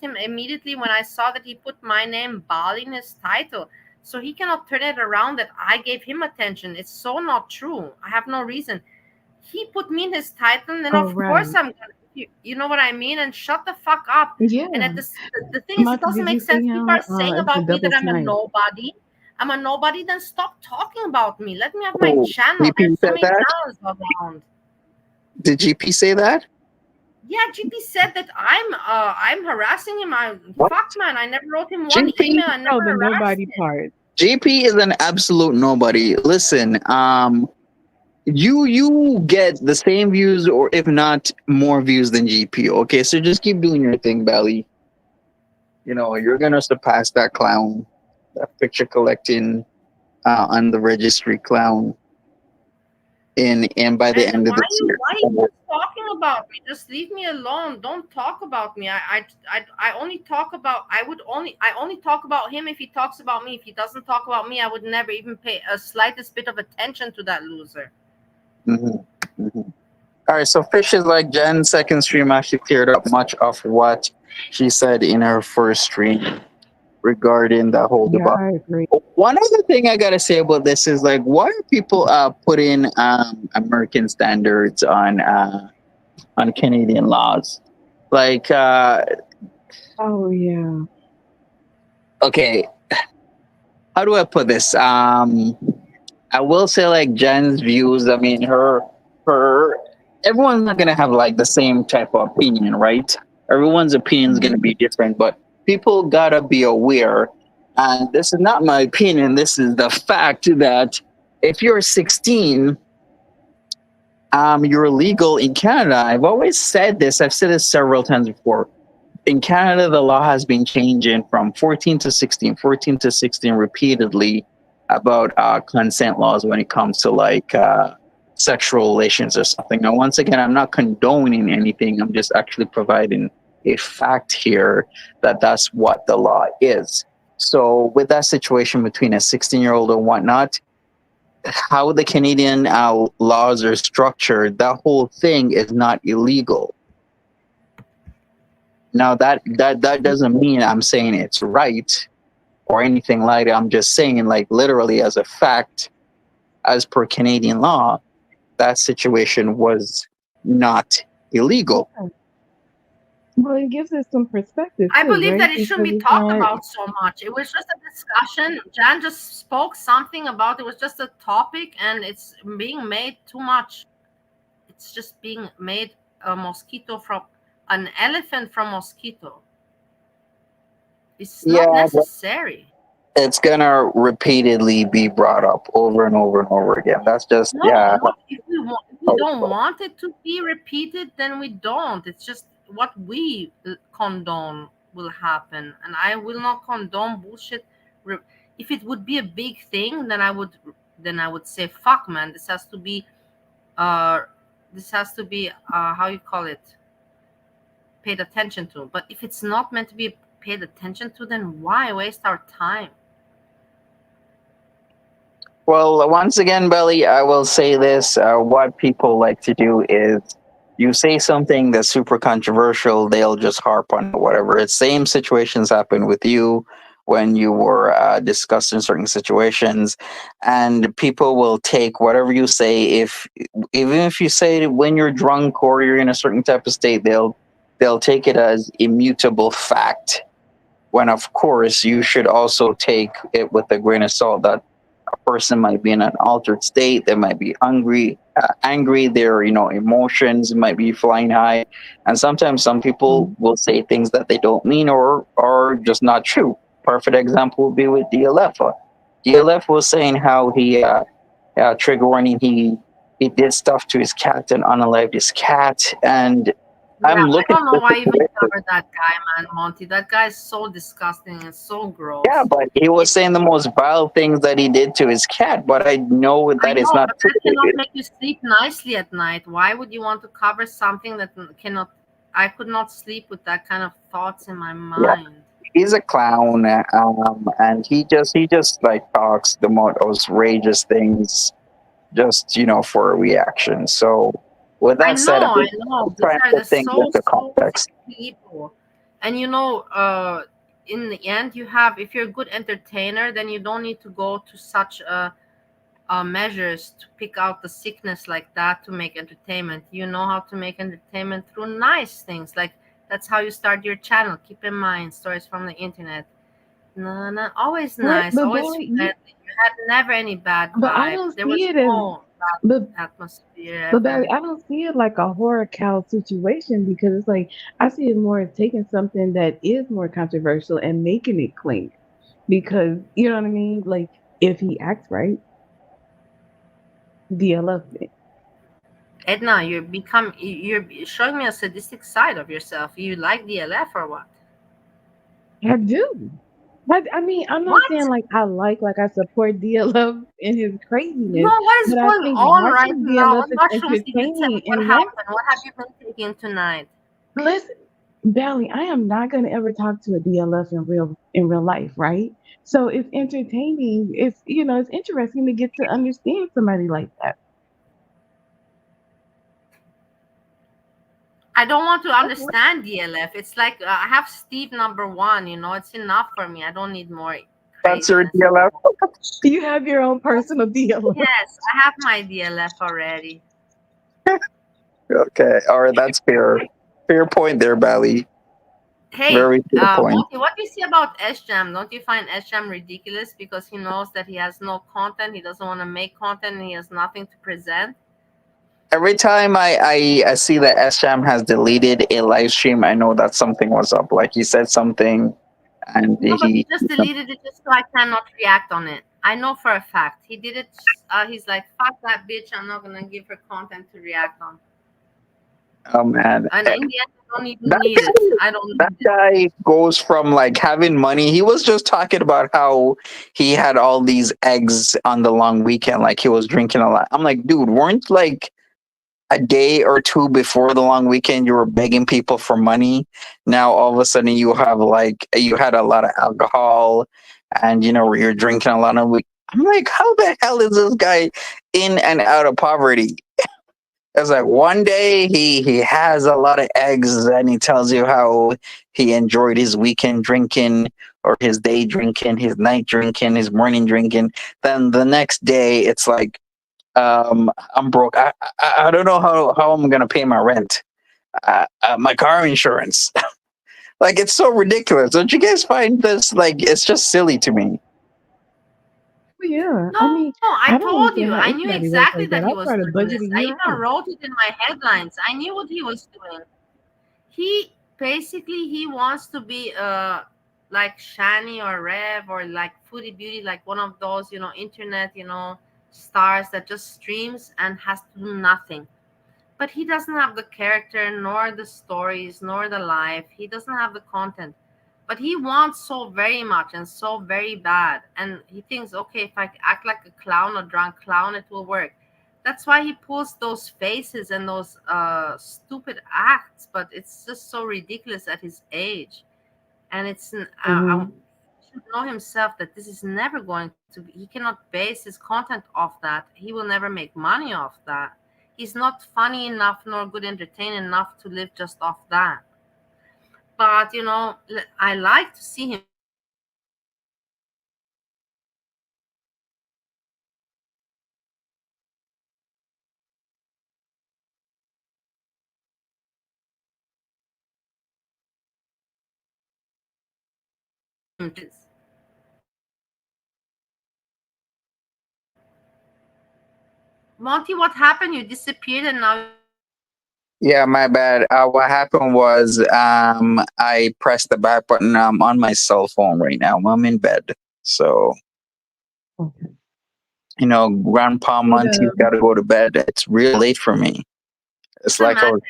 him immediately when I saw that he put my name Bali in his title. So he cannot turn it around that I gave him attention. It's so not true. I have no reason. He put me in his title, and then of course I'm gonna. You know what I mean? And shut the fuck up. Yeah. And at the thing is, it doesn't make sense. People are saying about me that I'm a nobody. I'm a nobody. Then stop talking about me. Let me have my channel. GP There's so said many that? channels around. Did GP say that? Yeah, GP said that I'm harassing him. Fuck man, I never wrote him one GP? email. I never the harassed nobody him. part. GP is an absolute nobody. Listen, you get the same views, or if not more views than GP. Okay, so just keep doing your thing, Bali. You know, you're gonna surpass that clown, that picture collecting on the registry clown. And by the end of this year. Why are you talking about me? Just leave me alone. Don't talk about me. I only talk about I only talk about him if he talks about me. If he doesn't talk about me, I would never even pay a slightest bit of attention to that loser. Mm-hmm. Mm-hmm. All right, so Fishes Like Jen's second stream actually cleared up much of what she said in her first stream regarding the whole Yeah, debate. I agree. One other thing I gotta say about this is, like, why are people putting American standards on Canadian laws? Like, Oh yeah. okay, how do I put this? I will say, like, Jen's views. I mean, her everyone's not gonna have like the same type of opinion, right? Everyone's opinion is gonna be different, but people gotta be aware. And this is not my opinion. This is the fact that if you're 16, you're legal in Canada. I've always said this. I've said this several times before. In Canada, the law has been changing from 14 to 16, 14 to 16 repeatedly about consent laws when it comes to like sexual relations or something. Now, once again, I'm not condoning anything. I'm just actually providing a fact here that that's what the law is. So with that situation between a 16-year-old and whatnot, how the Canadian laws are structured, that whole thing is not illegal. Now that doesn't mean I'm saying it's right or anything like that. I'm just saying, like, literally as a fact, as per Canadian law, that situation was not illegal. Well, it gives us some perspective. I too, believe right? that it shouldn't be Because it's talked not- about so much. It was just a discussion. Jan just spoke something about it was just a topic, and it's being made too much. It's just being made a mosquito from an elephant from mosquito. It's not necessary. It's gonna repeatedly be brought up over and over and over again. That's just No, if we don't want it to be repeated, then we don't. It's just what we condone will happen, and I will not condone bullshit. If it would be a big thing, then I would say, fuck man, this has to be how you call it, paid attention to. But if it's not meant to be paid attention to, then why waste our time? Well, once again, Belly, I will say this. What people like to do is you say something that's super controversial, they'll just harp on whatever. It's same situations happened with you when you were discussing certain situations, and people will take whatever you say. Even if you say it when you're drunk or you're in a certain type of state, they'll take it as immutable fact. When of course you should also take it with a grain of salt that a person might be in an altered state. They might be angry. Their emotions might be flying high, and sometimes some people will say things that they don't mean or are just not true. Perfect example would be with DLF. DLF was saying how he trigger warning. He did stuff to his cat and unalived his cat, and I'm looking. I don't know why you even covered that guy, man, Monty. That guy is so disgusting and so gross. Yeah, but he was saying the most vile things that he did to his cat, but I know that it's not true. That cannot make you sleep nicely at night. Why would you want to cover something that cannot? I could not sleep with that kind of thoughts in my mind. Yeah. He's a clown, and he just like talks the most outrageous things, just for a reaction. So with that said, I know. These are the so people, and in the end, if you're a good entertainer, then you don't need to go to such a measures to pick out the sickness like that to make entertainment. You know how to make entertainment through nice things. Like that's how you start your channel. Keep in mind, stories from the internet. No, no, always nice, But always Barry, friendly. You had never any bad but I vibes. don't There see was it as no bad but atmosphere but Barry, ever. I don't see it like a horror cow situation because it's like I see it more as taking something that is more controversial and making it clean. Because you know what I mean? Like if he acts right, DLF it. Edna, you're showing me a sadistic side of yourself. You like DLF or what? I do. But I mean, I'm not What? saying like I support DLF in his No, craziness, what is but I going think on right watching now? DLF What is mushrooms did you take? entertaining What and one happened? What have you been taking tonight? listen, Belly, I am not gonna ever talk to a DLF in real life, right? So it's entertaining. It's it's interesting to get to understand somebody like that. I don't want to That's what- understand DLF. It's like I have Steve number one. It's enough for me. I don't need more That's your craziness. DLF. You have your own personal DLF. Yes, I have my DLF already. Okay, all right, that's fair. Fair point there, Bali. Hey, Very fair point. Monty, what do you see about Sjam? Don't you find Sjam ridiculous because he knows that he has no content, he doesn't want to make content, and he has nothing to present? Every time I see that Sjam has deleted a live stream, I know that something was up. Like he said something, and No, but he he just deleted it just so I cannot react on it. I know for a fact he did it. He's like, "Fuck that bitch! I'm not gonna give her content to react on." oh man, And in the end, I don't even that need it. I don't that need it. guy goes from like having money. He was just talking about how he had all these eggs on the long weekend, like he was drinking a lot. I'm like, dude, weren't like a day or two before the long weekend you were begging people for money? Now all of a sudden you had a lot of alcohol, and you're drinking a lot of week. I'm like, how the hell is this guy in and out of poverty? It's like one day he has a lot of eggs and he tells you how he enjoyed his weekend drinking or his day drinking, his night drinking, his morning drinking. Then the next day it's like, I'm broke. I don't know how I'm gonna pay my rent, my car insurance. Like it's so ridiculous. Don't you guys find this like it's just silly to me? Yeah, I No, mean, I I don't told understand you. how I knew anybody works exactly like that. that he I was try to doing budget this. a I year even out. wrote it in my headlines. I knew what he was doing. He basically he wants to be like Shani or Rev or like Foodie Beauty, like one of those internet stars that just streams and has to do nothing. But he doesn't have the character, nor the stories, nor the life. He doesn't have the content. But he wants so very much and so very bad. And he thinks, okay, if I act like a clown, a drunk clown, it will work. That's why he pulls those faces and those stupid acts. But it's just so ridiculous at his age. And Mhm. he should know himself that this is never going to be, he cannot base his content off that. He will never make money off that. He's not funny enough nor good entertaining enough to live just off that. But I like to see him Monty, what happened? You disappeared and now Yeah, my bad. What happened was I pressed the back button. I'm on my cell phone right now. I'm in bed. So, Okay. Grandpa Monty's Yeah. got to go to bed. It's real late for me. It's doesn't like I matter. was.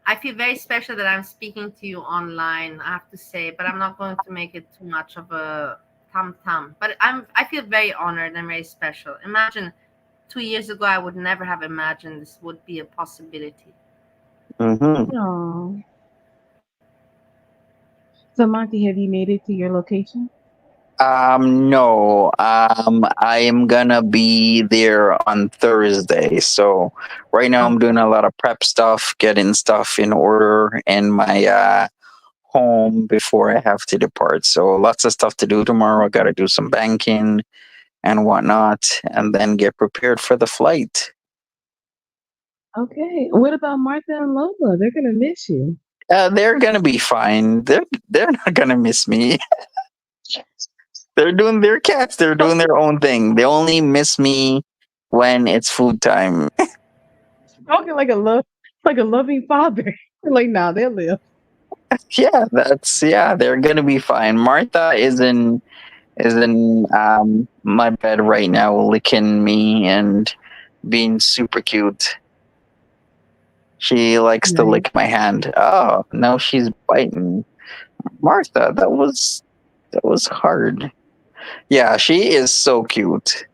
I feel very special that I'm speaking to you online, I have to say, but I'm not going to make it too much of a tam tam. But I feel very honored and very special. Imagine 2 years ago I would never have imagined this would be a possibility. Mm-hmm. Aw. So, Monty, have you made it to your location? No. I am gonna be there on Thursday. So right now I'm doing a lot of prep stuff, getting stuff in order in my home before I have to depart. So lots of stuff to do tomorrow. I gotta do some banking, and whatnot, and then get prepared for the flight. Okay. What about Martha and Lola? They're gonna miss you. They're gonna be fine. They're not gonna miss me. They're doing their cats. They're doing their own thing. They only miss me when it's food time. Talking like a loving father. Like, nah, they'll live. Yeah, they're gonna be fine. Martha is in my bed right now, licking me and being super cute. She likes to Nice. lick my hand. Oh, now she's biting. Martha, that was hard. Yeah, she is so cute.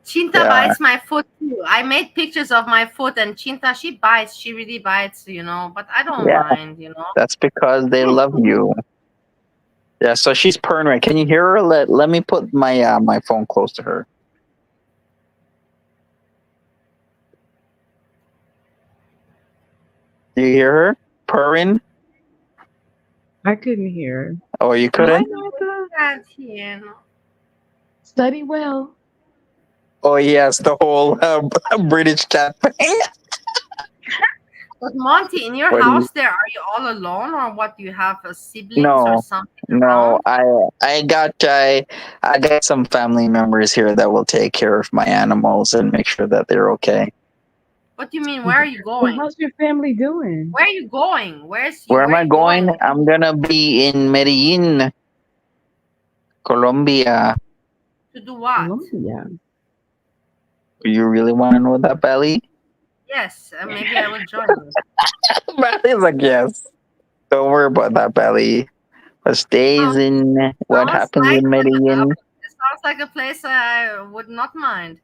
Chinta Yeah, bites my foot too. I made pictures of my foot, and Chinta, she bites. She really bites, but I don't yeah. mind. That's because they love you. Yeah, so she's purring. Right. Can you hear her? Let me put my phone close to her. Do you hear her purring? I couldn't hear. Oh, you Hi, couldn't? Martha. Can't hear. Study well. Oh yes, the whole British cat thing. But Monty, in your What do house you? there, are you all alone, or what? Do you have siblings or No, something no. around? I got some family members here that will take care of my animals and make sure that they're okay. What do you mean? Where are you Well, going? how's your family doing? Where are you going? Where Where am are I you going? going? I'm gonna be in Medellin, Colombia. To do what? Colombia. You really want to know that, Belly? Yes, maybe I will join you. Belly's like, yes. Don't worry about that, Belly. What stays in what Sounds happens like in Medellin? it sounds like a place I would not mind.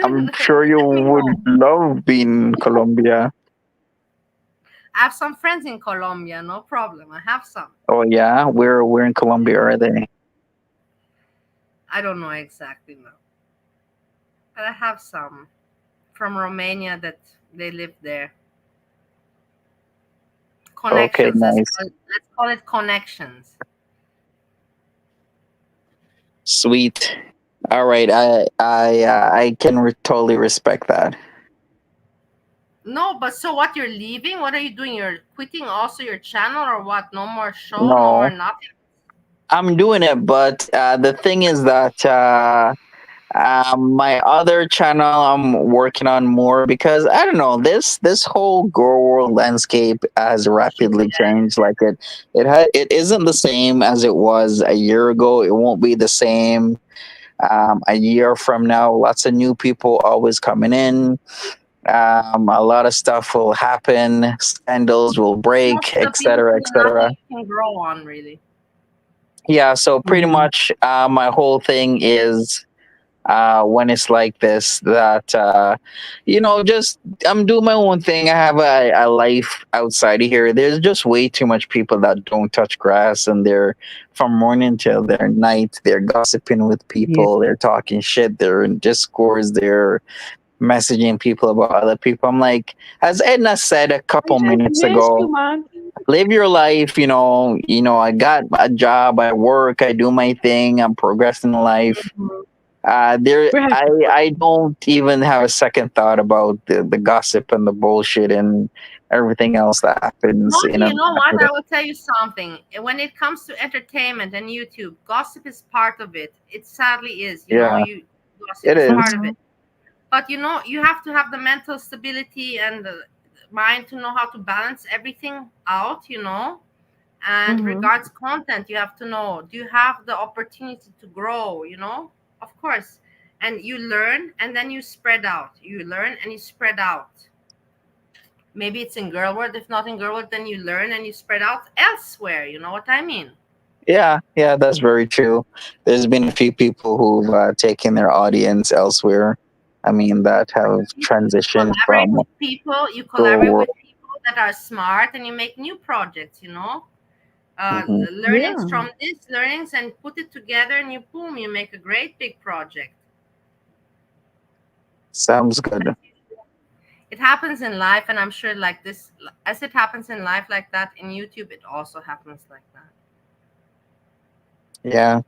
I'm sure you Let me would know. love being in Colombia. I have some friends in Colombia, no problem. I have some. Oh yeah, where in Colombia are they? I don't know exactly now, but I have some from Romania that they live there. Okay, Connections. nice, Let's call it connections. sweet. All right, I can totally respect that. No, but so what? You're leaving? What are you doing? You're quitting also your channel or what? No more show, no more No, nothing. I'm doing it, but the thing is that my other channel I'm working on more because I don't know this whole girl world landscape has rapidly changed. Like it isn't the same as it was a year ago. It won't be the same a year from now. Lots of new people always coming in. A lot of stuff will happen. Scandals will break, Most of the people etc., do nothing etc. you can grow on, really. Yeah, so pretty Mhm. much my whole thing is when it's like this that just I'm doing my own thing. I have a life outside of here. There's just way too much people that don't touch grass, and they're from morning till their night. They're gossiping with Yeah. people. They're talking shit. They're in discourse. They're messaging people about other people. I'm like, as Edna said a I couple just minutes miss you, ago, Monty. live your life. I got a job. I work. I do my thing. I'm progressing in life. Mhm. There, We're I, having fun. I don't even have a second thought about the gossip and the bullshit and everything else that happens Monty, in you and know what? around I it. will tell you something. When it comes to entertainment and YouTube, gossip is part of it. It sadly is. Yeah, Gossip it is part is. of it. Mhm. But you have to have the mental stability and the mind to know how to balance everything out. And Mhm. regards content, you have to know, do you have the opportunity to grow? Of course. And you learn and then you spread out. You learn and you spread out. Maybe it's in girl world. If not in girl world, then you learn and you spread out elsewhere. You know what I mean? Yeah, that's very true. There's been a few people who've taken their audience elsewhere. I mean, that have transitioned Collaborate from with people. You girl collaborate world. with people that are smart and you make new projects. Mhm. Learnings Yeah. from this learnings and put it together and you make a great big project. Sounds good. It happens in life, and I'm sure like this, as it happens in life like that, in YouTube it also happens like that. Yeah.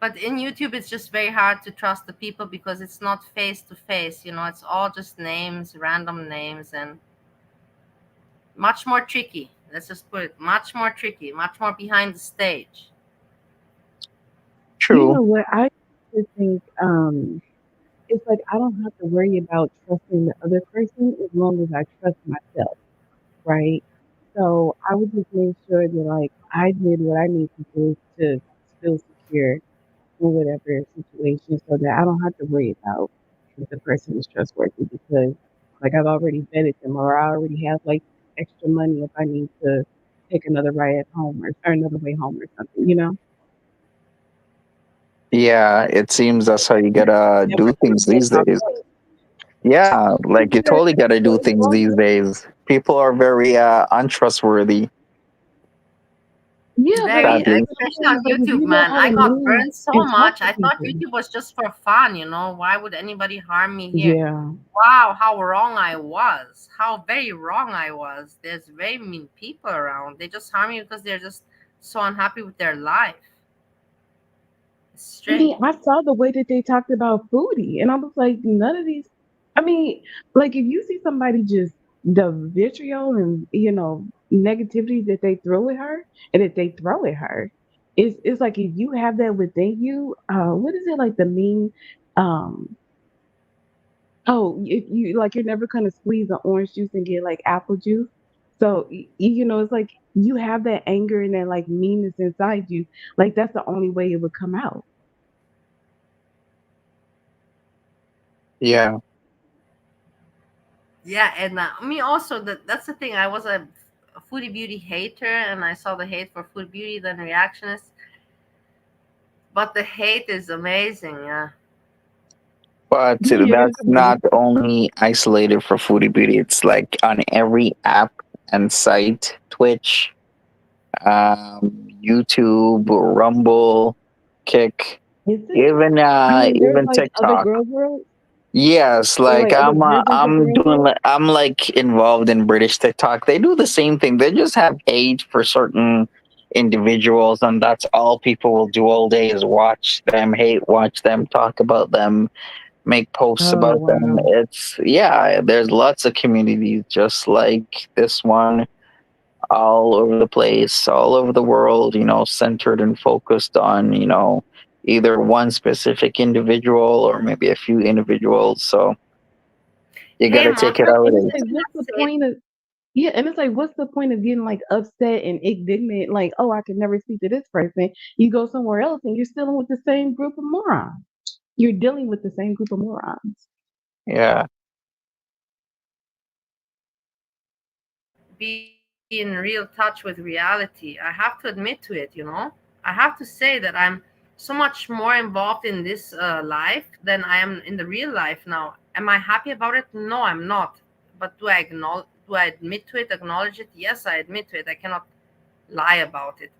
But in YouTube, it's just very hard to trust the people because it's not face to face. It's all just names, random names, and much more tricky. Let's just put it much more tricky, much more behind the stage. True. You know what? I just think it's like I don't have to worry about trusting the other person as long as I trust myself, right? So I would just make sure that like I did what I need to do to feel secure in whatever situation so that I don't have to worry about if the person is trustworthy because like I've already vetted them or I already have like extra money if I need to take another ride home or another way home or something, you know? Yeah, it seems that's how you gotta Never do things these days. Yeah, like you totally gotta do things these days. People are very untrustworthy. Yeah, but Very, Sadly. especially on like if YouTube, you know man. how to I got move burned so and talk much. to I thought people. YouTube was just for fun. Why would anybody harm me here? Yeah. Wow, how wrong I was. How very wrong I was. There's very mean people around. They just harm you because they're just so unhappy with their life. I mean, I saw the way that they talked about foodie, and I was like, none of these. I mean, like if you see somebody just the vitriol and negativity that they throw at her and that they throw at her, it's like if you have that within you, what is it like the mean? Um, oh, if you like, you're never gonna squeeze the orange juice and get like apple juice. So it's like you have that anger and that like meanness inside you. Like that's the only way it would come out. Yeah. Yeah, and me also. That's the thing. I was a foodie beauty hater, and I saw the hate for food beauty, then reactionist. But the hate is amazing. Yeah. But Yeah, it's that's not amazing. only isolated for Foodie Beauty. It's like on every app and site, Twitch, YouTube, Rumble, Kick, Is it? even I mean, there's even like other TikTok. girl groups Yes, or like like other versions of girl groups. I'm like involved in British TikTok. They do the same thing. They just have hate for certain individuals, and that's all people will do all day is watch them hate, watch them talk about them, make posts Oh about them. wow. It's yeah, there's lots of communities just like this one all over the place, all over the world, centered and focused on, either one specific individual or maybe a few individuals. So you Hey, gotta take it Martha, how it And it's is. like, what's the point of yeah, and it's like, what's the point of getting like upset and indignant? Like, oh, I could never speak to this person. You go somewhere else and you're still with the same group of morons. You're dealing with the same group of morons. Yeah. Be in real touch with reality. I have to admit to it. I have to say that I'm so much more involved in this life than I am in the real life now. Am I happy about it? No, I'm not. But do I admit to it, acknowledge it? Yes, I admit to it. I cannot lie about it.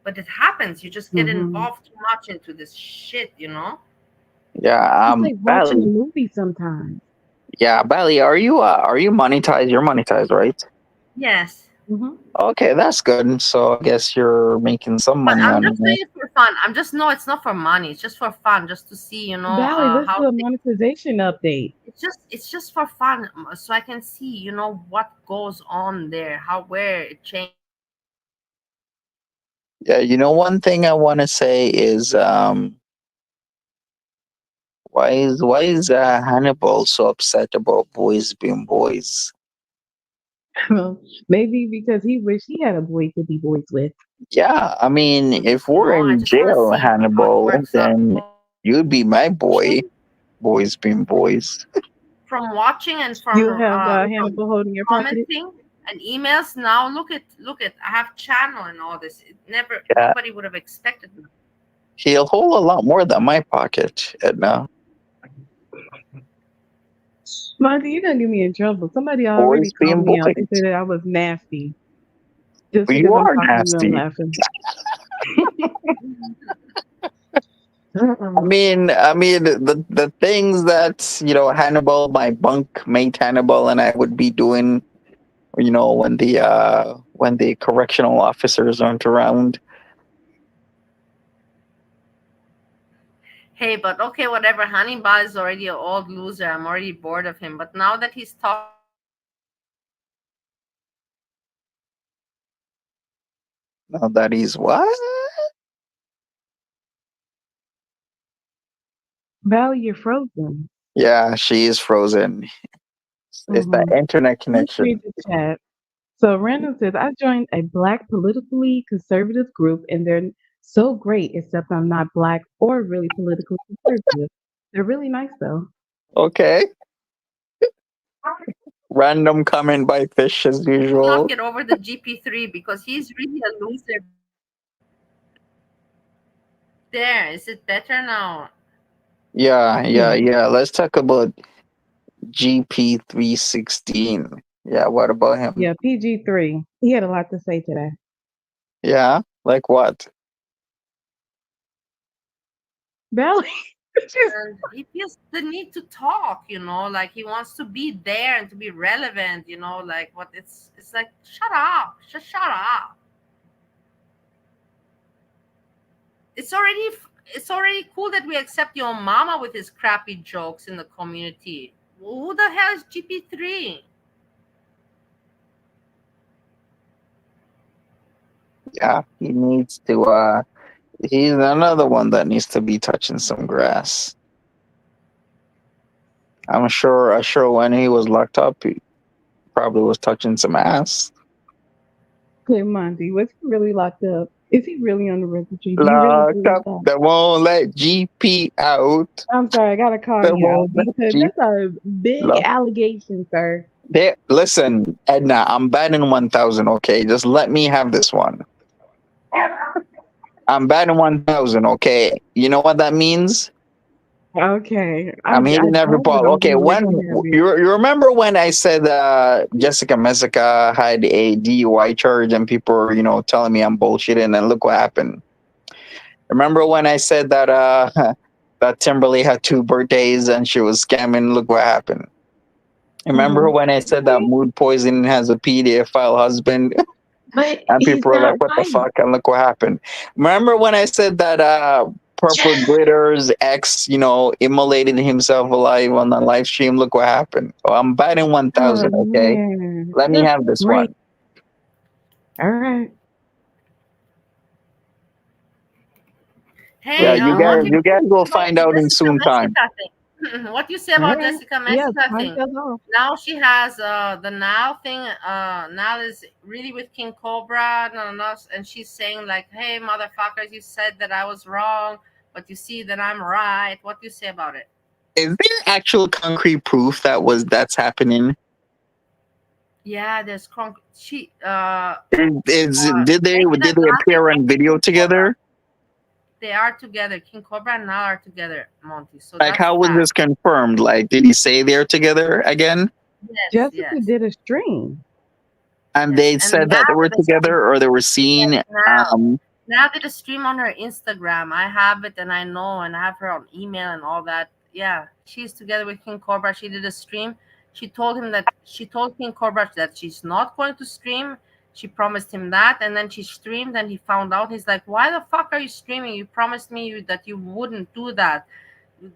But it happens. You just get Hmm. involved too much into this shit. Yeah. It's like watching a Bali. movie sometimes. Yeah, Bali, are you monetized? You're monetized, right? Yes. Hmm. Okay, that's good. So I guess you're making some But money I'm on just it. doing it for fun. No, it's not for money. It's just for fun, just to see, Valley, let's how do a monetization update. it's just for fun, so I can see, what goes on there, where it changes. Yeah, one thing I want to say is why is Hannibal so upset about boys being boys? Well, maybe because he wished he had a boy to be boys with. Yeah, I mean, if we're I in just want to jail, see how it Hannibal, works out. then you'd be my boy. Boys being boys. From watching and You'll have from Hannibal holding your pocket. commenting and emails. Now look at I have channel and all this. Yeah, Nobody would have expected me. he'll hold a lot more than my pocket, Edna. Monty, you're gonna get me in trouble. Somebody already Boys called being me out. boys. They said that I was nasty just You because I'm are talking to them nasty. laughing. I mean, the things that Hannibal, my bunk mate Hannibal, and I would be doing, when the correctional officers aren't around. Hey, but okay, whatever. Hannibal is already an old loser. I'm already bored of him. But now that he's talking, Now that he's what? Val, you're frozen. Yeah, she is frozen. It's that Mm-hmm. internet Let's connection. read the chat. So Random says, I joined a black politically conservative group and they're so great, except I'm not black or really politically conservative. They're really nice though. Okay. Random comment by Fish as not usual. get over the GP3 because he's really a loser. There, is it better now? Yeah. Let's talk about GP316. Yeah, what about him? Yeah, PG3. He had a lot to say today. Yeah, like what? Valley. And he feels the need to talk, like he wants to be there and to be relevant, like what it's like, shut up, just shut up. It's already cool that we accept your mama with his crappy jokes in the community. Who the hell is GP3? Yeah, he needs to he's another one that needs to be touching some grass. I'm sure when he was locked up he probably was touching some ass. Okay, Monty, was he really locked up? Is he really on the registry? Do you really Locked believe up, that? they won't let GP out. I'm sorry, I gotta call They you out won't let because GP that's a big out. allegation, sir. Listen, Edna, I'm batting 1,000. Okay, just let me have this one. I'm batting 1,000. Okay, you know what that means? Okay, I'm I hitting every don't, but ball. I'm Okay, gonna let when you have it. you remember when I said Jessica Messica had a DUI charge and people were telling me I'm bullshitting, and look what happened. Remember when I said that that Timberly had 2 birthdays and she was scamming? Look what happened. Remember when I said that Mood Poisoning has a pedophile husband? But And he's people were not like, what the white. fuck? And look what happened. Remember when I said that Purple Glitter's ex, immolated himself alive on the live stream? Look what happened. Oh, I'm batting 1,000, Oh okay? man, Let me that's have this great. one. All right. Hey, Yeah, you guys will find out in soon time. What you say about Jessica Yeah, Messica time thing? tells all. Now she has the Now thing. Now is really with King Cobra, and she's saying like, "Hey, motherfuckers, you said that I was wrong, but you see that I'm right." What do you say about it? Is there actual concrete proof that's happening? Yeah, there's Did they appear on video together? They are together. King Cobra and Now are together, Monty. So Like, that's how was fact. this confirmed? Like, did he say they're together again? Yes, Jessica did a stream. And they said that they were together or they were seen. Now did a stream on her Instagram. I have it and I know, and I have her on email and all that. Yeah, she's together with King Cobra. She did a stream. She told King Cobra that she's not going to stream. She promised him that, and then she streamed, and he found out. He's like, "Why the fuck are you streaming? You promised me that you wouldn't do that,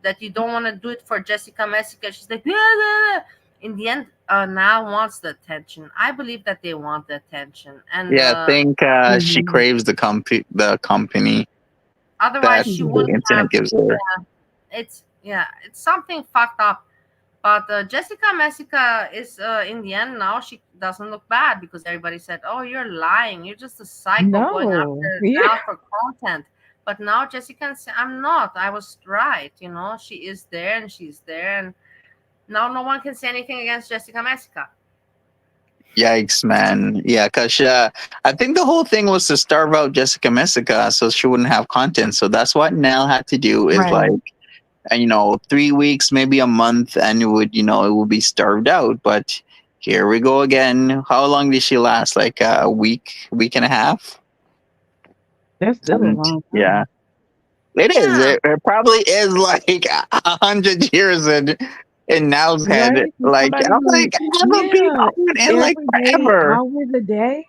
that you don't want to do it for Jessica Messica." She's like, "Yeah." In the end, Now wants the attention. I believe that they want the attention, and Yeah, I think she craves the company. Otherwise, that she the wouldn't internet have. gives her. It's something fucked up. But Jessica Messica is in the end now she doesn't look bad because everybody said, "Oh, you're lying. You're just a psycho going No. after Yeah. Now for content." But now Jessica says, "I'm not. I was right. She is there and she's there, and now no one can say anything against Jessica Messica." Yikes, man. Yeah, because I think the whole thing was to starve out Jessica Messica so she wouldn't have content. So that's what Nell had to do is Right. like, 3 weeks, maybe a month, and it would be starved out. But here we go again. How long did she last? Like a week and a half? That's still a long time. Yeah. It is. It probably is like 100 years in Now's head. Right? Like, Somebody I'm who, like, I haven't been on it in like every day, forever. hours a day.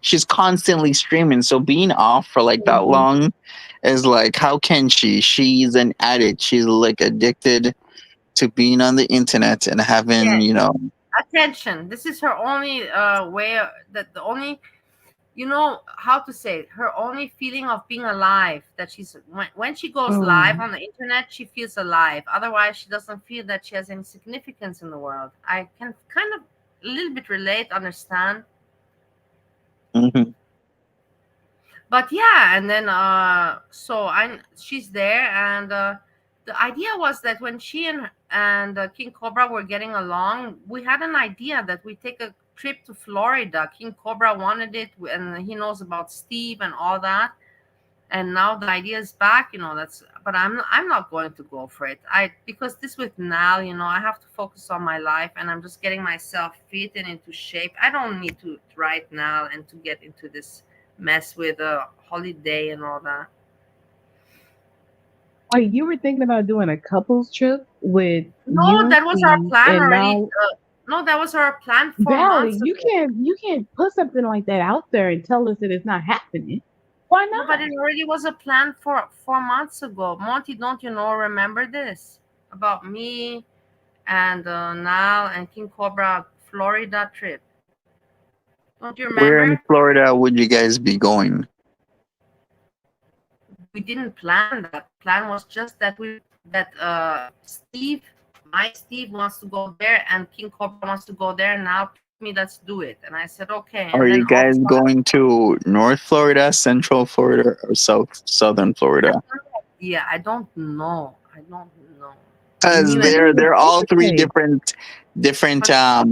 She's constantly streaming. So being off for like that long is like, how can she? She's an addict. She's like addicted to being on the internet and having, attention. This is her only way that the only, how to say it, her only feeling of being alive, that she's when she goes live on the internet, she feels alive. Otherwise she doesn't feel that she has any significance in the world. I can kind of a little bit relate, understand. But yeah, and then she's there, and the idea was that when she and King Cobra were getting along, we had an idea that we take a trip to Florida. King Cobra wanted it, and he knows about Steve and all that. And now the idea is back, but I'm not going to go for it. Because this with Nal, I have to focus on my life, and I'm just getting myself fit and into shape. I don't need to right now and to get into this mess with a holiday and all that. Wait, you were thinking about doing a couples trip with No, that was our plan and already. now No, that was our plan 4 Valley, months you ago. can't put something like that out there and tell us that it's not happening. Why No, not? but it already was a plan for 4 months ago. Monty, don't you remember this? About me and Nile and King Cobra Florida trip. Don't you Where remember? in Florida would you guys be going? We didn't plan that. Plan was just that Steve, my Steve wants to go there, and King Cobra wants to go there. Now me, let's do it. And I said okay. Are And then you guys going to North Florida, Central Florida, or Southern Florida? Yeah, I don't know. Because they're all three different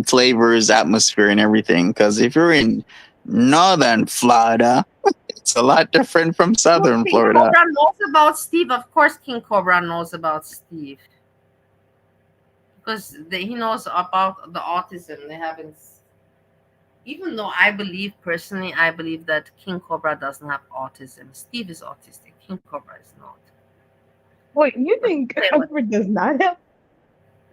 flavors, atmosphere, and everything. Because if you're in Northern Florida, it's a lot different from Southern King Florida. Cobra knows about Steve. Of course, King Cobra knows about Steve because he knows about the autism. They haven't. Even though I believe that King Cobra doesn't have autism. Steve is autistic. King Cobra is not. Wait, you think Cobra does not have?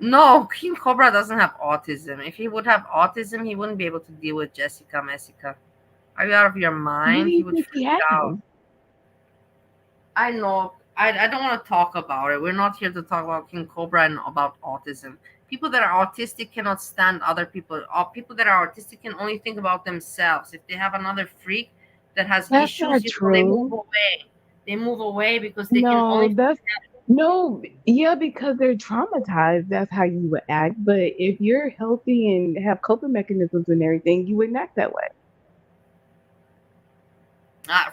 No, King Cobra doesn't have autism. If he would have autism, he wouldn't be able to deal with Messica. Are you out of your mind? He would freak out. I know. I don't want to talk about it. We're not here to talk about King Cobra and about autism. People that are autistic cannot stand other people. People that are autistic can only think about themselves. If they have another freak that has That's issues, not they move true. away. They move away because they can only. Because they're traumatized. That's how you would act. But if you're healthy and have coping mechanisms and everything, you wouldn't act that way.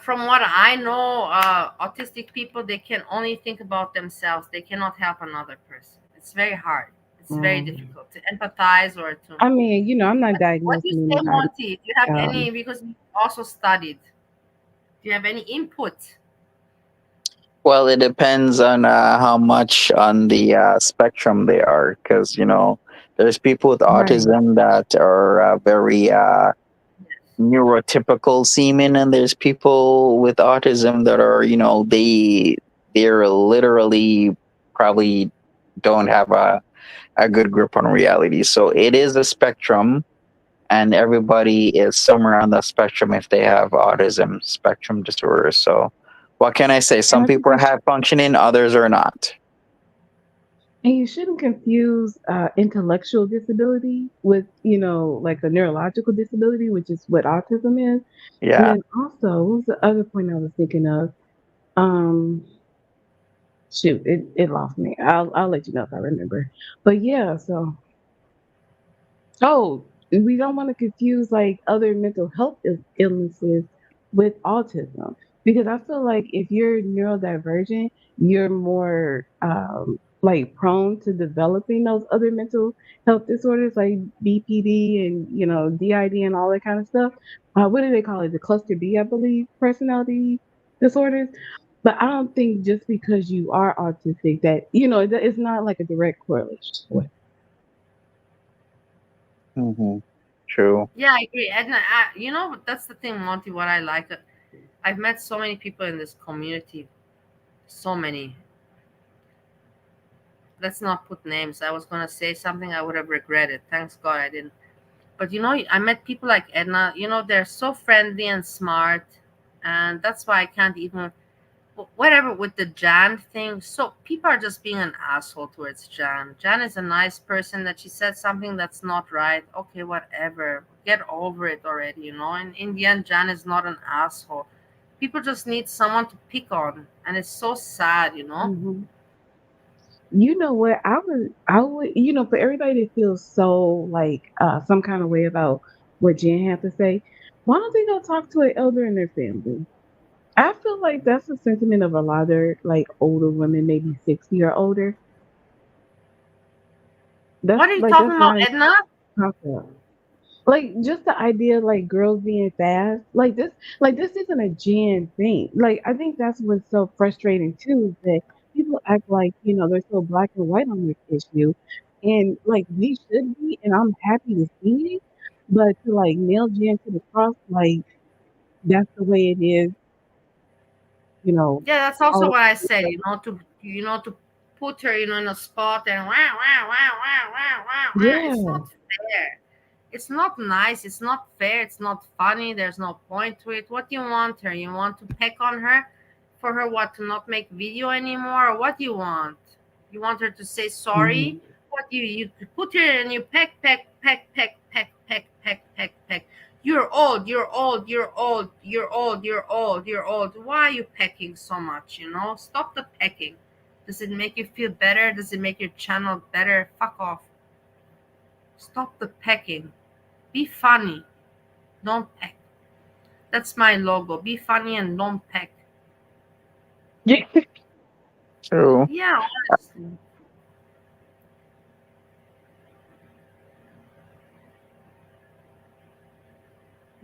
From what I know, autistic people, they can only think about themselves. They cannot help another person. It's very hard. It's very difficult to empathize or to. I mean, I'm not diagnosed. What do you say, Monty? Do you have any? Because you also studied. Do you have any input? Well, it depends on how much on the spectrum they are, because there's people with autism that are very neurotypical seeming, and there's people with autism that are they're literally probably don't have a good grip on reality. So it is a spectrum, and everybody is somewhere on the spectrum if they have autism spectrum disorder. So what can I say? Some people are high functioning, others are not. And you shouldn't confuse intellectual disability with, like a neurological disability, which is what autism is. Yeah. And then also, what was the other point I was thinking of? Shoot, it lost me. I'll let you know if I remember. But yeah, so we don't want to confuse like other mental health illnesses with autism, because I feel like if you're neurodivergent, you're more like prone to developing those other mental health disorders like BPD and DID and all that kind of stuff. What do they call it? The cluster B, I believe, personality disorders. But I don't think just because you are autistic that it's not like a direct correlation. True. Yeah, I agree. Edna, that's the thing, Monty, what I like. I've met so many people in this community. So many. Let's not put names. I was going to say something I would have regretted. Thanks God I didn't. But I met people like Edna. They're so friendly and smart, and that's why I can't even whatever with the Jan thing. So people are just being an asshole towards Jan. Jan is a nice person. That she said something that's not right. Okay, whatever. Get over it already. And in the end, Jan is not an asshole. People just need someone to pick on, and it's so sad. Mm-hmm. You know what? I would, for everybody that feels so like some kind of way about what Jen had to say, why don't they go talk to an elder in their family? I feel like that's the sentiment of a lot of like older women, maybe 60 or older. What are you That's talking about, not a Edna? concept. Like just the idea of like girls being fast, like this isn't a Jen thing. Like I think that's what's so frustrating too, is that people act like, they're so black and white on this issue. And like we should be, and I'm happy to see it, but to like nail Jen to the cross, like that's the way it is, you know, Yeah, that's also all what I said. To put her, in a spot and wow, wow, wow, wow, wow, wow, wow. It's yeah. not fair. It's not nice. It's not fair. It's not funny. There's no point to it. What do you want her? You want to peck on her for her what to not make video anymore? Or what do you want? You want her to say sorry? Mhm. What you put her and you peck, peck, peck, peck, peck, peck, peck, peck, peck. You're old, you're old, you're old, you're old, you're old, you're old. Why are you pecking so much? Stop the pecking. Does it make you feel better? Does it make your channel better? Fuck off. Stop the pecking. Be funny. Don't peck. That's my logo. Be funny and don't peck. True. Yeah, honestly.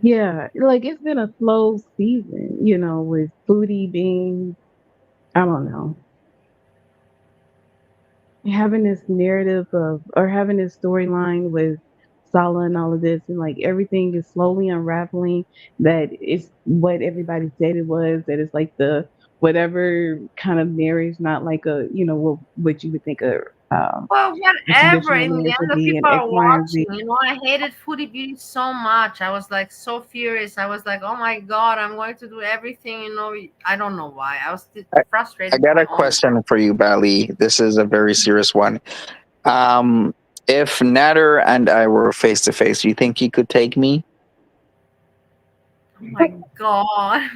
Yeah, like it's been a slow season, with Foodie being, I don't know, having this narrative of, or having this storyline with Sala and all of this, and like everything is slowly unraveling. That it's what everybody said it was. That it's like the whatever kind of marriage, not like a, what you would think Well, a whatever. traditional In the marriage end, would the be, an people X, are Y, and Z. watching. I hated Foodie Beauty so much. I was like so furious. I was like, oh my God, I'm going to do everything. I don't know why. I was I, I frustrated with got my a own. question for you, Bali. This is a very serious one. If Nader and I were face to face, you think he could take me? Oh my God.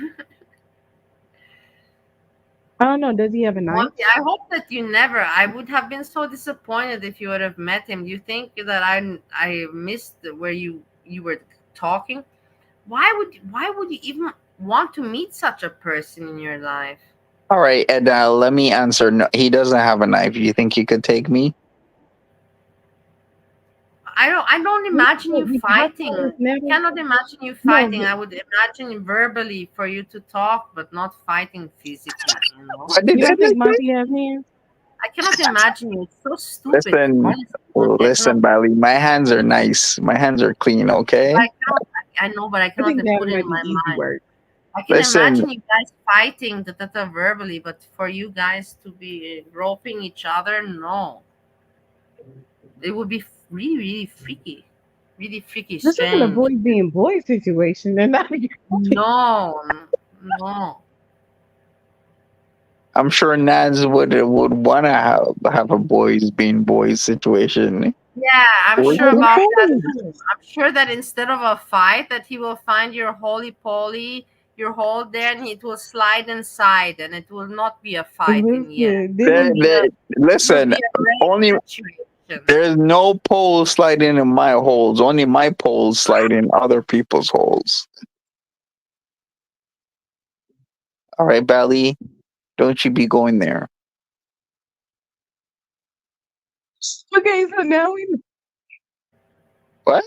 I don't know. Does he have a knife? Monty, I hope that you never. I would have been so disappointed if you would have met him. Do you think that I missed where you were talking? Why would you even want to meet such a person in your life? All right, Edna, let me answer. No, he doesn't have a knife. You think he could take me? I don't imagine you fighting. I Never. cannot imagine you No, fighting. I would imagine verbally for you to talk, but not fighting physically. What did you don't Edna think say? Monty has hands? I cannot imagine you. It's so stupid. Listen, Honestly, Monty, I listen, cannot. Bali. My hands are nice. My hands are clean. Okay. I cannot. I know, but I I cannot think then that put it might in be my easy mind. work. I can Listen, imagine you guys fighting verbally, but for you guys to be roping each other, no. It would be really, really freaky, This isn't a strange. boy being boy situation. They're not. No, no. I'm sure Nads would want to have a boys being boys situation. Yeah, I'm Boys sure being about that boys. too. I'm sure that instead of a fight, that he will find your holy poly, your hole there, and it will slide inside, and it will not be a fight in the end. Listen, It will didn't be a Listen, only rape situation. there's no pole sliding in my holes. Only my poles slide in other people's holes. All right, Bali, don't you be going there. okay? So now we. What?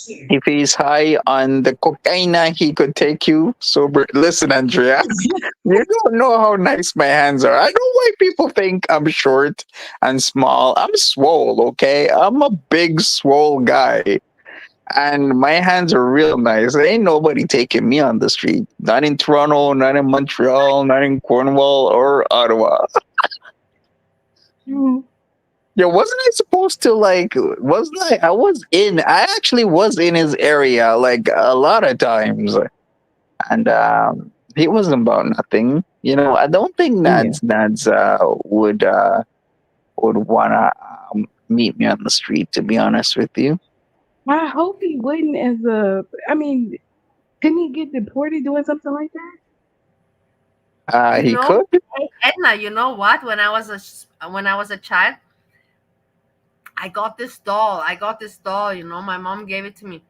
If he's high on the cocaine, he could take you sober. Listen, Andrea, you don't know how nice my hands are. I know why people think I'm short and small. I'm swole, okay? I'm a big, swole guy. And my hands are real nice. There ain't nobody taking me on the street. Not in Toronto, not in Montreal, not in Cornwall or Ottawa. Mm. Yeah, wasn't I supposed to like? Wasn't I? I actually was in his area like a lot of times, and he wasn't about nothing. I don't think Nads would wanna meet me on the street. To be honest with you, I hope he wouldn't. I mean, couldn't he get deported doing something like that? he could. Hey, Edna, you know what? When I was a child, I got this doll. My mom gave it to me,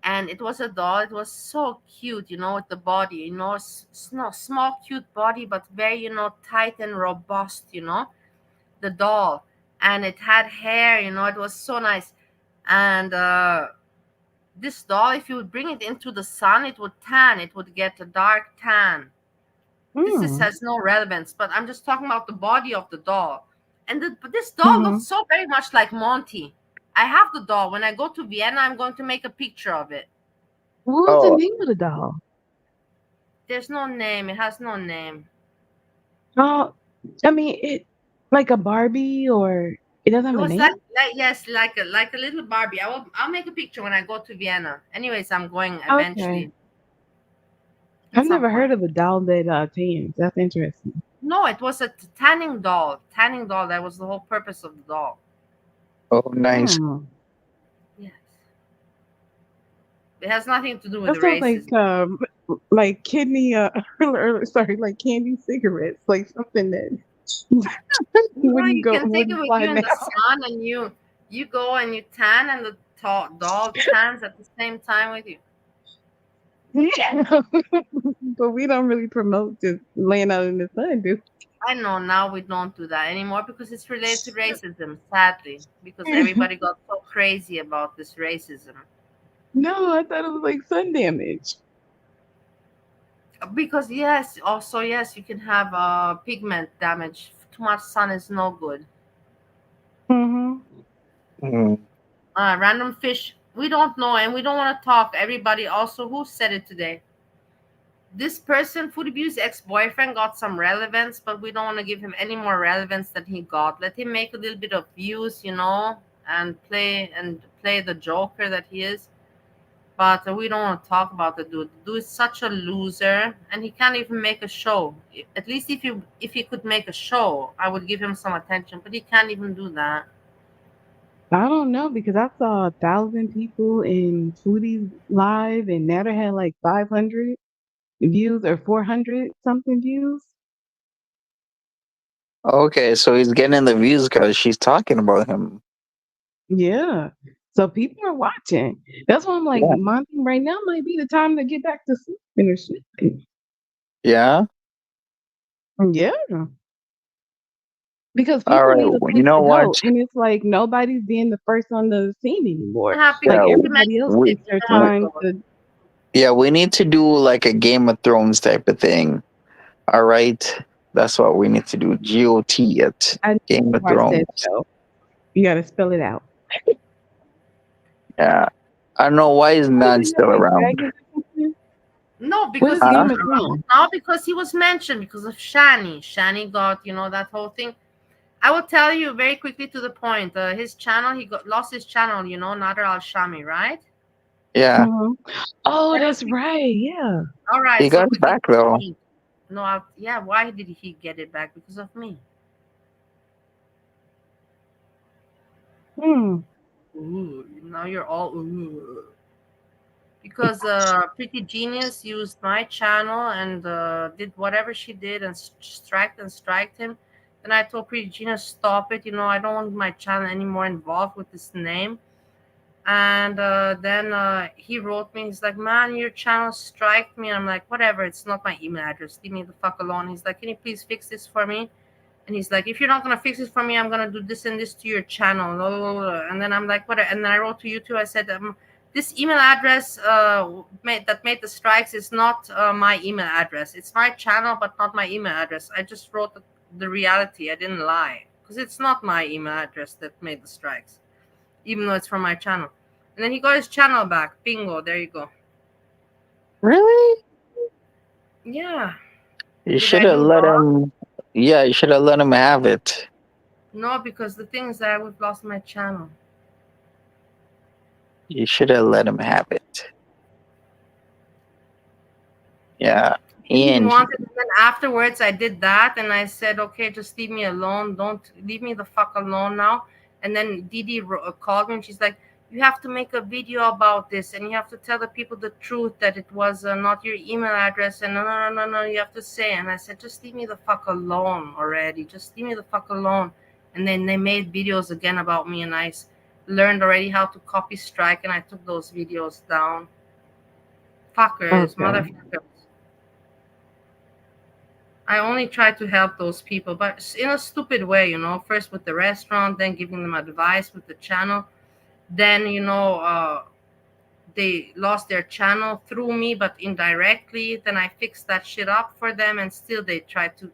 and it was a doll. It was so cute, with the body, small, cute body, but very, tight and robust, the doll, and it had hair. It was so nice, and this doll, if you would bring it into the sun, it would tan. It would get a dark tan. This has no relevance, but I'm just talking about the body of the doll. And this doll looks so very much like Monty. I have the doll. When I go to Vienna, I'm going to make a picture of it. What's the name of the doll? There's no name. It has no name. Oh, I mean, it like a Barbie, or it doesn't have a was name? like a little Barbie. I'll make a picture when I go to Vienna. Anyways, I'm going eventually. Okay. I've never heard of a doll that tans. That's interesting. No, it was a tanning doll. Tanning doll. That was the whole purpose of the doll. Oh, nice. Yes. It has nothing to do with That the sounds races. like kidney. Sorry, like candy cigarettes, like something that when You can take it with you in the now. sun, and you go and you tan, and the doll tans at the same time with you. Yeah, but we don't really promote just laying out in the sun, do? I know now we don't do that anymore because it's related to racism, sadly, because everybody got so crazy about this racism. No, I thought it was like sun damage. Because yes, you can have pigment damage. Too much sun is no good. Random fish. We don't know, and we don't want to talk. Everybody also, who said it today? This person, food abuse ex-boyfriend, got some relevance, but we don't want to give him any more relevance than he got. Let him make a little bit of views, and play the joker that he is. But we don't want to talk about the dude. The dude is such a loser, and he can't even make a show. At least if he could make a show, I would give him some attention. But he can't even do that. I don't know, because I saw 1,000 people in Foodie's live, and Natter had like 500 views or 400 something views. Okay, so he's getting the views because she's talking about him. Yeah. So people are watching. That's why I'm like, Yeah. Monty, right now might be the time to get back to sleeping or sleeping. Yeah. Yeah. Because All people right. need a place You know to what? go. And it's like nobody's being the first on the scene anymore. Happy Like Yeah, everybody else takes their time to. Yeah, we need to do like a Game of Thrones type of thing. All right. That's what we need to do. GOT it. Game of I said Thrones. so. You got to spell it out. Yeah. I don't know why is Nad still around. No, because What is he Game was of Thrones? now because he was mentioned because of Shani. Shani got that whole thing. I will tell you very quickly to the point. His channel, he lost his channel. Nader Al Shami, right? Yeah. Oh, that's right. Yeah. All right. He So got it quickly back to the though. point. No, yeah. Why did he get it back? Because of me. Ooh, now you're all ooh. Because Pretty Genius used my channel and did whatever she did and striked him. Then I told Pretty Genius, stop it. I don't want my channel anymore involved with this name. And then he wrote me. He's like, man, your channel striked me. I'm like, whatever. It's not my email address. Leave me the fuck alone. He's like, can you please fix this for me? And he's like, if you're not going to fix this for me, I'm going to do this and this to your channel. And then I'm like, what? And then I wrote to YouTube. I said, this email address that made the strikes is not my email address. It's my channel, but not my email address. I just wrote the reality. I didn't lie. Because it's not my email address that made the strikes, even though it's from my channel. And then he got his channel back. Bingo. There you go. Really? Yeah. You should have let him. Yeah, you should have let him have it. No, because the thing is that I would have lost my channel. You should have let him have it. Yeah. He And wanted, and then afterwards I did that, and I said, okay, just leave me alone. Don't leave me the fuck alone now. And then Didi called me, and she's like, you have to make a video about this, and you have to tell the people the truth that it was not your email address. And no, you have to say. And I said, just leave me the fuck alone already. Just leave me the fuck alone. And then they made videos again about me, and I learned already how to copy strike, and I took those videos down. Fuckers, motherfuckers. I only try to help those people, but in a stupid way, you know. First with the restaurant, then giving them advice with the channel. Then, you know, they lost their channel through me, but indirectly. Then I fixed that shit up for them, and still they tried to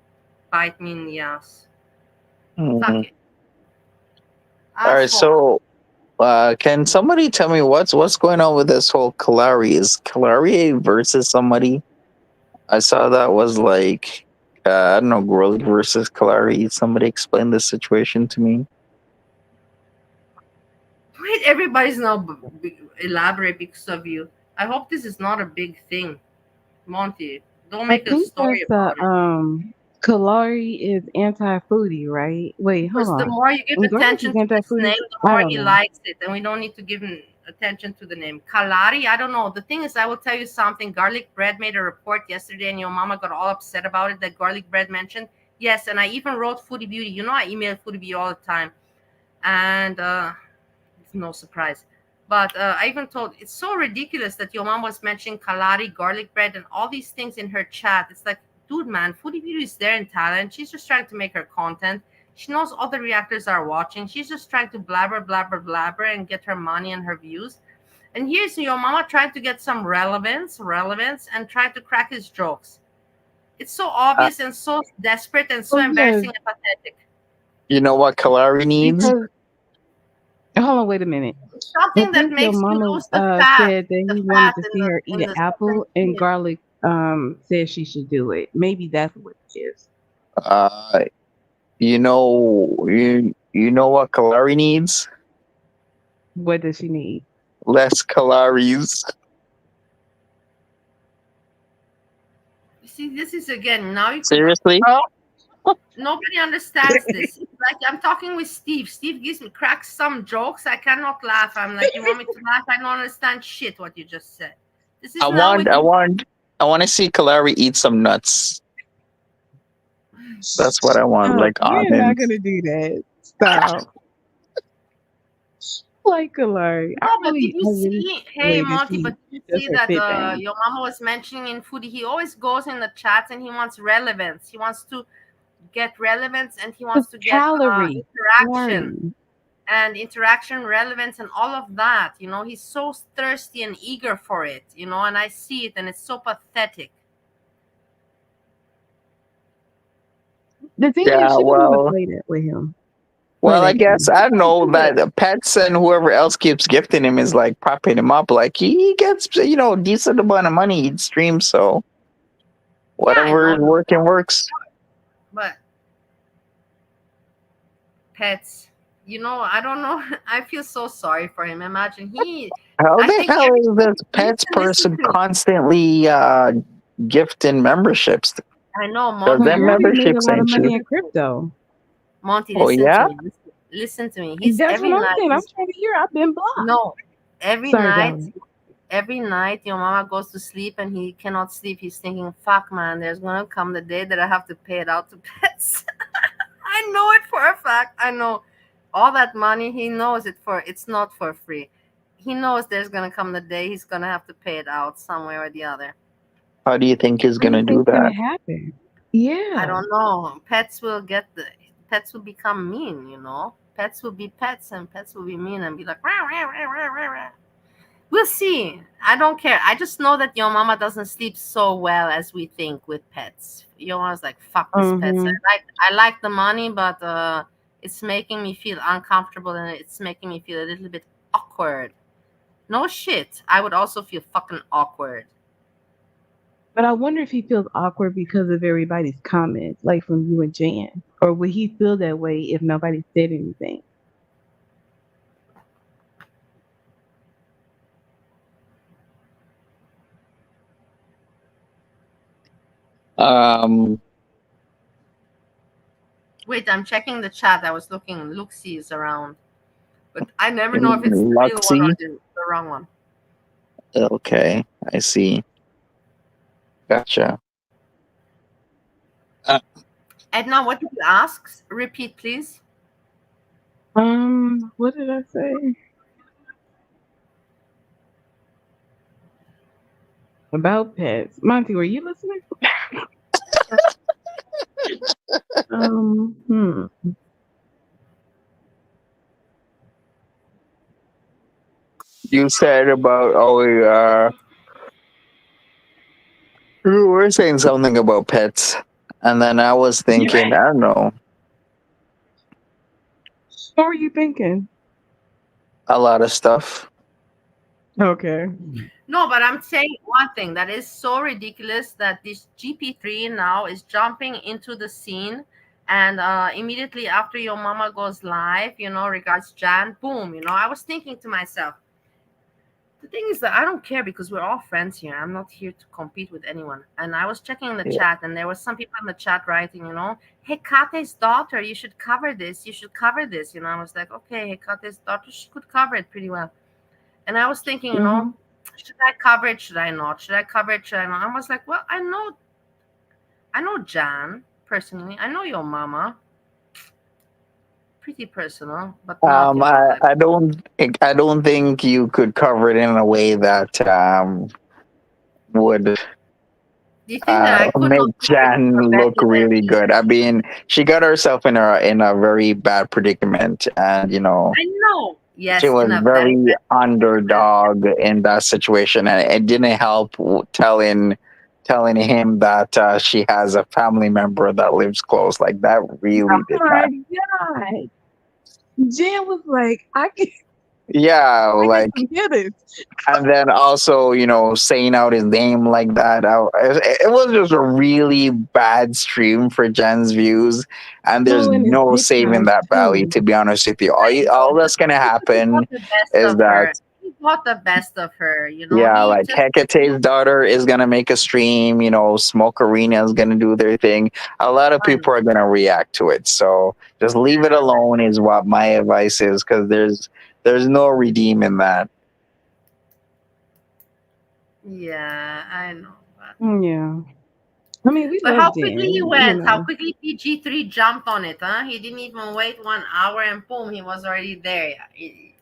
bite me in the ass. Fuck it. All right, so can somebody tell me what's going on with this whole Kalari? Is Kalari versus somebody? I saw that was like I don't know, Growly versus Kalari. Somebody explain the situation to me. Wait, everybody's now elaborate because of you. I hope this is not a big thing, Monty. Don't make a story about it. Kalari is anti-foodie, right? Wait, hold Because the on. more you give attention to his name, the I more don't he know. likes it, and we don't need to give him attention to the name. Kalari, I don't know. The thing is, I will tell you something. Garlic Bread made a report yesterday, and your mama got all upset about it that Garlic Bread mentioned. Yes, and I even wrote Foodie Beauty. You know, I email Foodie Beauty all the time, and it's no surprise. But I even told, it's so ridiculous that your mom was mentioning Kalari, Garlic Bread, and all these things in her chat. It's like, dude, man, Foodie Beauty is there in Thailand. She's just trying to make her content. She knows all the reactors are watching. She's just trying to blabber and get her money and her views. And here's your mama trying to get some relevance, and trying to crack his jokes. It's so obvious and so desperate and so embarrassing and pathetic. You know what Kalari needs? Hold on, wait a minute. Something that makes your you mama lose the fat. said that he wanted to see her eat an apple, and Garlic said she should do it. Maybe that's what it is. You know what Kalari needs? What does she need? Less calories. You see, this is again now. Seriously? Nobody understands this. It's like I'm talking with Steve. Steve cracks some jokes. I cannot laugh. I'm like, you want me to laugh? I don't understand shit what you just said. This is I want to see Kalari eat some nuts. That's what I want. Like You're almonds. not gonna do that. Stop. Like Kalari. No, but did you see? Hey, Monty, but did you see that your mama was mentioning in Foodie? He always goes in the chats and he wants relevance. He wants to get relevance, and he wants to get interaction and interaction, relevance, and all of that. You know, he's so thirsty and eager for it. You know, and I see it, and it's so pathetic. The thing is, she don't want to play that with him. Well, I guess I know that the pets and whoever else keeps gifting him is like propping him up. Like he gets, decent amount of money each stream. So whatever is working works. But pets, I don't know. I feel so sorry for him. Imagine How the hell is this pets person constantly gifting memberships? I know, Monty. That membership made a lot of money in crypto. Monty, listen to me. Listen to me. He's That's every what I'm night. saying. I'm trying to hear. I've been blocked. No, every Sorry, night. darling. Every night, your mama goes to sleep and he cannot sleep. He's thinking, "Fuck, man, there's gonna come the day that I have to pay it out to pets." I know it for a fact. I know all that money. He knows it's not for free. He knows there's gonna come the day he's gonna have to pay it out somewhere or the other. How do you think he's gonna do that? Gonna happen? Yeah. I don't know. Pets will become mean. Pets will be pets, and pets will be mean and be like, rah, rah, rah, rah, rah, rah. We'll see. I don't care. I just know that your mama doesn't sleep so well as we think with pets. Your mama's like, fuck these pets. I like the money, but it's making me feel uncomfortable, and it's making me feel a little bit awkward. No shit. I would also feel fucking awkward. But I wonder if he feels awkward because of everybody's comments, like from you and Jan. Or would he feel that way if nobody said anything? Um, Wait, I'm checking the chat. I was looking. Luxie is around. But I never know if it's the real one or Luxie. the wrong one. Okay, I see. Gotcha. Edna, what did you ask? Repeat, please. What did I say? About pets. Monty, were you listening? Hmm. You said about you were saying something about pets, and then I was thinking, I don't know, What were you thinking? a lot of stuff. Okay. No, but I'm saying one thing that is so ridiculous that this GP3 now is jumping into the scene, and immediately after your mama goes live, regards Jan, boom, I was thinking to myself, the thing is that I don't care because we're all friends here. I'm not here to compete with anyone. And I was checking in the Yeah. chat, and there was some people in the chat writing, hey, Kate's daughter, you should cover this. You should cover this. I was like, okay, hey, Kate's daughter, she could cover it pretty well. And I was thinking, should I cover it? Should I not? Should I cover it? Should I not? I was like, well, I know Jan personally. I know your mama. Pretty personal, but not, I don't think you could cover it in a way that would do you think that I could make not Jan look better than really me? good. I mean, she got herself in a very bad predicament, and I know. Yes, she was in a very very bad underdog in that situation, and it didn't help telling him that she has a family member that lives close. Like that really Oh did my not. God. Jan was like, I Yeah, can like, hear this. and then also, saying out his name like that. It was just a really bad stream for Jen's views, and there's No, and it's no big saving time that Bali. too. To be honest with you, all that's gonna He happen got the best is of her. that, He got the best of her, yeah, He like just Hecate's daughter is gonna make a stream. Smoke Arena is gonna do their thing. A lot of people are gonna react to it. So just leave it alone is what my advice is, because there's no redeeming that. Yeah, I know. Yeah. I mean, we But love how quickly he Jan, went, how quickly PG3 jumped on it, huh? He didn't even wait 1 hour and boom, he was already there.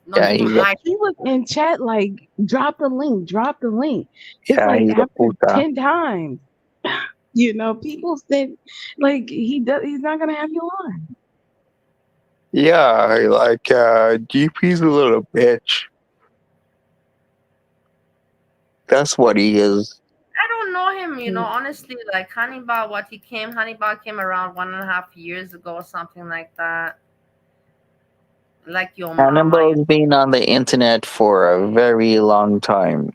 Not Yeah, even he's a, I. He was in chat like, drop the link, drop the link. It's yeah, like he's a after puta. 10 times. People said like he's not gonna have you on. Yeah, like GP's a little bitch. That's what he is. I don't know him, honestly, like Hannibal, Hannibal came around 1.5 years ago or something like that. Like your mama. Hannibal's been on the internet for a very long time,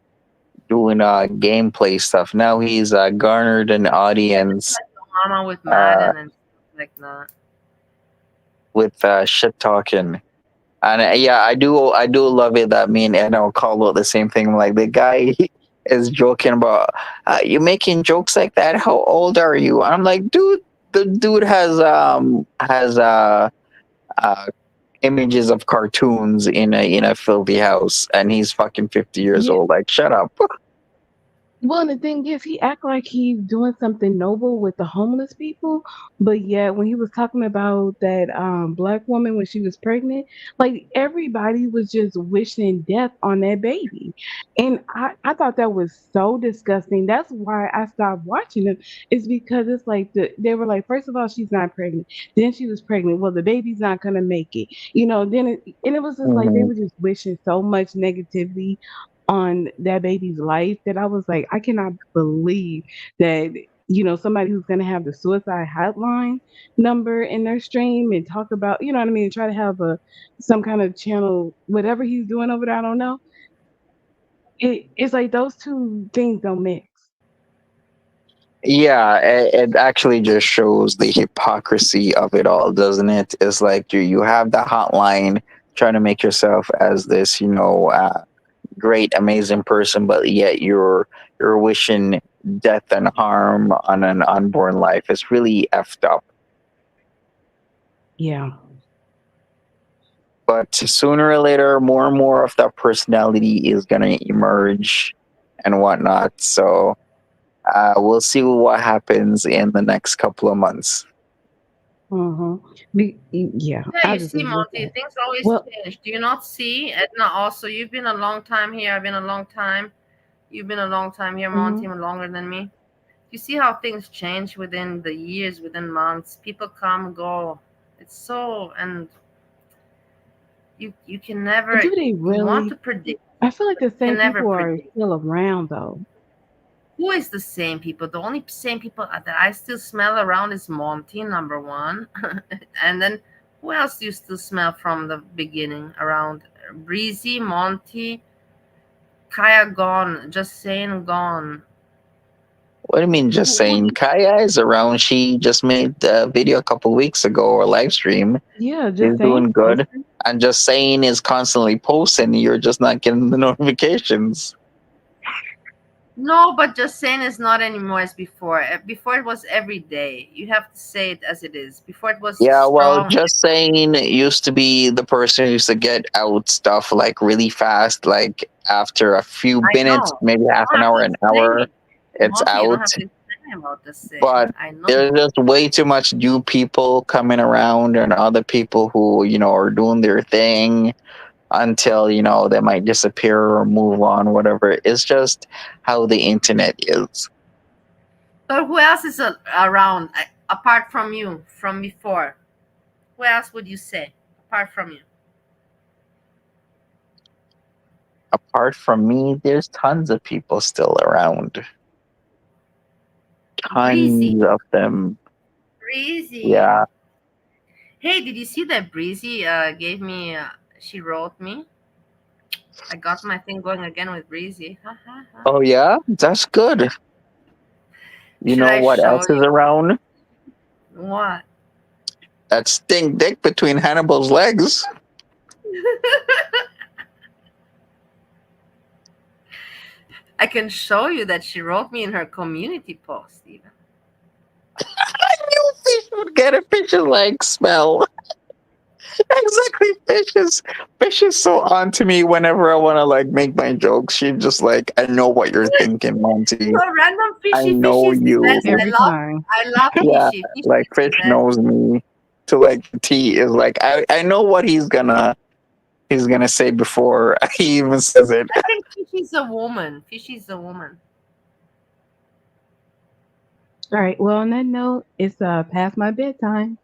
doing gameplay stuff. Now he's garnered an audience Like your mama with Madden and stuff like that. with shit talking. And yeah, I do love it that me and Edna will call out the same thing. Like, the guy is joking about, you making jokes like that? How old are you? I'm like, dude, the dude has images of cartoons in a filthy house, and he's fucking 50 years old. Like, shut up. Well, and the thing is, he act like he's doing something noble with the homeless people, but yet when he was talking about that black woman when she was pregnant, like everybody was just wishing death on that baby, and I thought that was so disgusting. That's why I stopped watching them. It's because it's like they were like, first of all, she's not pregnant, then she was pregnant. Well, the baby's not gonna make it, and it was just like they Mhm. were just wishing so much negativity on that baby's life that I was like, I cannot believe that, somebody who's going to have the suicide hotline number in their stream and talk about, you know what I mean, try to have some kind of channel, whatever he's doing over there, I don't know. It's like those two things don't mix. Yeah, it actually just shows the hypocrisy of it all, doesn't it? It's like you have the hotline trying to make yourself as this, great, amazing person, but yet you're wishing death and harm on an unborn life. It's really effed up. Yeah. But sooner or later, more and more of that personality is gonna emerge and whatnot. So we'll see what happens in the next couple of months. Yeah, Yeah, I you just see, was Monty, looking. things always Well, change. Do you not see? Edna, also, you've been a long time here. I've been a long time. You've been a long time here, Monty, longer than me. You see how things change within the years, within months. People come, go. It's so, and you can never. do they You want to really? predict, I feel like the can same never people are predict. still around though. Who is the same people? The only same people that I still smell around is Monty, number one, and then who else do you still smell from the beginning around? Breezy, Monty, Kaya gone, just saying gone. What do you mean, just saying? Kaya is around. She just made a video a couple weeks ago or live stream. Yeah, She's just saying. doing good. And just saying is constantly posting. You're just not getting the notifications. No, but just saying is not anymore as before. Before it was every day. You have to say it as it is. Before it was Yeah, well, strong. just saying used to be the person who used to get out stuff like really fast, like after a few I minutes, know. maybe You half don't an have hour, to an explain hour, it. it's Monty, you don't out. have to explain about the saying. But I know. there's just way too much new people coming around and other people who, are doing their thing until, they might disappear or move on, whatever. It's just how the internet is. But who else is around apart from you from before? Who else would you say apart from you? Apart from me, there's tons of people still around. Breezy. Tons of them. Breezy. Yeah. Hey, did you see that Breezy gave me? She wrote me. I got my thing going again with Breezy. Oh yeah, that's good. You Should know I what show else is you? around? What? That stink dick between Hannibal's legs. I can show you that she wrote me in her community post even. I knew fish would get a fish's leg smell. Exactly, fish is so on to me whenever I want to like make my jokes. She's just like, I know what you're thinking, Monty. So random I fishy. know Fishy's the you. best. I love Yeah, fishy. Fishy like is the fish best. knows me to like the T. Is like I know what he's gonna say before he even says it. I think Fishy's a woman. Fishy's a woman. All right. Well, on that note, it's past my bedtime.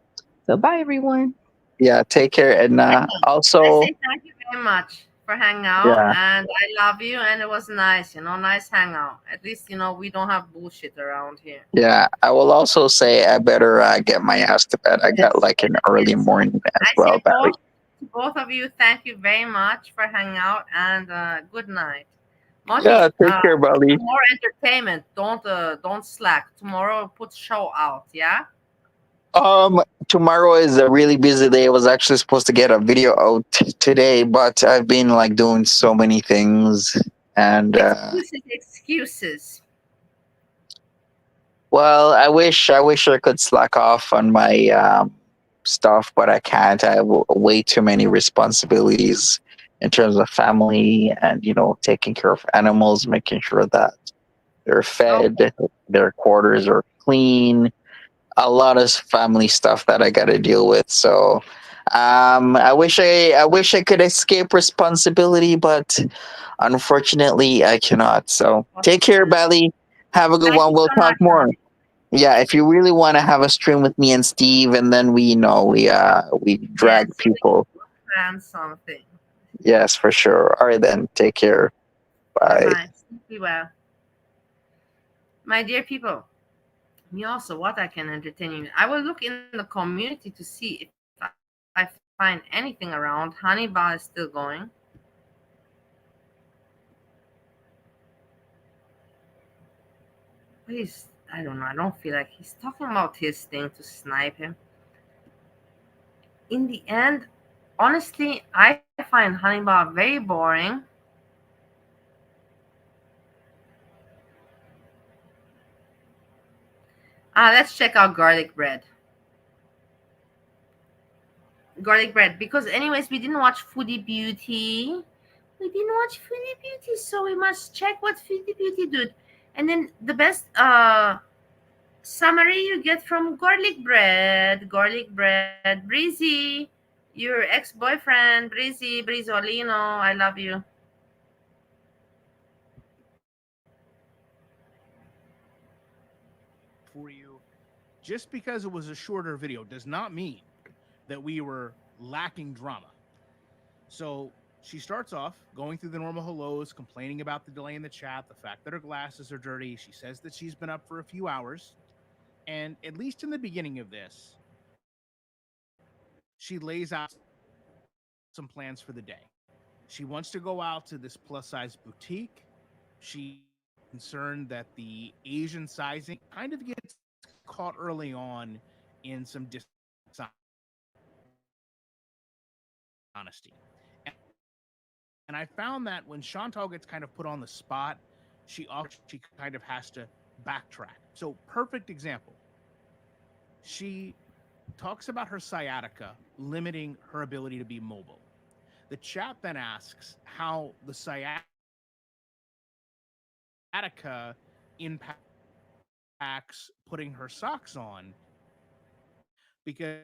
So bye, everyone. Yeah, take care, Edna. I Also, say thank you very much for hanging out, yeah, and I love you, and it was nice, nice hangout. At least, we don't have bullshit around here. yeah. I will also say I better get my ass to bed. I got like an early morning as I well, say Barry. both of you, thank you very much for hanging out, and good night. Monty, Yeah, take care, buddy. more entertainment. Don't slack. Tomorrow put show out, yeah? Tomorrow is a really busy day. I was actually supposed to get a video out today, but I've been like doing so many things and Excuses. well, I wish I could slack off on my stuff, but I can't. I have way too many responsibilities in terms of family and taking care of animals, making sure that they're fed, their quarters are clean, a lot of family stuff that I got to deal with. So I wish I could escape responsibility, but unfortunately I cannot. So take care, Bali. Have a good Thank one. you We'll so talk much, more. Monty. Yeah, if you really want to have a stream with me and Steve, and then we drag people. Plan something. Yes, for sure. All right, then. Take care. Bye. Bye. Be well. My dear people, me also, what I can entertain you. I will look in the community to see if I find anything around. Hannibal is still going. Please I don't know. I don't feel like he's talking about his thing to snipe him. In the end, honestly, I find Hannibal very boring. Let's check out garlic bread. Garlic bread, because anyways, we didn't watch Foodie Beauty. So we must check what Foodie Beauty did. And then the best summary you get from garlic bread. Breezy, your ex-boyfriend, Brizolino, I love you. For you, just because it was a shorter video does not mean that we were lacking drama. So she starts off going through the normal hellos, complaining about the delay in the chat, the fact that her glasses are dirty. She says that she's been up for a few hours. And at least in the beginning of this, she lays out some plans for the day. She wants to go out to this plus size boutique. She's concerned that the Asian sizing kind of gets caught early on in some dishonesty. And I found that when Chantal gets kind of put on the spot, she kind of has to backtrack. So, perfect example. She talks about her sciatica limiting her ability to be mobile. The chat then asks how the sciatica impacts putting her socks on, because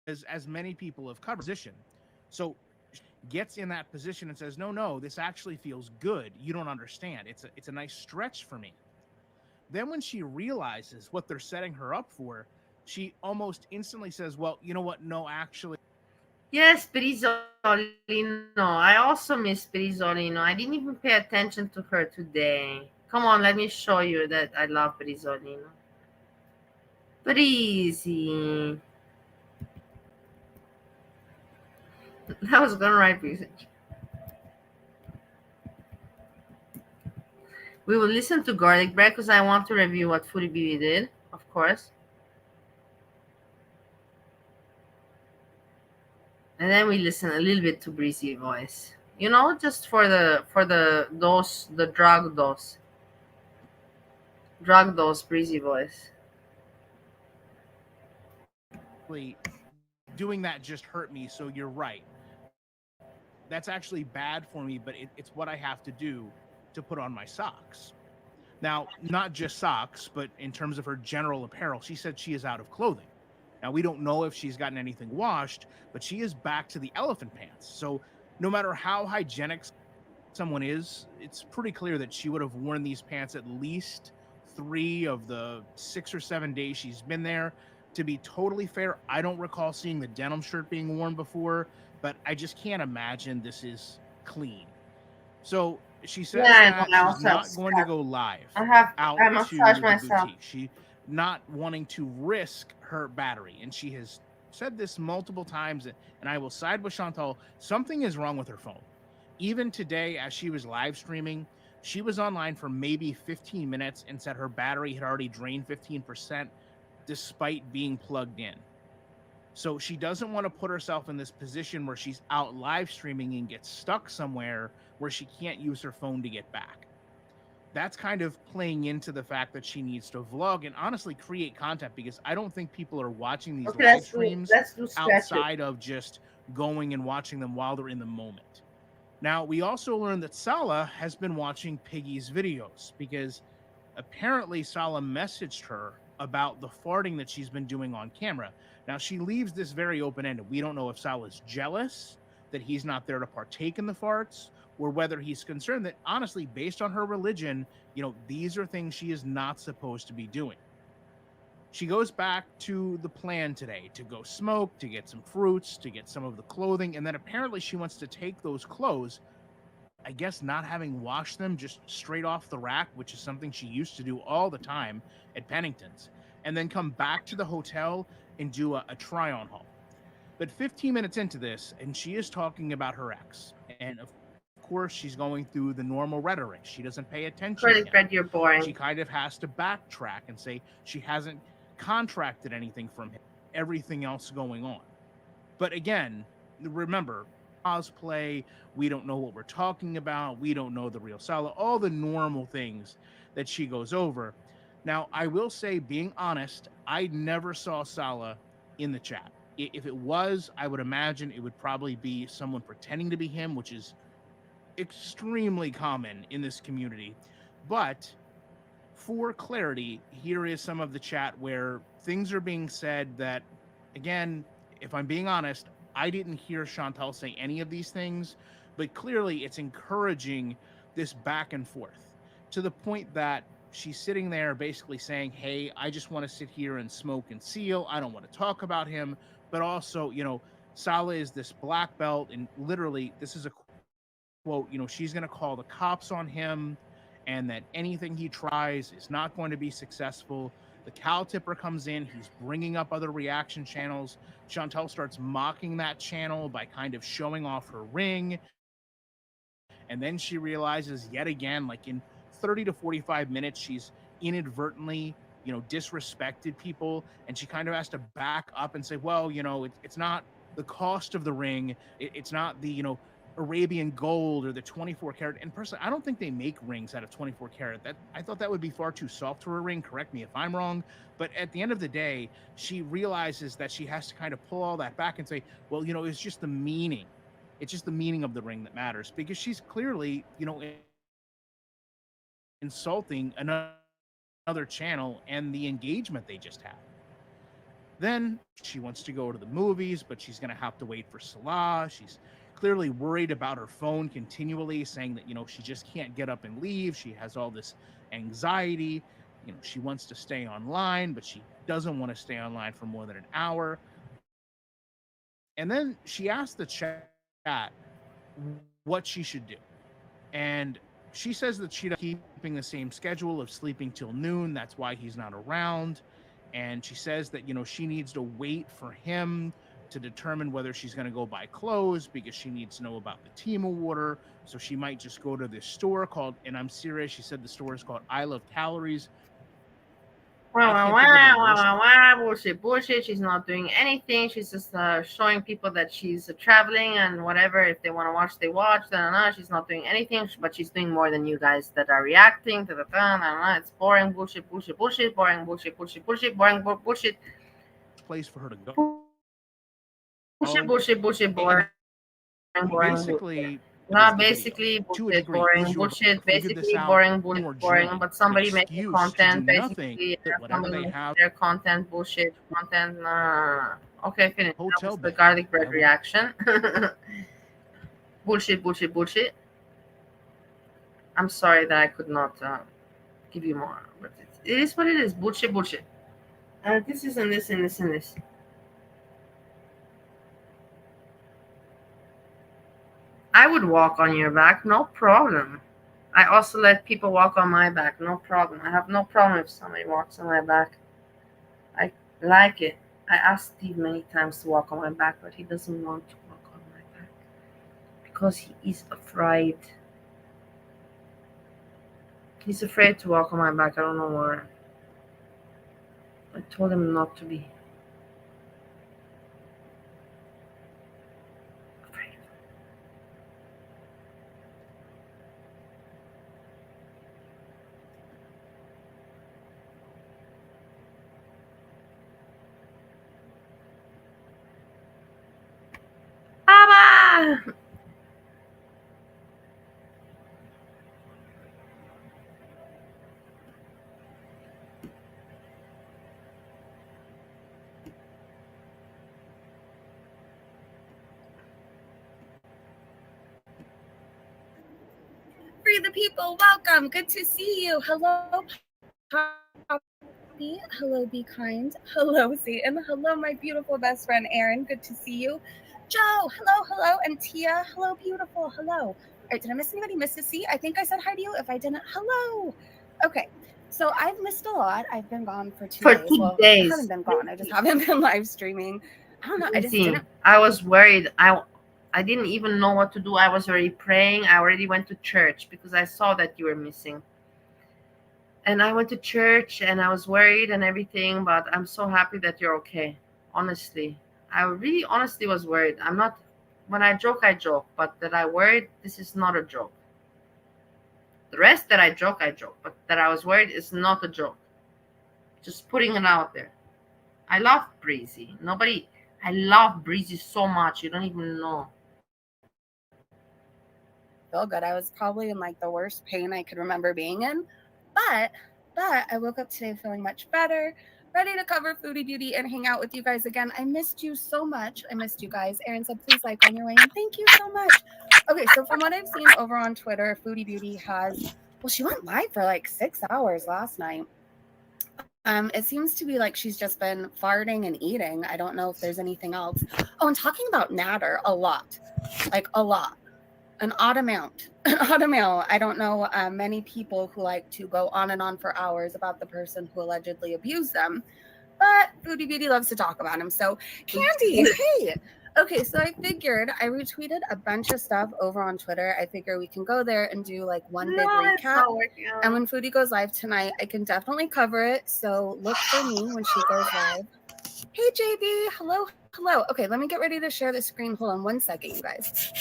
as many people have covered position. So gets in that position and says, no, this actually feels good. You don't understand. It's a nice stretch for me. Then when she realizes what they're setting her up for, she almost instantly says, well, you know what? No, actually. Yes, Brizolino. I also miss Brizolino. I didn't even pay attention to her today. Come on, let me show you that I love Brizolino. Breezy. I was gonna write Breezy. We will listen to garlic bread because I want to review what Foodie Beauty did, of course. And then we listen a little bit to Breezy voice. You know, just for the drug dose. Drug dose Breezy voice. Doing that just hurt me, so you're right. That's actually bad for me, but it's what I have to do to put on my socks. Now, not just socks, but in terms of her general apparel, she said she is out of clothing. Now, we don't know if she's gotten anything washed, but she is back to the elephant pants. So no matter how hygienic someone is, it's pretty clear that she would have worn these pants at least 3 of the 6 or 7 days she's been there. To be totally fair, I don't recall seeing the denim shirt being worn before, but I just can't imagine this is clean. So she says that she's not going to go live out to the boutique. She not wanting to risk her battery. And she has said this multiple times, and I will side with Chantal. Something is wrong with her phone. Even today, as she was live streaming, she was online for maybe 15 minutes and said her battery had already drained 15% despite being plugged in. So she doesn't want to put herself in this position where she's out live streaming and gets stuck somewhere where she can't use her phone to get back. That's kind of playing into the fact that she needs to vlog and honestly create content, because I don't think people are watching these live streams outside of just going and watching them while they're in the moment. Now, we also learned that Sala has been watching Piggy's videos because apparently Sala messaged her about the farting that she's been doing on camera. Now, she leaves this very open-ended. We don't know if Sala's jealous that he's not there to partake in the farts, or whether he's concerned that, honestly, based on her religion, these are things she is not supposed to be doing. She goes back to the plan today to go smoke, to get some fruits, to get some of the clothing, and then apparently she wants to take those clothes, I guess not having washed them, just straight off the rack, which is something she used to do all the time at Pennington's, and then come back to the hotel and do a try-on haul. But 15 minutes into this, and she is talking about her ex. And of course, she's going through the normal rhetoric. She doesn't pay attention. Credit Fred, you're boring. She kind of has to backtrack and say she hasn't contracted anything from him. Everything else going on. But again, remember, cosplay, we don't know what we're talking about. We don't know the real Sala. All the normal things that she goes over. Now, I will say, being honest, I never saw Sala in the chat. If it was, I would imagine it would probably be someone pretending to be him, which is extremely common in this community. But for clarity, here is some of the chat where things are being said that, again, if I'm being honest, I didn't hear Chantal say any of these things, but clearly it's encouraging this back and forth to the point that she's sitting there basically saying, hey, I just want to sit here and smoke and seal. I don't want to talk about him. But also, you know, Sala is this black belt, and literally this is a quote, you know, she's going to call the cops on him, and that anything he tries is not going to be successful. The cow tipper comes in. He's bringing up other reaction channels. Chantal starts mocking that channel by kind of showing off her ring. And then she realizes yet again, like in 30 to 45 minutes, she's inadvertently, you know, disrespected people. And she kind of has to back up and say, well, you know, it's not the cost of the ring. It's not the, you know, Arabian gold or the 24 karat. And personally, I don't think they make rings out of 24 karat. That I thought that would be far too soft for a ring. Correct me if I'm wrong. But at the end of the day, she realizes that she has to kind of pull all that back and say, well, you know, it's just the meaning. It's just the meaning of the ring that matters, because she's clearly, you know, insulting another channel and the engagement they just had. Then she wants to go to the movies, but she's going to have to wait for Salah. She's clearly worried about her phone continually, saying that, you know, she just can't get up and leave. She has all this anxiety. You know, she wants to stay online, but she doesn't want to stay online for more than an hour. And then she asked the chat what she should do. And she says that she's keeping the same schedule of sleeping till noon. That's why he's not around. And she says that, you know, she needs to wait for him to determine whether she's going to go buy clothes, because she needs to know about the Timo order. So she might just go to this store called, and I'm serious, she said the store is called I Love Calories. Bullshit. She's not doing anything. She's just showing people that she's traveling and whatever. If they want to watch, they watch. She's not doing anything, but she's doing more than you guys that are reacting to the It's boring bullshit, boring bullshit, boring bullshit. Place for her to go. Bullshit, boring. Basically, bullshit, boring, bullshit, basically boring, boring, but somebody making content, basically, somebody making their content, bullshit, content, okay, finish. That was the garlic bread reaction. Bullshit. I'm sorry that I could not give you more, but it is what it is, bullshit. This is and this and this and this. I would walk on your back, no problem. I also let people walk on my back, no problem. I have no problem if somebody walks on my back. I like it. I asked Steve many times to walk on my back, but he doesn't want to walk on my back because he is afraid. He's afraid to walk on my back. I don't know why. I told him not to be. Free the people, welcome. Good to see you. Hello, Poppy. Hello, Be Kind. Hello, Satan. Hello, my beautiful best friend, Aaron. Good to see you. Joe, hello. And Tia, hello, beautiful. Hello. All right, did I miss anybody? Mrs. C, I think I said hi to you. If I didn't, hello. Okay, so I've missed a lot. I've been gone for 2 days. Well, I haven't been gone. I just haven't been live streaming. I don't know. I just didn't. I was worried. I didn't even know what to do. I was already praying. I already went to church because I saw that you were missing. And I went to church and I was worried and everything, but I'm so happy that you're okay. Honestly, I really honestly was worried. I'm not, when I joke, but that I worried, this is not a joke. The rest that I joke, but that I was worried is not a joke. Just putting it out there. I love Breezy. I love Breezy so much. You don't even know. Feel good. I was probably in like the worst pain I could remember being in. But I woke up today feeling much better, ready to cover Foodie Beauty and hang out with you guys again. I missed you so much. I missed you guys. Erin said, please like on your way. And thank you so much. Okay, so from what I've seen over on Twitter, Foodie Beauty has, well, she went live for like 6 hours last night. It seems to be like she's just been farting and eating. I don't know if there's anything else. Oh, and talking about Natter a lot, like a lot. An odd amount. I don't know many people who like to go on and on for hours about the person who allegedly abused them, but Foodie Beauty loves to talk about him. So, Candy, hey. Okay, so I figured I retweeted a bunch of stuff over on Twitter. I figure we can go there and do like one big recap. And when Foodie goes live tonight, I can definitely cover it. So look for me when she goes live. Hey, JB. Hello. Okay, let me get ready to share the screen. Hold on one second, you guys.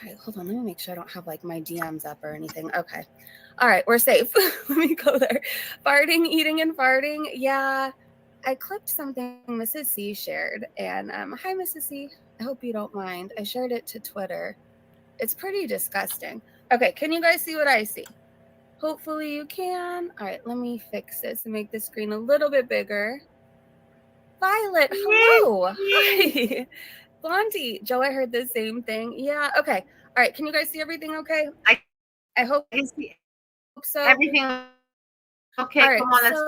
All right, hold on. Let me make sure I don't have like my DMs up or anything. Okay. All right, we're safe. Let me go there. Farting, eating, and farting. Yeah, I clipped something Mrs. C shared. And hi, Mrs. C. I hope you don't mind. I shared it to Twitter. It's pretty disgusting. Okay, can you guys see what I see? Hopefully you can. All right, let me fix this and make the screen a little bit bigger. Violet, hello. Hi. Blondie, Joe, I heard the same thing. Yeah, okay. All right, can you guys see everything okay? I hope I see so. Everything okay. All right, Come on, let's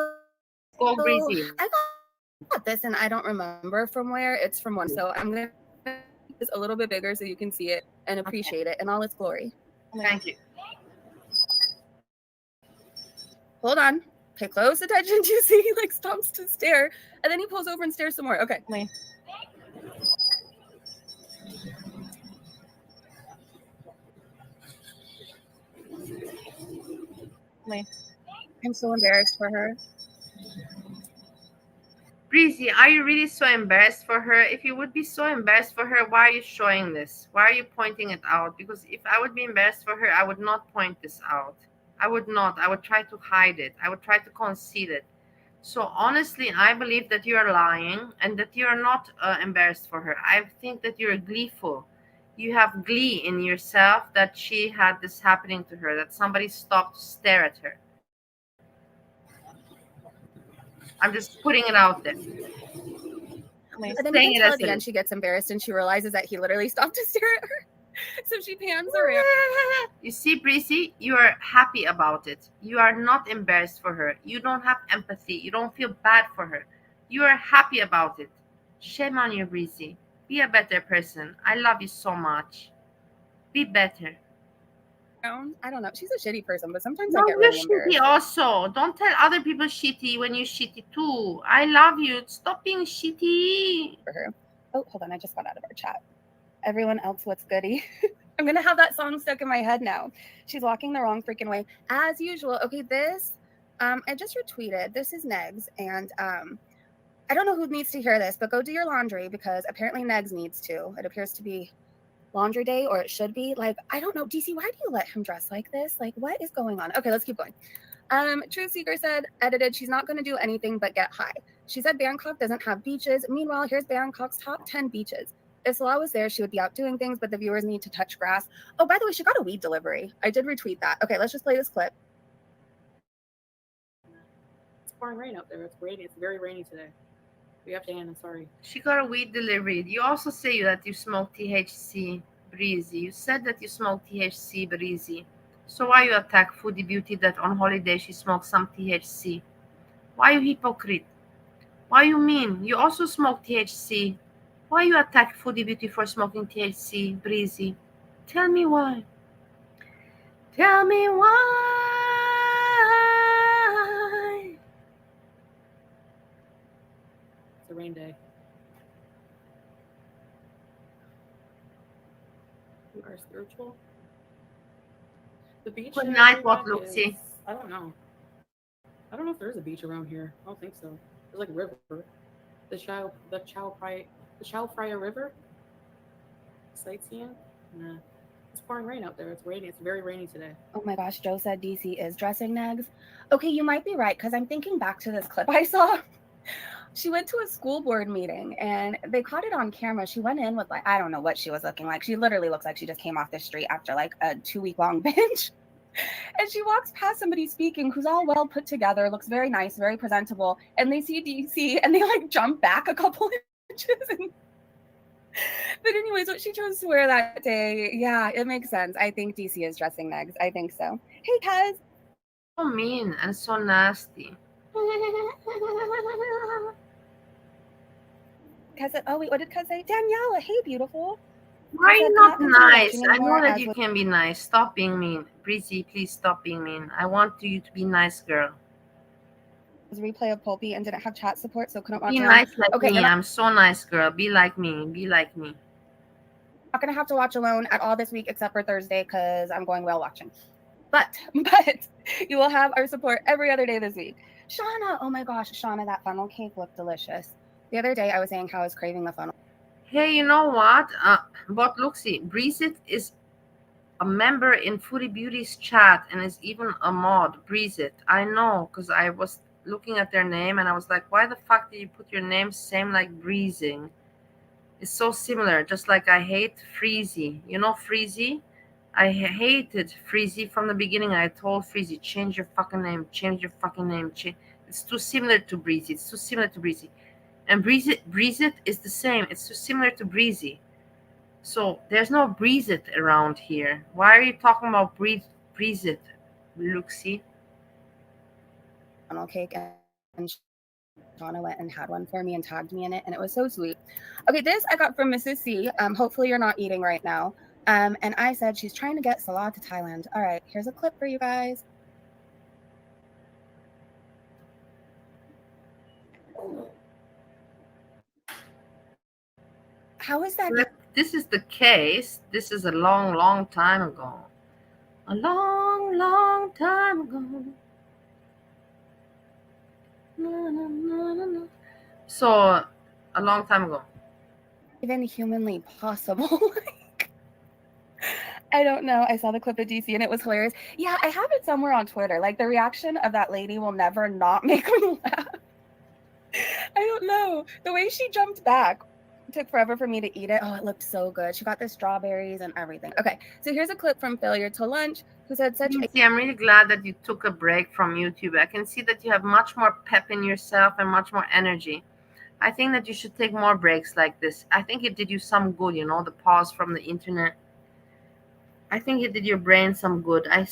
go, Breezy. I got this and I don't remember from where. It's from one. So I'm going to make this a little bit bigger so you can see it and appreciate it in all its glory. Thank you. Hold on. Pay close attention. Do you see he like stops to stare and then he pulls over and stares some more. Okay. I'm so embarrassed for her. Breezy, are you really so embarrassed for her? If you would be so embarrassed for her, why are you showing this? Why are you pointing it out? Because if I would be embarrassed for her, I would not point this out. I would not. I would try to hide it. I would try to conceal it. So honestly, I believe that you are lying and that you are not embarrassed for her. I think that you're gleeful. You have glee in yourself that she had this happening to her, that somebody stopped to stare at her. I'm just putting it out there. And then you can tell at the end she gets embarrassed and she realizes that he literally stopped to stare at her. So she pans around. You see, Breezy, you are happy about it. You are not embarrassed for her. You don't have empathy. You don't feel bad for her. You are happy about it. Shame on you, Breezy. Be a better person. I love you so much. Be better. I don't know. She's a shitty person, but sometimes No, I get you're really embarrassed. shitty also. Don't tell other people shitty when you're shitty too. I love you. Stop being shitty. For her. Oh, hold on. I just got out of our chat. Everyone else, what's goody? I'm going to have that song stuck in my head now. She's walking the wrong freaking way. As usual. Okay, this, I just retweeted. This is Negs. And I don't know who needs to hear this, but go do your laundry because apparently Negs needs to. It appears to be laundry day, or it should be. Like, I don't know. DC, why do you let him dress like this? Like, what is going on? Okay, let's keep going. Truth Seeker said, edited, she's not going to do anything but get high. She said Bangkok doesn't have beaches. Meanwhile, here's Bangkok's top 10 beaches. If Salah was there, she would be out doing things, but the viewers need to touch grass. Oh, by the way, she got a weed delivery. I did retweet that. Okay, let's just play this clip. It's pouring rain out there. It's raining. It's very rainy today. We have to end. I'm sorry. She got a weed delivery. You also say that you smoke THC, Breezy. You said that you smoke THC, Breezy. So why you attack Foodie Beauty that on holiday she smokes some THC? Why you hypocrite? Why you mean? You also smoke THC. Why you attack Foodie Beauty for smoking THC, Breezy? Tell me why. Tell me why. It's a rain day. We are spiritual. The beach. Good night, what, Luxie? I don't know. I don't know if there is a beach around here. I don't think so. There's like a river. The Chao Phraya River. Sightseeing. Nah. It's pouring rain out there. It's raining. It's very rainy today. Oh my gosh, Joe said DC is dressing negs. Okay, you might be right, because I'm thinking back to this clip I saw. She went to a school board meeting and they caught it on camera. She went in with like, I don't know what she was looking like. She literally looks like she just came off the street after like a 2-week long binge. And she walks past somebody speaking who's all well put together, looks very nice, very presentable. And they see DC and they like jump back a couple inches. But anyways, what she chose to wear that day, yeah, it makes sense. I think DC is dressing negs. I think so. Hey, Kaz. So mean and so nasty. Kaz said, oh wait, what did Kaz say? Daniela, hey, beautiful. Why are you not nice? I know that you can be nice. Stop being mean. Breezy, please stop being mean. I want you to be nice, girl. Replay of Pulpy and didn't have chat support, so couldn't watch Be it. nice like Okay, me. I'm so nice, girl. Be like me. Be like me. Not gonna have to watch alone at all this week except for Thursday because I'm going whale watching. But you will have our support every other day this week. Shauna, oh my gosh, Shauna, that funnel cake looked delicious. The other day I was saying how I was craving the funnel. Hey, you know what? But Luxie, Breezit is a member in Foodie Beauty's chat and is even a mod. Breezit, I know, because I was looking at their name and I was like, why the fuck did you put your name same like breezing? It's so similar, just like I hate Freezy. You know Freezy? I hated Freezy from the beginning. I told Freezy, change your fucking name, change your fucking name. It's too similar to Breezy. It's too similar to Breezy. And Breezit is the same. It's too similar to Breezy. So there's no Breezit around here. Why are you talking about Breezit, Luxie? Funnel cake and Shauna went and had one for me and tagged me in it, and it was so sweet. Okay, this I got from Mrs. C. Hopefully you're not eating right now. And I said she's trying to get Salah to Thailand. All right, here's a clip for you guys. How is that? If this is the case, this is a long, long time ago. A long, long time ago. So, a long time ago. Even humanly possible. I don't know. I saw the clip of DC and it was hilarious. Yeah, I have it somewhere on Twitter. Like the reaction of that lady will never not make me laugh. I don't know. The way she jumped back. It took forever for me to eat it. Oh, it looked so good. She got the strawberries and everything. Okay, so here's a clip from Failure to Lunch, who said such See, I'm really glad that you took a break from YouTube. I can see that you have much more pep in yourself and much more energy. I think that you should take more breaks like this. I think it did you some good, you know, the pause from the internet. I think it did your brain some good. I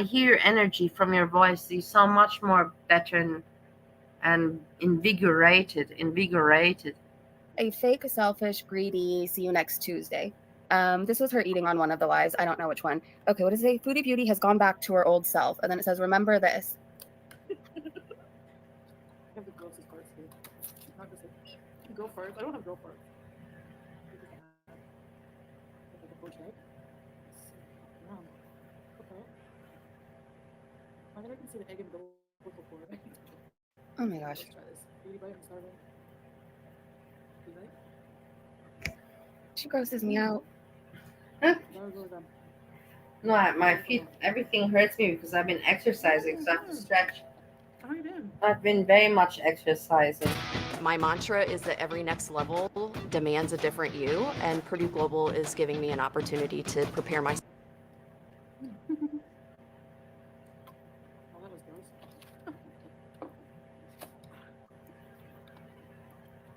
hear your energy from your voice. You sound much more better and invigorated. A fake, selfish, greedy, see you next Tuesday. This was her eating on one of the lives. I don't know which one. Okay, what does it say? Foodie Beauty has gone back to her old self. And then it says, remember this. Go first. I don't have go first. I think I can see the egg and go before. Oh my gosh. Let's try this. Beauty bite, I'm starving. She grosses me out. No, my feet, everything hurts me because I've been exercising, so I have to stretch. I've been very much exercising. My mantra is that every next level demands a different you, and Purdue Global is giving me an opportunity to prepare myself.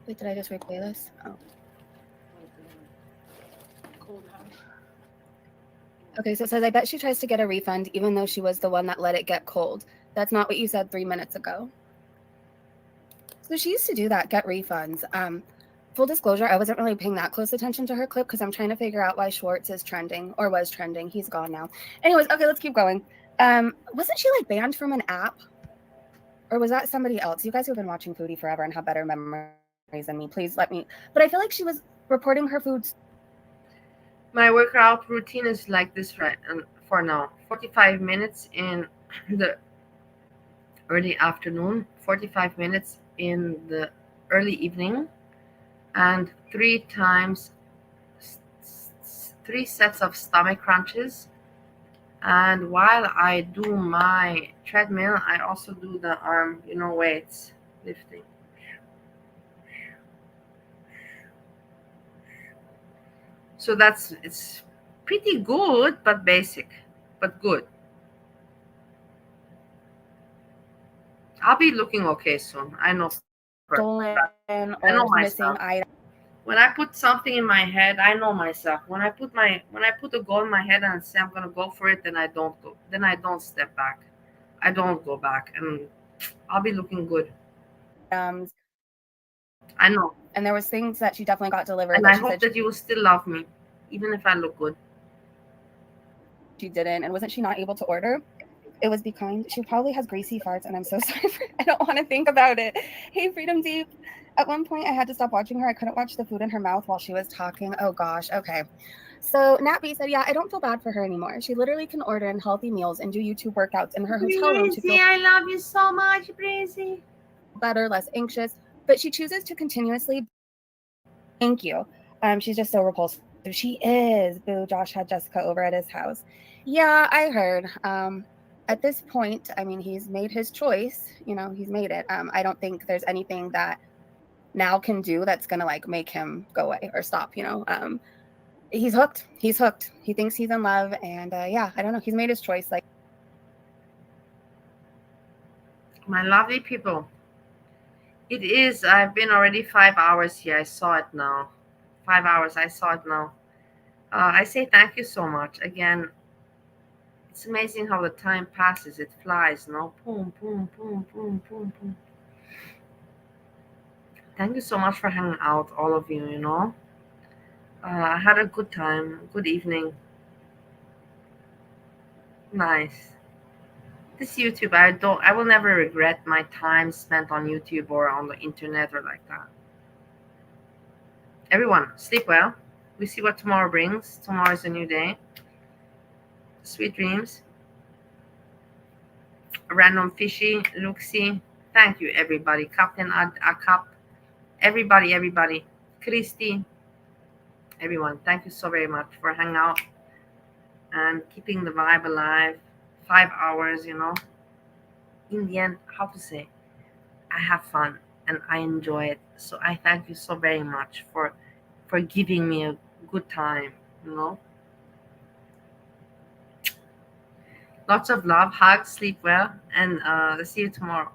Wait, did I just replay this? Oh. Okay, so it says, I bet she tries to get a refund even though she was the one that let it get cold. That's not what you said 3 minutes ago. So she used to do that, get refunds. Full disclosure, I wasn't really paying that close attention to her clip because I'm trying to figure out why Schwartz is trending or was trending. He's gone now. Anyways, okay, let's keep going. Wasn't she like banned from an app? Or was that somebody else? You guys who have been watching Foodie forever and have better memories than me, please let me. But I feel like she was reporting her foods. My workout routine is like this right and for now. 45 minutes in the early afternoon, 45 minutes in the early evening, and 3 sets of stomach crunches. And while I do my treadmill, I also do the arm, weights lifting. So it's pretty good, but basic, but good. I'll be looking okay soon. I know. Stolen I or know missing myself. items. When I put something in my head, I know myself. When I put a goal in my head and say I'm gonna go for it, then I don't go. Then I don't step back. I don't go back, and I'll be looking good. I know. And there was things that she definitely got delivered. And I hope that you will still love me, even if I look good. She didn't, and wasn't she not able to order? It was because she probably has greasy farts, and I'm so sorry for it. I don't want to think about it. Hey, Freedom Deep. At one point, I had to stop watching her. I couldn't watch the food in her mouth while she was talking. Oh gosh. Okay. So Nat B said, yeah, I don't feel bad for her anymore. She literally can order in healthy meals and do YouTube workouts in her hotel room to feel I love you so much, Breezy. better, less anxious. But she chooses to continuously. Thank you. She's just so repulsive. She is. Boo. Josh had Jessica over at his house. Yeah, I heard. At this point, I mean, he's made his choice. He's made it. I don't think there's anything that now can do that's gonna make him go away or stop. He's hooked. He's hooked. He thinks he's in love, and yeah, I don't know. He's made his choice. My lovely people. It is. I've been already 5 hours here. I saw it now. 5 hours. I saw it now. I say thank you so much again. It's amazing how the time passes. It flies, no? Boom, boom, boom, boom, boom, boom. Thank you so much for hanging out, all of you, I had a good time, good evening. Nice. This YouTube, I will never regret my time spent on YouTube or on the internet or like that. Everyone, sleep well. We see what tomorrow brings. Tomorrow is a new day. Sweet dreams. Random Fishy, Luxie. Thank you, everybody. Captain Akap. Everybody. Christy. Everyone, thank you so very much for hanging out and keeping the vibe alive. 5 hours, In the end, how to say, I have fun and I enjoy it. So I thank you so very much for giving me a good time, Lots of love, hugs, sleep well, and see you tomorrow.